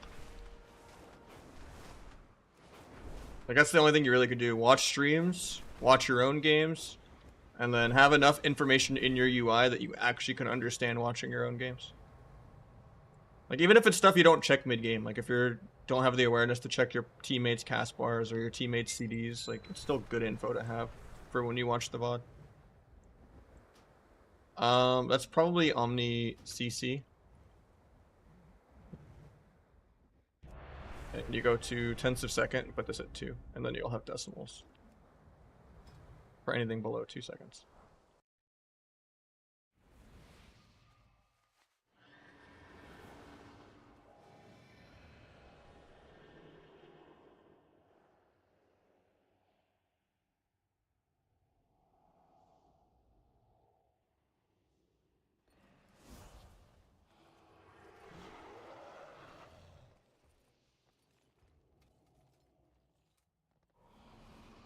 Like that's the only thing you really could do. Watch streams, watch your own games, and then have enough information in your UI that you actually can understand watching your own games. Like even if it's stuff you don't check mid-game, like if you don't have the awareness to check your teammates' cast bars or your teammates' CDs, like it's still good info to have for when you watch the VOD. That's probably Omni CC. And you go to tenths of second and put this at 2, and then you'll have decimals for anything below 2 seconds.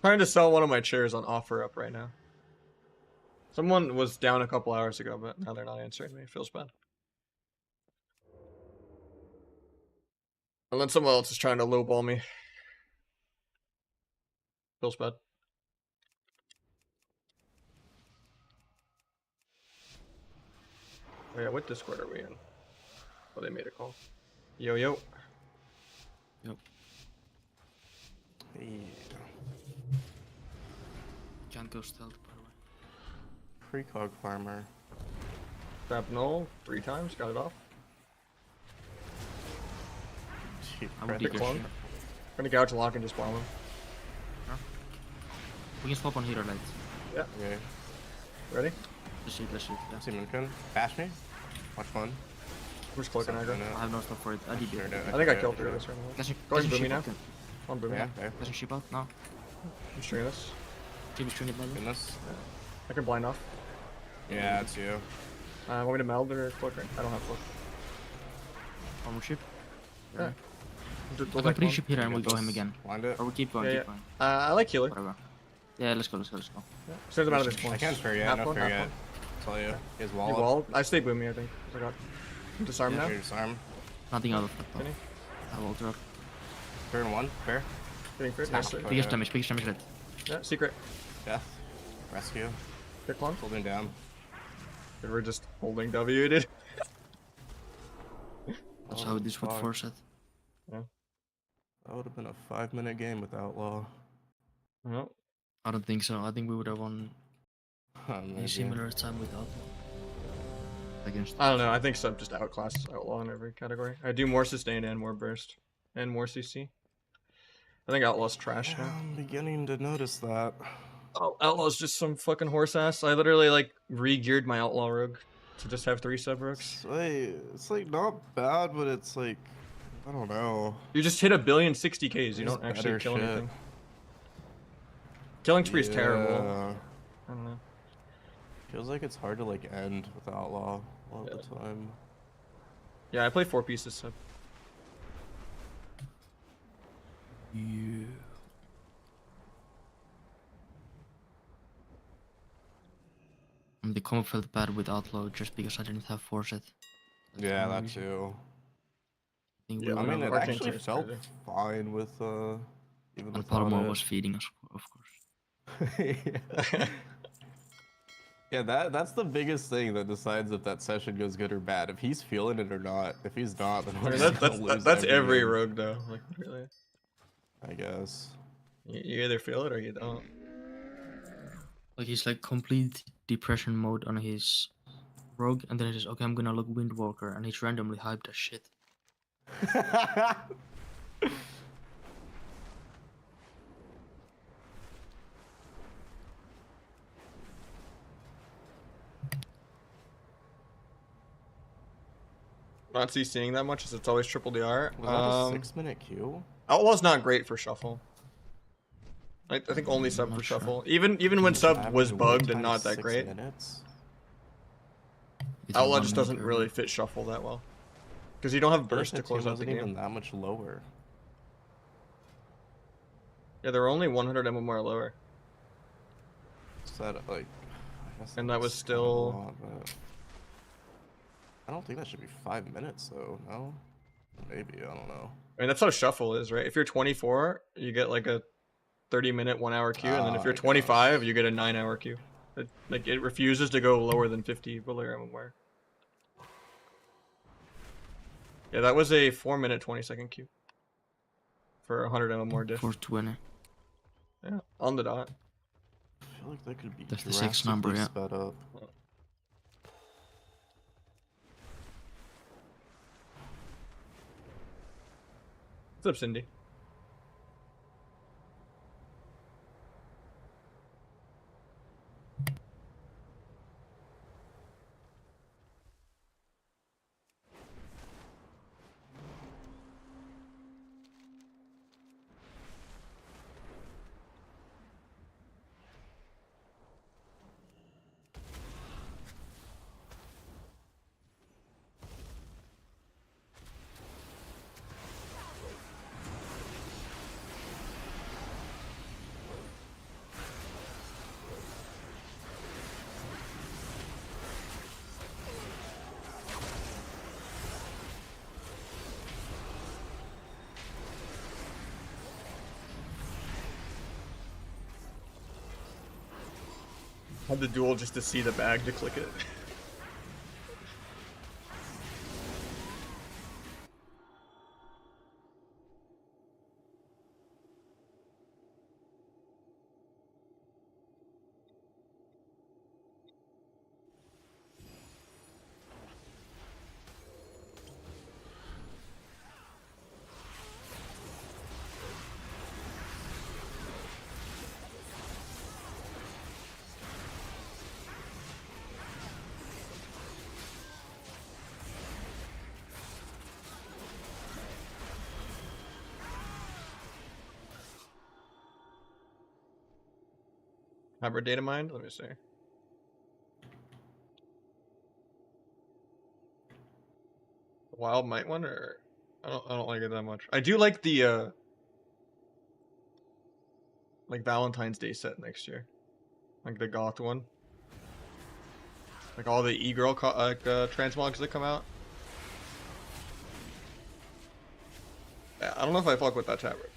Trying to sell one of my chairs on OfferUp right now. Someone was down a couple hours ago, but now they're not answering me. It feels bad. And then someone else is trying to lowball me. Feels bad. Oh yeah, what Discord are we in? Oh, they made a call. Yo, yo. Yep. Yeah. Can't go stealth, by the way. Precog farmer. Trap null 3 times, got it off. I would dig your shit. Gonna gouge lock and just bomb him. Huh? We can swap on hero lights. Yeah. Okay. Ready? Let's shoot, yeah. See Moonkin. Bash me. Watch one. Who's cloaking aggro? I have no stuff for it. I did it. I think I killed through this right now. Going Boomy now. On Boomy. Yeah, okay. Doesn't ship out? No. I'm stringing this. Keep stringing it, by the way. Goodness. I can blind off. Yeah, it's you. Want me to meld or cloak right? I don't have cloak. Armor ship. Yeah. I can pre-ship here and we'll go him again. Blind it. Or we keep going, keep going. I like healer. Whatever. Yeah, let's go. Yeah. Send them out of this point. I can't fear yet, no fear yet. Tell you. He has wall. Wall. I stay Boomy, I think. I got disarm now. Disarm. Nothing out of that. I will drop. Turn one. Fair. Getting first. Nice. Biggest damage red. Yeah, secret. Death. Rescue. Get clone. Holding down. We're just holding W, dude. That's how this would force it. Yeah. That would have been a 5-minute game with Outlaw. No. I don't think so. I think we would have won a similar time with Outlaw. Against. I don't know. I think Sub just outclasses Outlaw in every category. I do more sustain and more burst. And more CC. I think Outlaw's trash now. I'm beginning to notice that. Oh, Outlaw's just some fucking horse ass. I literally like re-geared my Outlaw rogue to just have 3 sub rogues. It's like not bad, but it's like, I don't know. You just hit 1,060,000s. You don't actually kill anything. Killing spree is terrible. I don't know. Feels like it's hard to like end with Outlaw all the time. Yeah, I play 4 pieces sub. Yeah. The combo felt bad with Outlaw just because I didn't have Forset. Yeah, that too. I mean, it actually felt fine with even and Palomar was feeding us, of course. Yeah. Yeah, that's the biggest thing that decides if that session goes good or bad. If he's feeling it or not. If he's not, then that's every rogue though. Like really. I guess. You either feel it or you don't. Like he's like complete depression mode on his rogue, and then he says, "Okay, I'm gonna look Windwalker," and he's randomly hyped as shit. Not CCing that much, as it's always triple DR. Was that a 6-minute queue? Outlaw's not great for shuffle. I think only sub for shuffle. Even when sub was bugged and not that great. Outlaw just doesn't really fit shuffle that well. Because you don't have burst to close out the game. Even that much lower. Yeah, they're only 100 MMR lower. So that, like, and that was still... Lot, I don't think that should be 5 minutes though, no? Maybe, I don't know. I mean, that's how shuffle is, right? If you're 24, you get like a 30-minute 1-hour queue, and then if you're 25, you get a 9-hour queue. It refuses to go lower than 50 below your MMR. Yeah, that was a 4-minute 20-second queue. For 100 MMR diff. 420. Yeah, on the dot. I feel like that could be that's the 6 number, yeah. Sped up. What's up, Cindy? Had the duel just to see the bag to click it. Hybrid data mind. Let me see. Wild Might one, or I don't like it that much. I do like the like Valentine's Day set next year, like the goth one, like all the e-girl transmogs that come out. Yeah, I don't know if I fuck with that tablet.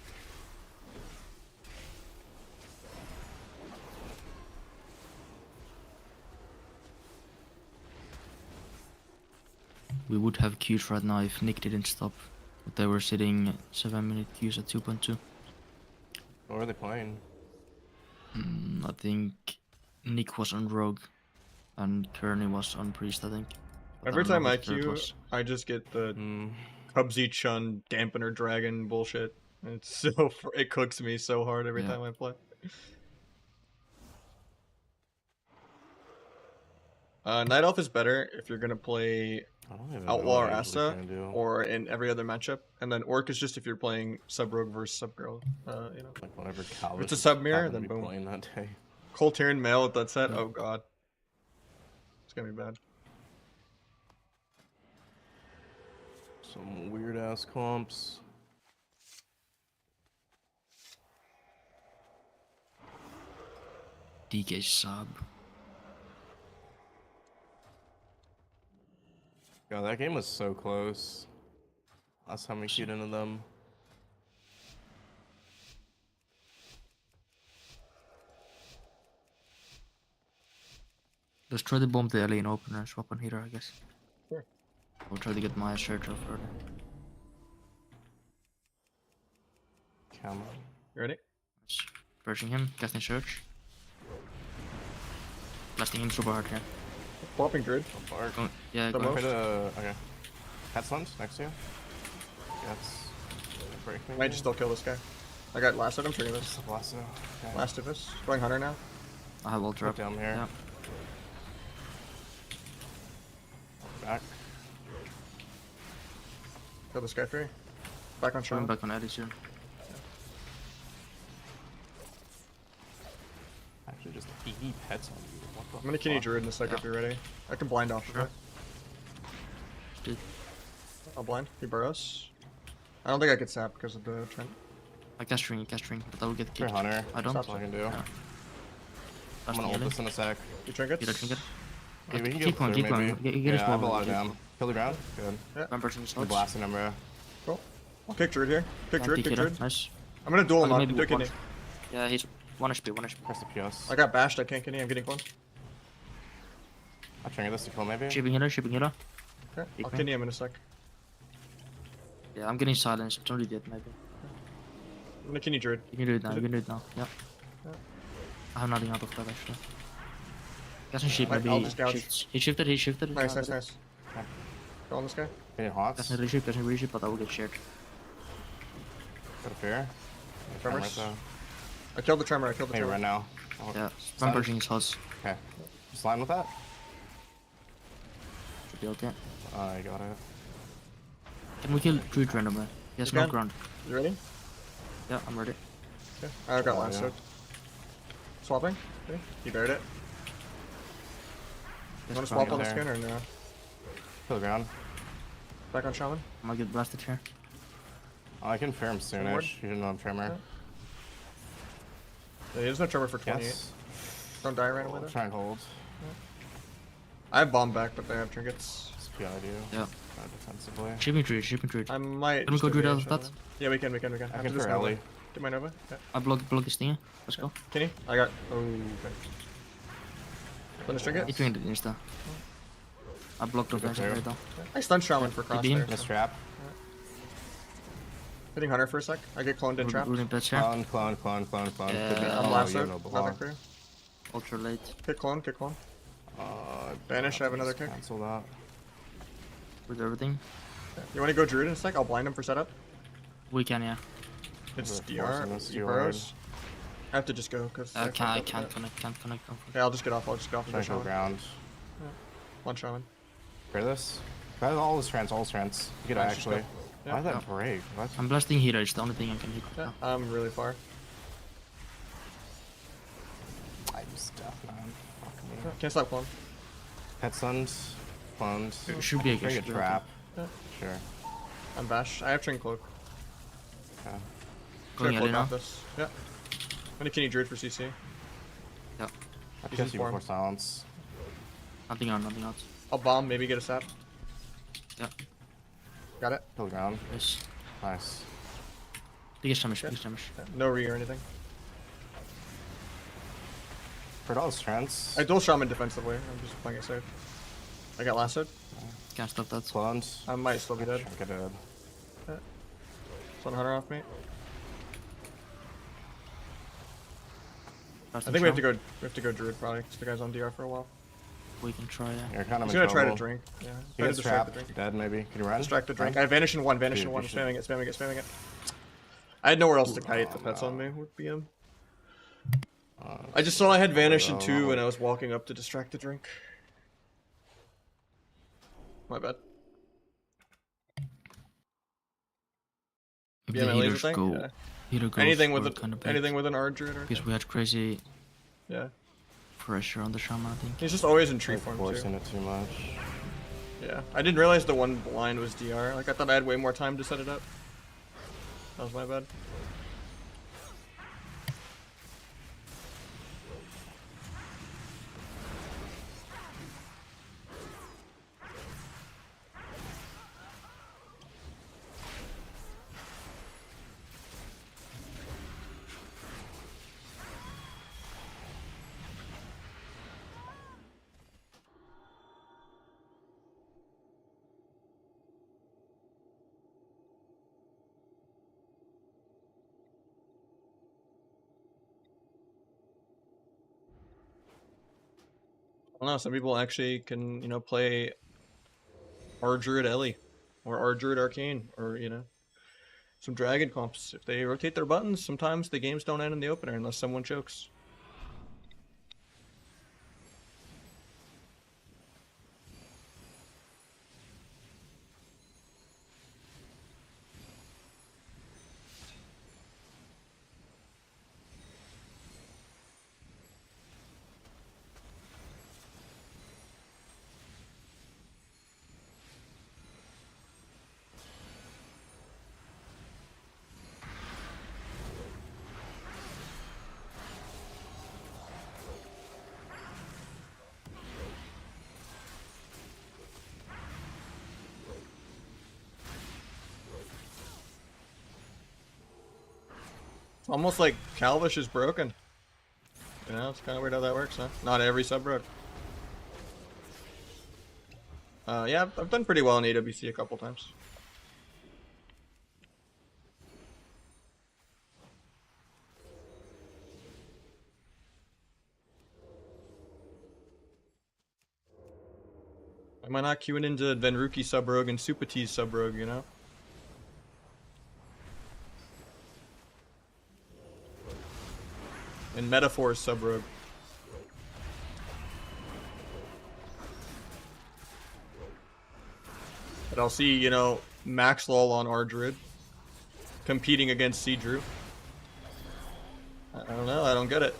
We would have queues right now if Nick didn't stop. But they were sitting 7-minute queues at 2.2. What were they playing? I think Nick was on Rogue and Kearney was on Priest, I think. But Every don't know time who I the third queue, was. I just get the Mm. Cubsy Chun Dampener Dragon bullshit. It's so it cooks me so hard every Yeah. time I play. Night Elf is better if you're gonna play I don't even Outlaw know or what I usually Asta, can do. or in every other matchup, and then Orc is just if you're playing Sub Rogue versus Sub Girl. You know, Like whatever Calvis if it's a sub mirror, happened to then be boom. playing that day. Coltarian Male with that set. Yeah. Oh god, it's gonna be bad. Some weird ass comps. DK sub. God, that game was so close. Last time we queued into them. Let's try to bomb the alien opener and swap on heater, I guess. Sure. I'll try to get my search off early. Camo. You ready? Purging him, casting search. Blasting him super hard here. Flopping Druid. So far. Yeah, The go most. ahead. Okay. Hat slums next to you. Yes. Break me. Might just still kill this guy. I got last him. Trigger this. Lasso. Okay. Last of this. Going Hunter now. I have ultra Put up. down here. Yeah. Back. Kill this guy free. Back on Going Shaman. back on Eddie soon. Actually, just 80 pets on you. What the I'm gonna Kinney fuck? Druid in a sec if Yeah. you're ready. I can blind off Sure. of it. Dude, I'll blind. He burrows. I don't think I could sap because of the trend. I cast ring, but I will get You're kicked. Hunter. I don't. That's all I can do. Yeah. I'm Blasting gonna ult Ellie. this in a sec. You trinkets? Get a trinket. Okay, we can Keep go going, clear, keep going. maybe. Get his Yeah, I have a ball, lot of get- damn. Kill the ground. Good. One person is We're slots. blasting him, bro. Cool. I'll kick Druid here. Kick Druid, kick Druid. Nice. I'm gonna duel him Okay, up. maybe Do Kinney. one. Yeah, he's 1 HP, 1 HP. Press the PS. I got bashed. I can't Kinney. I'm getting clone. I'll trigger this to kill maybe. Shipping healer, shipping healer. Okay. I'll Okay. Kinney him in a sec. Yeah, I'm getting silenced. Don't read it, maybe. I'm gonna Kinney Druid. You can do it now, Is you it- can do it now. Yeah. Yeah. I have nothing out of that actually. Casting ship, I'll maybe just gouge. shifts. He shifted, he shifted. Nice, Yeah, nice, nice. Go on this guy. Getting Hawks. Casting reshift, but I will get shared. Got a fear. Tremors. I killed the tremor. I killed the Hey, tremor. right now. Yeah, Stun. I'm pushing his house. Okay. Just line with that. Should be okay. I got it. Can we kill Druid randomly? He has You no can. ground. You ready? Yeah, I'm ready. Okay. I got Oh, last yeah. soaked. Swapping. Okay. You buried it. You wanna Yes, swap fine. on the There. skin or no? Kill the ground. Back on Shaman. I'm gonna get blasted here. I can fair him Forward. soonish. You didn't know I'm tremor. Yeah, he has no tremor for 28. Yes. Don't die right away I'll though. try and hold. I have bomb back, but they have trinkets. Just PI do. Yeah. Defensively. Shipping Druid. I might. Can we just go Druid out evade of that? Shaman. Yeah, we can. I After can this for Nova. Ellie. Get my Nova. Yeah. I block his thing. Let's go. Kenny, I got. Oh, okay. Finish trinket. He trinket insta. I blocked Good offensive there. right now. I stun Shaman for cross beam. there. Miss So. trap. Hitting Hunter for a sec. I get cloned and trapped. Ruling pets here. Clone. Yeah, Could be- I'm oh, lassoed. you know, Nothing block. for you. Ultra late. Kick clone. Kick clone. Uh, Banish, I have another kick. Cancel that. With everything. You want to go Druid in a sec? I'll blind him for setup. We can, yeah. It's Really DR. forcing us He too burrows. I have to just go because I can't connect. Okay, I'll just get off. I'll just go off Try of to the go Shaman. ground. One Shaman. Clear this. That is all his trends. You could Nice, just actually. go. Yeah. Why did that break? What? I'm blasting healer, it's the only thing I can hit. Yeah, now. I'm really far. I'm man. Fuck me. Can't stop clone. Pet Suns, clones. It should be a Bring a good trap. Yeah. Sure. I'm Bash. I have Train Cloak. Okay. Going Train Ellie Cloak now. off this. Yeah. I'm gonna Kenny Druid for CC. Yep. I He's guess you informed. before silence. Nothing on, nothing else. I'll bomb, maybe get a sap. Yep. Got it. Kill ground. Nice. Nice. Biggest damage, biggest damage. No re or anything. For all strengths. I dual shaman defensively. I'm just playing it safe. I got lasted. Can't stop that. Clones. I might still be dead. Get dead. Sun Hunter off me. That's I think we have to go. We have to go Druid probably. Cause the guy's on DR for a while. We can try, yeah. You're kind of He's in gonna try to trouble. drink. Yeah. He Try to gets distract trapped. the drink. Dead maybe. Can you run? Distract the drink. Run? I vanish in one. Vanish Dude, in one. you I'm should- spamming it. Spamming it. Spamming it. I had nowhere else to kite. The pets on me with BM. I just saw I had vanish in two, and I was walking up to distract the drink. My bad. If Yeah, the my laser healers thing. go, Yeah. healer goes Anything with we're a, kind of bad. anything with an Ardred or Because we had crazy yeah. pressure on the shaman, I think. He's just always in tree Like form forcing too. it too much. Yeah. I didn't realize the one blind was DR. Like I thought I had way more time to set it up. That was my bad. I don't know, some people actually can, you know, play Ardred Ellie or Ardred Arcane or, you know, some dragon comps. If they rotate their buttons, sometimes the games don't end in the opener unless someone chokes. It's almost like Calvish is broken. You know, it's kind of weird how that works, huh? Not every sub broke. Yeah, I've done pretty well in AWC a couple times. Am I not queuing into Venruki sub rogue and Supati's sub rogue, you know? And Metaphor's sub rogue. But I'll see, you know, Max Lol on Ardred competing against Seadrew. I don't know, I don't get it.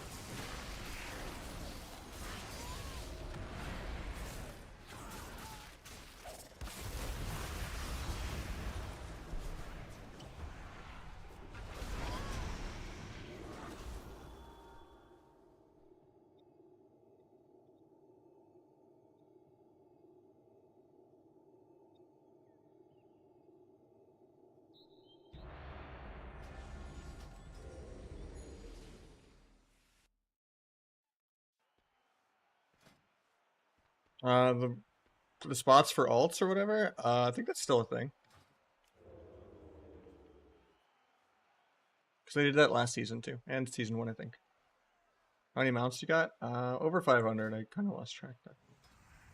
The spots for alts or whatever, I think that's still a thing. Because they did that last season too, and season 1, I think. How many mounts you got? Over 500. I kind of lost track there.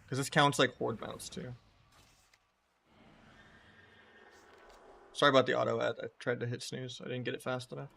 Because this counts like horde mounts too. Sorry about the auto ad. I tried to hit snooze. I didn't get it fast enough.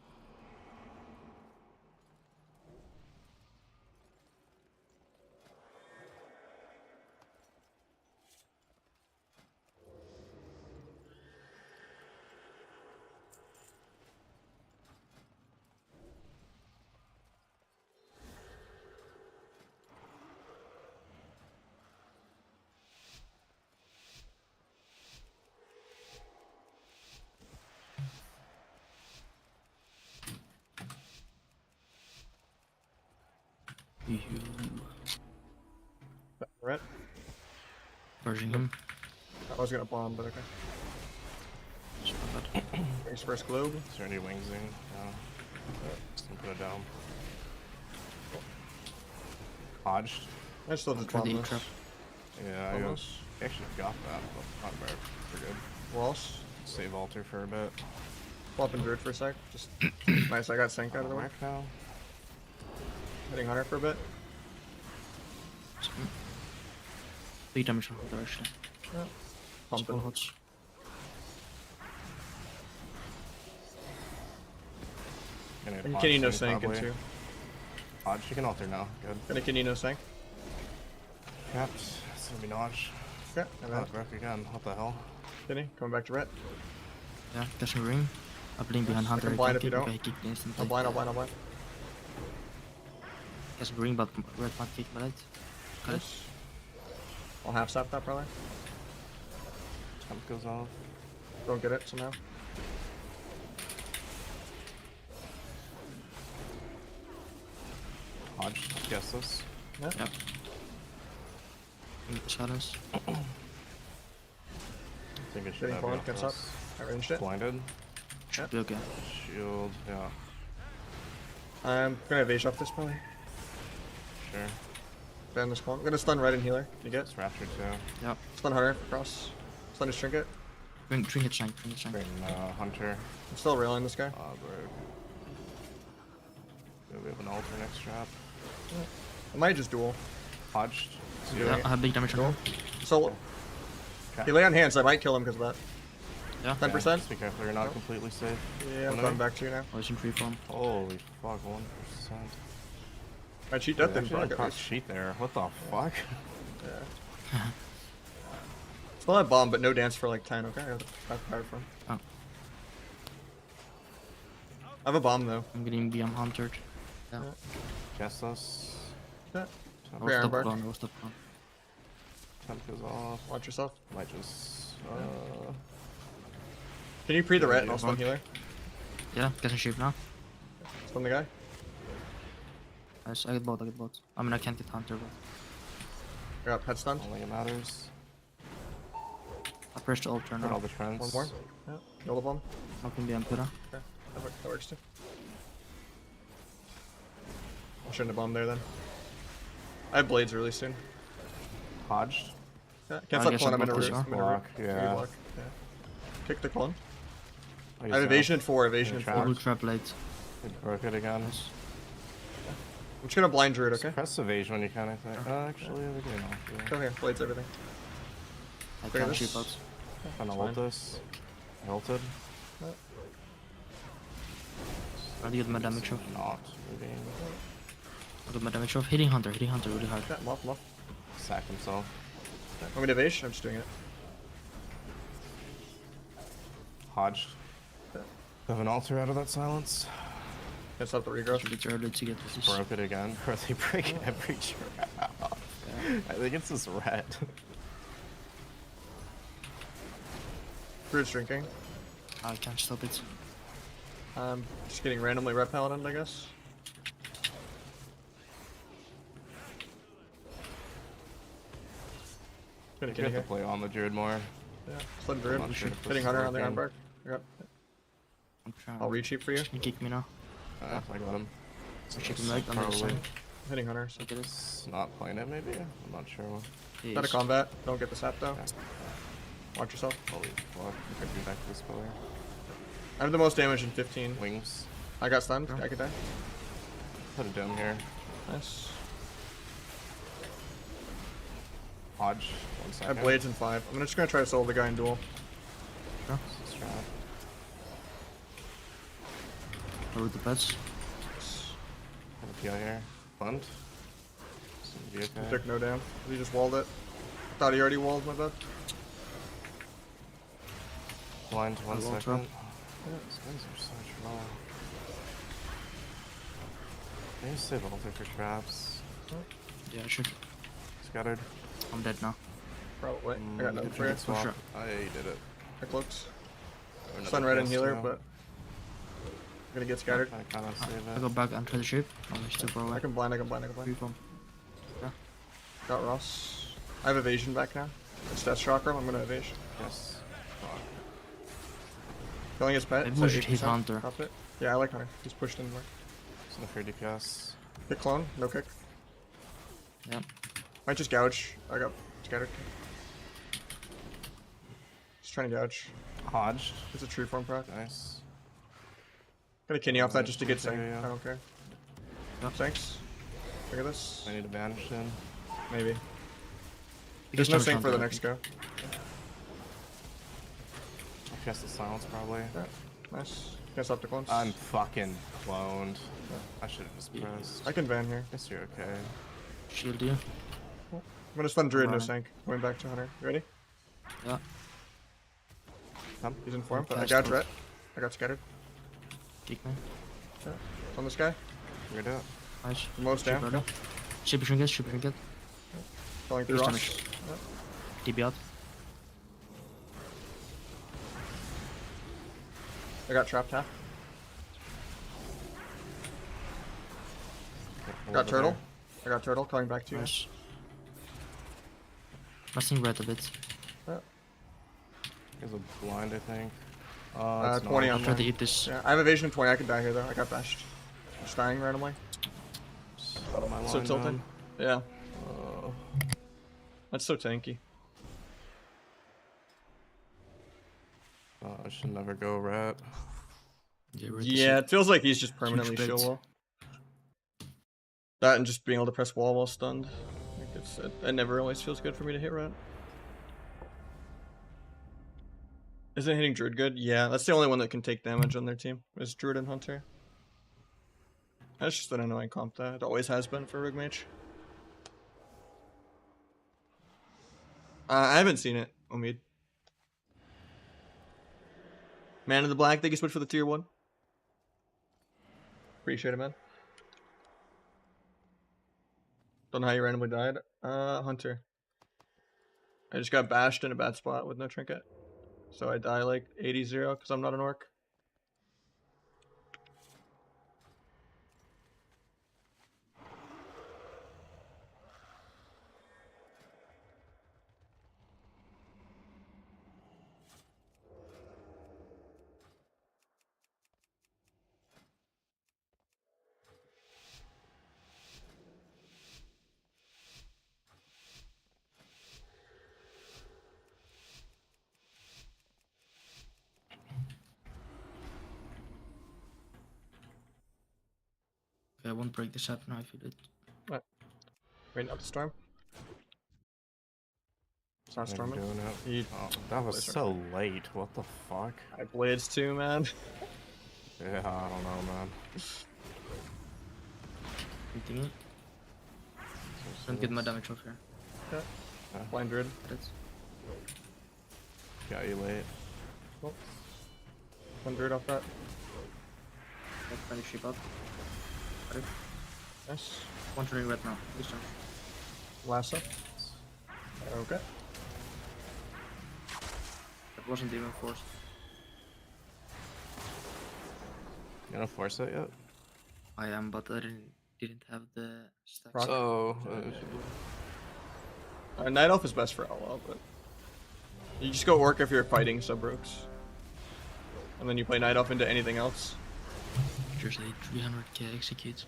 Ret. Purging him. I was gonna bomb, but okay. Race first globe. Is there any wings in? No. Just gonna put it down. Hodged. I still just Try bomb the this. Yeah, I Almost. actually got that, but not very. We're good. Walsh. Save altar for a bit. Flop and druid for a sec. Just nice. I got sync out of the way. Mark now. Hitting hunter for a bit. Big damage on Hunter actually. Pumping. Spell hots. And can you no sync into? Hodge, you can alter now. Good. Gonna can you no sync? Yep. It's gonna be Nahj. Okay. And Oh, then Brook again. What the hell? Kenny coming back to Ret. Yeah, catch a ring. I blink behind Hunter. can blind if you kick, don't. okay, kick instantly. I'll blind. I'll blind. I'll blind. Catch a ring, but red might kick my right. Got it. Nice. I'll half sap that probably. Temp goes off. Don't get it somehow. Hodge, guess this. Yeah. Yep. Silence. I think it should Getting have blind. enough Gets for up. us. I ranged it. Blinded. Should be okay. Shield. Yeah. I'm gonna evasion off this probably. Sure. Ban this clone. I'm gonna stun Red and healer. You get? It's Raptor too. Yep. Stun hunter across. Stun his trinket. Drink it, shank. Drink it, shank. Bring Hunter. I'm still railing this guy. Bro. We have an altar next trap. I might just duel. Hodged. Yeah, I have big damage on him. So Okay. he lay on hands. So I might kill him because of that. Yeah. 10%. Just be careful, you're not completely safe. Yeah, I'm No. coming back to you now. Oh, he's in free form. Holy fuck, 1%. I cheat death in Actually, front not cheat there. What the fuck? Yeah. Still have bomb, but no dance for like 10. Okay, I got the power from. Oh. I have a bomb though. I'm getting BM Hunter. Yeah. Guess us. Yeah. I Free was Iron top Bark. clone, I was top clone. Temp goes off. Watch yourself. Might just. Can you pre the Yeah, ret yeah, and I'll stun fuck. healer? Yeah, getting shape now. Stun the guy. Nice, I get both, I get both. I mean, I can't get Hunter, but I got pet stunned. I don't think it matters. I pressed the altar Got all now. the trends. One more. Yeah. Kill the bomb. Knocking BM Pura. Okay. That works too. I shouldn't have bombed there then. I have blades really soon. Hodged. Yeah. I Can't stop guess clone. I'll I'm in a block this root. one. I'm in a Block, root. yeah. Block. Yeah. Kick the clone. Oh, I have evasion in 4. Evasion in Trap. 4. Blue trap late. Broke it again. Nice. I'm just gonna blind druid. Okay. Press evasion when you can, I think. Actually, we can off. Go here. Blades everything. I Look at can't this. shape out. Trying to It's ult fine. this. I ulted. I'll get my damage off. Not moving. I'll get my damage off. Hitting Hunter really hard. Yeah. Muff. Sack himself. Want me to evasion? I'm just doing it. Hodged. Have an altar out of that silence. Can't stop the regrowth. It's a bit early to get this. Broke it again. Or they break every trap. I think it's this red. Druid's drinking. I can't stop it. Just getting randomly ret paladin, I guess. Gonna You get have to here. play on the druid more. Yeah. Stun druid. I'm not sure if this Hitting is hunter on the working. iron bark. Yep. I'm trying. I'll recheap for you. Can you kick me now? I got him. I'm checking right on the other Probably. side. Hitting hunter. So. Look at this. It's not playing it, maybe? I'm not sure. Not a Yes. combat. Don't get the sap though. Yeah. Watch yourself. Holy fuck. I could be back to this pillar. I have the most damage in 15. Wings. I got stunned. Oh. I could die. Put it down here. Nice. Hodge. 1 I second. have blades in 5. I'm just gonna try to solo the guy in duel. Yeah. This is trap. Over the pets. Have a PI here. Fund. Be He okay. took no damn. He just walled it. Thought he already walled my bad. Blind. 1 I will second. drop. These guys are so troll. Can you save altar for traps? Yeah, I should. Scattered. I'm dead now. Probably. I got nothing Good for you. trade swap. sure. I did it. I cloaked. Or another Stun red and guess, healer, too. but gonna get scattered. I kind of save I it. go back and try the shape. Oh, he's too far away. I can blind. Reform. Yeah. Got Ross. I have evasion back now. It's Death Chakra. I'm gonna evasion. Yes. Fuck. Killing his pet. Maybe It's we at should hit 8%. Hunter. Drop it. Yeah, I like Hunter. He's pushed in more. It's no free DPS. Hit clone. No kick. Yeah. Might just gouge. I got scattered. Just trying to gouge. Hodged. It's a tree form proc. Nice. Gonna kidney off that just to get Yeah, sync. yeah, yeah. I don't care. Yeah. Thanks. Look at this. I need to banish him. Maybe. He There's gets no charged sync for the Hunter. next go. He has to silence probably. Yeah. Nice. Can't stop the clones. I'm fucking cloned. I should have just pressed. I can van here. Guess you're okay. Shield you. I'm gonna stun Druid, no running. sync. Going back to Hunter. You ready? Yeah. Come. He's in form, but I Fast got move. ret. I got scattered. Kick me. It's on this guy. You're good. Nice. Most down. Brother. Super trinket. Super trinket. Going through Please Ross. TB out. I got trapped half. Got Over turtle. I got turtle coming back to you. Nice. Messing red a bit. there. He's a blind, I think. 20 I'll on try to mine. hit this. Yeah, I have evasion of 20. I can die here though. I got bashed. Just dying randomly. Out of my So line tilted. down. Yeah. That's so tanky. I should never go rat. Yeah, red is Yeah, it. it feels like he's just permanently bait. shield wall. That and just being able to press wall while stunned. Like it never always feels good for me to hit rat. Isn't hitting Druid good? Yeah, that's the only one that can take damage on their team, is Druid and Hunter. That's just an annoying comp that it always has been for Rogue Mage. I haven't seen it, Omid. Man in the Black, thank you switch for the tier 1. Appreciate it, man. Don't know how you randomly died. Hunter. I just got bashed in a bad spot with no trinket. So I die like 80-0 because I'm not an orc. Okay, I won't break this up now if you did. Waiting up the storm. It's not I'm storming. doing it. He, Oh, that was so late. What the fuck? I blades too, man. Yeah, I don't know, man. Beating it. Don't get my damage off here. Blind Druid. Get it. Got you late. One Druid off that. Let's try to ship up. Ready? Nice. One turning red now. This turn. Lasso. Okay. That wasn't even forced. You gonna force it yet? I am, but I didn't have the stacks. Rock. Oh. Night Elf is best for LL, but you just go orc if you're fighting sub-rogues. And then you play Night Elf into anything else. Just a 300k execute.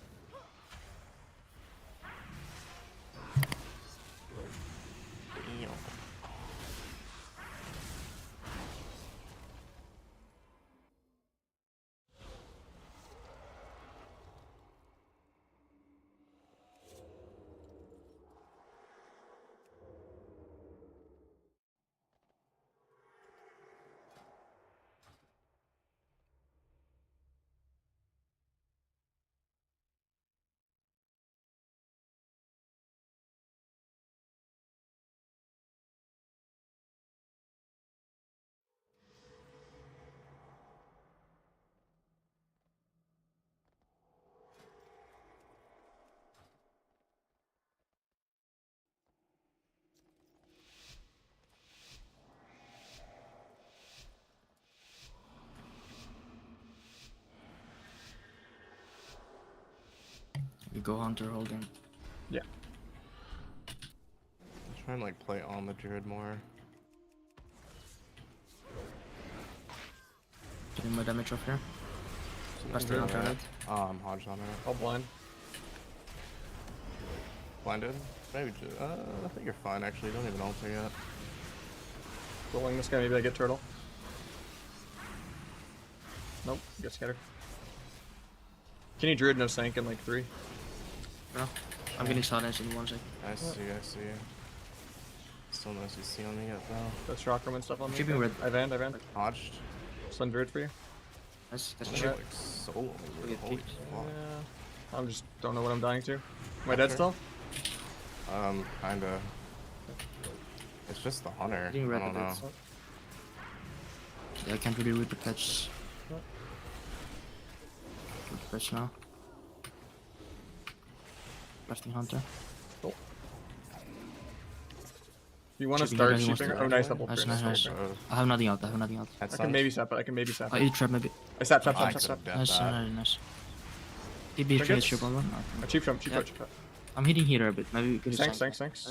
go hunter whole game. Yeah. Try and like play on the druid more. Getting my damage off here. Best Druid. hunter right. I'm Hodge on it. I'll blind. Blinded? Maybe just, I think you're fine actually. Don't even alter yet. Rolling this guy, maybe I get turtle. Nope, get scattered. Can you druid no sank in like 3? No. I'm getting silenced in 1 second. I see. Still no CC on me yet though. That's Chakram and stuff on me. Keeping red. I vanned. Hodged. Stun druid for you. That's It's chip. like so We weird. get Holy kicked. fuck. Yeah. I'm just don't know what I'm dying to. Am I dead Sure. still? Kinda. It's just the hunter. Getting I red don't know. bits. Yeah, I can't really read the patch. Read the patch now. Blasting hunter. You want to Chipping start red, he wants sheeping? to- Oh, nice double Nice, clear. nice, nice. I have nothing out. That's I can maybe sap it. I can maybe sap I it. eat trap maybe. I sap. I could've Nice, that. nice. TB Triggers? trip on one. I cheap jump. Yeah. I'm hitting here a bit. Maybe we could Thanks.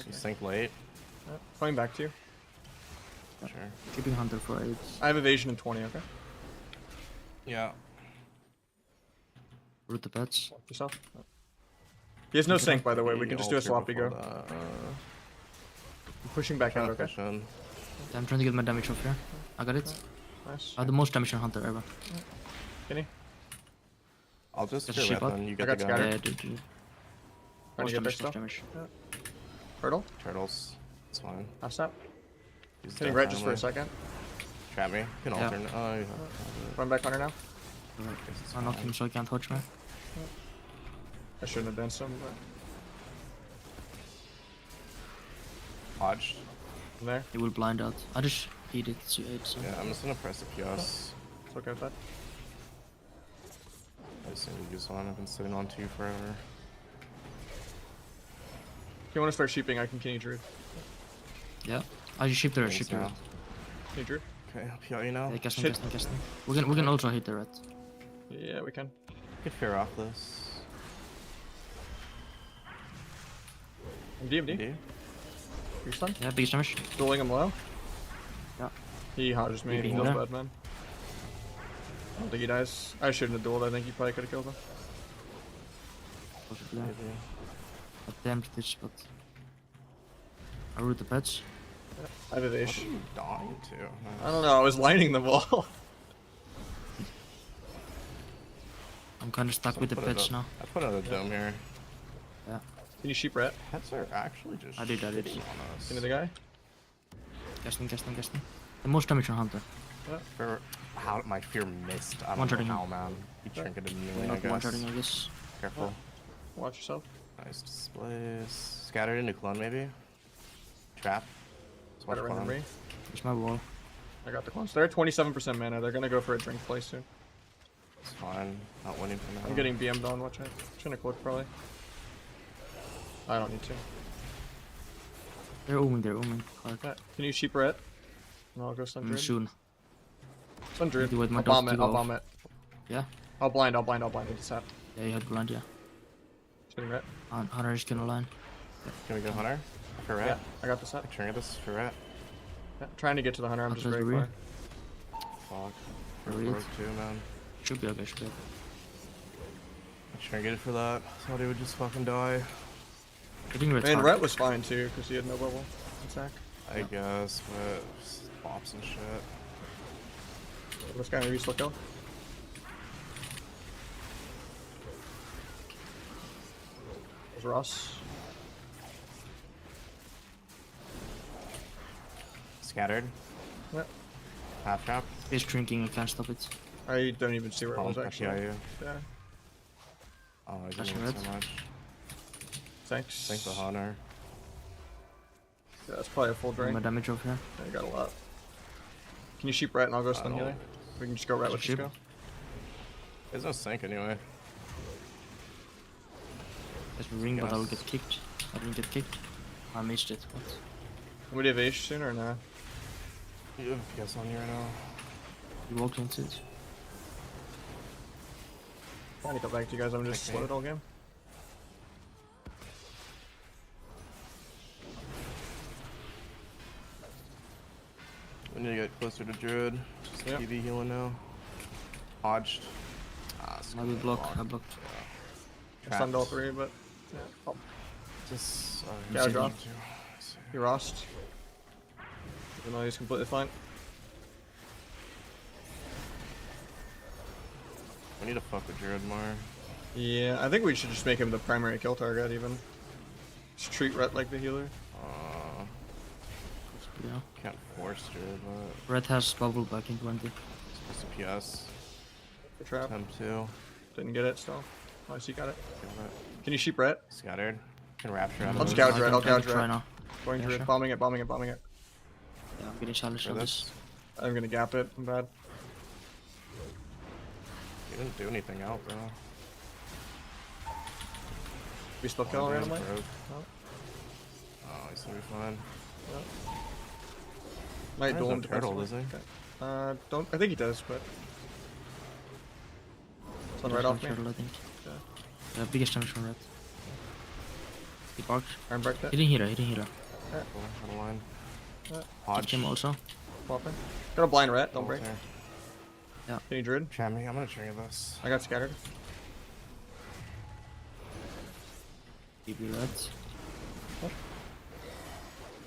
You sink late. Coming back to you. Sure. Keeping hunter for 8. I have evasion in 20, okay? Yeah. Root the pets. Help yourself. He has no sync, by the way. We can just do a Alter sloppy before go. that. I'm pushing back out, Trying to okay? push in. I'm trying to get my damage off here. I got it. Nice. I have the most damage on hunter ever. Can he? I'll just Just get ship red up. then. You I get got the scattered. gun. Yeah, dude. Trying to Most get damage, there most still. damage. Turtle. Turtles. It's fine. Half sap. Use Hitting that red just for a family. second. Trap me. You can Yeah. alternate. Oh, yeah. Run back hunter now. I knocked him so he can't touch me. I shouldn't have done some, but Hodged. I'm there. He will blind out. I just eat it to 8, so. Yeah, I'm just gonna press the PS. It's okay with that. I just need to use one. I've been sitting on 2 forever. If you want to start sheeping, I can Kenny Druid. Yeah. I just ship the red, Thanks ship the red. now. Kenny Druid? Okay, I'll PL you now. Yeah, casting, Shit. casting. We can also hit the red. Yeah, we can. Get fear off this. I'm DMD. Indeed. You're stun. Yeah, biggest damage. Dueling him low. Yeah. He hodges me. He Beating feels him. bad, man. I don't think he dies. I shouldn't have dueled. I think he probably could have killed him. Possibly. Maybe. I damaged this, but I root the pets. I have What are evasion. you dying to? I don't know. I was lining them all. I'm kind of stuck with the pets now. I put out a dome here. Yeah. Can you sheep rat? Pets are actually just I did. shitting on us. Into the guy? Casting. The most damage on hunter. For how my fear missed. I don't One-shotting know him. how, man. He trinketed immediately, I Not one-shotting, guess. I guess. Careful. Watch yourself. Nice displays. Scattered into clone, maybe? Trap. Let's watch Better than clone. me. It's my wall. I got the clones. They're at 27% mana. They're gonna go for a drink play soon. It's fine. Not winning for now. I'm getting BM'd on. Watch out. Shouldn't click probably. I don't need to. They're ooming. Hard. Yeah. Can you sheep rat? And I'll go stun druid. Soon. Stun druid. Need to wait my I'll bomb dot it. to I'll go bomb off. it. Yeah? I'll blind into sap. Yeah, you had blind, yeah. Shooting rat. Hunter is gonna line. Can we go hunter? For rat? Yeah, I got the sap. Trinket this for rat. Yeah, trying to get to the hunter. I'm I'll just close very the rear. far. Fuck. For We're real? broke too, man. Should be okay, should be okay. Trinketed for that. Thought he would just fucking die. Getting red And hard. rat was fine too, because he had no bubble attack. I guess, but pops and shit. This guy maybe still kill. There's Ross. Scattered. Yep. Half trap. He's drinking, I can't stop it. I don't even see where it was Pump, actually. PIU. Yeah. Oh, I That's didn't red. so much. Thanks. Thank the hunter. Yeah, that's probably a full drain. My damage off here. Yeah, I got a lot. Can you sheep rat and I'll go stun don't- healing? We can just go rat with this Sheep. go. There's no sync anyway. There's a ring, but I will Yes. get kicked. I didn't get kicked. I missed it, but Would you have Ash soon or nah? You have PS on you right now. you walked into it. Trying to get back to you guys. I'm just Okay. slowed all game. We need to get closer to Druid. Just Yep. PV healing now. Hodged. Maybe block. I blocked. I stunned all 3, but yeah. Oh, Just. Gouge City. off. He rost. Even though he's completely fine. We need to fuck with Druid more. Yeah, I think we should just make him the primary kill target even. Just treat Rhett like the healer. Yeah. Can't force Druid, but Red has bubble back in 20. it's a PS. The trap. Temp 2. Didn't get it still. Oh, so you got it. Got it. Can you sheep Rhett? Scattered. Can rapture out of I'll just those. gouge Red, I'll gouge try Red. now. Going Yeah, Druid, sure. bombing it, bombing it, bombing it. Yeah, I'm getting challenged For on this. this. I'm gonna gap it. I'm bad. You didn't do anything out, bro. We still kill randomly? Broke. No. Oh, he's gonna be fine. Might There's duel no him turtle, defensively. does he? Okay. Don't. I think he does, but. Stun right There's off no me. turtle, I think. Yeah. Yeah, biggest damage from Red. He barked. Arm break that. Hitting healer, hitting healer. Cool, out of line. Yeah. Hodge. Him also. Popping. Got a blind Ret, don't Oh, break. there. Can you Druid? Jammy, I'm gonna trigger this. I got scattered. BB Red.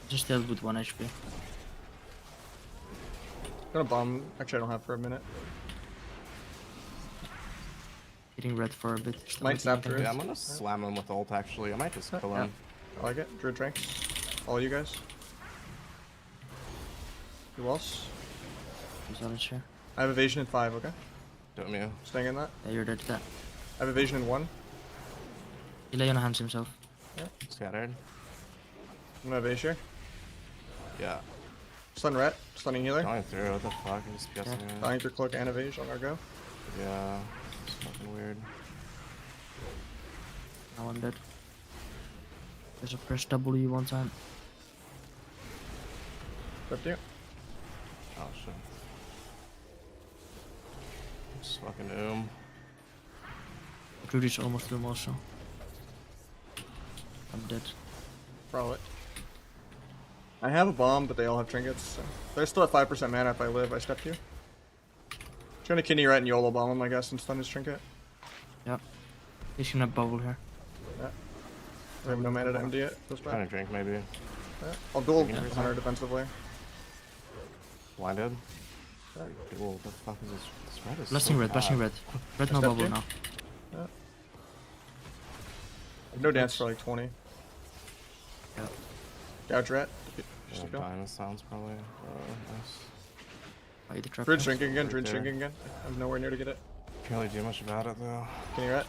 Just dealt with 1 HP. Gonna bomb. Actually, I don't have for a minute. Hitting Red for a bit. Still Might looking snap at him. Druid. Yeah, I'm gonna slam him with ult actually. I might just kill him. I like it. Druid Trank. All you guys. Who else? He's on it, sure. I have evasion in 5, okay? Don't you? Staying in that. Yeah, you're dead to that. I have evasion in 1. He lay on hands himself. Scattered. I'm gonna evade here. Yeah. Stun Ret. Stunning healer. Going through. What the fuck? I'm just guessing. Dying through cloak and evade on our go. Yeah. It's fucking weird. Now I'm dead. There's a press W one time. Up to you. Oh shit. Just fucking Druid is almost through also. I'm dead. Probably. I have a bomb, but they all have trinkets. So. They're still at 5% mana if I live. I step to you. Trying to kidney Ret and YOLO bomb him, I guess, and stun his trinket. Yep. He's gonna bubble here. Yeah. We have no mana to MD it. Feels Trying bad. to drink maybe. Yeah. I'll duel Hunter defensively. Blinded. Dude, what the fuck is this? This red is Blasting so Red, blasting bad. Red. Red no Step bubble two. now. I have no dance for like 20. Yeah. Gouge Ret. Yeah, Just a go. dying sounds probably. Nice. I hit the trap. Druid now. shrinking again, Right Druid there. shrinking again. I'm nowhere near to get it. Can't really do much about it though. Can you Ret?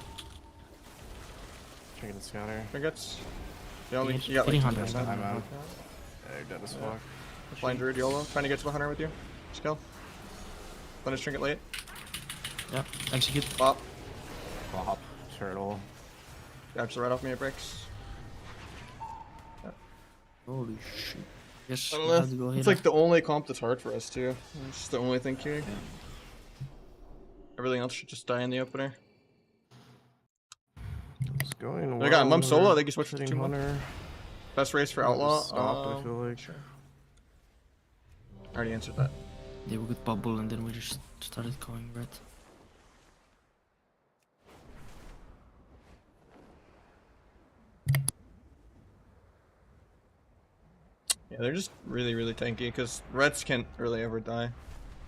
Trying to get the scatter. Trinkets. You only Hitting- you got like hitting Hunter. 10%. I'm out. Okay. Yeah, you're dead as Yeah. fuck. Blind Druid YOLO. Trying to get to the Hunter with you. Skill. Let us trinket late. Yeah, execute. Bop. Bop. Turtle. Gouge the Ret off me, it breaks. Holy shit. Yes, I we don't know. have to go It's healer. like the only comp that's hard for us too. It's just the only thing queuing. Everything else should just die in the opener. It's going well. I got Mum solo. I think he switched to Hitting 2 Hunter. Best race for Might Outlaw. just stopped, I feel like. Sure. I already answered that. Yeah, we could bubble and then we just started going Red. Yeah, they're just really, really tanky because Reds can't really ever die.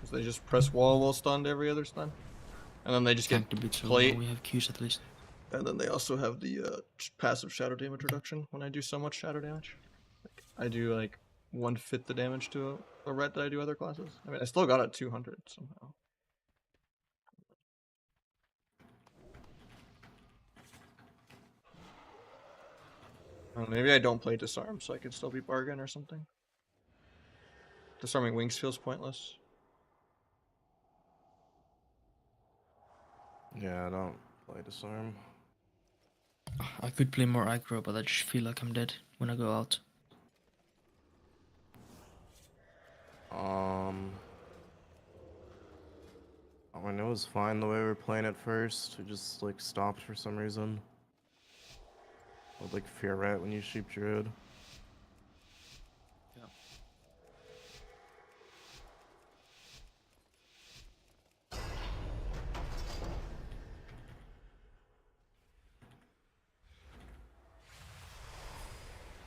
'Cause they just press wall while stunned every other stun. And then they just get Tanked a bit, so plate. now we have Qs at least. And then they also have the passive shadow damage reduction when I do so much shadow damage. Like, I do like 1/5 the damage to a red that I do other classes. I mean, I still got it 200 somehow. Maybe I don't play disarm, so I could still be bargain or something. Disarming wings feels pointless. Yeah, I don't play disarm. I could play more aggro, but I just feel like I'm dead when I go out. Oh, I know it was fine the way we were playing at first. We just like stopped for some reason. With like fear rat when you sheep druid.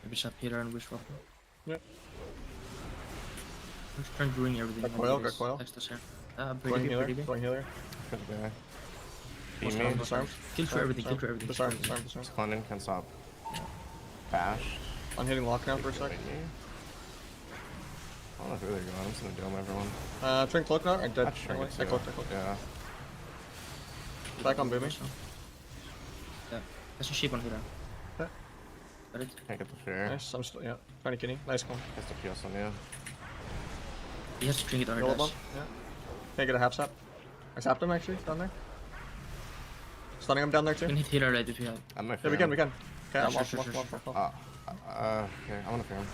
Maybe sub healer and wish walker. Yep. I'm just trying to bring everything. Got and coil, get got his coil. extra center. Going Pretty good, healer, pretty good. going healer. Good guy. Team Disarm, me. disarm. Kill through everything, kill through everything. Disarm, disarm, disarm. Clendon can't stop. Bash. I'm hitting lockdown for a sec. I don't know who they're going. I'm just gonna dome everyone. Train cloak now? I dead. That's sure I cloaked, I cloaked. Yeah. Back on booming. Yeah. There's a sheep on healer. Okay. Got it. Can't get the fair. Nice, I'm still, yeah. Tiny kitty. Nice call. Gets the PS on you. He has to drink it on her Yellow dash. bump. Yeah. Can't get a half sap. I sapped him actually, down there. Stunning him down there You too. can hit healer right if you have. I'm my Yeah, we can, we can. Okay, I'm Sure, off, sure, off, sure, off, sure. off, off. Okay, I wanna fair him.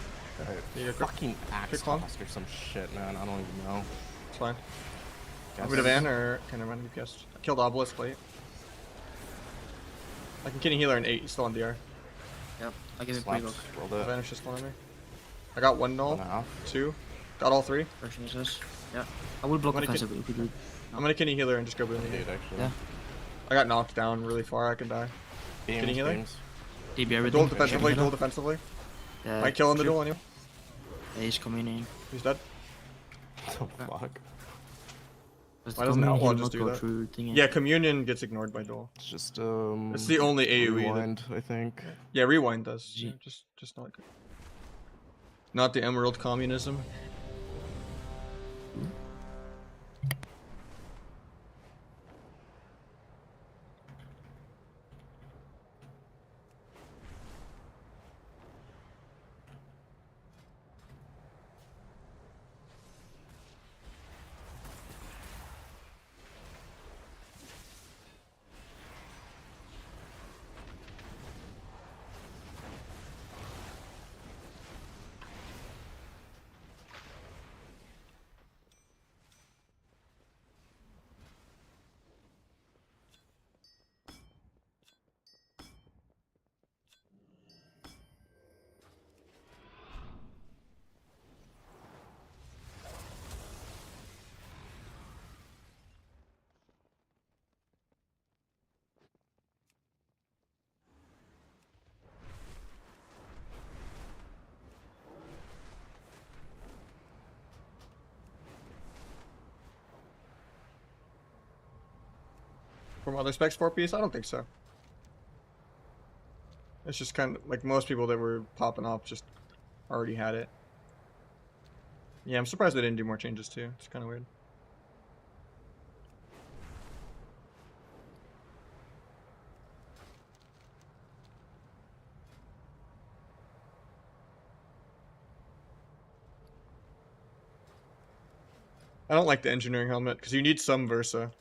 You get quick. Fucking axe quick one? cost or some shit, man. I don't even know. It's fine. Guess Bit of Van or can I run DPS? I killed Obelisk late. I can kitty healer in 8, he's still on DR. Yep. I give him Slaps, pre-look. rolled it. Vanish just one on me. I got 1 null, 1.5. 2, got all 3. Version is this. Yeah. I will block What do you offensive if you do. I'm gonna kitty healer and just go boom. Dude, actually. Yeah. I got knocked down really far, I could die. Beams, Getting healer? beams. DB everything. Duel defensively, Healer. duel defensively. Yeah. Might kill in the duel anyway. Yeah, he's coming in. He's dead. What the fuck? Does Why the doesn't coming Outlaw heal just not do go that? through thingy? Yeah, communion gets ignored by duel. It's just It's the only AoE that- rewind, I think. Yeah, rewind does. G. Yeah, just not good. Not the Emerald communism. From other specs 4-piece? I don't think so. It's just kind of like most people that were popping off just already had it. Yeah, I'm surprised they didn't do more changes too. It's kind of weird. I don't like the engineering helmet because you need some Versa.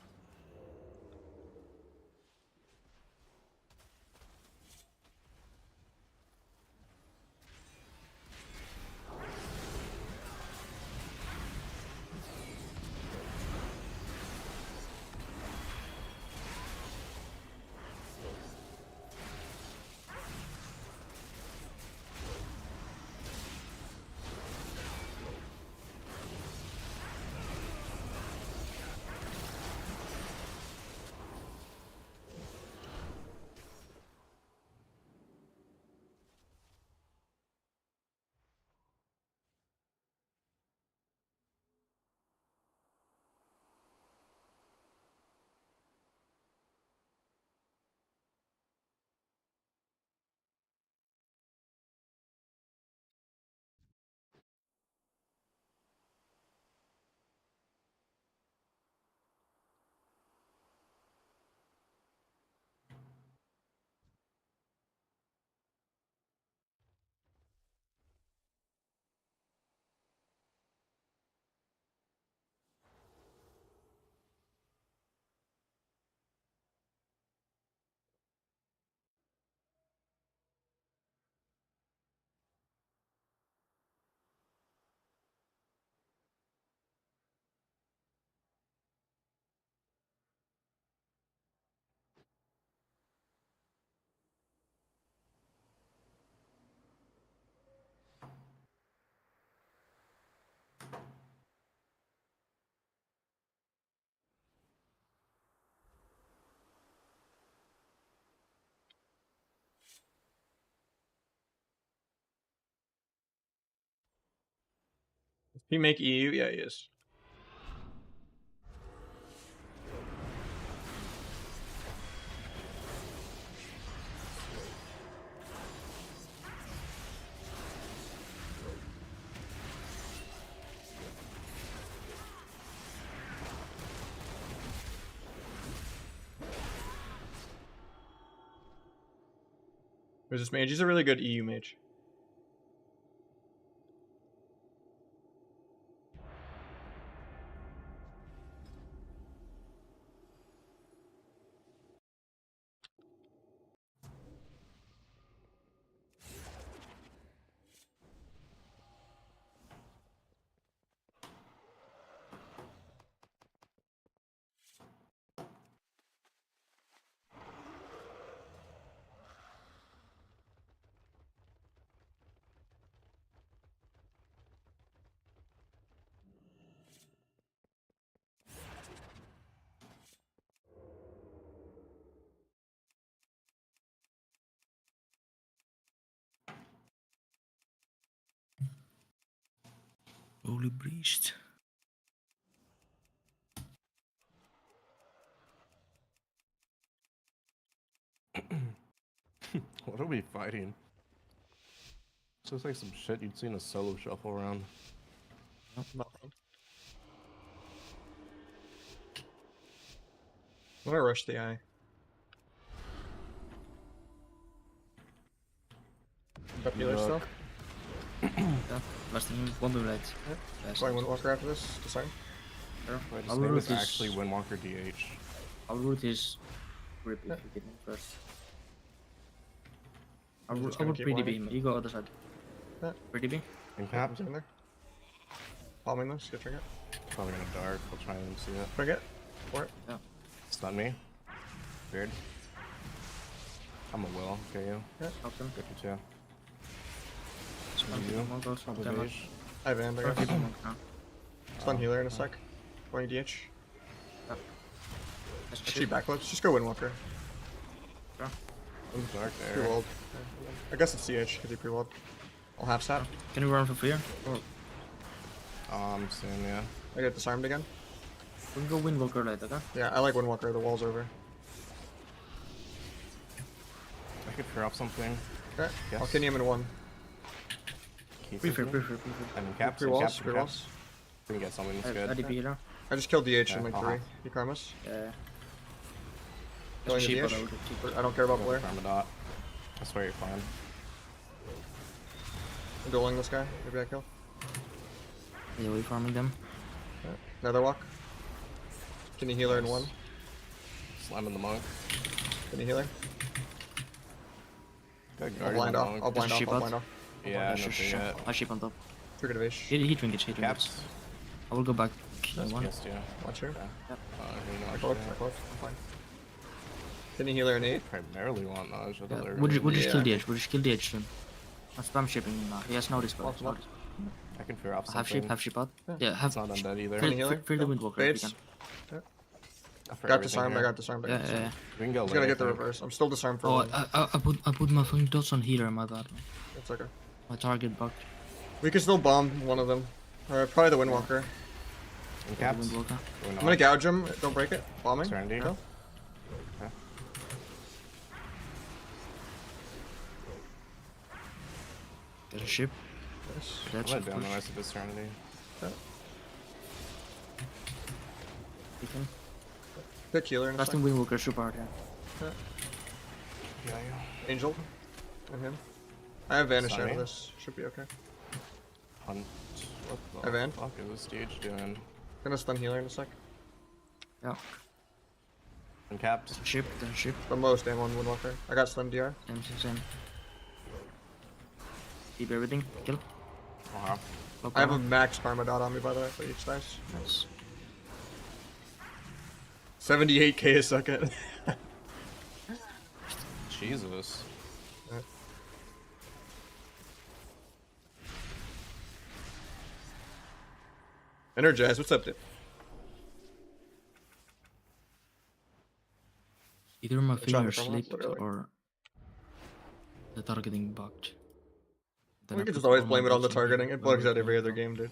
He make EU? Yeah, he is. Who's this mage? He's a really good EU mage. Holy priest. What are we fighting? This looks like some shit you'd see in a solo shuffle round. I'm gonna rush the eye. Got healer still? Yeah, last thing, one move late. Yeah. Going Windwalker after this, disarm. Sure. Wait, his I'll name root is his, actually Windwalker DH. I'll root his grip if you get him first. I'll I'm just root gonna keep pretty warning. B, you go other side. Yeah. Pretty B? Incap? Comes in there. Palming this, get trinket. Probably gonna dark. I'll try and see it. Trinket. For it. Yeah. Stun me. Weird. I'm a will. Okay, you. Help them. Good for two. Stun You. people, monk goes, help them out. Engage. I haveAnd, I Or guess. people monk now. Stun healer in a sec. Going DH. That's Actually, shit. backflips. Just go Windwalker. I'm dark there. Pre-walled. I guess it's CH because he pre-walled. I'll half stat. Can you run for fear? Or Soon, yeah. I get disarmed again. we can go Windwalker later, okay? Yeah, I like Windwalker. The wall's over. I could fear off something. Okay. I'll Yes. kidney him in one. Keep Pre-fear, it. pre-fear. And then caps. Pre-walls. And Pre-walls. We can get something that's good. ADP healer. I just killed DH Yeah, in like I'll 3. have- You karmas. Yeah. Killing the Cheaper DH. though, cheaper. I don't care about Go Blair. for Armadot. I swear you're fine. I'm dueling this guy. Maybe I kill. Yeah, we farming them. Okay. Nether walk. Kidney healer in one. Slamming the monk. Kidney healer. Good I'll guard. blind off. I'll blind There's a off. sheep I'll out. blind off. Yeah, That's nothing just yet. I ship on top. Trigger of H. He trinkets, he trinkets. Caps. I will go back That's one. missed, yeah. Watch here. Okay. I close. I close. I'm fine. Kidney healer in 8. Primarily want Nahj. I thought they were Would you gonna- just kill Yeah. DH? Would you just kill DH soon? I'm spam shipping him now. He has no dispel. Lock him up. I can fear off something. Have ship out. Yeah. Yeah, have It's not undead either. Kidney healer. fear the Windwalker if you Fades. can. I fear Got everything disarmed. I here. got disarmed. I Yeah, got yeah, disarmed. yeah. We can go He's late, gonna I get the think. reverse. I'm still disarmed for Oh, one. I put my fucking dots on healer, my bad. It's okay. My target bugged. We can still bomb one of them. Probably the Windwalker. And caps. Windwalker. I'm gonna gouge him. Don't break it. Bombing. Serenity. Go. Okay. Get a ship. Nice. I'm That's gonna a down the push. rest of this Serenity. You can. Pick healer in a Casting second. Windwalker super hard, yeah. Yeah, Angel. And him. I have vanish out Sunny. of this. Should be okay. Hunt. What the Evan? fuck is this stage doing? Gonna stun healer in a sec. Yeah. And caps. Ship, then ship. The most ammo on Windwalker. I got stun DR. Same. Keep everything. Kill. Wow. No I have a problem. max karma dot on me by the way for each dice. Nice. 78k a second. Jesus. Energize, what's up, dude? Either my I'm trying to fingers come up, slipped literally. or the targeting bugged. Then We I could just put always all my blame it on the dots targeting. here. It bugs out every other game, dude.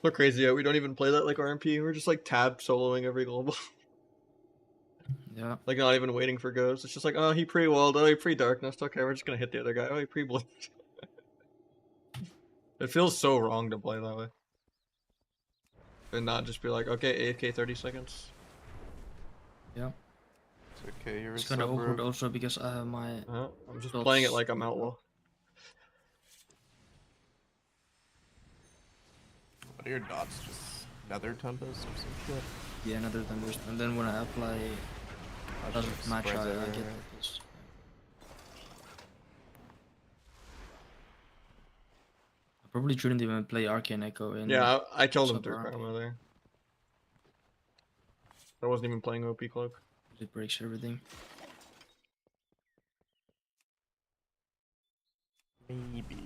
We're crazy. Yeah, we don't even play that like RMP. We're just like tab soloing every global. Yeah. Like not even waiting for goes. It's just like, oh, he pre-walled. Oh, he pre-darkness. Okay, we're just gonna hit the other guy. Oh, he pre-blinked. It feels so wrong to play that way. And not just be like, okay, AFK 30 seconds. Yeah. It's okay, you're It's a kind of awkward suburb. also because I have my. I'm just dots playing it like I'm in the outlaw. What are your dots? Just nether tempest or some shit? Yeah, another than this, and then when I apply doesn't match, I get like this. I probably shouldn't even play Arcane Echo in. Yeah, I killed him sub through RMP. Karma there. I wasn't even playing OP Cloak. It breaks everything. Maybe.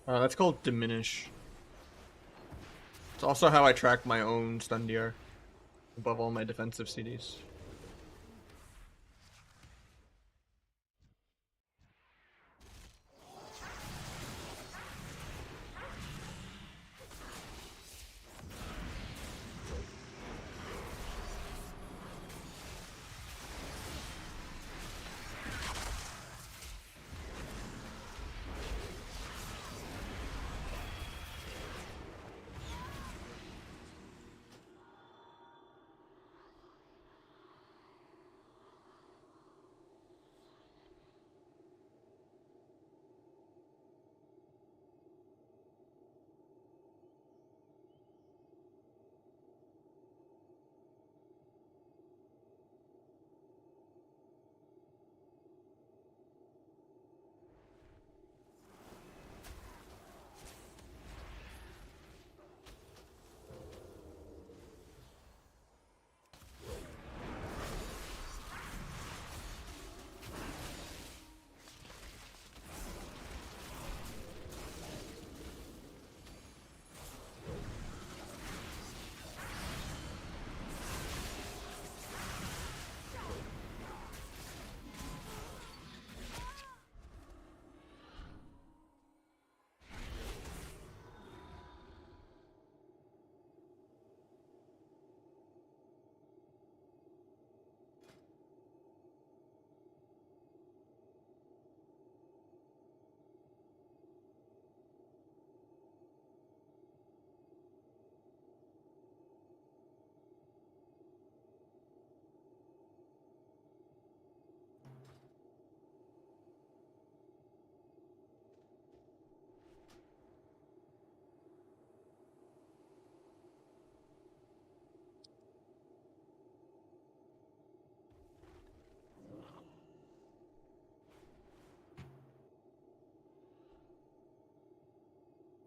That's called Diminish. It's also how I track my own stun DR above all my defensive CDs.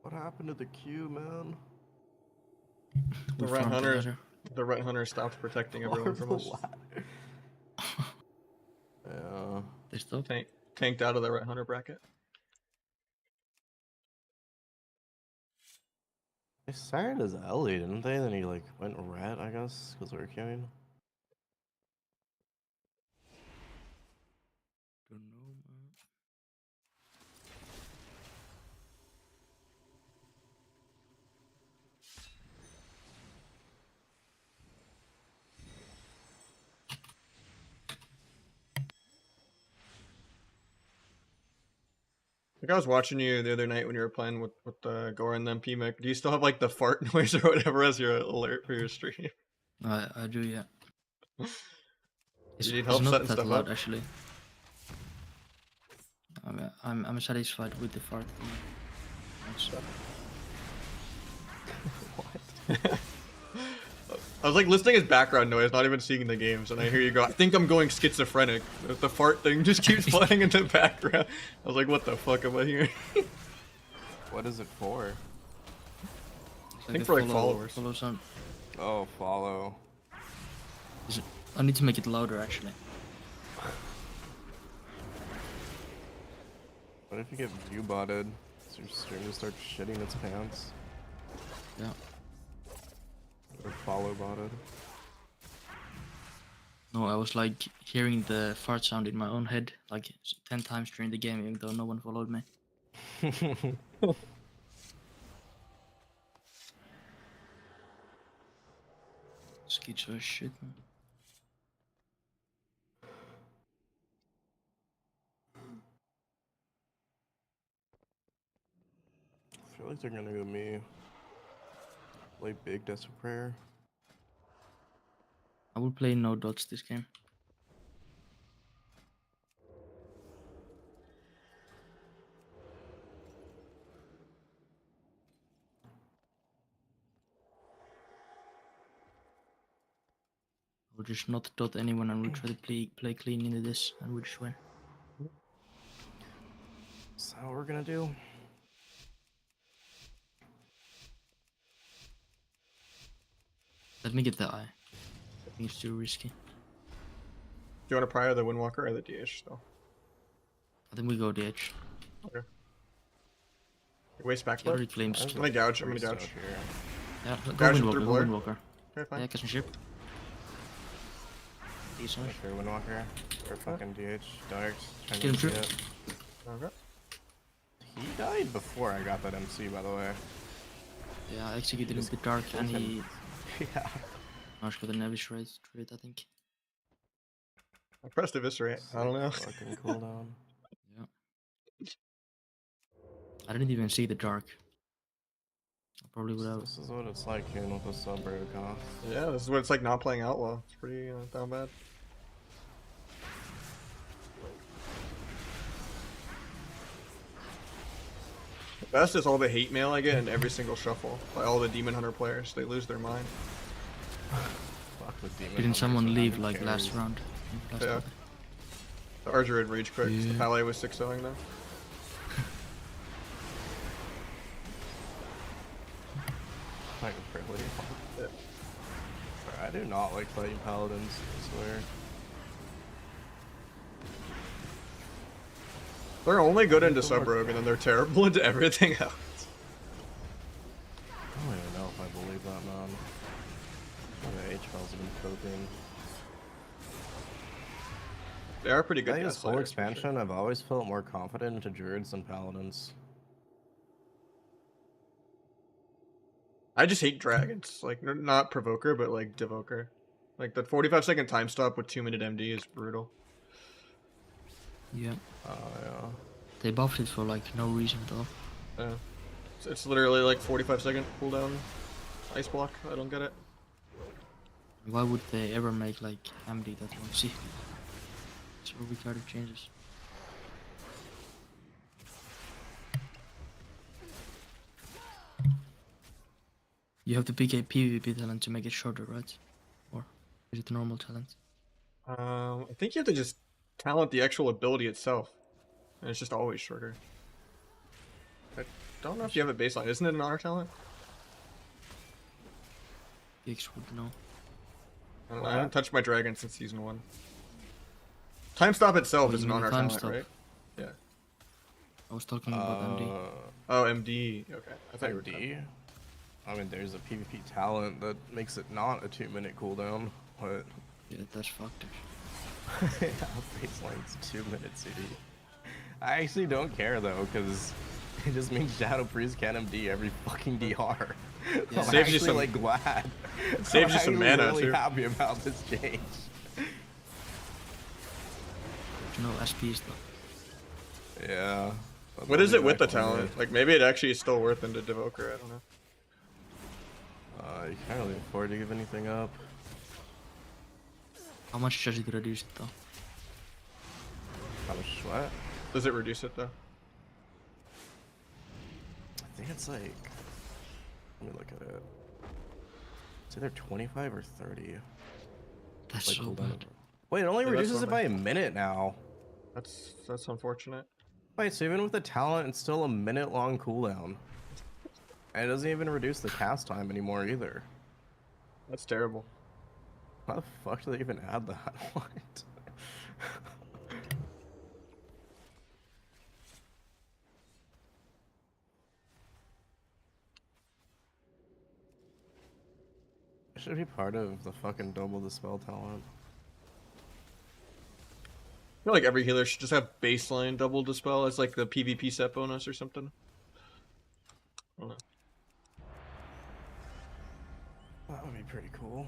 What happened to the queue, man? The red hunter stopped protecting everyone from us. Yeah. They stopped. Tanked out of the red hunter bracket. They started as Ellie, didn't they? Then he like went red, I guess, because we were queuing. Don't know, man. Like I was watching you the other night when you were playing with Gore and them PMIC. Do you still have like the fart noise or whatever as your alert for your stream? I do, yeah. You need It's help not setting that stuff loud, up? actually. I'm satisfied with the fart. What? I was like listening as background noise, not even seeing the games, and I hear you go, I think I'm going schizophrenic. The fart thing just keeps playing in the background. I was like, what the fuck am I hearing? What is it for? I think for like followers. Follow sound. Oh, follow. I need to make it louder, actually. What if you get view botted? So your stream just starts shitting its pants? Yeah. Or follow botted? No, I was like hearing the fart sound in my own head like 10 times during the game, even though no one followed me. Schizo as shit, man. I feel like they're gonna go me. Play big Desert Prayer. I will play no dots this game. I will just not dot anyone and we'll try to play clean into this and we'll just win. Is that what we're gonna do? Let me get the eye. I think it's too risky. Do you want to prior the Windwalker or the DH still? I think we go the edge. Okay. Waste back He already left? claims. I'm gonna gouge, I'm gonna Priest out gouge. here. Yeah, go Gouge him Windwalker, through go blur. Windwalker. Okay, fine. Yeah, catch and ship. Decent. Like your Windwalker. Or fucking DH. Dark. Get him through. Okay. He died before I got that MC, by the way. Yeah, I executed him with dark and he Yeah. Nahj got an eviscerate trade, I think. I pressed eviscerate. I don't know. Fucking cooldown. Yeah. I didn't even see the dark. I probably would have. This is what it's like here with the sub rogue, huh? Yeah, this is what it's like not playing Outlaw. It's pretty down bad. The best is all the hate mail I get in every single shuffle by all the Demon Hunter players. They lose their mind. Fuck with demon. Didn't hunters, someone man, leave who like cares? last round? Yeah. Round. The Archer had rage quit 'cause the Yeah. Palais was 6-0ing them. Like really? Yeah. I do not like playing paladins, I swear. They're only good into sub rogue and then they're terrible into everything else. I don't even know if I believe that, man. The HL's have been coping. They are pretty I good. think this gas whole fighters, for sure. expansion, I've always felt more confident into druids than paladins. I just hate dragons. Like, not Provoker, but like Devoker. Like, the 45-second time stop with 2-minute MD is brutal. Yeah. Oh, yeah. They buffed it for like no reason though. Yeah. It's literally like 45-second cooldown ice block. I don't get it. Why would they ever make like MD that one? See, it's all retarded changes. You have to pick a PvP talent to make it shorter, right? Or is it a normal talent? I think you have to just talent the actual ability itself. And it's just always shorter. I don't know if you have a baseline. Isn't it an honor talent? Gigs would know. I don't know. I haven't touched my dragon since season 1. Time stop itself Oh, is you an mean honor time talent, stop? right? Yeah. I was talking about MD. Oh, MD. Okay. I thought you were MD? I mean, there's a PvP talent that makes it not a 2-minute cooldown, but Yeah, that's fucked. yeah, baseline's 2-minute CD. I actually don't care though, because it just means Shadow Priest can MD every fucking DR. Yeah. I'm Saves you actually some- like glad. saves you some mana, really too. happy about this change. No SPs though. Yeah. What is it with the Exactly. talent? Like, maybe it actually is still worth into Devoker, I don't know. You can't really afford to give anything up. How much does it reduce it though? How much what? Does it reduce it, though? I think it's like, let me look at it. It's either 25 or 30. That's Like so cooldown. bad. Wait, it only Yeah, that's reduces it what by a minute now. That's unfortunate. Wait, so even with the talent, it's still a minute-long cooldown. And it doesn't even reduce the cast time anymore either. That's terrible. How the fuck do they even add that? What? It should be part of the fucking double the spell talent. I feel like every healer should just have baseline double dispel as like the PvP set bonus or something. I don't know. That would be pretty cool.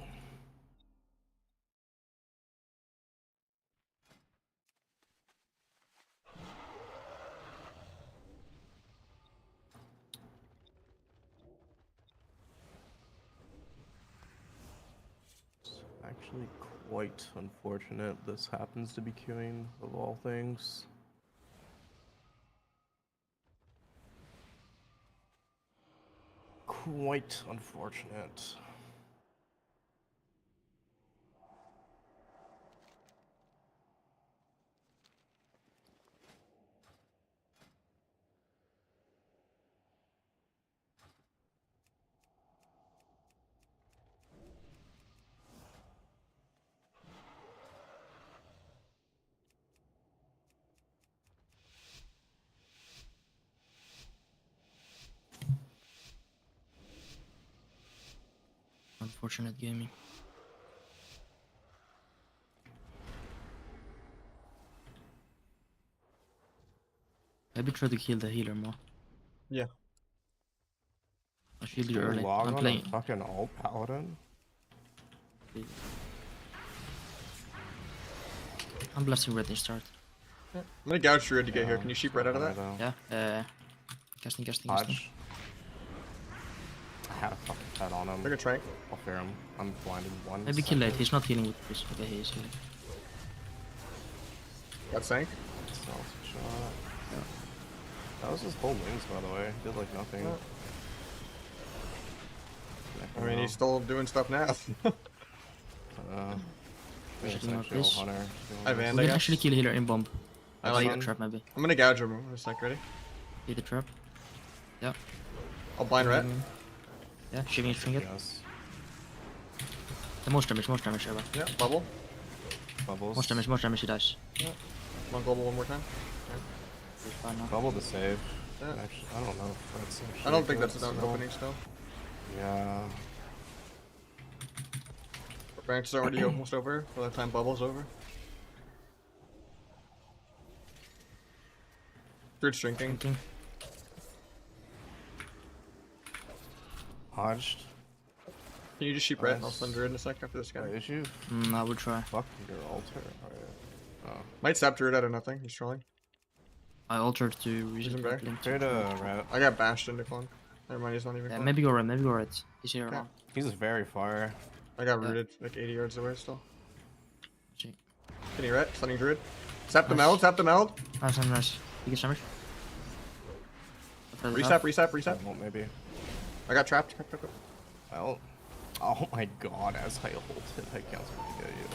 It's actually quite unfortunate this happens to be queuing, of all things. Quite unfortunate. Unfortunate gaming. Maybe try to kill the healer more. Yeah. I shield you early. Log I'm on playing. a fucking alt paladin. I'm blessing red in start. I'm gonna gouge Druid to get here. Can you sheep right out of that? Yeah. Casting. Hodge. I had a fucking pet on him. Take a trank. I'll fear him. I'm blinded one. Maybe kill it. He's not healing with this. Okay, he is healing. Got sank. Shot. That was his whole wings, by the way. Did like nothing. Yeah. I mean, he's still doing stuff now. It's Checking out actually all this. Hunter. I have We Hand, can guess. actually kill healer in bomb. I I like like it. the trap maybe. I'm gonna gouge him in a sec. Ready? See the trap. Yeah. I'll blind ret. Yeah, shiving trinket. Yes. The most damage, Eva. Yeah. Bubble. Bubbles. Most damage, he dies. Come on, global one more time. He's fine now. Bubble to save. Yeah. Actually, I don't know if that's actually I don't think good that's a down still. opening still. Yeah. Branch is already almost over. By the time bubble's over. Druid's drinking. Thinking. Hodged. Can you just sheep red? I'll Nice. send Druid in a sec after this guy. Is you I will try. fuck your altar? Oh. Might sap Druid out of nothing. He's trolling. I altered to Isn't reset back? that link. Trade a rat. I got bashed into Clunk. Never mind, he's not even Yeah, Clunk. maybe go red. He's here Okay. now. He's very far. I got Yeah. rooted like 80 yards away still. See. Can you ret? Stunning Druid. Sap the Nice. meld, sap the meld. Nice. He gets damage. Reset. Well, maybe. I got trapped. Well. Oh my god, as I ulted, I can't get you.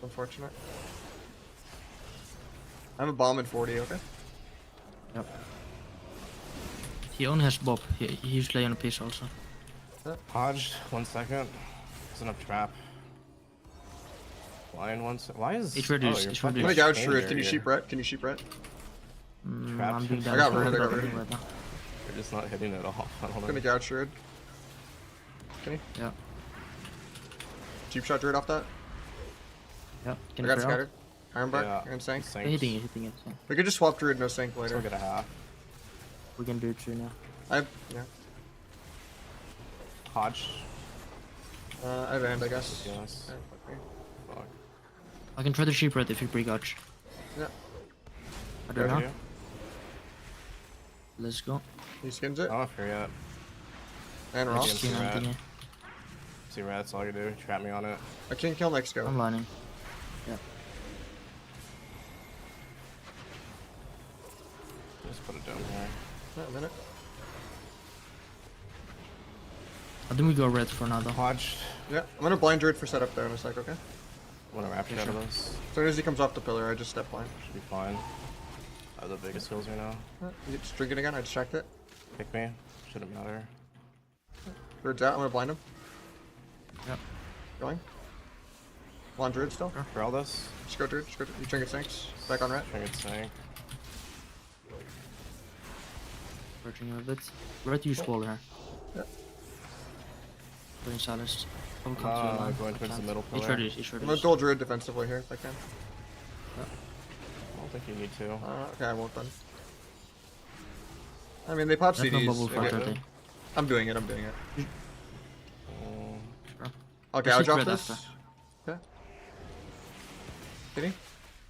Unfortunate. I'm a bomb in 40, okay? Yep. He only has Bob. He's laying on a piece also. Hodge, 1 second. There's enough trap. Blind 1 second. Why is... It's reduced, you're it's fucking I'm gonna reduced. gouge in Shred. here, Can you you're- sheep Brett? Can you sheep Brett? Trap. I'm being I got down rid, I got for rid. right now. You're just not hitting it all. I don't I'm know. gonna gouge Shred. Can he? Yeah. Cheap shot Druid off that. Yeah. Can I you got clear out? scattered. Iron Bark. Yeah. Iron Sank. Sinks. Hitting it. Yeah. We could just swap Druid, no Sank Still later. get a half. We can do it too now. Yeah. Hodge. I have End, I guess. Yes. Yeah, fuck me. Fuck. I can try the sheep red if you pre-gouge. Yeah. I don't know. You? Let's go. He skins it. I don't fear yet. And Yeah, Ross. see I'm rat. thinking. See rat, that's all you do. Trap me on it. I can't kill next go. I'm lining. Just put it down here. Yeah, a minute. I think we go red for now though. Hodge. Yeah, I'm gonna blind Druid for setup there in a sec, okay? I'm gonna wrap you out of this. As soon as he comes off the pillar, I just step blind. Should be fine. I have the biggest heals right now. You just drink it again, I distract it. Pick me. Shouldn't matter. Druid's out, I'm gonna blind him. Yep. Going. Blind Druid still. For all this, Just go Druid, just go Druid. You trinket sinks. Back on ret. trinket sank. Searching a bit. Red use wall here. Yeah. Putting silenced. Come to your line. Going I towards the can't. middle He's pillar. ready, he's ready. I'm gonna dual Druid defensively here if I can. I don't think you need to. Okay, I won't then. I mean, they pop That's no CDs. bubble for Okay. 30. I'm doing it, I'm doing it. Mm, I'll Just gouge hit off red this. after. Okay. Did he?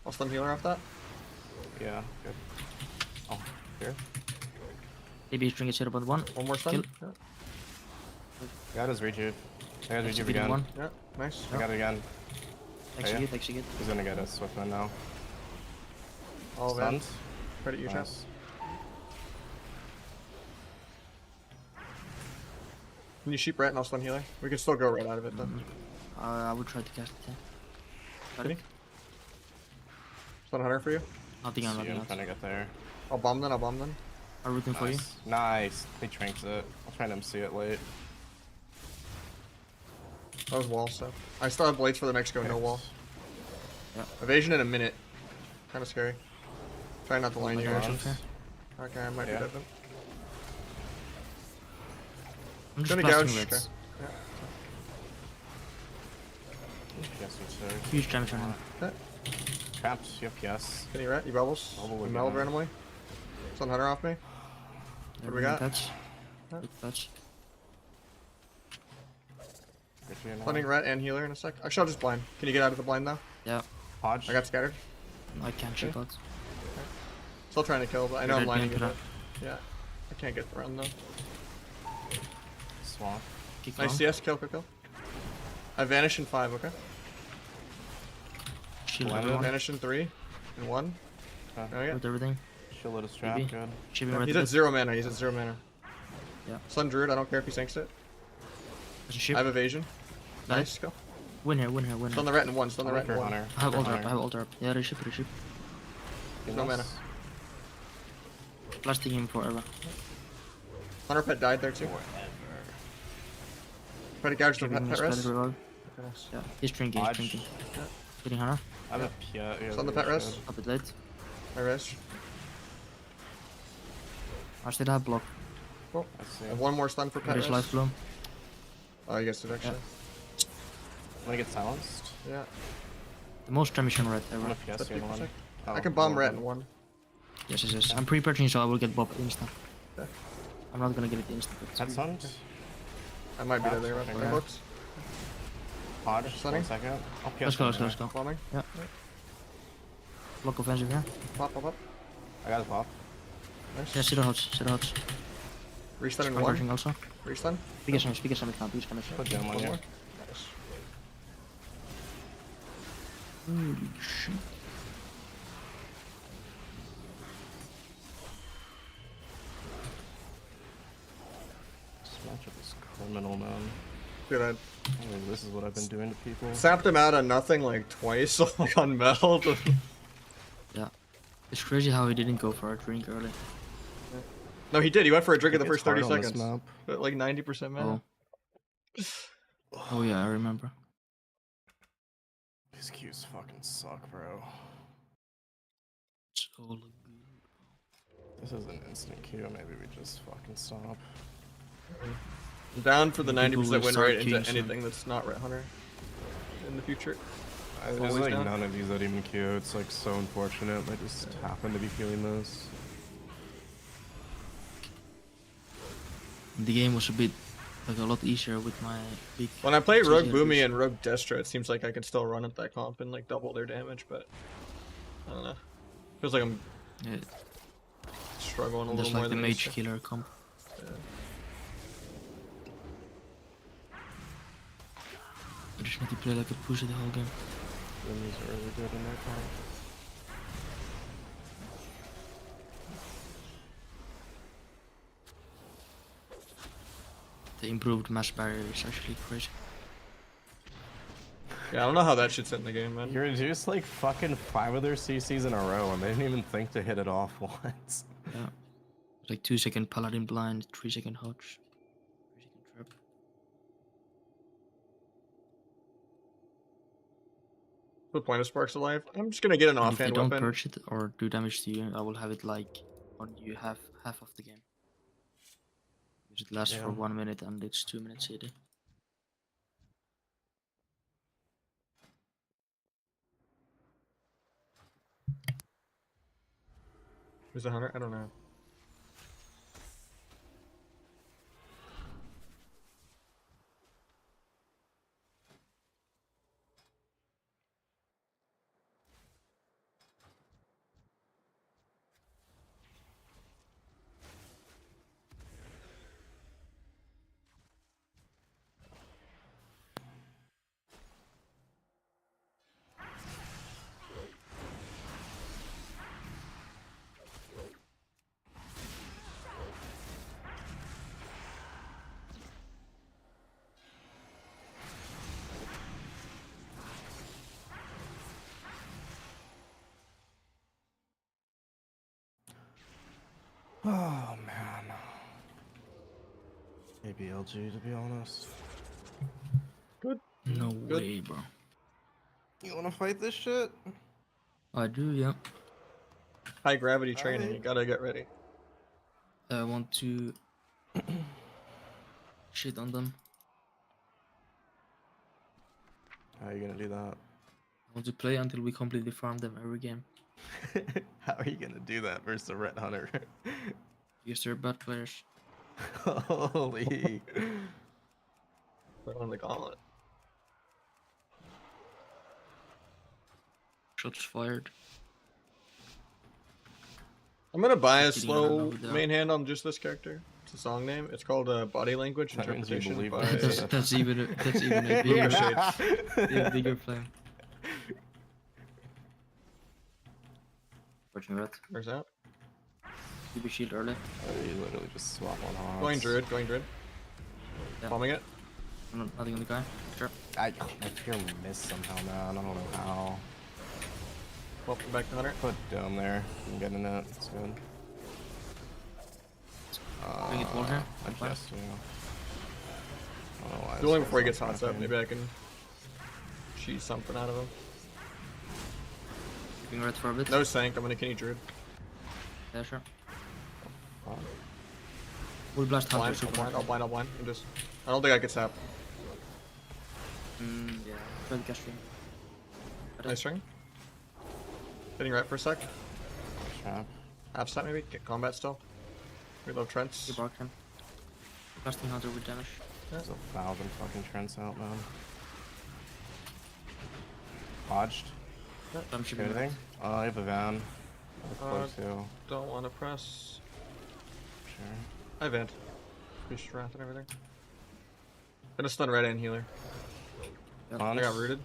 I'll stun healer off that. yeah, good. Oh, here. Maybe he's drinking shit about one. One more stun. Kill. Yeah. Got his rejuve. I got his rejuve Executed again. one. Yeah, nice. I got it again. Execute, execute. He's gonna get us Swiftman now. All that. Stunned. Credit you, chat. Nice. Can you sheep rat and I'll stun healer? We can still go right out of it though. I would try to cast it. Yeah. Got Ready? it. Stun hunter for you. Nothing on, See, nothing I'm else. trying to get there. I'll bomb then, I'll bomb then. I'm rooting for you. Nice. Nice. He trinks it. I'll try and MC it late. That was wall stuff. I still have blades for the next go, no wall. Yeah. Evasion in a minute. Kinda scary. Try not to line you my guys. God. Okay, I might Yeah. be dead then. I'm just Gonna blasting gouge. reds. Okay. Yes, you sir. Huge damage on him. Okay. Trapped. Yep, yes. Can you rat? You bubbles? Bubble You would meld be randomly? Stun hunter off me? What do we got? Touch. Huh? Big touch. Good for you now. Stunning rat and healer in a sec. Actually, I'll just blind. Can you get out of the blind now? Yeah. Hodge. I got scattered. I can't chip out. Still trying to kill, but I know You're I'm dead, lining being it put up. Yeah. I can't get around though. Swamp. Kick Nice on. CS, kill, kill, kill. I vanish in 5, okay? Shield Blinded. everyone. Vanish in 3. In 1. Oh yeah. With everything. Shielded his trap. Maybe. Good. Shipping right He's to at it. 0 mana, he's at 0 mana. Yeah. Stun Druid, I don't care if he sinks it. There's a ship. I have evasion. Nice. Nice, go. Win here, win here, win Stun here. the rat in 1, stun the rat in Hunter. 1. Hunter. I have altar up, Hunter. I have altar up. Yeah, they ship. No mana. Blasting him forever. Hunter pet died there too. Try to gouge the Giving pet his rest. pet revive. Okay, nice. Yeah, he's drinking, Dodge. he's drinking. Hitting Hunter. I have a yeah. Stun the pet rest. A bit late. I rest. I still have block. Cool. I see. I have one more stun for pet There's life rest. bloom. Oh, you guys did actually. I'm gonna get silenced. Yeah. The most damage on red I'm ever. gonna PS That's you in pretty one. sick. Oh, I can bomb no, rat no. in 1. Yes, yes, yes. I'm pre-purchasing, so I will get Bob instant. Okay. I'm not gonna get it instant. Head stunned. I might be Yeah, there okay, right yeah. books. Hodge. Stunning. 1 second. I'll PS Let's go, you let's go, in let's go. Bombing. Yeah. Block offensive here. Pop, pop, pop. I got his pop. Nice. Yeah, see the hots, see the hots. Restun in Converging 1. also. Restun. Biggest damage now, biggest damage. Put gem on One you. more. Nice. Holy shit. This matchup is criminal, man. Dude, I I mean, this is what I've been doing to people. sapped him out on nothing like twice, like on meld. Yeah. It's crazy how he didn't go for a drink early. No, he did. He went for a drink in the It's first 30 hard on this seconds. map. But like 90% mana. Oh yeah, I remember. These Qs fucking suck, bro. So good. This is an instant Q. Maybe we just fucking stop. I'm down for the People 90% will win start rate into queuing soon. anything that's not Ret Hunter in the future. There's Always like down. none of these that even queue. It's like so unfortunate. I just happen to be queuing this. The game was a bit like a lot easier with my big. When I play Rogue TC Boomy enemies. and Rogue Destra, it seems like I can still run at that comp and like double their damage, but I don't know. Feels like I'm Yeah, struggling a there's little more like the than I used mage to. killer comp. Yeah. I just need to play like a pussy the whole game. These are really good in their comp. The improved mass barrier is actually crazy. Yeah, I don't know how that shit's in the game, man. You reduced like fucking 5 of their CCs in a row, and they didn't even think to hit it off once. Yeah. Like 2-second paladin blind, 3-second hodge, 3-second trap. The point of Sparks Alive. I'm just gonna get an And if they offhand don't weapon. purge it or do damage to you, I will have it like on you half of the game. Because it lasts for Yeah. 1 minute and it's 2 minutes CD. Who's the hunter? I don't know. Oh man. Maybe LG to be honest. Good. No Good. way, bro. You wanna fight this shit? I do, yeah. High gravity training. Alright. You gotta get ready. I want to shit on them. How are you gonna do that? I want to play until we completely farm them every game. How are you gonna do that versus a Ret Hunter? Because they're bad players. Holy. Put on the gauntlet. Shots fired. I'm gonna buy a Getting around slow over there. main hand on just this character. It's a song name. It's called Body Language That means you Interpretation believe by it. That's even a Boomer bigger, Shades. bigger flame. Watching red. Where's that? Keep your shield early. You literally just swap on Hogs. Going Druid, going Druid. Yeah. Bombing it. Nothing on the guy. Sure. I fear miss somehow, man. I don't know how. Welcome back to Hunter. Put Dome there. I'm getting it. It's good. Bring it wall here. I Goodbye. guess, yeah. I don't know why. Dueling this before he guy's gets not hot up. camping. Maybe I can cheese something out of him. Keeping red for a bit. No sank. I'm gonna Kenny Druid. Yeah, sure. Oh, We'll blast Hunter Blind, super. I'll blind. I'm just. I don't think I could sap. Yeah. Try the cast stream. Nice string. Hitting right for a sec. trap. Half step maybe. Get combat still. We love Trents. You barked him. Blasting Hunter with damage. There's 1,000 fucking Trents out, man. Dodged. I'm shipping Anything? red. I have a van. That's Uh, close too. Don't want to press. Sure. I vent. Beast Wrath and everything. Gonna stun red and healer. I Honest. got rooted.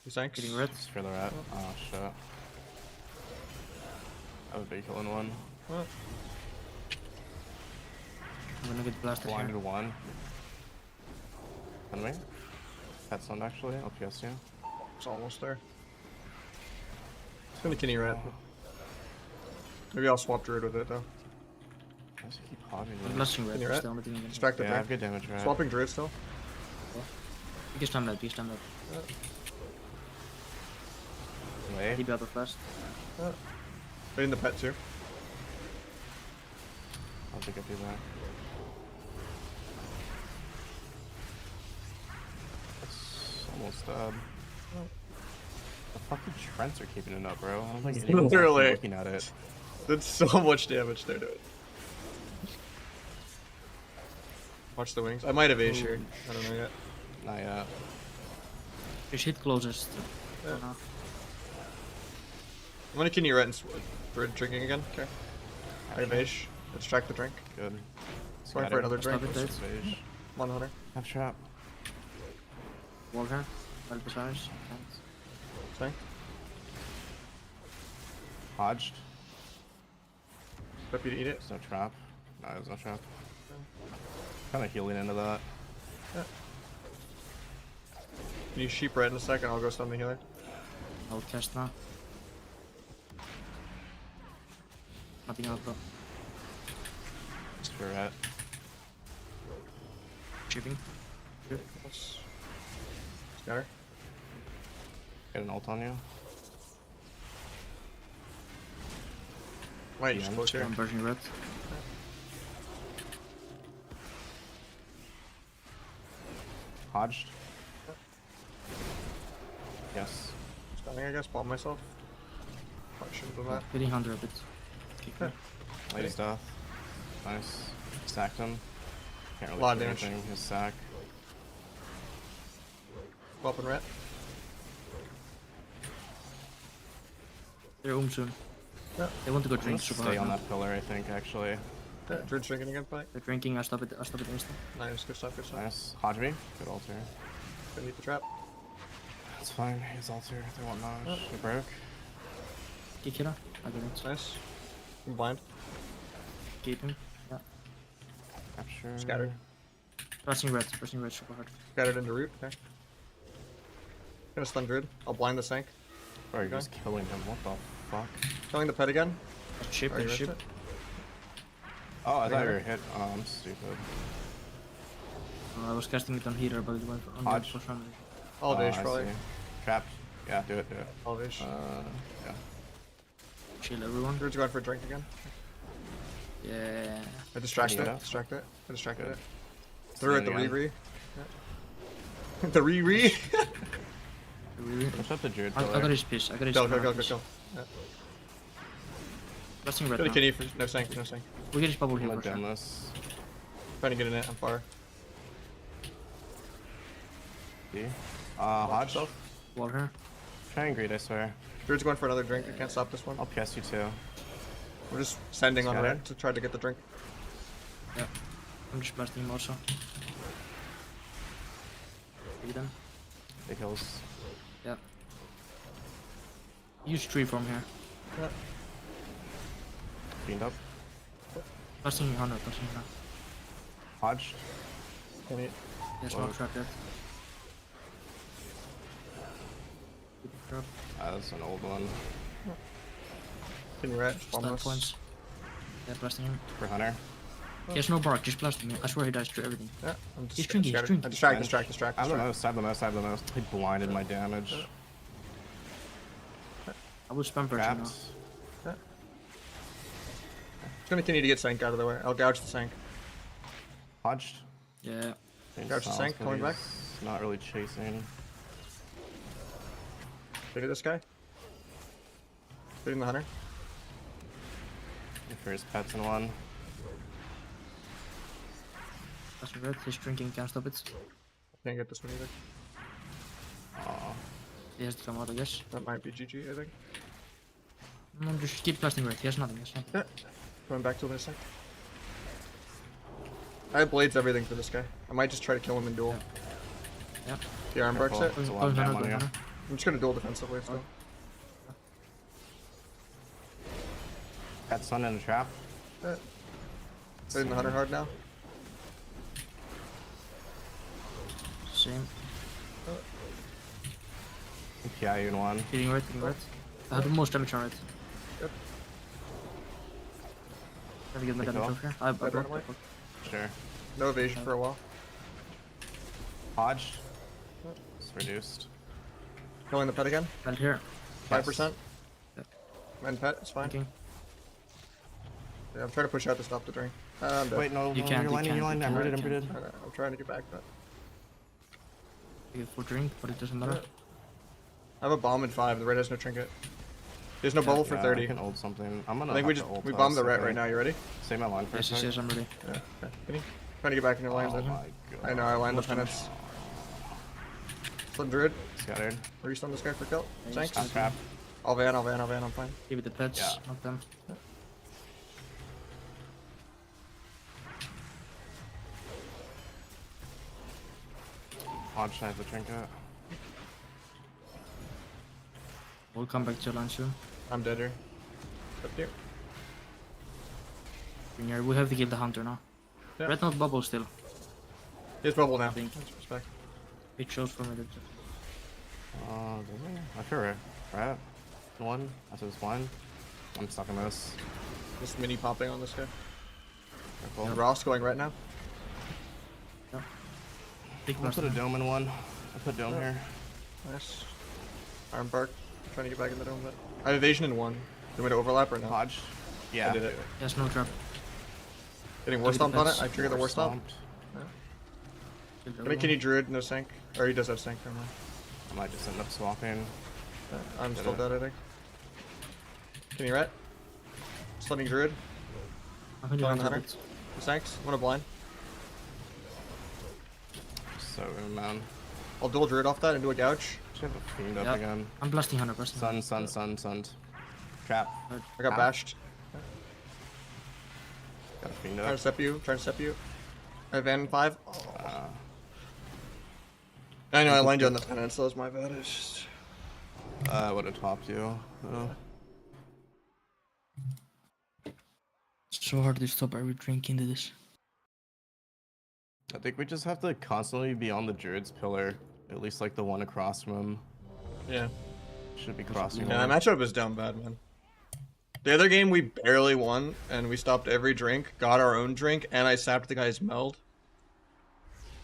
He sank. Getting red. Just for the rat. Oh shit. I have a vehicle in one. What? I'm gonna get blasted Blinded here. one. On me? Pet stunned actually. LPS you. It's almost there. It's gonna Kinney red. Maybe I'll swap Druid with it though. Why does he keep hogging I'm me? blushing red. Can you That's ret? the only thing you can do. Distract the Yeah, I have drink. good damage, right? Swapping Druid still. You can stun red, you stun red. Wait. He battle fast. Hitting the pet too. I'll think I'll do that. It's almost dead. The fucking Trents are keeping it up, bro. I don't think anyone's Literally. actually looking at it. Did so much damage there to it. Watch the wings. I might have Ace here. I don't know yet. Not yet. Just hit closest. Yeah. No. I'm gonna Kinney red and Druid drinking again. Okay. I have Ace. Let's track the drink. Good. Going for another drink. Stop it, Let's phase. Come on, Hunter. Have trap. Walker. Help us Thanks. Stay. Hodged. Flip you to eat it. There's no trap. No, there's no trap. Kind of healing into that. Can you sheep red in a second? I'll go stun the healer. I'll cast now. Nothing out though. Screw it. Shipping. Scatter. Get an ult on you. Might just Yeah, close here. I'm burning red. Hodged. Yes. Stunning, I guess. Bomb myself. Probably shouldn't have done that. Hitting 100 a bit. Kick me. Lady's death. Nice. Sacked him. Can't really Lot of do damage. anything. His sack. Go up and red. They're soon. Yeah. They want to go I'm gonna drink super stay hard on now. that pillar, I think, actually. Yeah, Druid's drinking again, fight. They're drinking, I stop it instant. Nice, good stuff, good stuff. Nice. Hodge me. Good altar. Gonna eat the trap. That's fine. His altar. They want Nahj. He broke. Kick hit. I get it. Nice. I'm blind. Keep him. Yeah. Capture. Scattered. Pressing red super hard. Scattered into root. Okay. Gonna stun Druid. I'll blind the Sank. Bro, you're Okay. just killing him. What the fuck? Killing the pet again. Ship, Are you ship. rested? Oh, I thought Okay. you were hit. Oh, I'm stupid. I was casting it on healer, but it went on the Hodge. for some reason. All Oh, Ace I probably. see. Trapped. Yeah, do it, do it. All Ace. Yeah. Chill everyone. Druid's going for a drink again. Yeah. I distracted Yeah. it. Distracted it. I distracted Good. it. Threw at the Again. re-re. Yeah. The re-re. Push up the Druid I pillar. got his piss. I got his Go, go, command go, go, piss. go. Yeah. Pressing red Go to now. Kinney for no Sank, no Sank. We get his bubble I'm here gonna for sure. dim this. Trying to get in it, I'm far. See? Hodge. yourself. Water. Try and greed, I swear. Druid's going for another drink, I can't stop this one. I'll PS you too. We're just sending on Scatter. red to try to get the drink. Yeah. I'm just blasting him also. Beat him. Big hills. Yeah. Use tree from here. Yeah. Cleaned up. Blasting 100, blasting 100. Hodge. Can you Yes, Whoa. not trap yet. Good trap. That's an old one. can you red? Bomb Stun us. points. Yeah, blasting him. For Hunter. He has no bark, just blast him. I swear he dies to everything. Yeah, I'm He's drinking, he's drinking. I distract, Bench. distract, distract, I have the distract. most, I have the most, I have the most. He blinded my damage. I will spam pressure now. Trapped. It's gonna continue to get Sank out of the way. I'll gouge the Sank. Hodged. Yeah. Change Gotcha, Sank, but coming back. he's Not really chasing. Look at this guy. Shooting the hunter. For his pets in one. Blasting red, he's drinking, can't stop it. Can't get this one either. Aw. He has to come out, I guess. That might be GG, I think. No, just keep blasting red, he has nothing, Yeah. Going back to this sec. I have blades everything for this guy. I might just try to kill him in duel. Yeah. The arm breaks it. It's a lot of damage on you. I'm just gonna duel defensively still. Pet sun in a trap. Yeah. Hitting the hunter hard now. Same. PI in one. Hitting red, hitting red. I have the most damage on it. Yep. Let me get my Take damage off. off here. I Right, blocked right it. Sure. No evasion for a while. Hodge. It's reduced. Killing the pet again. Right here. 5%. Yep. And pet, it's fine. Okay. Yeah, I'm trying to push out to stop the drink. I'm dead. Wait, no, You no, can't, you're you lining, can't, you're lining. you I'm can't, rooted, I'm you rooted. I'm trying to get back, but Take it for drink, but it doesn't matter. I have a bomb in 5. The red has no trinket. There's no bubble for Yeah, 30. I can ult something. I'm gonna I think have to ult we bombed the us, ret okay? right now. You ready? Say my line for a Yes, sec. yes, I'm ready. Yeah. Okay. Trying to get back in your lane. Oh Then. my god. I know. I lined the penance. Flip druid. Scattered. Restun this guy for kill. Thanks. I'm trapped. I'll van. I'm fine. Give it the pets, Yeah. knock them. Hodge has the trinket. We'll come back to line soon. I'm dead here. Up here. Junior, we have to kill the hunter now. Yeah. Red not bubble still. He's bubble now. Think. That's respect. It shows for me that. I feel right. Right? One. I said it's one. I'm stuck in this. Just mini popping on this guy. Careful. Ross going right now. Big I'm gonna put a dome in one. I put dome here. Nice. Arm bark. Trying to get back in the dome, but I have evasion in 1. Do you want me to overlap or no? Hodge. I Yeah. did it. Yes, no trap. Getting war Give me the stomped on it. pets. I trigger the war stomp. Stomped. Kill the I mean, other can you druid no sync? Or he does have sync, never mind. I might just end up swapping. I'm Did still it. dead, I think. Can you ret? Stunning druid. one. I'm gonna Killing do the hunter. it. Thanks. I'm gonna blind. So, man. I'll dual druid off that and do a gouge. Should have a fiend up Yep. again. I'm blasting 100%. Sun. Trap. I got Ow. bashed. Got a fiend Trying to up. step you. I have van 5. Uh, I know I lined you on the penance, so that's my bad. It's just... I would have topped you. It's so hard to stop every drink into this. I think we just have to constantly be on the Druid's pillar. At least like the one across from him. Yeah. Should be crossing. Yeah, that more. matchup is down bad, man. The other game we barely won, and we stopped every drink, got our own drink, and I sapped the guy's meld.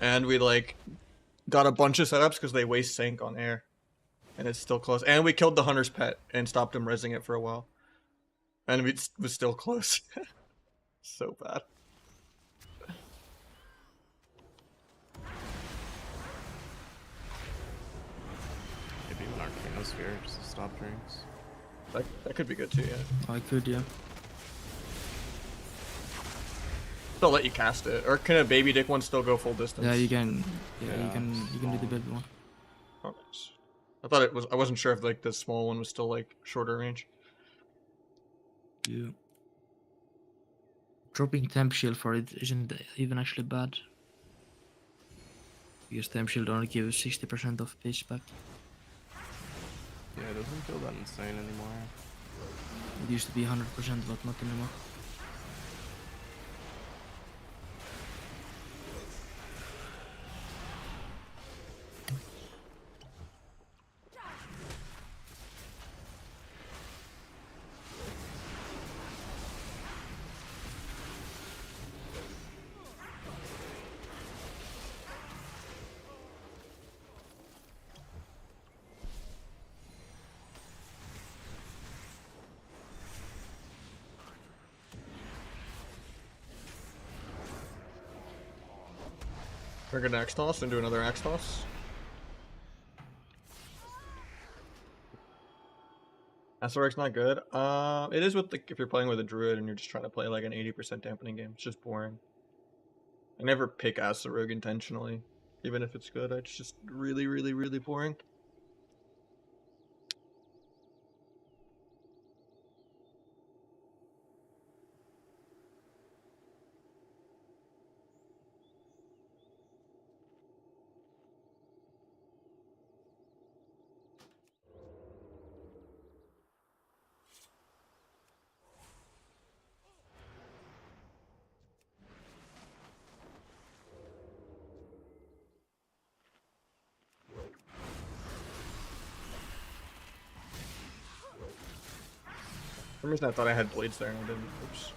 And we, like, got a bunch of setups because they waste sync on air. And it's still close. And we killed the hunter's pet and stopped him rezzing it for a while. And it was still close. So bad. Maybe even Arcanosphere just to stop drinks. That could be good too, yeah. I could, yeah. They'll let you cast it. Or can a baby dick one still go full distance? Yeah, you can. Yeah, Yeah, you can do the baby one. Oh, nice. I thought it was. I wasn't sure if like the small one was still like shorter range. Yeah. Dropping temp shield for it isn't even actually bad. Because temp shield only gives 60% of pace back. Yeah, it doesn't feel that insane anymore. It used to be 100%, but not anymore. Trigger an Axe Toss and do another Axe Toss. Aceric's not good. It is with if you're playing with a druid and you're just trying to play like an 80% dampening game. It's just boring. I never pick Acerog intentionally, even if it's good. It's just really, really, really boring. some reason I thought I had blades there and I didn't. Oops.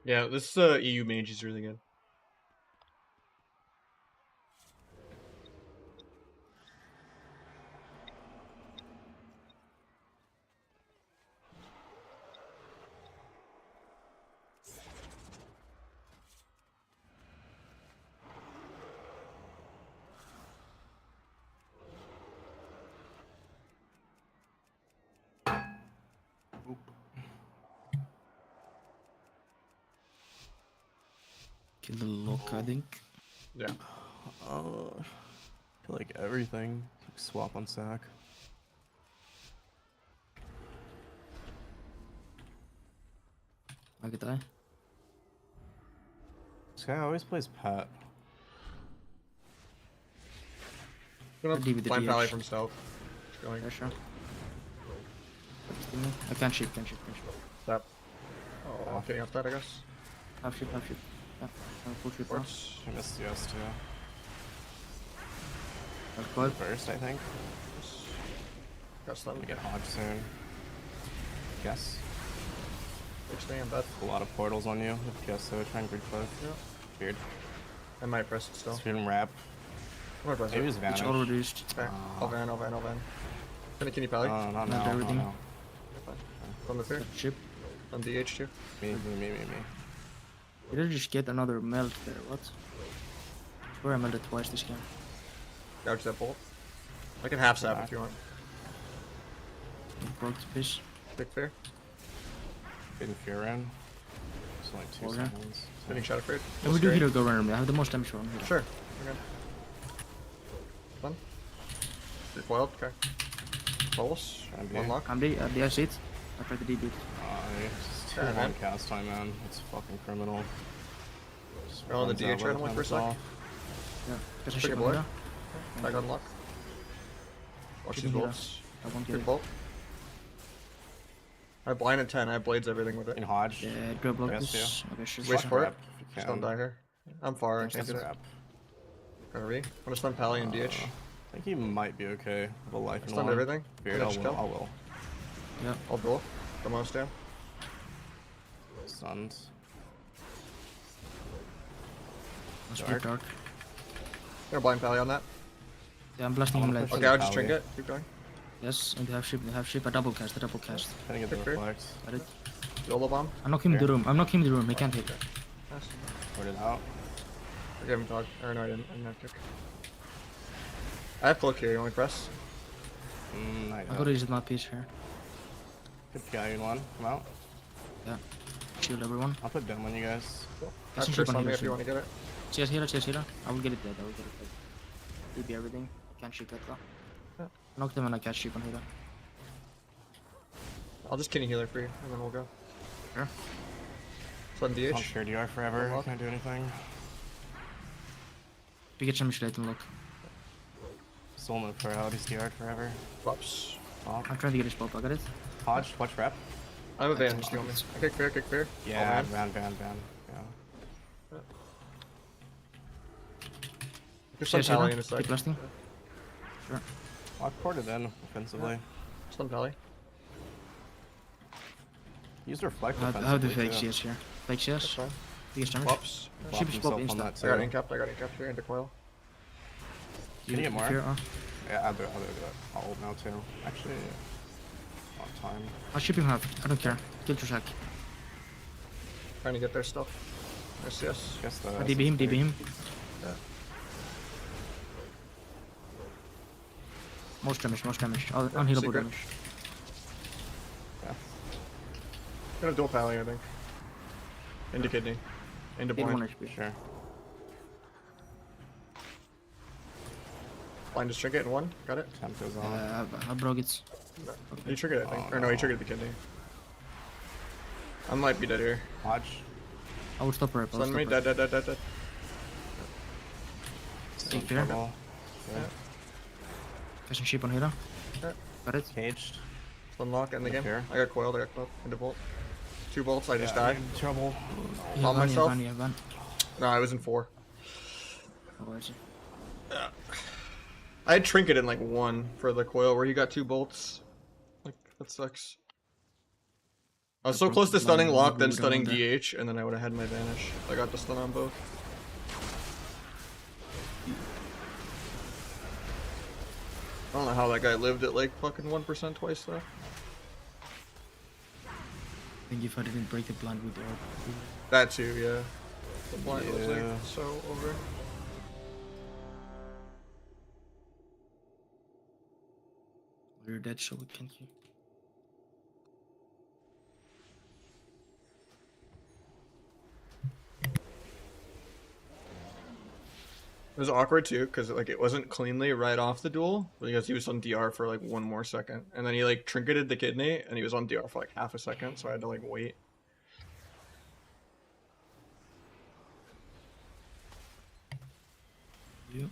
Yeah, this EU mage is really good. Kill the lock, I think. Yeah. I feel like everything. Swap on sack. I could die. This guy always plays Pat. Gonna I'd leave with the blind pally DH. from stealth. Going. Yeah, sure. I can't shoot, can't shoot. Stop. Oh, getting off that, I guess. Half shoot. Yeah, full shoot now. Works. I missed yes too. That's good. First, I think. Got stunned. We get Hodge soon. Guess. Expand that. A lot of portals on you. Guess so. Try and grid cloak. Yeah. Weird. I might press it still. Spin wrap. I'm gonna press Maybe it. it's It's vanish. all reduced. Okay. I'll van. Can you pally? Not Not now. everything. Not now. On the fear. Chip. On DH too. Me. You did just get another melt there, what? I swear I melted twice this game. Gouge that bolt. I can half sap if you want. Broke the piece. Big fear. Getting fear in. It's like 2 Okay. seconds. Spinning shadow fear. And we do hero go randomly. I have the most damage on hero. Sure. Okay. Fun. You're foiled. Okay. Pulse. Try and be. One lock. I'm the I see it. I tried to debuff. It's Yeah, 2-1 man. cast time, man. It's fucking criminal. Just Go on the runs out DH by randomly time for a it's sec. off. Yeah. Just a Trigger ship boy. on hero. Back on lock. Watch these Shooting hero. bolts. I won't get Good it. bolt. I have blind at 10. I have blades everything with it. In Hodge. Yeah, do I block Yes, this? Okay, sure. Wish sure. for it. Wrap if you Just can. don't die here. I'm far. I can't That's do a that. wrap. Gonna re. I'm gonna stun pally and DH. I think he might be okay. With a life I and stunned one. everything. Beard, Finish I kill. will. Yeah. I'll duel. The most down. Stunned. Let's Dark. be dark. Gonna blind pally on that. Yeah, I'm blasting I him wanna late. push Okay, I'll just Pally. trinket. Keep going. Yes, and they have ship. I double cast. Trying to get the Quick fear. reflect. Got it. YOLO bomb. I'm knocking him in the Here. room. He can't hit. Nice. Put it out. Forgive him, dog. Or no, I didn't have kick. I have cloak here. You want me to press? Not I yet. gotta use my piece here. Good guy in one. Come out. Yeah. Shield everyone. I'll put down on you guys. Cool. That's I have some first ship on on me here if you soon. want to get it. Chase healer. I will get it dead. DB everything. Can't shoot that though. Yeah. Knock them and I catch ship on healer. I'll just kidney healer for you, and then we'll go. Sure. Stun DH. I'll share DR forever. Unlock. Can't do anything. If you get some shit, look. Soul move for out. He's DR'd forever. Flops. Fuck. I'm trying to get his pop. I got it. Hodge, watch rep. I have a I van. can Just you want me? use I kick fear. Yeah, All van. van. Yeah. Just stun Chase pally in healer. a sec. Keep blasting. Sure. Lock ported in offensively. Stun pally. Use reflect I have offensively. the fake too. CS here. Fake That's CS. fine. Biggest damage. Flops. Flop Ship is pop himself on insta. that I got too. incapped here into coil. Can you get more? Fear, Yeah, I'll do it. I'll ult now too. Actually, fuck. time. I'll ship him half. I don't care. Kill your sack. Trying to get their stuff. Yes. Guess the DB him, DB him. Yeah. Most damage, most damage. Unhealable secret. damage. Yeah. Got a dual pally, I think. Into kidney. Into Take 1 blind. HP. Sure. Blind just trigger it in 1. Got it. Temp goes on. I broke it. He triggered it, I think. Oh, Or no, he no. triggered the kidney. I might be dead here. Hodge. I will stop rep. Stun me, dead. Take fear. Trouble. Good. Casting sheep on Hera. Yeah. Got it. Caged. Stun lock, end the Into game. fear. I got coiled, I got cloaked. Into bolt. 2 bolts, I just Yeah, died. in trouble. You Bomb have myself? Van, you have Van. No, I was in 4. Oh, I see. I had trinket in like 1 for the coil where he got 2 bolts. Like, that sucks. I was so close to stunning lock, then stunning DH, and then I would have had my vanish. I got the stun on both. I don't know how that guy lived at like fucking 1% twice though. I think if I didn't break the blind with orb. That too, yeah. The blind was Yeah. like so over. We're dead, so we can't kill. It was awkward too, because like it wasn't cleanly right off the duel, because he was on DR for like 1 more second. And then he like trinketed the kidney, and he was on DR for like half a second, so I had to like wait. Yep.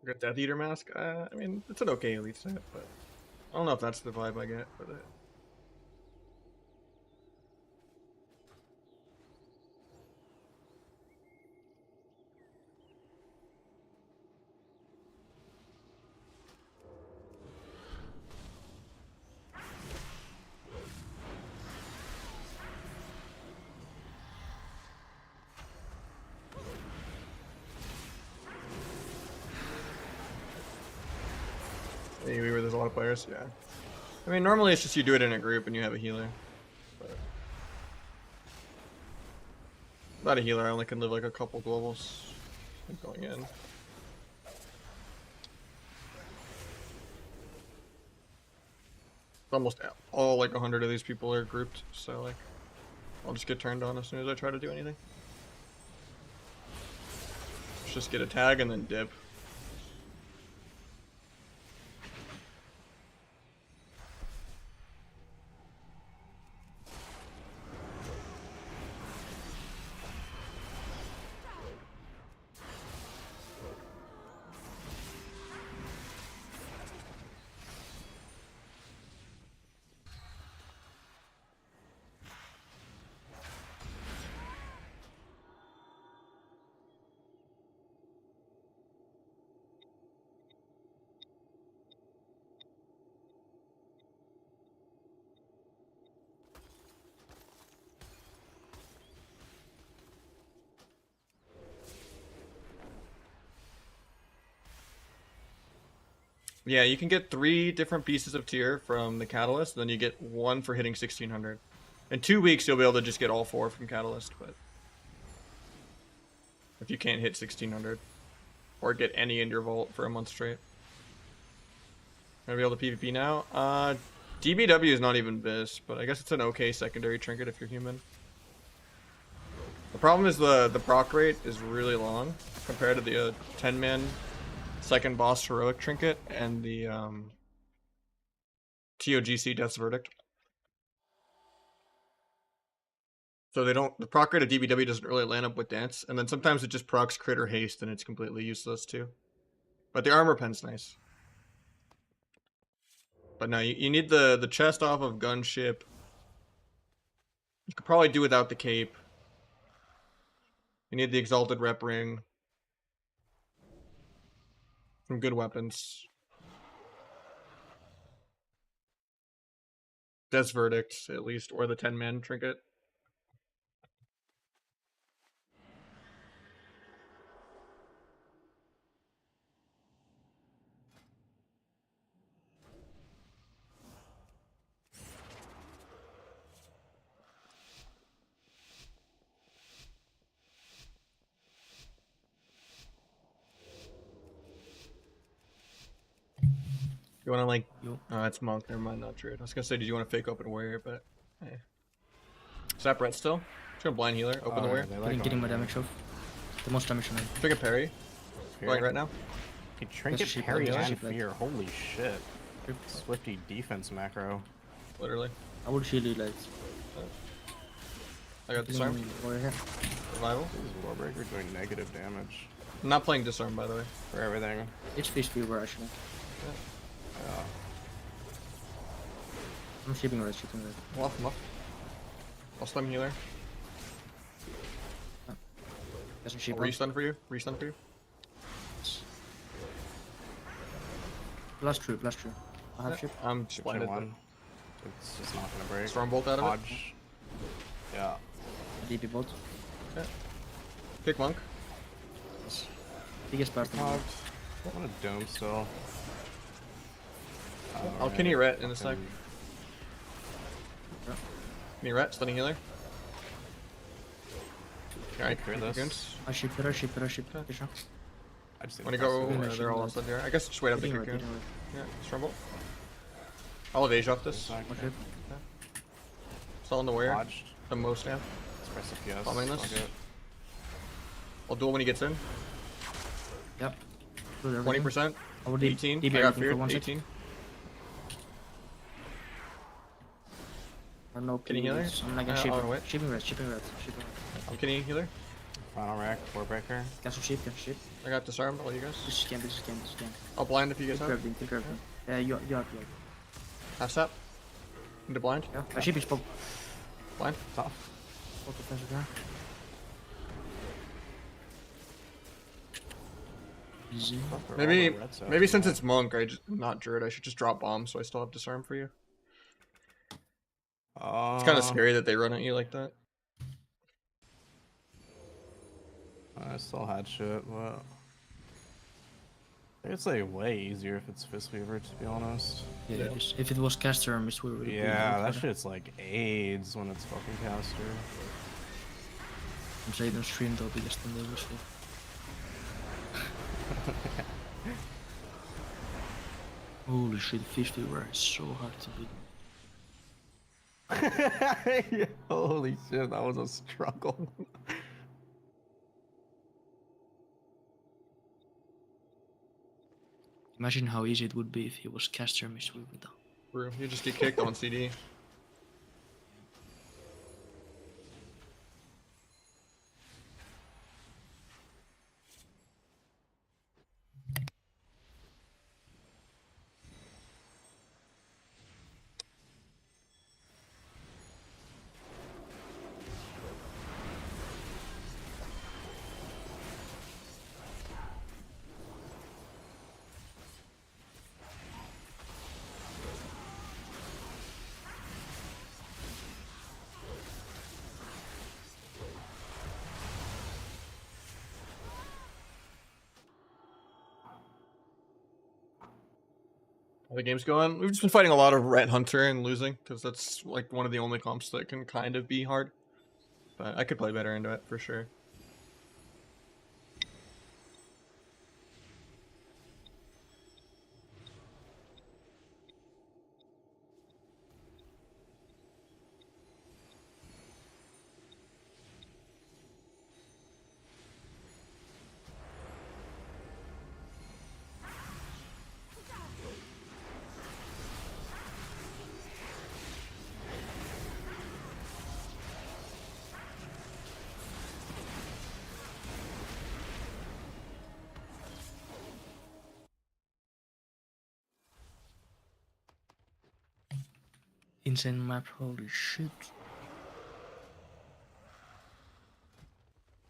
Got Death Eater mask. I mean, it's an okay elite set, but I don't know if that's the vibe I get with it. Maybe where there's a lot of players, yeah. I mean, normally it's just you do it in a group and you have a healer. But not a healer, I only can live like a couple globals going in. Almost all like 100 of these people are grouped, so like I'll just get turned on as soon as I try to do anything. Let's just get a tag and then dip. Yeah, you can get 3 different pieces of tier from the Catalyst, then you get 1 for hitting 1600. In 2 weeks, you'll be able to just get all 4 from Catalyst, but if you can't hit 1600 or get any in your vault for a month straight. Gonna be able to PvP now. DBW is not even Vis, but I guess it's an okay secondary trinket if you're human. The problem is the proc rate is really long compared to the 10-man second boss heroic trinket and the TOGC Death's Verdict. So the proc rate of DBW doesn't really land up with dance, and then sometimes it just procs crit or haste and it's completely useless too. But the armor pen's nice. But no, you need the chest off of Gunship. You could probably do without the cape. You need the Exalted Rep Ring. Some good weapons. Death's Verdict, at least, or the 10-man trinket. You wanna like? Oh, it's Monk. Never mind, not Druid. I was gonna say, did you want to fake open Warrior? But hey, Zap Red still. Just gonna blind healer. Open the Warrior. Getting my damage off. The most damage on him. Trinket parry. Going right now. Hey, trinket parry and fear. Holy shit. Swifty defense macro. Literally. I would shield you like. I got disarm. Revival. This is Warbreaker doing negative damage. I'm not playing disarm, by the way. For everything. It's fish fever actually. Yeah. I'm shipping red, shipping red. I'm off. I'll stun healer. Doesn't ship. Restun for you. Restun for you. Plus true. I have ship. I'm just blinded. One. It's just not gonna break. Stormbolt out of it. Nahj. Yeah. DP bolt. Okay. Kick Monk. Biggest part. Nahj. I want a dome still. I'll Kenny Ret in a sec. Yeah. Kenny Ret, stunning healer. Alright, clear this. I ship it. I just Wanna go? They're all on stud here. I guess just wait up the cocoon. Yeah, Stormbolt. I'll evade off this. Okay. Still on the warrior. Nahj. The most amp. Express FPS. Following this. Okay. I'll duel when he gets in. Yep. 20%. I would 18. DP I got everything feared. for 1 sec. 18. No Can you heal her? I'm not gonna shipping red. I'm Kenny healer. Final rack. Warbreaker. Cancel ship. I got disarmed. All you guys. This is camp. I'll blind if you guys Take have. everything. Yeah, you have. Half step. Into blind. Yeah. I ship is pop. Blind. Tough. What defensive there? Easy. Maybe since it's Monk, not Druid, I should just drop bombs so I still have disarm for you. It's kind of scary that they run at you like that. I still had shit, but I think it's like way easier if it's Fist Weaver, to be honest. Yeah, if it was caster, Mist would Yeah, that shit's like AIDS when it's fucking caster. I'm saying on stream though, biggest than they wish Holy shit, 50 were so hard to beat. Holy shit, that was a struggle. Imagine how easy it would be if he was caster Mist with that. Bro, you just get kicked on CD. How the game's going? We've just been fighting a lot of Ret Hunter and losing, because that's like one of the only comps that can kind of be hard. But I could play better into it, for sure. Insane map, holy shit.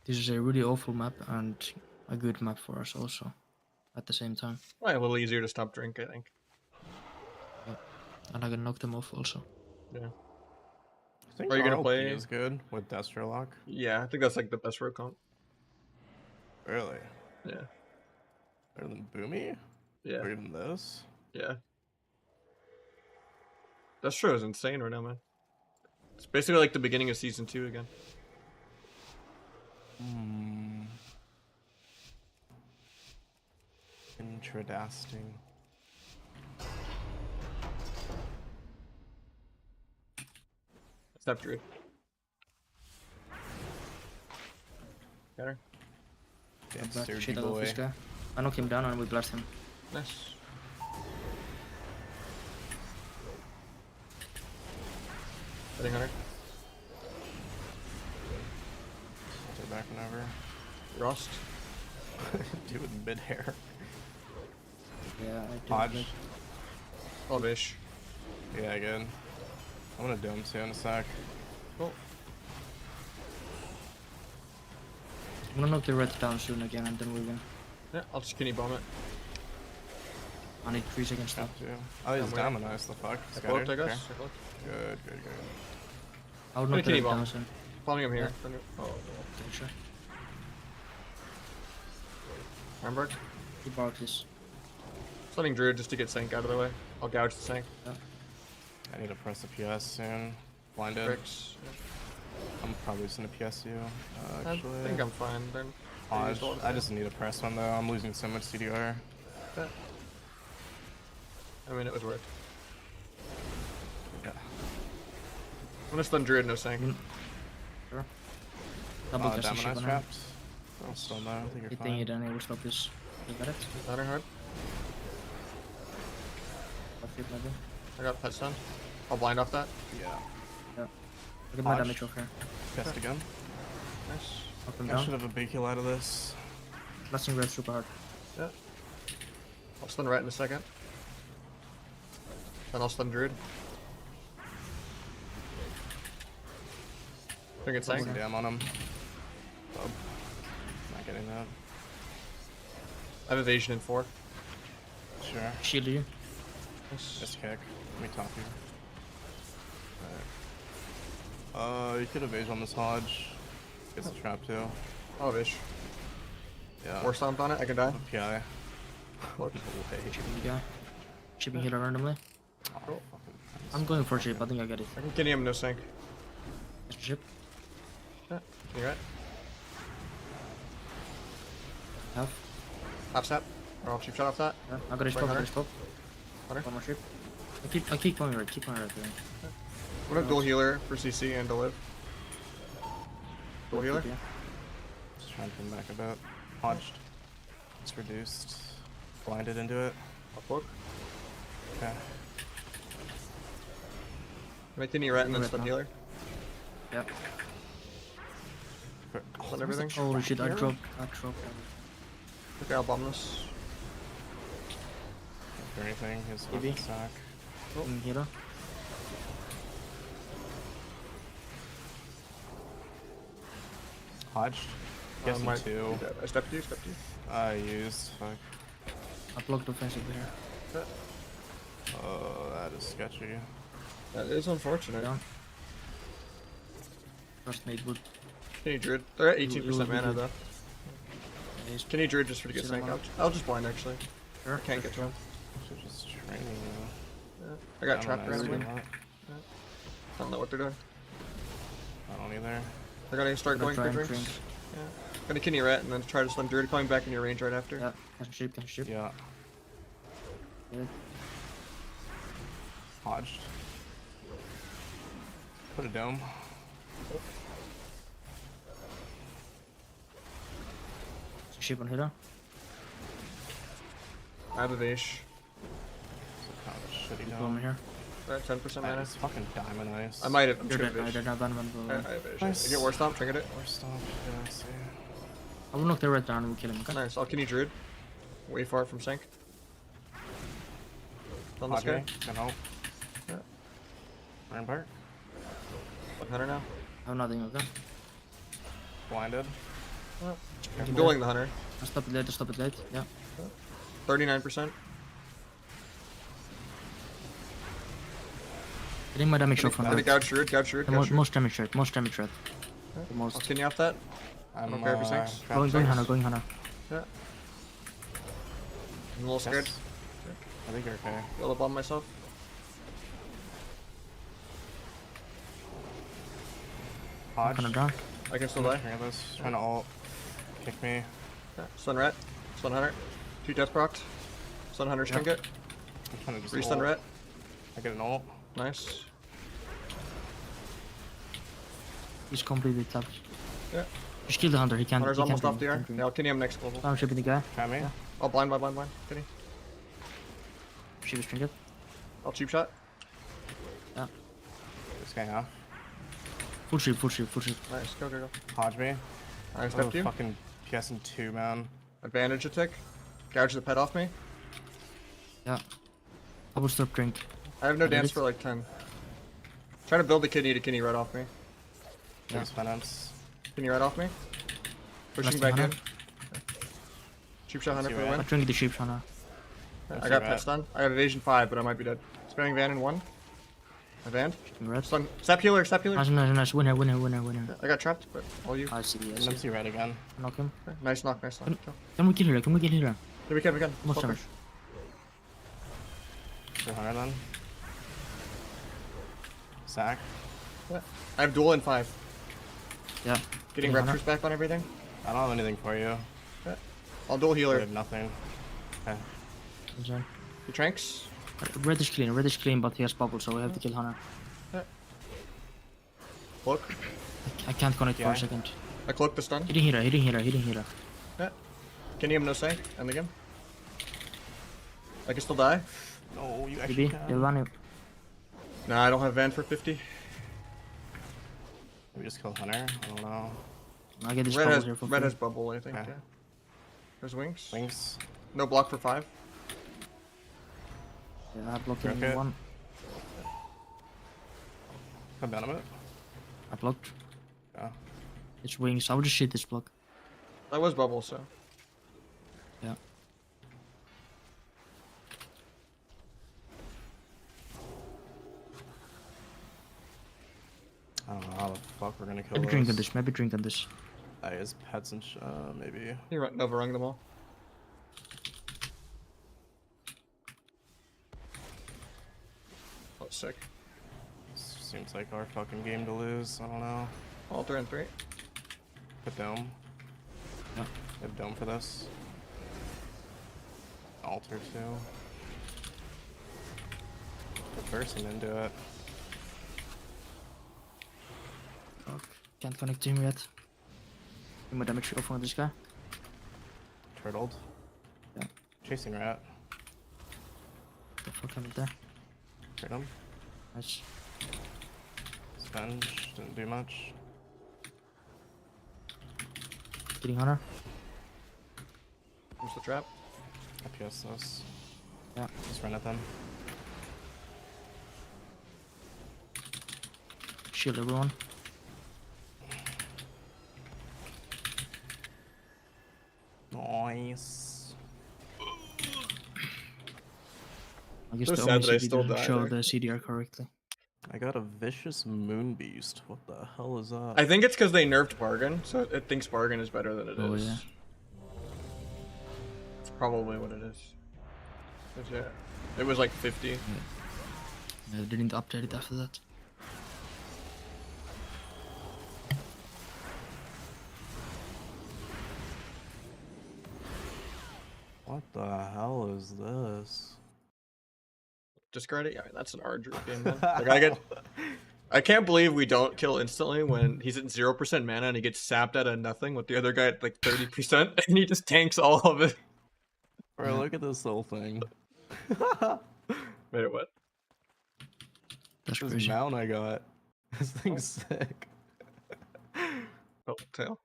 This is a really awful map and a good map for us also, at the same time. Probably a little easier to stop drink, I think. Yeah. And I can knock them off also. Yeah. I think Are you gonna RLP play? is good with Destrolock. Yeah, I think that's like the best road comp. Really? Yeah. Better than Boomy? Yeah. Or even this? Yeah. Destro is insane right now, man. It's basically like the beginning of season 2 again. Intradasting. Step Druid. Got her. Yeah, Blast the Sturgy shit out of this boy. guy. I knock him down and we blast him. Nice. Hitting Hunter. Take back whenever. Rust. Do it mid-air. Yeah, I do. Hodge. Oh, Vish. Yeah, good. I'm gonna dome too in a sec. Cool. I'm gonna knock the red down soon again and then we win. Yeah, I'll just skinny bomb it. I need 3 seconds now. Have to. Oh, he's I'm nice. The fuck? I cloaked, I Scattered? guess. Okay. Good, good, good. I would Gonna knock the kitty red bomb. down soon. Following him here. Oh, Okay, sure. Armbark. He barked this. Just letting Druid just to get Sank out of the way. I'll gouge the Sank. I need to press a PS soon. Blinded. Bricks. I'm probably just gonna PS you. I Actually. think I'm fine then. Hodge. I just need to press one though. I'm losing so much CDR. Yeah. I mean, it was worth. Yeah. I'm gonna stun Druid, no Sank. Sure. Double cast the ship Damage on him. traps. I'm still no. I think you're Hitting it fine. and it will stop this. You got it? Ladder hard. Left it maybe. I got pet stun. I'll blind off that. Yeah. I get my Hodge. damage off here. Test again. Nice. Knock him I should down. have a big heal out of this. Blasting red super hard. Yeah. I'll stun right in a second. Then I'll stun Druid. Think it's Sank. Damn on him. Bub. Not getting that. I have evasion in 4. Sure. Shield you. Nice. Just kick. Let me top you. Alright. You could evade on this Hodge. Gets the trap too. Oh, Vish. Yeah. War stomped on it. I can die. PI. What? No way. Chipping the guy. Chipping healer randomly. Oh, fucking nice. I'm going for chip. I think I get it. I can kitty him, no Sank. Extra chip. Yeah. You right? Half. Half step. Or I'll cheap shot off that. Yeah. I got his Bring pop. I got Hunter. his pop. Hunter. One more chip. I keep going red. Keep going red. I'm gonna dual healer for CC and to live. Dual healer. Yeah. Just trying to come back a bit. Hodged. It's reduced. Blinded into it. I'll poke. Okay. Make the knee rat and then Red stun now. healer. Yep. Stun everything. Holy shit! I dropped. Okay, I'll bomb this. If anything, his Maybe. fucking sack. Healer. Hodged. Guess my- two. I stepped you, stepped you. I used. Fuck. I blocked offensive there. Oh, that is sketchy. That is unfortunate. Down. Trust me, it would. Kenny Druid. They're at It will 18% be mana good. though. It is. Kenny Druid just for to get Sit Sank on out. it. I'll just blind actually. Sure. Can't get to him. Should just training you. I got trapped randomly. I Don't know what they're doing. don't either. They're gonna start going for drinks. Yeah. Gonna kidney rat and then try to slam druid, coming back in your range right after. Yeah, can ship. Yeah. Yeah. Hodged. Put a dome. Ship on hitter. I have a Vaish. Kind of a shitty Keep dome. going here. Right, 10% mana. It's fucking diamond ice. I might have. I'm They're sure dead. Vaish. They're not done. I have Vaish. Nice. I get War Stomp, trinket it. Or stuff. Yeah, I see. I will knock the red down and we'll kill him. Okay? Nice. I'll kidney druid. Way far from sync. On this guy. Can help. Yeah. Rampart. 100 now. I have nothing. Okay. Blinded. I'm dueling the hunter. I'll stop it late. Stop it late. Yeah. 39%. Getting my damage off on Gonna red. gouge druid, gouge druid, The gouge druid. most damage red. Most damage red. The I'll most. kidney off that. I'm don't care if he sinks. trapped Going sinks. Hunter. Going Hunter. Yeah. I'm a little scared. Yes. I think you're okay. Roll up on myself. Hodge. Hunter down. I can still die. Fearless. Trying to ult. Kick me. Yeah. Stun rat. Stun hunter. 2 death procs. Stun hunter trinket. I'm trying to just Re-stun ult. rat. I get an ult. Nice. He's completely tapped. Yeah. Just kill the hunter. He can't. Hunter's he almost can't off the air. Yeah, I'll kidney him next global. I'm shipping the guy. Try me. Yeah. Oh, blind. Kidney. Ship is trinket. I'll cheap shot. This guy off. Full ship. Full ship. Nice. Go. Hodge me. I Oh, stepped you. fucking PS2, man. Advantage attack. Gouge the pet off me. Yeah. I will stop drink. I have no I did dance it. for like 10. Try to build the kidney to kidney right off me. Yeah. There's penance. Kidney right off me. Pushing Last back in. hunter. Cheap shot hunter See for the rat. win. I'm drinking the sheep hunter. I got rat. pet stun. I got evasion 5, but I might be dead. Spamming Van in 1. I Vanned. Red. Stun. Step healer. Nice. Winner. I got trapped, but all you. I see. Let's see red again. Knock him. Nice knock. Kill. Can we kill her? Yeah, we can. Most Fuck her. damage. 200 then. Sack. I have duel in 5. Yeah. Getting Hunter. raptors back on everything. I don't have anything for you. I'll duel I healer. have nothing. Okay. Insane. The tranks. Red is clean, but he has bubble, so we have to kill Hunter. Cloak. I can't connect for Yeah. a second. I cloak the stun. Hitting healer. Yeah. Kidney him no say. End the game. I can still die. No, you Maybe. actually They'll can. run it. Nah, I don't have Van for 50. We just kill Hunter. I don't know. I get this Red bubble has here for red free. has bubble, I think. Okay. Yeah. There's wings. Wings. No block for 5. Yeah, I blocked him Okay. in one. Come down a bit. I blocked. Yeah. It's wings. I would just shoot this block. That was bubble, so. Yeah. I don't know how the fuck we're gonna kill Maybe this. drink on this. Maybe drink on this. His pets and maybe. You overrung them all. Oh, sick. Seems like our fucking game to lose. I don't know. Alter in 3. Put dome. Yeah. Have dome for this. Alter too. Put bursting into it. Fuck. Can't connect to him yet. Give my damage off on this guy. Turtled. Yeah. Chasing rat. The fuck happened there? Hit him. Nice. Sponge. Didn't do much. Getting Hunter. Comes the trap. I PS this. Yeah. Just run at them. Shield everyone. Nice. I guess So the sad only that I CD still didn't died show there. the CDR correctly. I got a vicious moon beast. What the hell is that? I think it's because they nerfed bargain, so it thinks bargain is better than it is. Oh, yeah. It's probably what it is. Yeah. It was like 50. Yeah, they didn't update it after that. What the hell is this? Discard it? Yeah, that's an R game, man. Like, I can't believe we don't kill instantly when he's at 0% mana and he gets sapped out of nothing with the other guy at like 30% and he just tanks all of it. Bro, look at this little thing. Wait, what? That's This crazy. mount I got. This thing's sick. Oh, tail.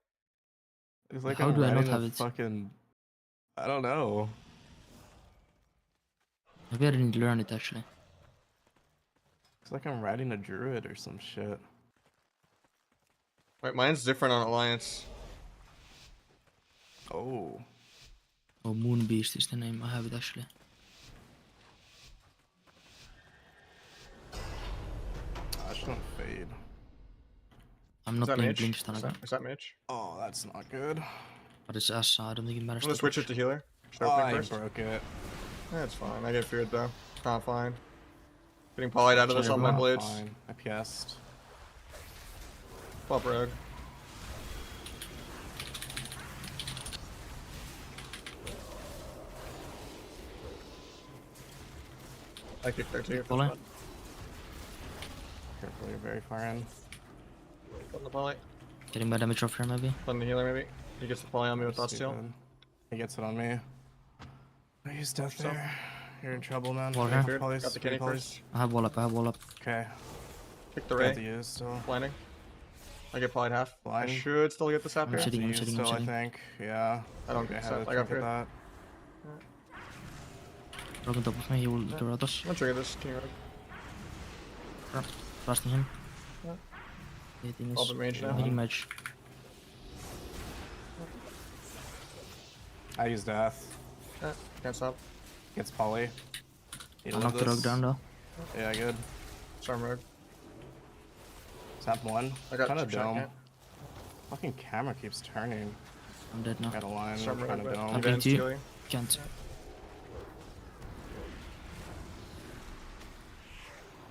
It's like How I'm do I not riding have a it? fucking... I don't know. Maybe I didn't learn it actually. It's like I'm riding a druid or some shit. Wait, mine's different on Alliance. Oh. Oh, Moon Beast is the name. I have it actually. I shouldn't fade. I'm Is not that playing Mitch? Blinkston again. Is that Mitch? Oh, that's not good. But it's S, so I don't think it matters. I'm gonna that switch it much. to healer. Should I Oh, open I it first? broke it. That's fine. I get feared though. Not fine. Getting polyed out of this on my Not blades. fine. I PS'd. Pop rogue. I kicked there too. Poly? Careful, you're very far in. On the poly. Getting my damage off here maybe. On the healer maybe. He gets the poly on me with that Stupid. steal. He gets it on me. I use death Yourself. there. You're in trouble, man. Wall Three here. Feared. polys, Got the three Kenny polys. first. I have wall up, I have wall up. Okay. Kick the Got ray. to use still. Blinding. I get polyed half. Blind. I should still get the sap I'm here. sitting, To I'm use sitting, I'm still, I sitting. think. Yeah. I don't Maybe get had sap. to I got think of feared. that. Rogue on top of me, he will interrupt us. I'm gonna trigger this. King rogue. Blasting him. Yeah. Hitting All his... but mage now. Hitting mage. I use death. Can't stop. Gets poly. I knocked the rogue down though. Yeah, good. Storm rogue. Tap one. I got Kinda chip shot, dome. can't. Fucking camera keeps turning. I'm dead now. Got a line. Storm Kind rogue. of But dome. I'm events to you. healing. Can't.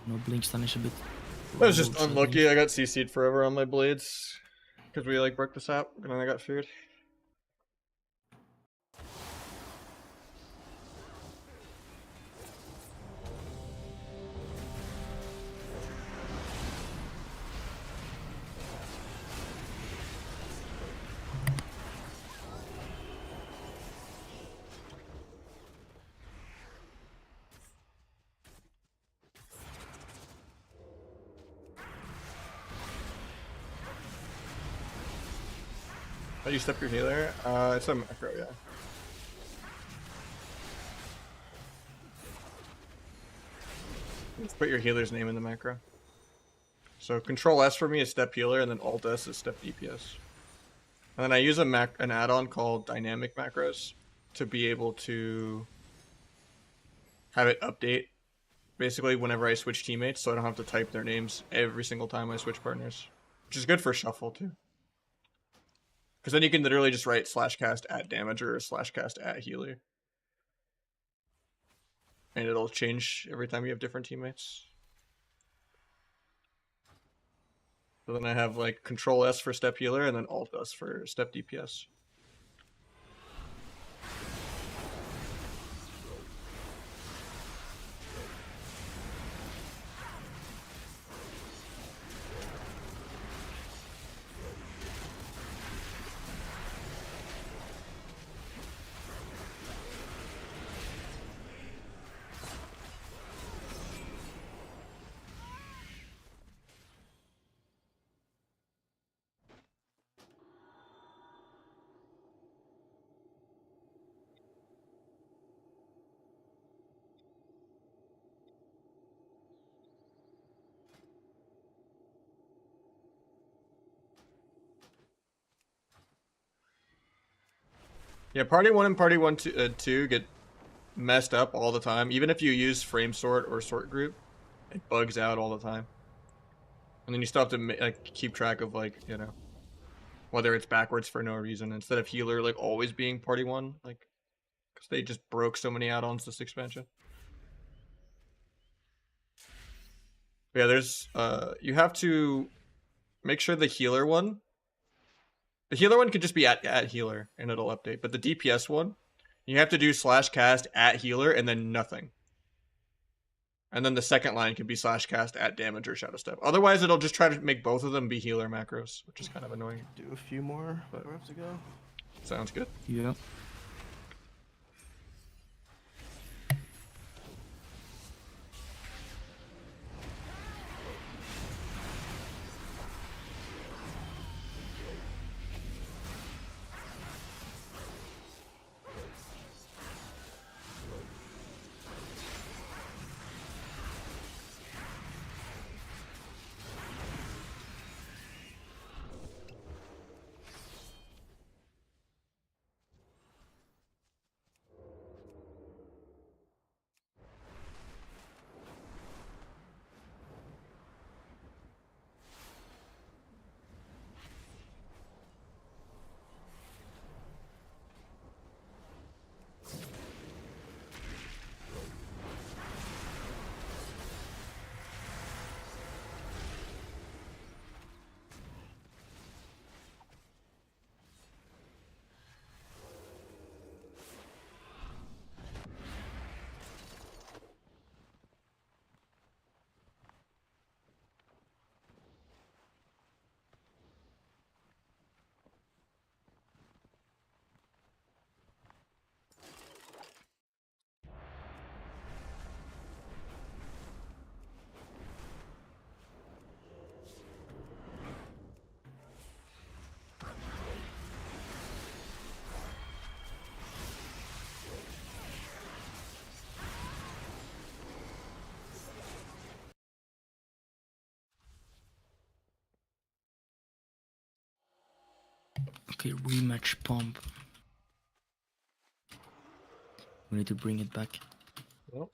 No Blinkston is a bit... I was just rogue, so I unlucky. think- I got CC'd forever on my blades. Because we like broke the sap and then I got feared. How do you step your healer? It's a macro, yeah. Let's put your healer's name in the macro. So Control S for me is step healer, and then Alt S is step DPS. And then I use an add-on called Dynamic Macros to be able to have it update basically whenever I switch teammates, so I don't have to type their names every single time I switch partners, which is good for shuffle too. Because then you can literally just write /cast at damager or /cast at healer. And it'll change every time you have different teammates. So then I have like Control S for step healer and then Alt S for step DPS. Yeah, party 1 and party 1 2 get messed up all the time. Even if you use frame sort or sort group, it bugs out all the time. And then you still have to like keep track of like, you know, whether it's backwards for no reason instead of healer like always being party 1 like because they just broke so many add-ons this expansion. Yeah, there's you have to make sure the healer one. The healer one could just be at healer and it'll update, but the DPS one, you have to do /cast at healer and then nothing. And then the second line can be /cast at damage or shadow step. Otherwise, it'll just try to make both of them be healer macros, which is kind of annoying. Do a few more, but we have to go. Sounds good. Yeah. Okay, rematch pump. We need to bring it back. Well,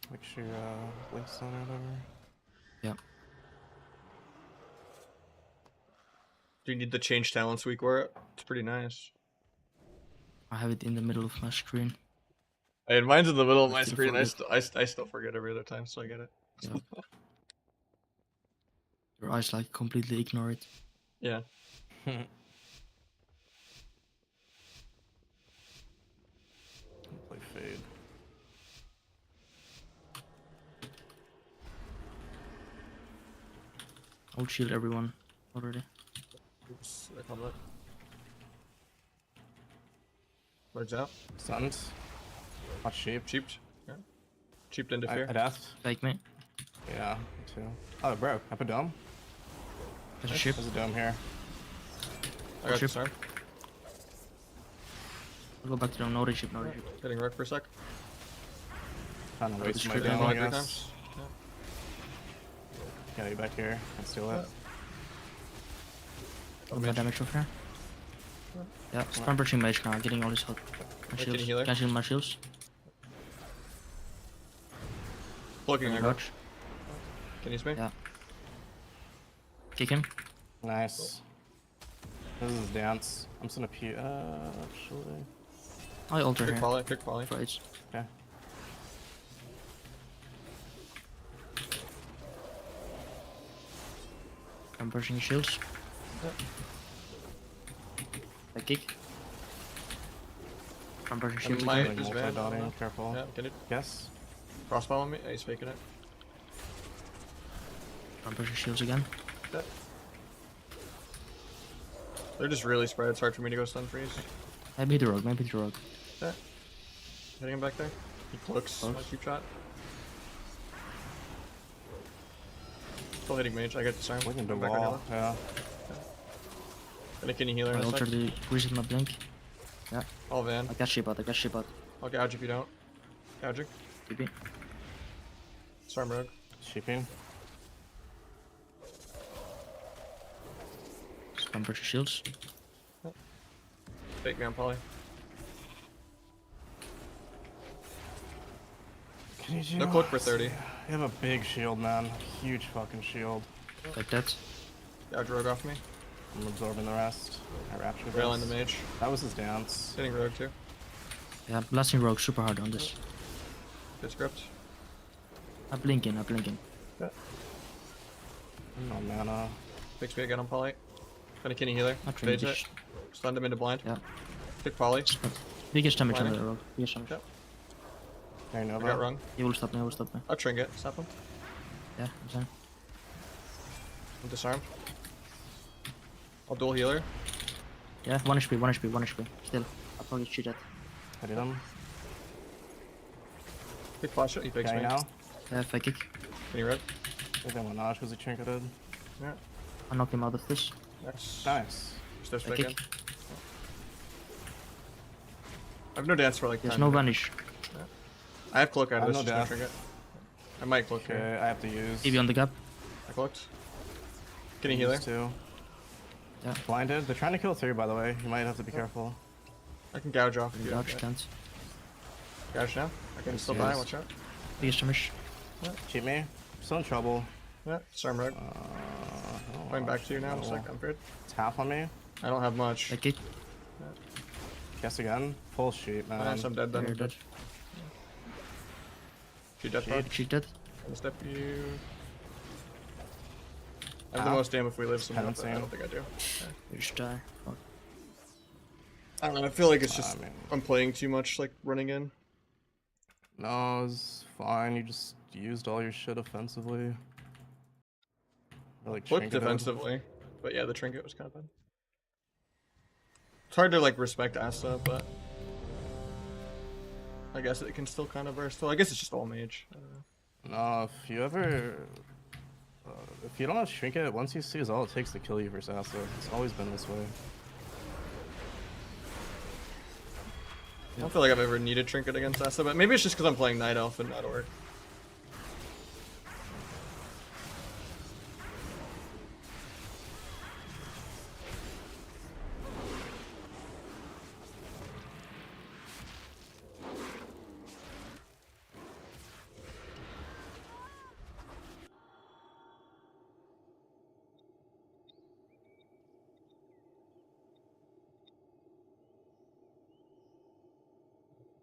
Make sure links on it over. Yeah. do you need the change talents week where it's pretty nice. I have it in the middle of my screen. And mine's in the middle of my I still screen. I forget. still forget every other time, so I get it. Yeah. Your eyes like completely ignore it. Yeah. Play Fade. I'll shield everyone already. Oops, I called that. Words out. Suns. Watch sheep. Cheaped. Yeah. Cheaped into fear. I death. Fake me. Yeah, me too. Oh, it broke. Up a dome. There's a ship. There's a dome here. I got the ship. storm. I'll go back to the no ship, no ship. Hitting rock for a sec. Trying to waste my strip dome, down I Three guess. times. Get you back here. Can steal it. Got my damage off here. Yeah, start bridging mage now, getting all his health. My Can you shields. heal her? Canceling my shields. Blocking aggro. Dodge. Can you speak? Yeah. Kick him. Nice. This is dance. I'm just gonna pee. Actually. I alter Quick here. volley, quick volley. For H. Okay. I'm pushing shields. I kick. I'm pushing shields might again. just Multi-dotting. Careful. Yeah, get it. Yes. Cross follow me. Oh, he's faking it. I'm pushing shields again. Yeah. They're just really spread. It's hard for me to go stun freeze. Maybe the rogue, maybe the rogue. Yeah. Hitting him back there. He cloaks. My cheap shot. Still hitting mage. I got disarm. We can do I'm back on wall. yellow. Yeah. Gonna can you healer I in a alter sec? the reset my blink. Yeah, All van. I got ship out, I got ship out. I'll gouge if you don't. Gouging. TP. Storm rogue. Sheeping. I'm pushing shields. Fake me on poly. Can you do? No cloak for 30. You have a big shield, man. Huge fucking shield. Like that. Gouge rogue off me. I'm absorbing the rest. I raptured this. Railing the mage. That was his dance. Hitting rogue too. Yeah, blasting rogue super hard on this. Good script. I'm blinking. Yeah. No mana. Fix me again on Poly. Gonna Kenny healer. Not Fades really. it. Stunned him into blind. Yeah. Pick Poly. Biggest damage on Blinding. the rogue. Biggest damage. Yep. There, I Nova. got wrong. He will stop me. I'll trinket. Stop him. Yeah, I'm saying. I'm disarmed. I'll dual healer. Yeah, 1 HP. Still. I'll probably cheat that. I did him. Pick flash it. He picks Okay, me. now. Yeah, if I kick, Kenny red. I think Nahj because he trinketed. Yeah. I'll knock him out of this. Nice. Nice. Steps I back kick. in. I have no dance for like There's 10 no minutes. vanish. I have cloak out of I this. have Just no no trinket. I might cloak Okay, here. I have to use. EV on the gap. I cloaked. Kenny healer. Too. Yeah. Blinded. They're trying to kill 3, by the way. You might have to be careful. I can gouge off. if you Dodge want. can't. Gouge now. I can still Yes. die. Watch out. Biggest damage. Cheat me. Still in trouble. Yeah. Disarm rogue. Going back to you now. In a sec. I'm good. Tap on me. I don't have much. I kick. Guess again. Full sheet, man. Nice, I'm dead then. You're dead. She dead Cheat. pod. Cheat dead. Gonna step you. I have the Ow. most damn if we live something like that. I Penalty. don't think I do. You just die. Fuck. I don't know. I feel like it's just I mean- I'm playing too much, like running in. No, it's fine. You just used all your shit offensively. Or, like, Flipped trinketed. defensively, but yeah, the trinket was kind of bad. It's hard to like respect Asta, but I guess it can still kind of burst. So I guess it's just all mage. I don't know. No, if you ever. If you don't have Trinket, once you see is all it takes to kill you versus Asa. It's always been this way. I don't feel like I've ever needed trinket against Asta, but maybe it's just because I'm playing Night Elf and not Orc.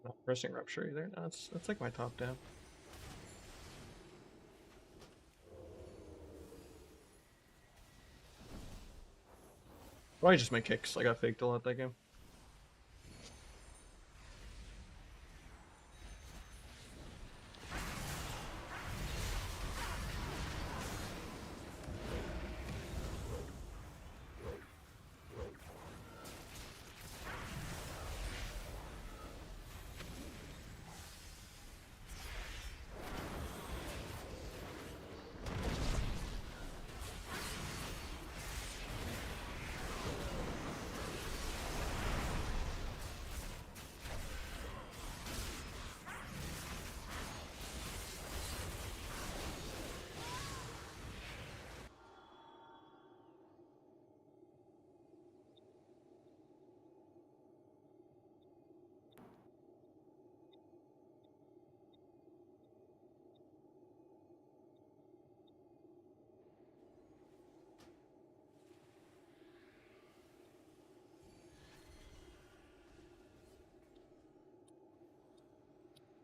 Not pressing rupture either. No, that's like my top down. Probably just my kicks. I got faked a lot that game.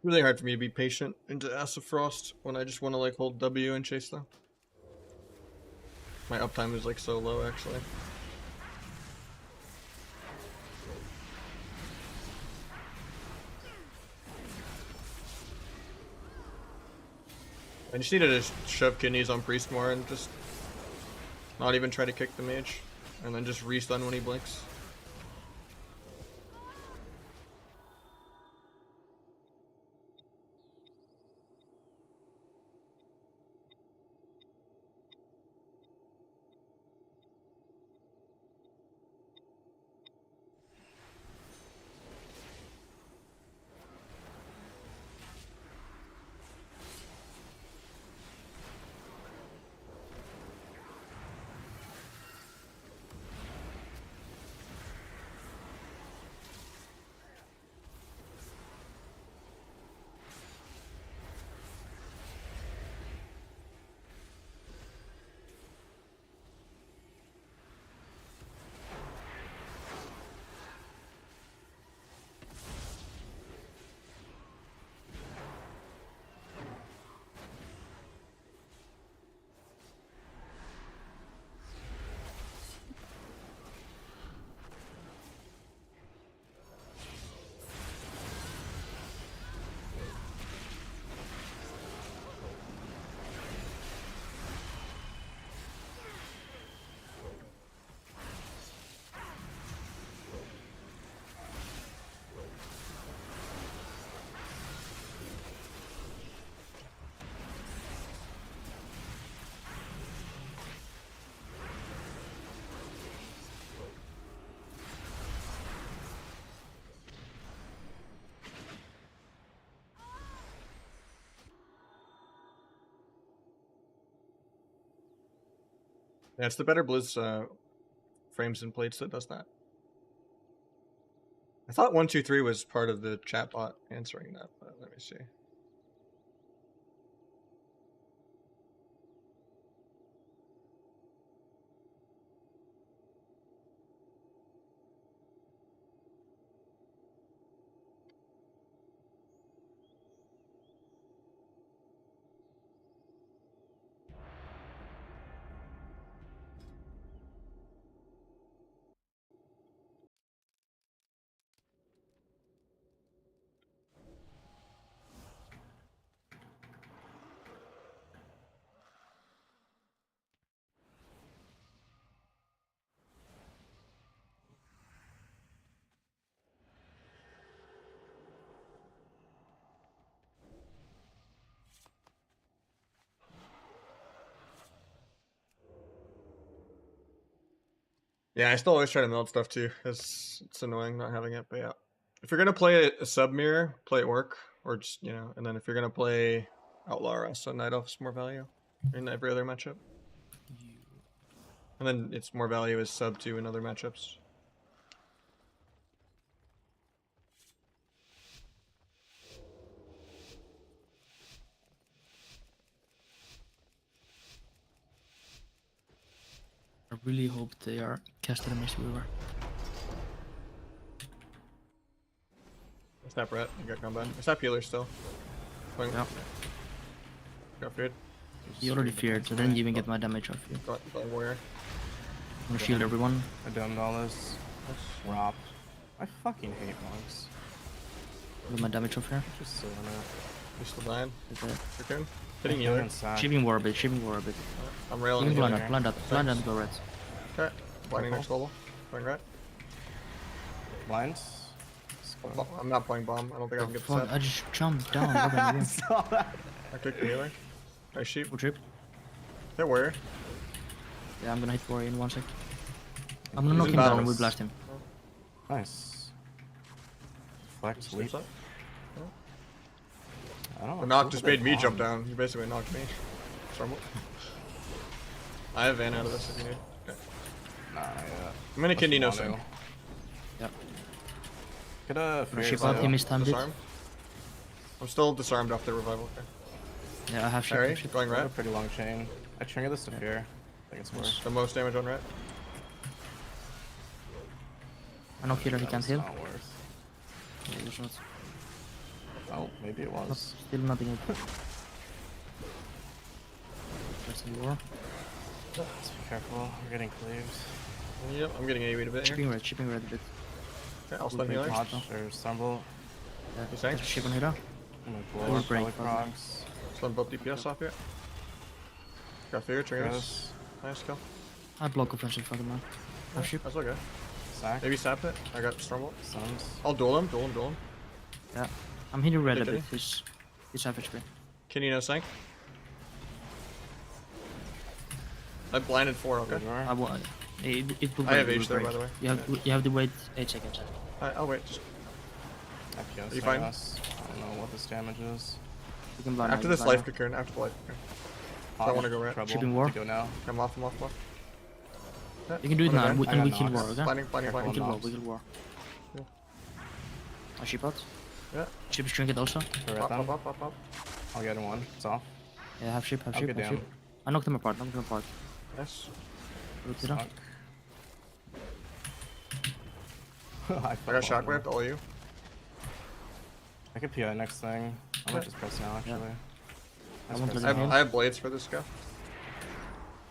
Really hard for me to be patient into Acid Frost when I just want to like hold W and chase them. My uptime is like so low actually. I just needed to shove kidneys on Priest more and just not even try to kick the mage, and then just restun when he blinks. Yeah, it's the better Blizz frames and plates that does that. I thought 123 was part of the chatbot answering that, but let me see. Yeah, I still always try to meld stuff too, because it's annoying not having it. But yeah, if you're gonna play a sub mirror, play it work, or just and then if you're gonna play Outlaw or us, Night Elf's more value in every other matchup, and then it's more value as sub 2 in other matchups. I really hope they are casted a Mistweaver. Snap ret, you got combat. Snap healer still. Playing. Yeah. Got feared. You already feared, so then you even get my damage off you. Got warrior. I'm gonna shield everyone. I domed all this. Rop. I fucking hate monks. With my damage off here. Just so You still dying? Okay. Cocoon. Hitting healer. Shipping war a bit, shipping war a bit. I'm railing Blind healer. up, blind up, blind up, go red. Okay. Blinding next level. Playing red. Blind. I'm not playing bomb. I don't think I can get the Fuck, set. I just jumped down. What am I doing? saw that. I took the healer. Nice sheep. Full trip. Hey, warrior. Yeah, I'm gonna hit warrior in 1 sec. I'm gonna He's knock in him down battle. and we blast him. Nice. Flex leap. Sleeps up. I don't know. The knock Feels just a bit made me long. jump down. You basically knocked me. Storm. I have Van out of this if you need. Okay. Nah, yeah. I'm gonna kidney no What's sync. Mono? Yep. Get a Gonna ship fear out, he zone. mistimed it. Disarm. I'm still disarmed after revival. Okay. Yeah, I have ship. Harry, ship. going I have a red. pretty long chain. I trigger this to fear. I think it's worse. The most damage on red. I knock healer, he can't That's heal. not worth. Yeah, it's not. Oh, maybe it was. Still nothing. That's the war. Let's be careful. We're getting cleaved. Yep, I'm getting AoE a bit here. Shipping red a bit. Okay, I'll stun healer. Watch or stumble. Yeah, You saying? there's a ship on healer. I'm We're gonna blow break, up procs. Stun both DPS off here. Got fear, triggers. Gross. Nice kill. I block offensive fucking man. Have ship. That's okay. Sack. Maybe sap it. I got Stormbolt. Suns. I'll duel him, duel him, duel him. Yeah. I'm hitting red a Okay. bit. He's half HP. Can you no sync? I blinded 4, okay. Good roar. I will. It will I have break, it H will there, by break. the way. You have to wait 8 seconds. I'll wait. Just FPS, Are you I fine? guess. I don't know what this damage is. You can blind after now, this you can life blind cocoon, after the life cocoon. I wanna go red. Trouble. Shipping war? To go now. I'm off, I'm off, I'm off. now. You can do it now, and we, I and got we kill knocks. war, okay? Blinding, blinding, Careful. We blinding. kill war, knocks. we kill war. Yeah. I ship out. Yeah. Ship is trinket also. Go red Pop, them. pop, pop, pop, pop. I'll get in one. It's off. Yeah, have ship, I'll have get ship. down. I knocked them apart, Nice. Root it up. Suck. I I got shockwaved, all you. I could PI next thing. I might just press now actually. I Let's won't press let him now. heal. I have blades for this guy.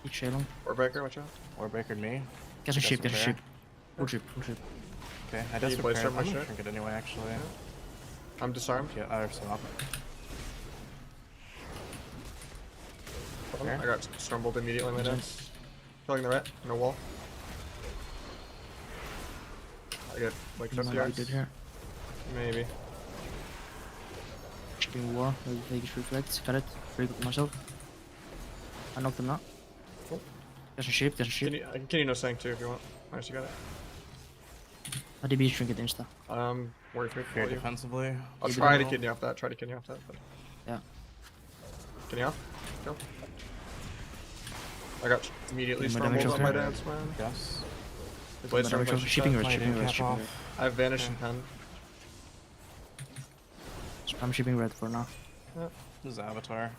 Each Shalom. Or Baker, watch out. Or Bakered me. Get a Got ship, some get a fair. ship. Full ship, full ship. Okay, I you just blades repaired. from my I'm gonna shit? trinket anyway actually. I'm disarmed. Yeah, or swap. Fair. I got Stormbolt immediately in my dance. Killing the ret, no wall. I get like 50 Good yards. here. Maybe. Shipping war, maybe take his reflex. Got it. Break it myself. I knocked him out. Cool. There's a ship, there's a ship. I can kill you no sank too if you want. Nice, you got it. I DB trinket insta. Warrior free Fair for you. defensively. I'll You try to don't- kidney off that, try to kidney off that. But... Yeah. Kidney off? Go. I got immediately Yeah, stumbled on my okay. dance, man. Yes. Blade storm, Shipping red, My shipping day red, cap shipping off. red. I have vanish and pen. I'm shipping red for now. This is Avatar.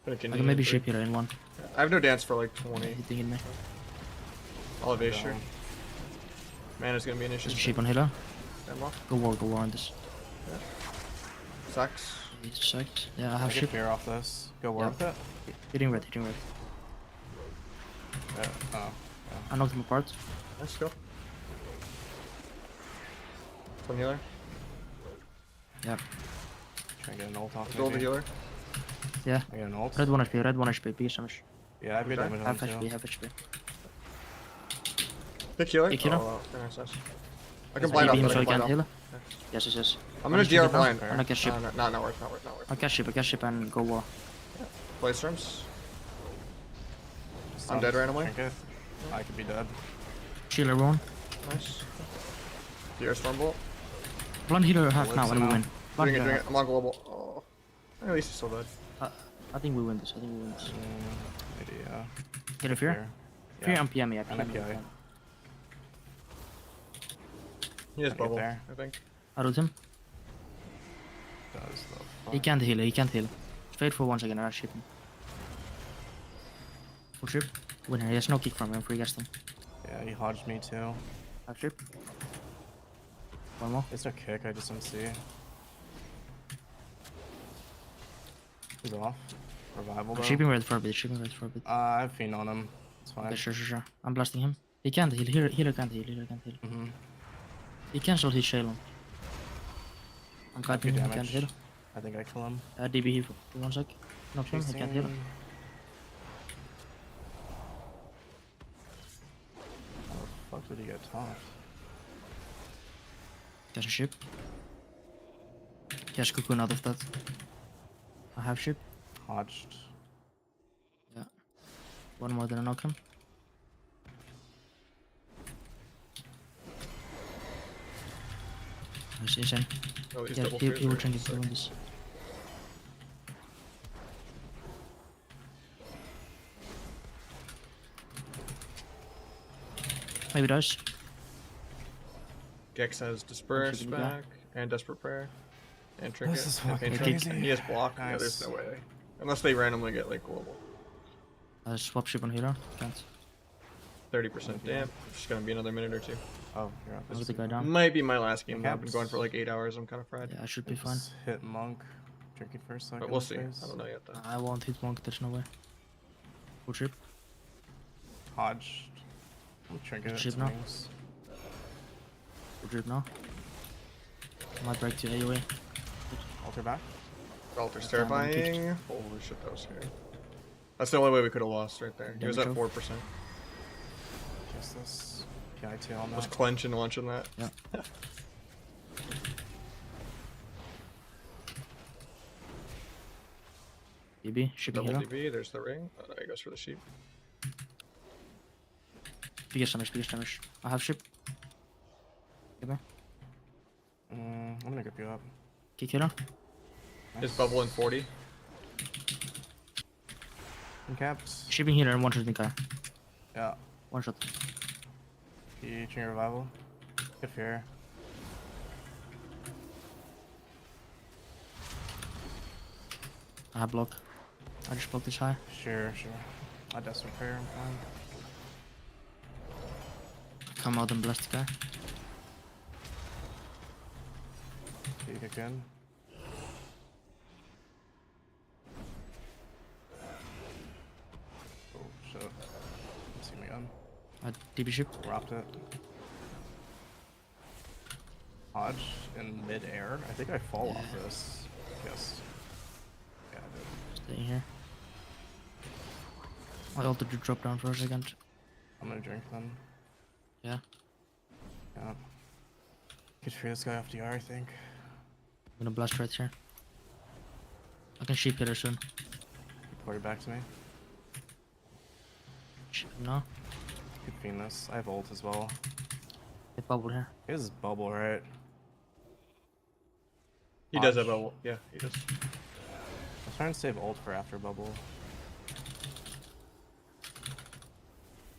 I I can maybe ship here in one. I have no dance for like 20. You thinking me? I'll have Acer. Mana's gonna be an issue. Ship on healer. Unlock. Go war on this. Sucks. He's sucked. Yeah, I I have get ship. fear off this. Go war with it. Hitting red, hitting red. Yeah. Oh. I knocked him apart. Let's go. Some healer. Yeah. Try and get an ult off. Roll the maybe. healer. Yeah. I get an ult. Red 1 HP, red 1 HP, biggest damage. Yeah, I've got damage on Half him HP, too. half HP. Pick healer. Pick healer. Oh, wow. Very nice. I can blind off. Maybe him I so I can blind can't off. heal. Yes, yes, yes. I'm gonna DR blind. I'm gonna get ship. No, not worth, not worth, not worth. I catch ship and go war. Blade storms. I'm Stunned. dead randomly. Trinket. I could be dead. Shield everyone. Nice. DR stormbolt. Blind healer half now and we now. win. Blind Doing it, healer doing it. half. I'm on global. Oh. At least he's still dead. I think we win this. I think we win this. Maybe, Get a fear? Fear and PM, yeah. And a PM. PI. He has Get bubble, there. I think. I root him. Does the fuck? He can't heal, he can't heal. Wait for 1 second, I'll ship him. Full trip. Win here, he has no kick from him, free cast him. Yeah, he hodged me too. Half trip. One more. It's no kick, I just don't see. He's off. Revival though. I'm shipping red for a bit, shipping red for a bit. I have Fiend on him. It's fine. Okay, sure. I'm blasting him. He can't heal, healer can't heal, healer can't heal. He cancelled his Shalom. I'm cutting him, he can't heal. I think I kill him. DB heal for 1 sec. Knock him, he can't heal. How the fuck did he get topped? Catch a ship. Catch cocoon out of that. I have ship. Hodged. Yeah. One more than I knock him. He's in. Oh, he's Yeah, double he freeze. will change it to win this. Maybe does. Gex has disperse Should we go? back and desperate prayer and trinket. This is and fucking pain crazy. Trick. He has block. Yeah, there's Nice. no way. Unless they randomly get like global. Swap ship on healer. Can't. 30% damp. It's just gonna be another minute or two. Oh, you're up. Move the guy down. Might be my last game. I've been Caps. going for like 8 hours. I'm kind of fried. Yeah, I should be fine. Just hit Monk. Drinking for a second. But we'll see. I don't know yet though. I won't hit monk, there's no way. Full trip. Hodged. Trinket. Ship its now. wings. Full trip now. Might break to AoE. Alter back. Alter's That's fine, I'm kicked. terrifying. Holy shit, that was scary. That's the only way we could have lost right there. He was at Damage 4%. Just this. PI2 on Was that. clenching launching that. Yeah. DB, shipping Double healer. DB. There's the ring. Oh, no, he goes for the sheep. Biggest damage. I have ship. Give me. I'm gonna grip you up. Kick healer. His bubble in 40. Caps. Shipping healer and one shot guy. Yeah. One shot. He Trinket revival. Good fear. I have block. I just blocked this high. Sure. I desperate prayer. I'm fine. Come out and blast the guy. He kick in. Oh shit. See me gun. I DB ship. Dropped it. Hodge in mid-air. I think I fall off this. Yes. Yeah, I did. Stay here. I altered to drop down for a second. I'm gonna drink then. Yeah. Yeah. Could free this guy off DR, I think. I'm gonna blast right here. I can ship healer soon. Pour it back to me. Ship him now. Could fiend this. I have ult as well. Get bubble here. He has bubble, right? He does have Hodge. bubble. Yeah, he does. I was trying to save ult for after bubble.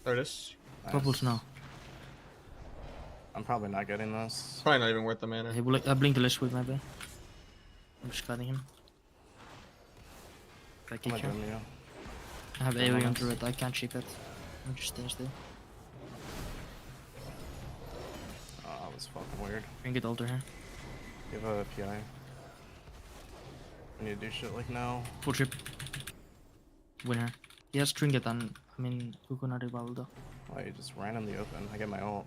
There it is. Nice. Purples now. I'm probably not getting this. Probably not even worth the mana. He will, I blinked the list with maybe. I'm just cutting him. I I'm kick not him. doing you. I have Don't AoE want onto us. it. I can't chip it. I'm just staying still. Oh, that was fucking weird. Bring it alter here. Give a PI. We need to do shit like now. Full chip. Winner. He has trinket and I mean coconut revival though. Why you just ran in the open? I get my ult.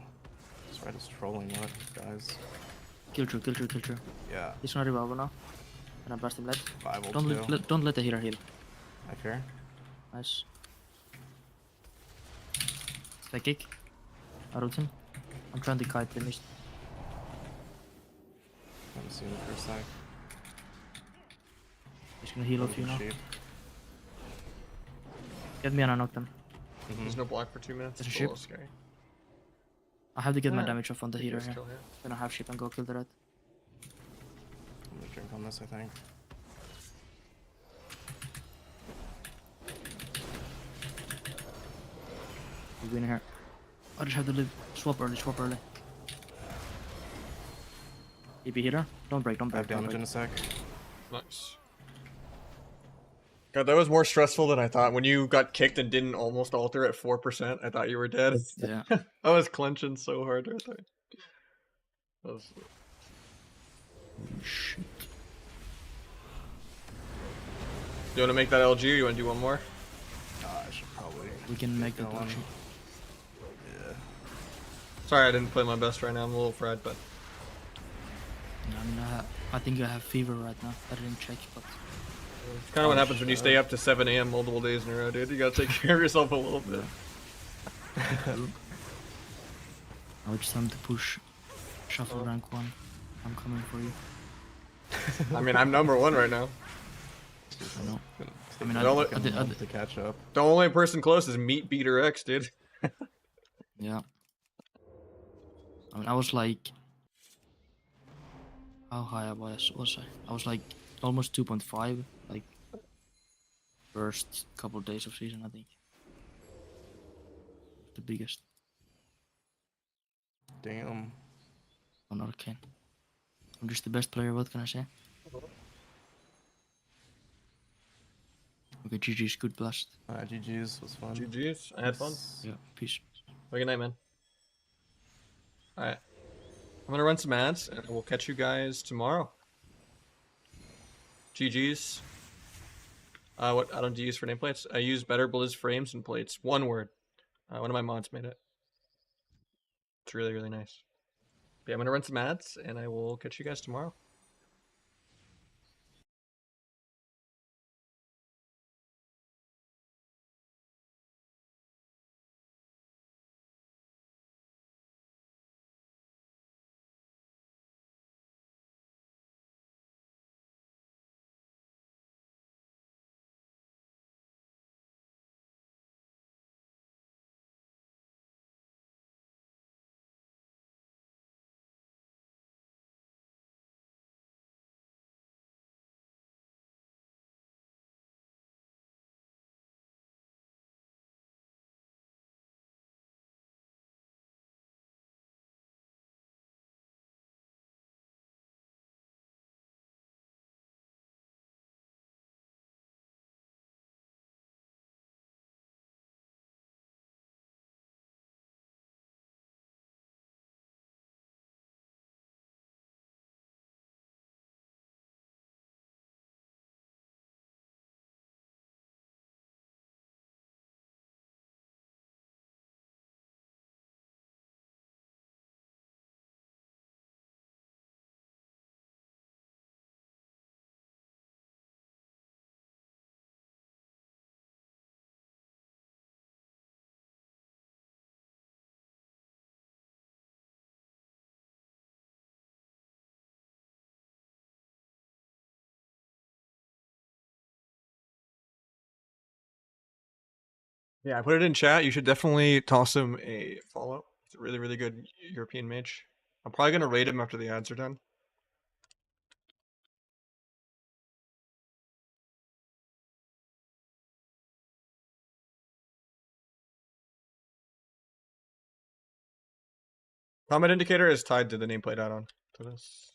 This red is trolling what, guys? Kill true, kill true, kill true. Yeah. He's not revival now. And I blast him late. 5 ult Don't too. don't let the healer heal. I fear. Nice. Spike kick. I root him. I'm trying to kite him. Haven't seen it for a sec. He's gonna heal off you now. Sheep. Get me and I knock them. There's no block for 2 minutes. There's a It's ship. little scary. I have to get my Yeah. damage off on the healer First here. kill here. Then I have ship and go kill the red. I'm gonna drink on this, I think. We win here. I just have to live. Swap early, swap early. EP healer. Don't break, don't I have break, don't damage in break. a sec. Nice. God, that was more stressful than I thought. When you got kicked and didn't almost alter at 4%, I thought you were dead. Yeah. I was clenching so hard right there. That was... Shit. You want to make that LG or you want to do one more? I should probably. We can make that Go on. one. Yeah. Sorry, I didn't play my best right now. I'm a little fried, but I mean, I think I have fever right now. I didn't check, but it's kind of what happens when you stay up to 7 a.m. multiple days in a row, dude. You gotta take care of yourself a little bit. now it's time to push. Shuffle rank 1. I'm coming for you. I mean, I'm #1 right now. I know. I mean, Don't I did, To catch up. The only person close is Meat Beater X, dude. yeah. I mean, I was like, how high was I? I was like almost 2.5, like first couple days of season, I think. The biggest Damn. on Arcane. I'm just the best player. What can I say? Okay, GG's, good blast. GG's was fun. GG's. I had fun. Yeah, peace. Have a good night, man. Alright. I'm gonna run some ads, and we'll catch you guys tomorrow. GG's. What add-on do you use for nameplates? I use Better Blizz frames and plates. One word. One of my mods made it. It's really, really nice. But yeah, I'm gonna run some ads, and I will catch you guys tomorrow. Yeah, I put it in chat. You should definitely toss him a follow. He's a really, really good European mage. I'm probably gonna rate him after the ads are done. Comment indicator is tied to the nameplate add-on to this.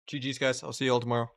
GG's guys. I'll see you all tomorrow.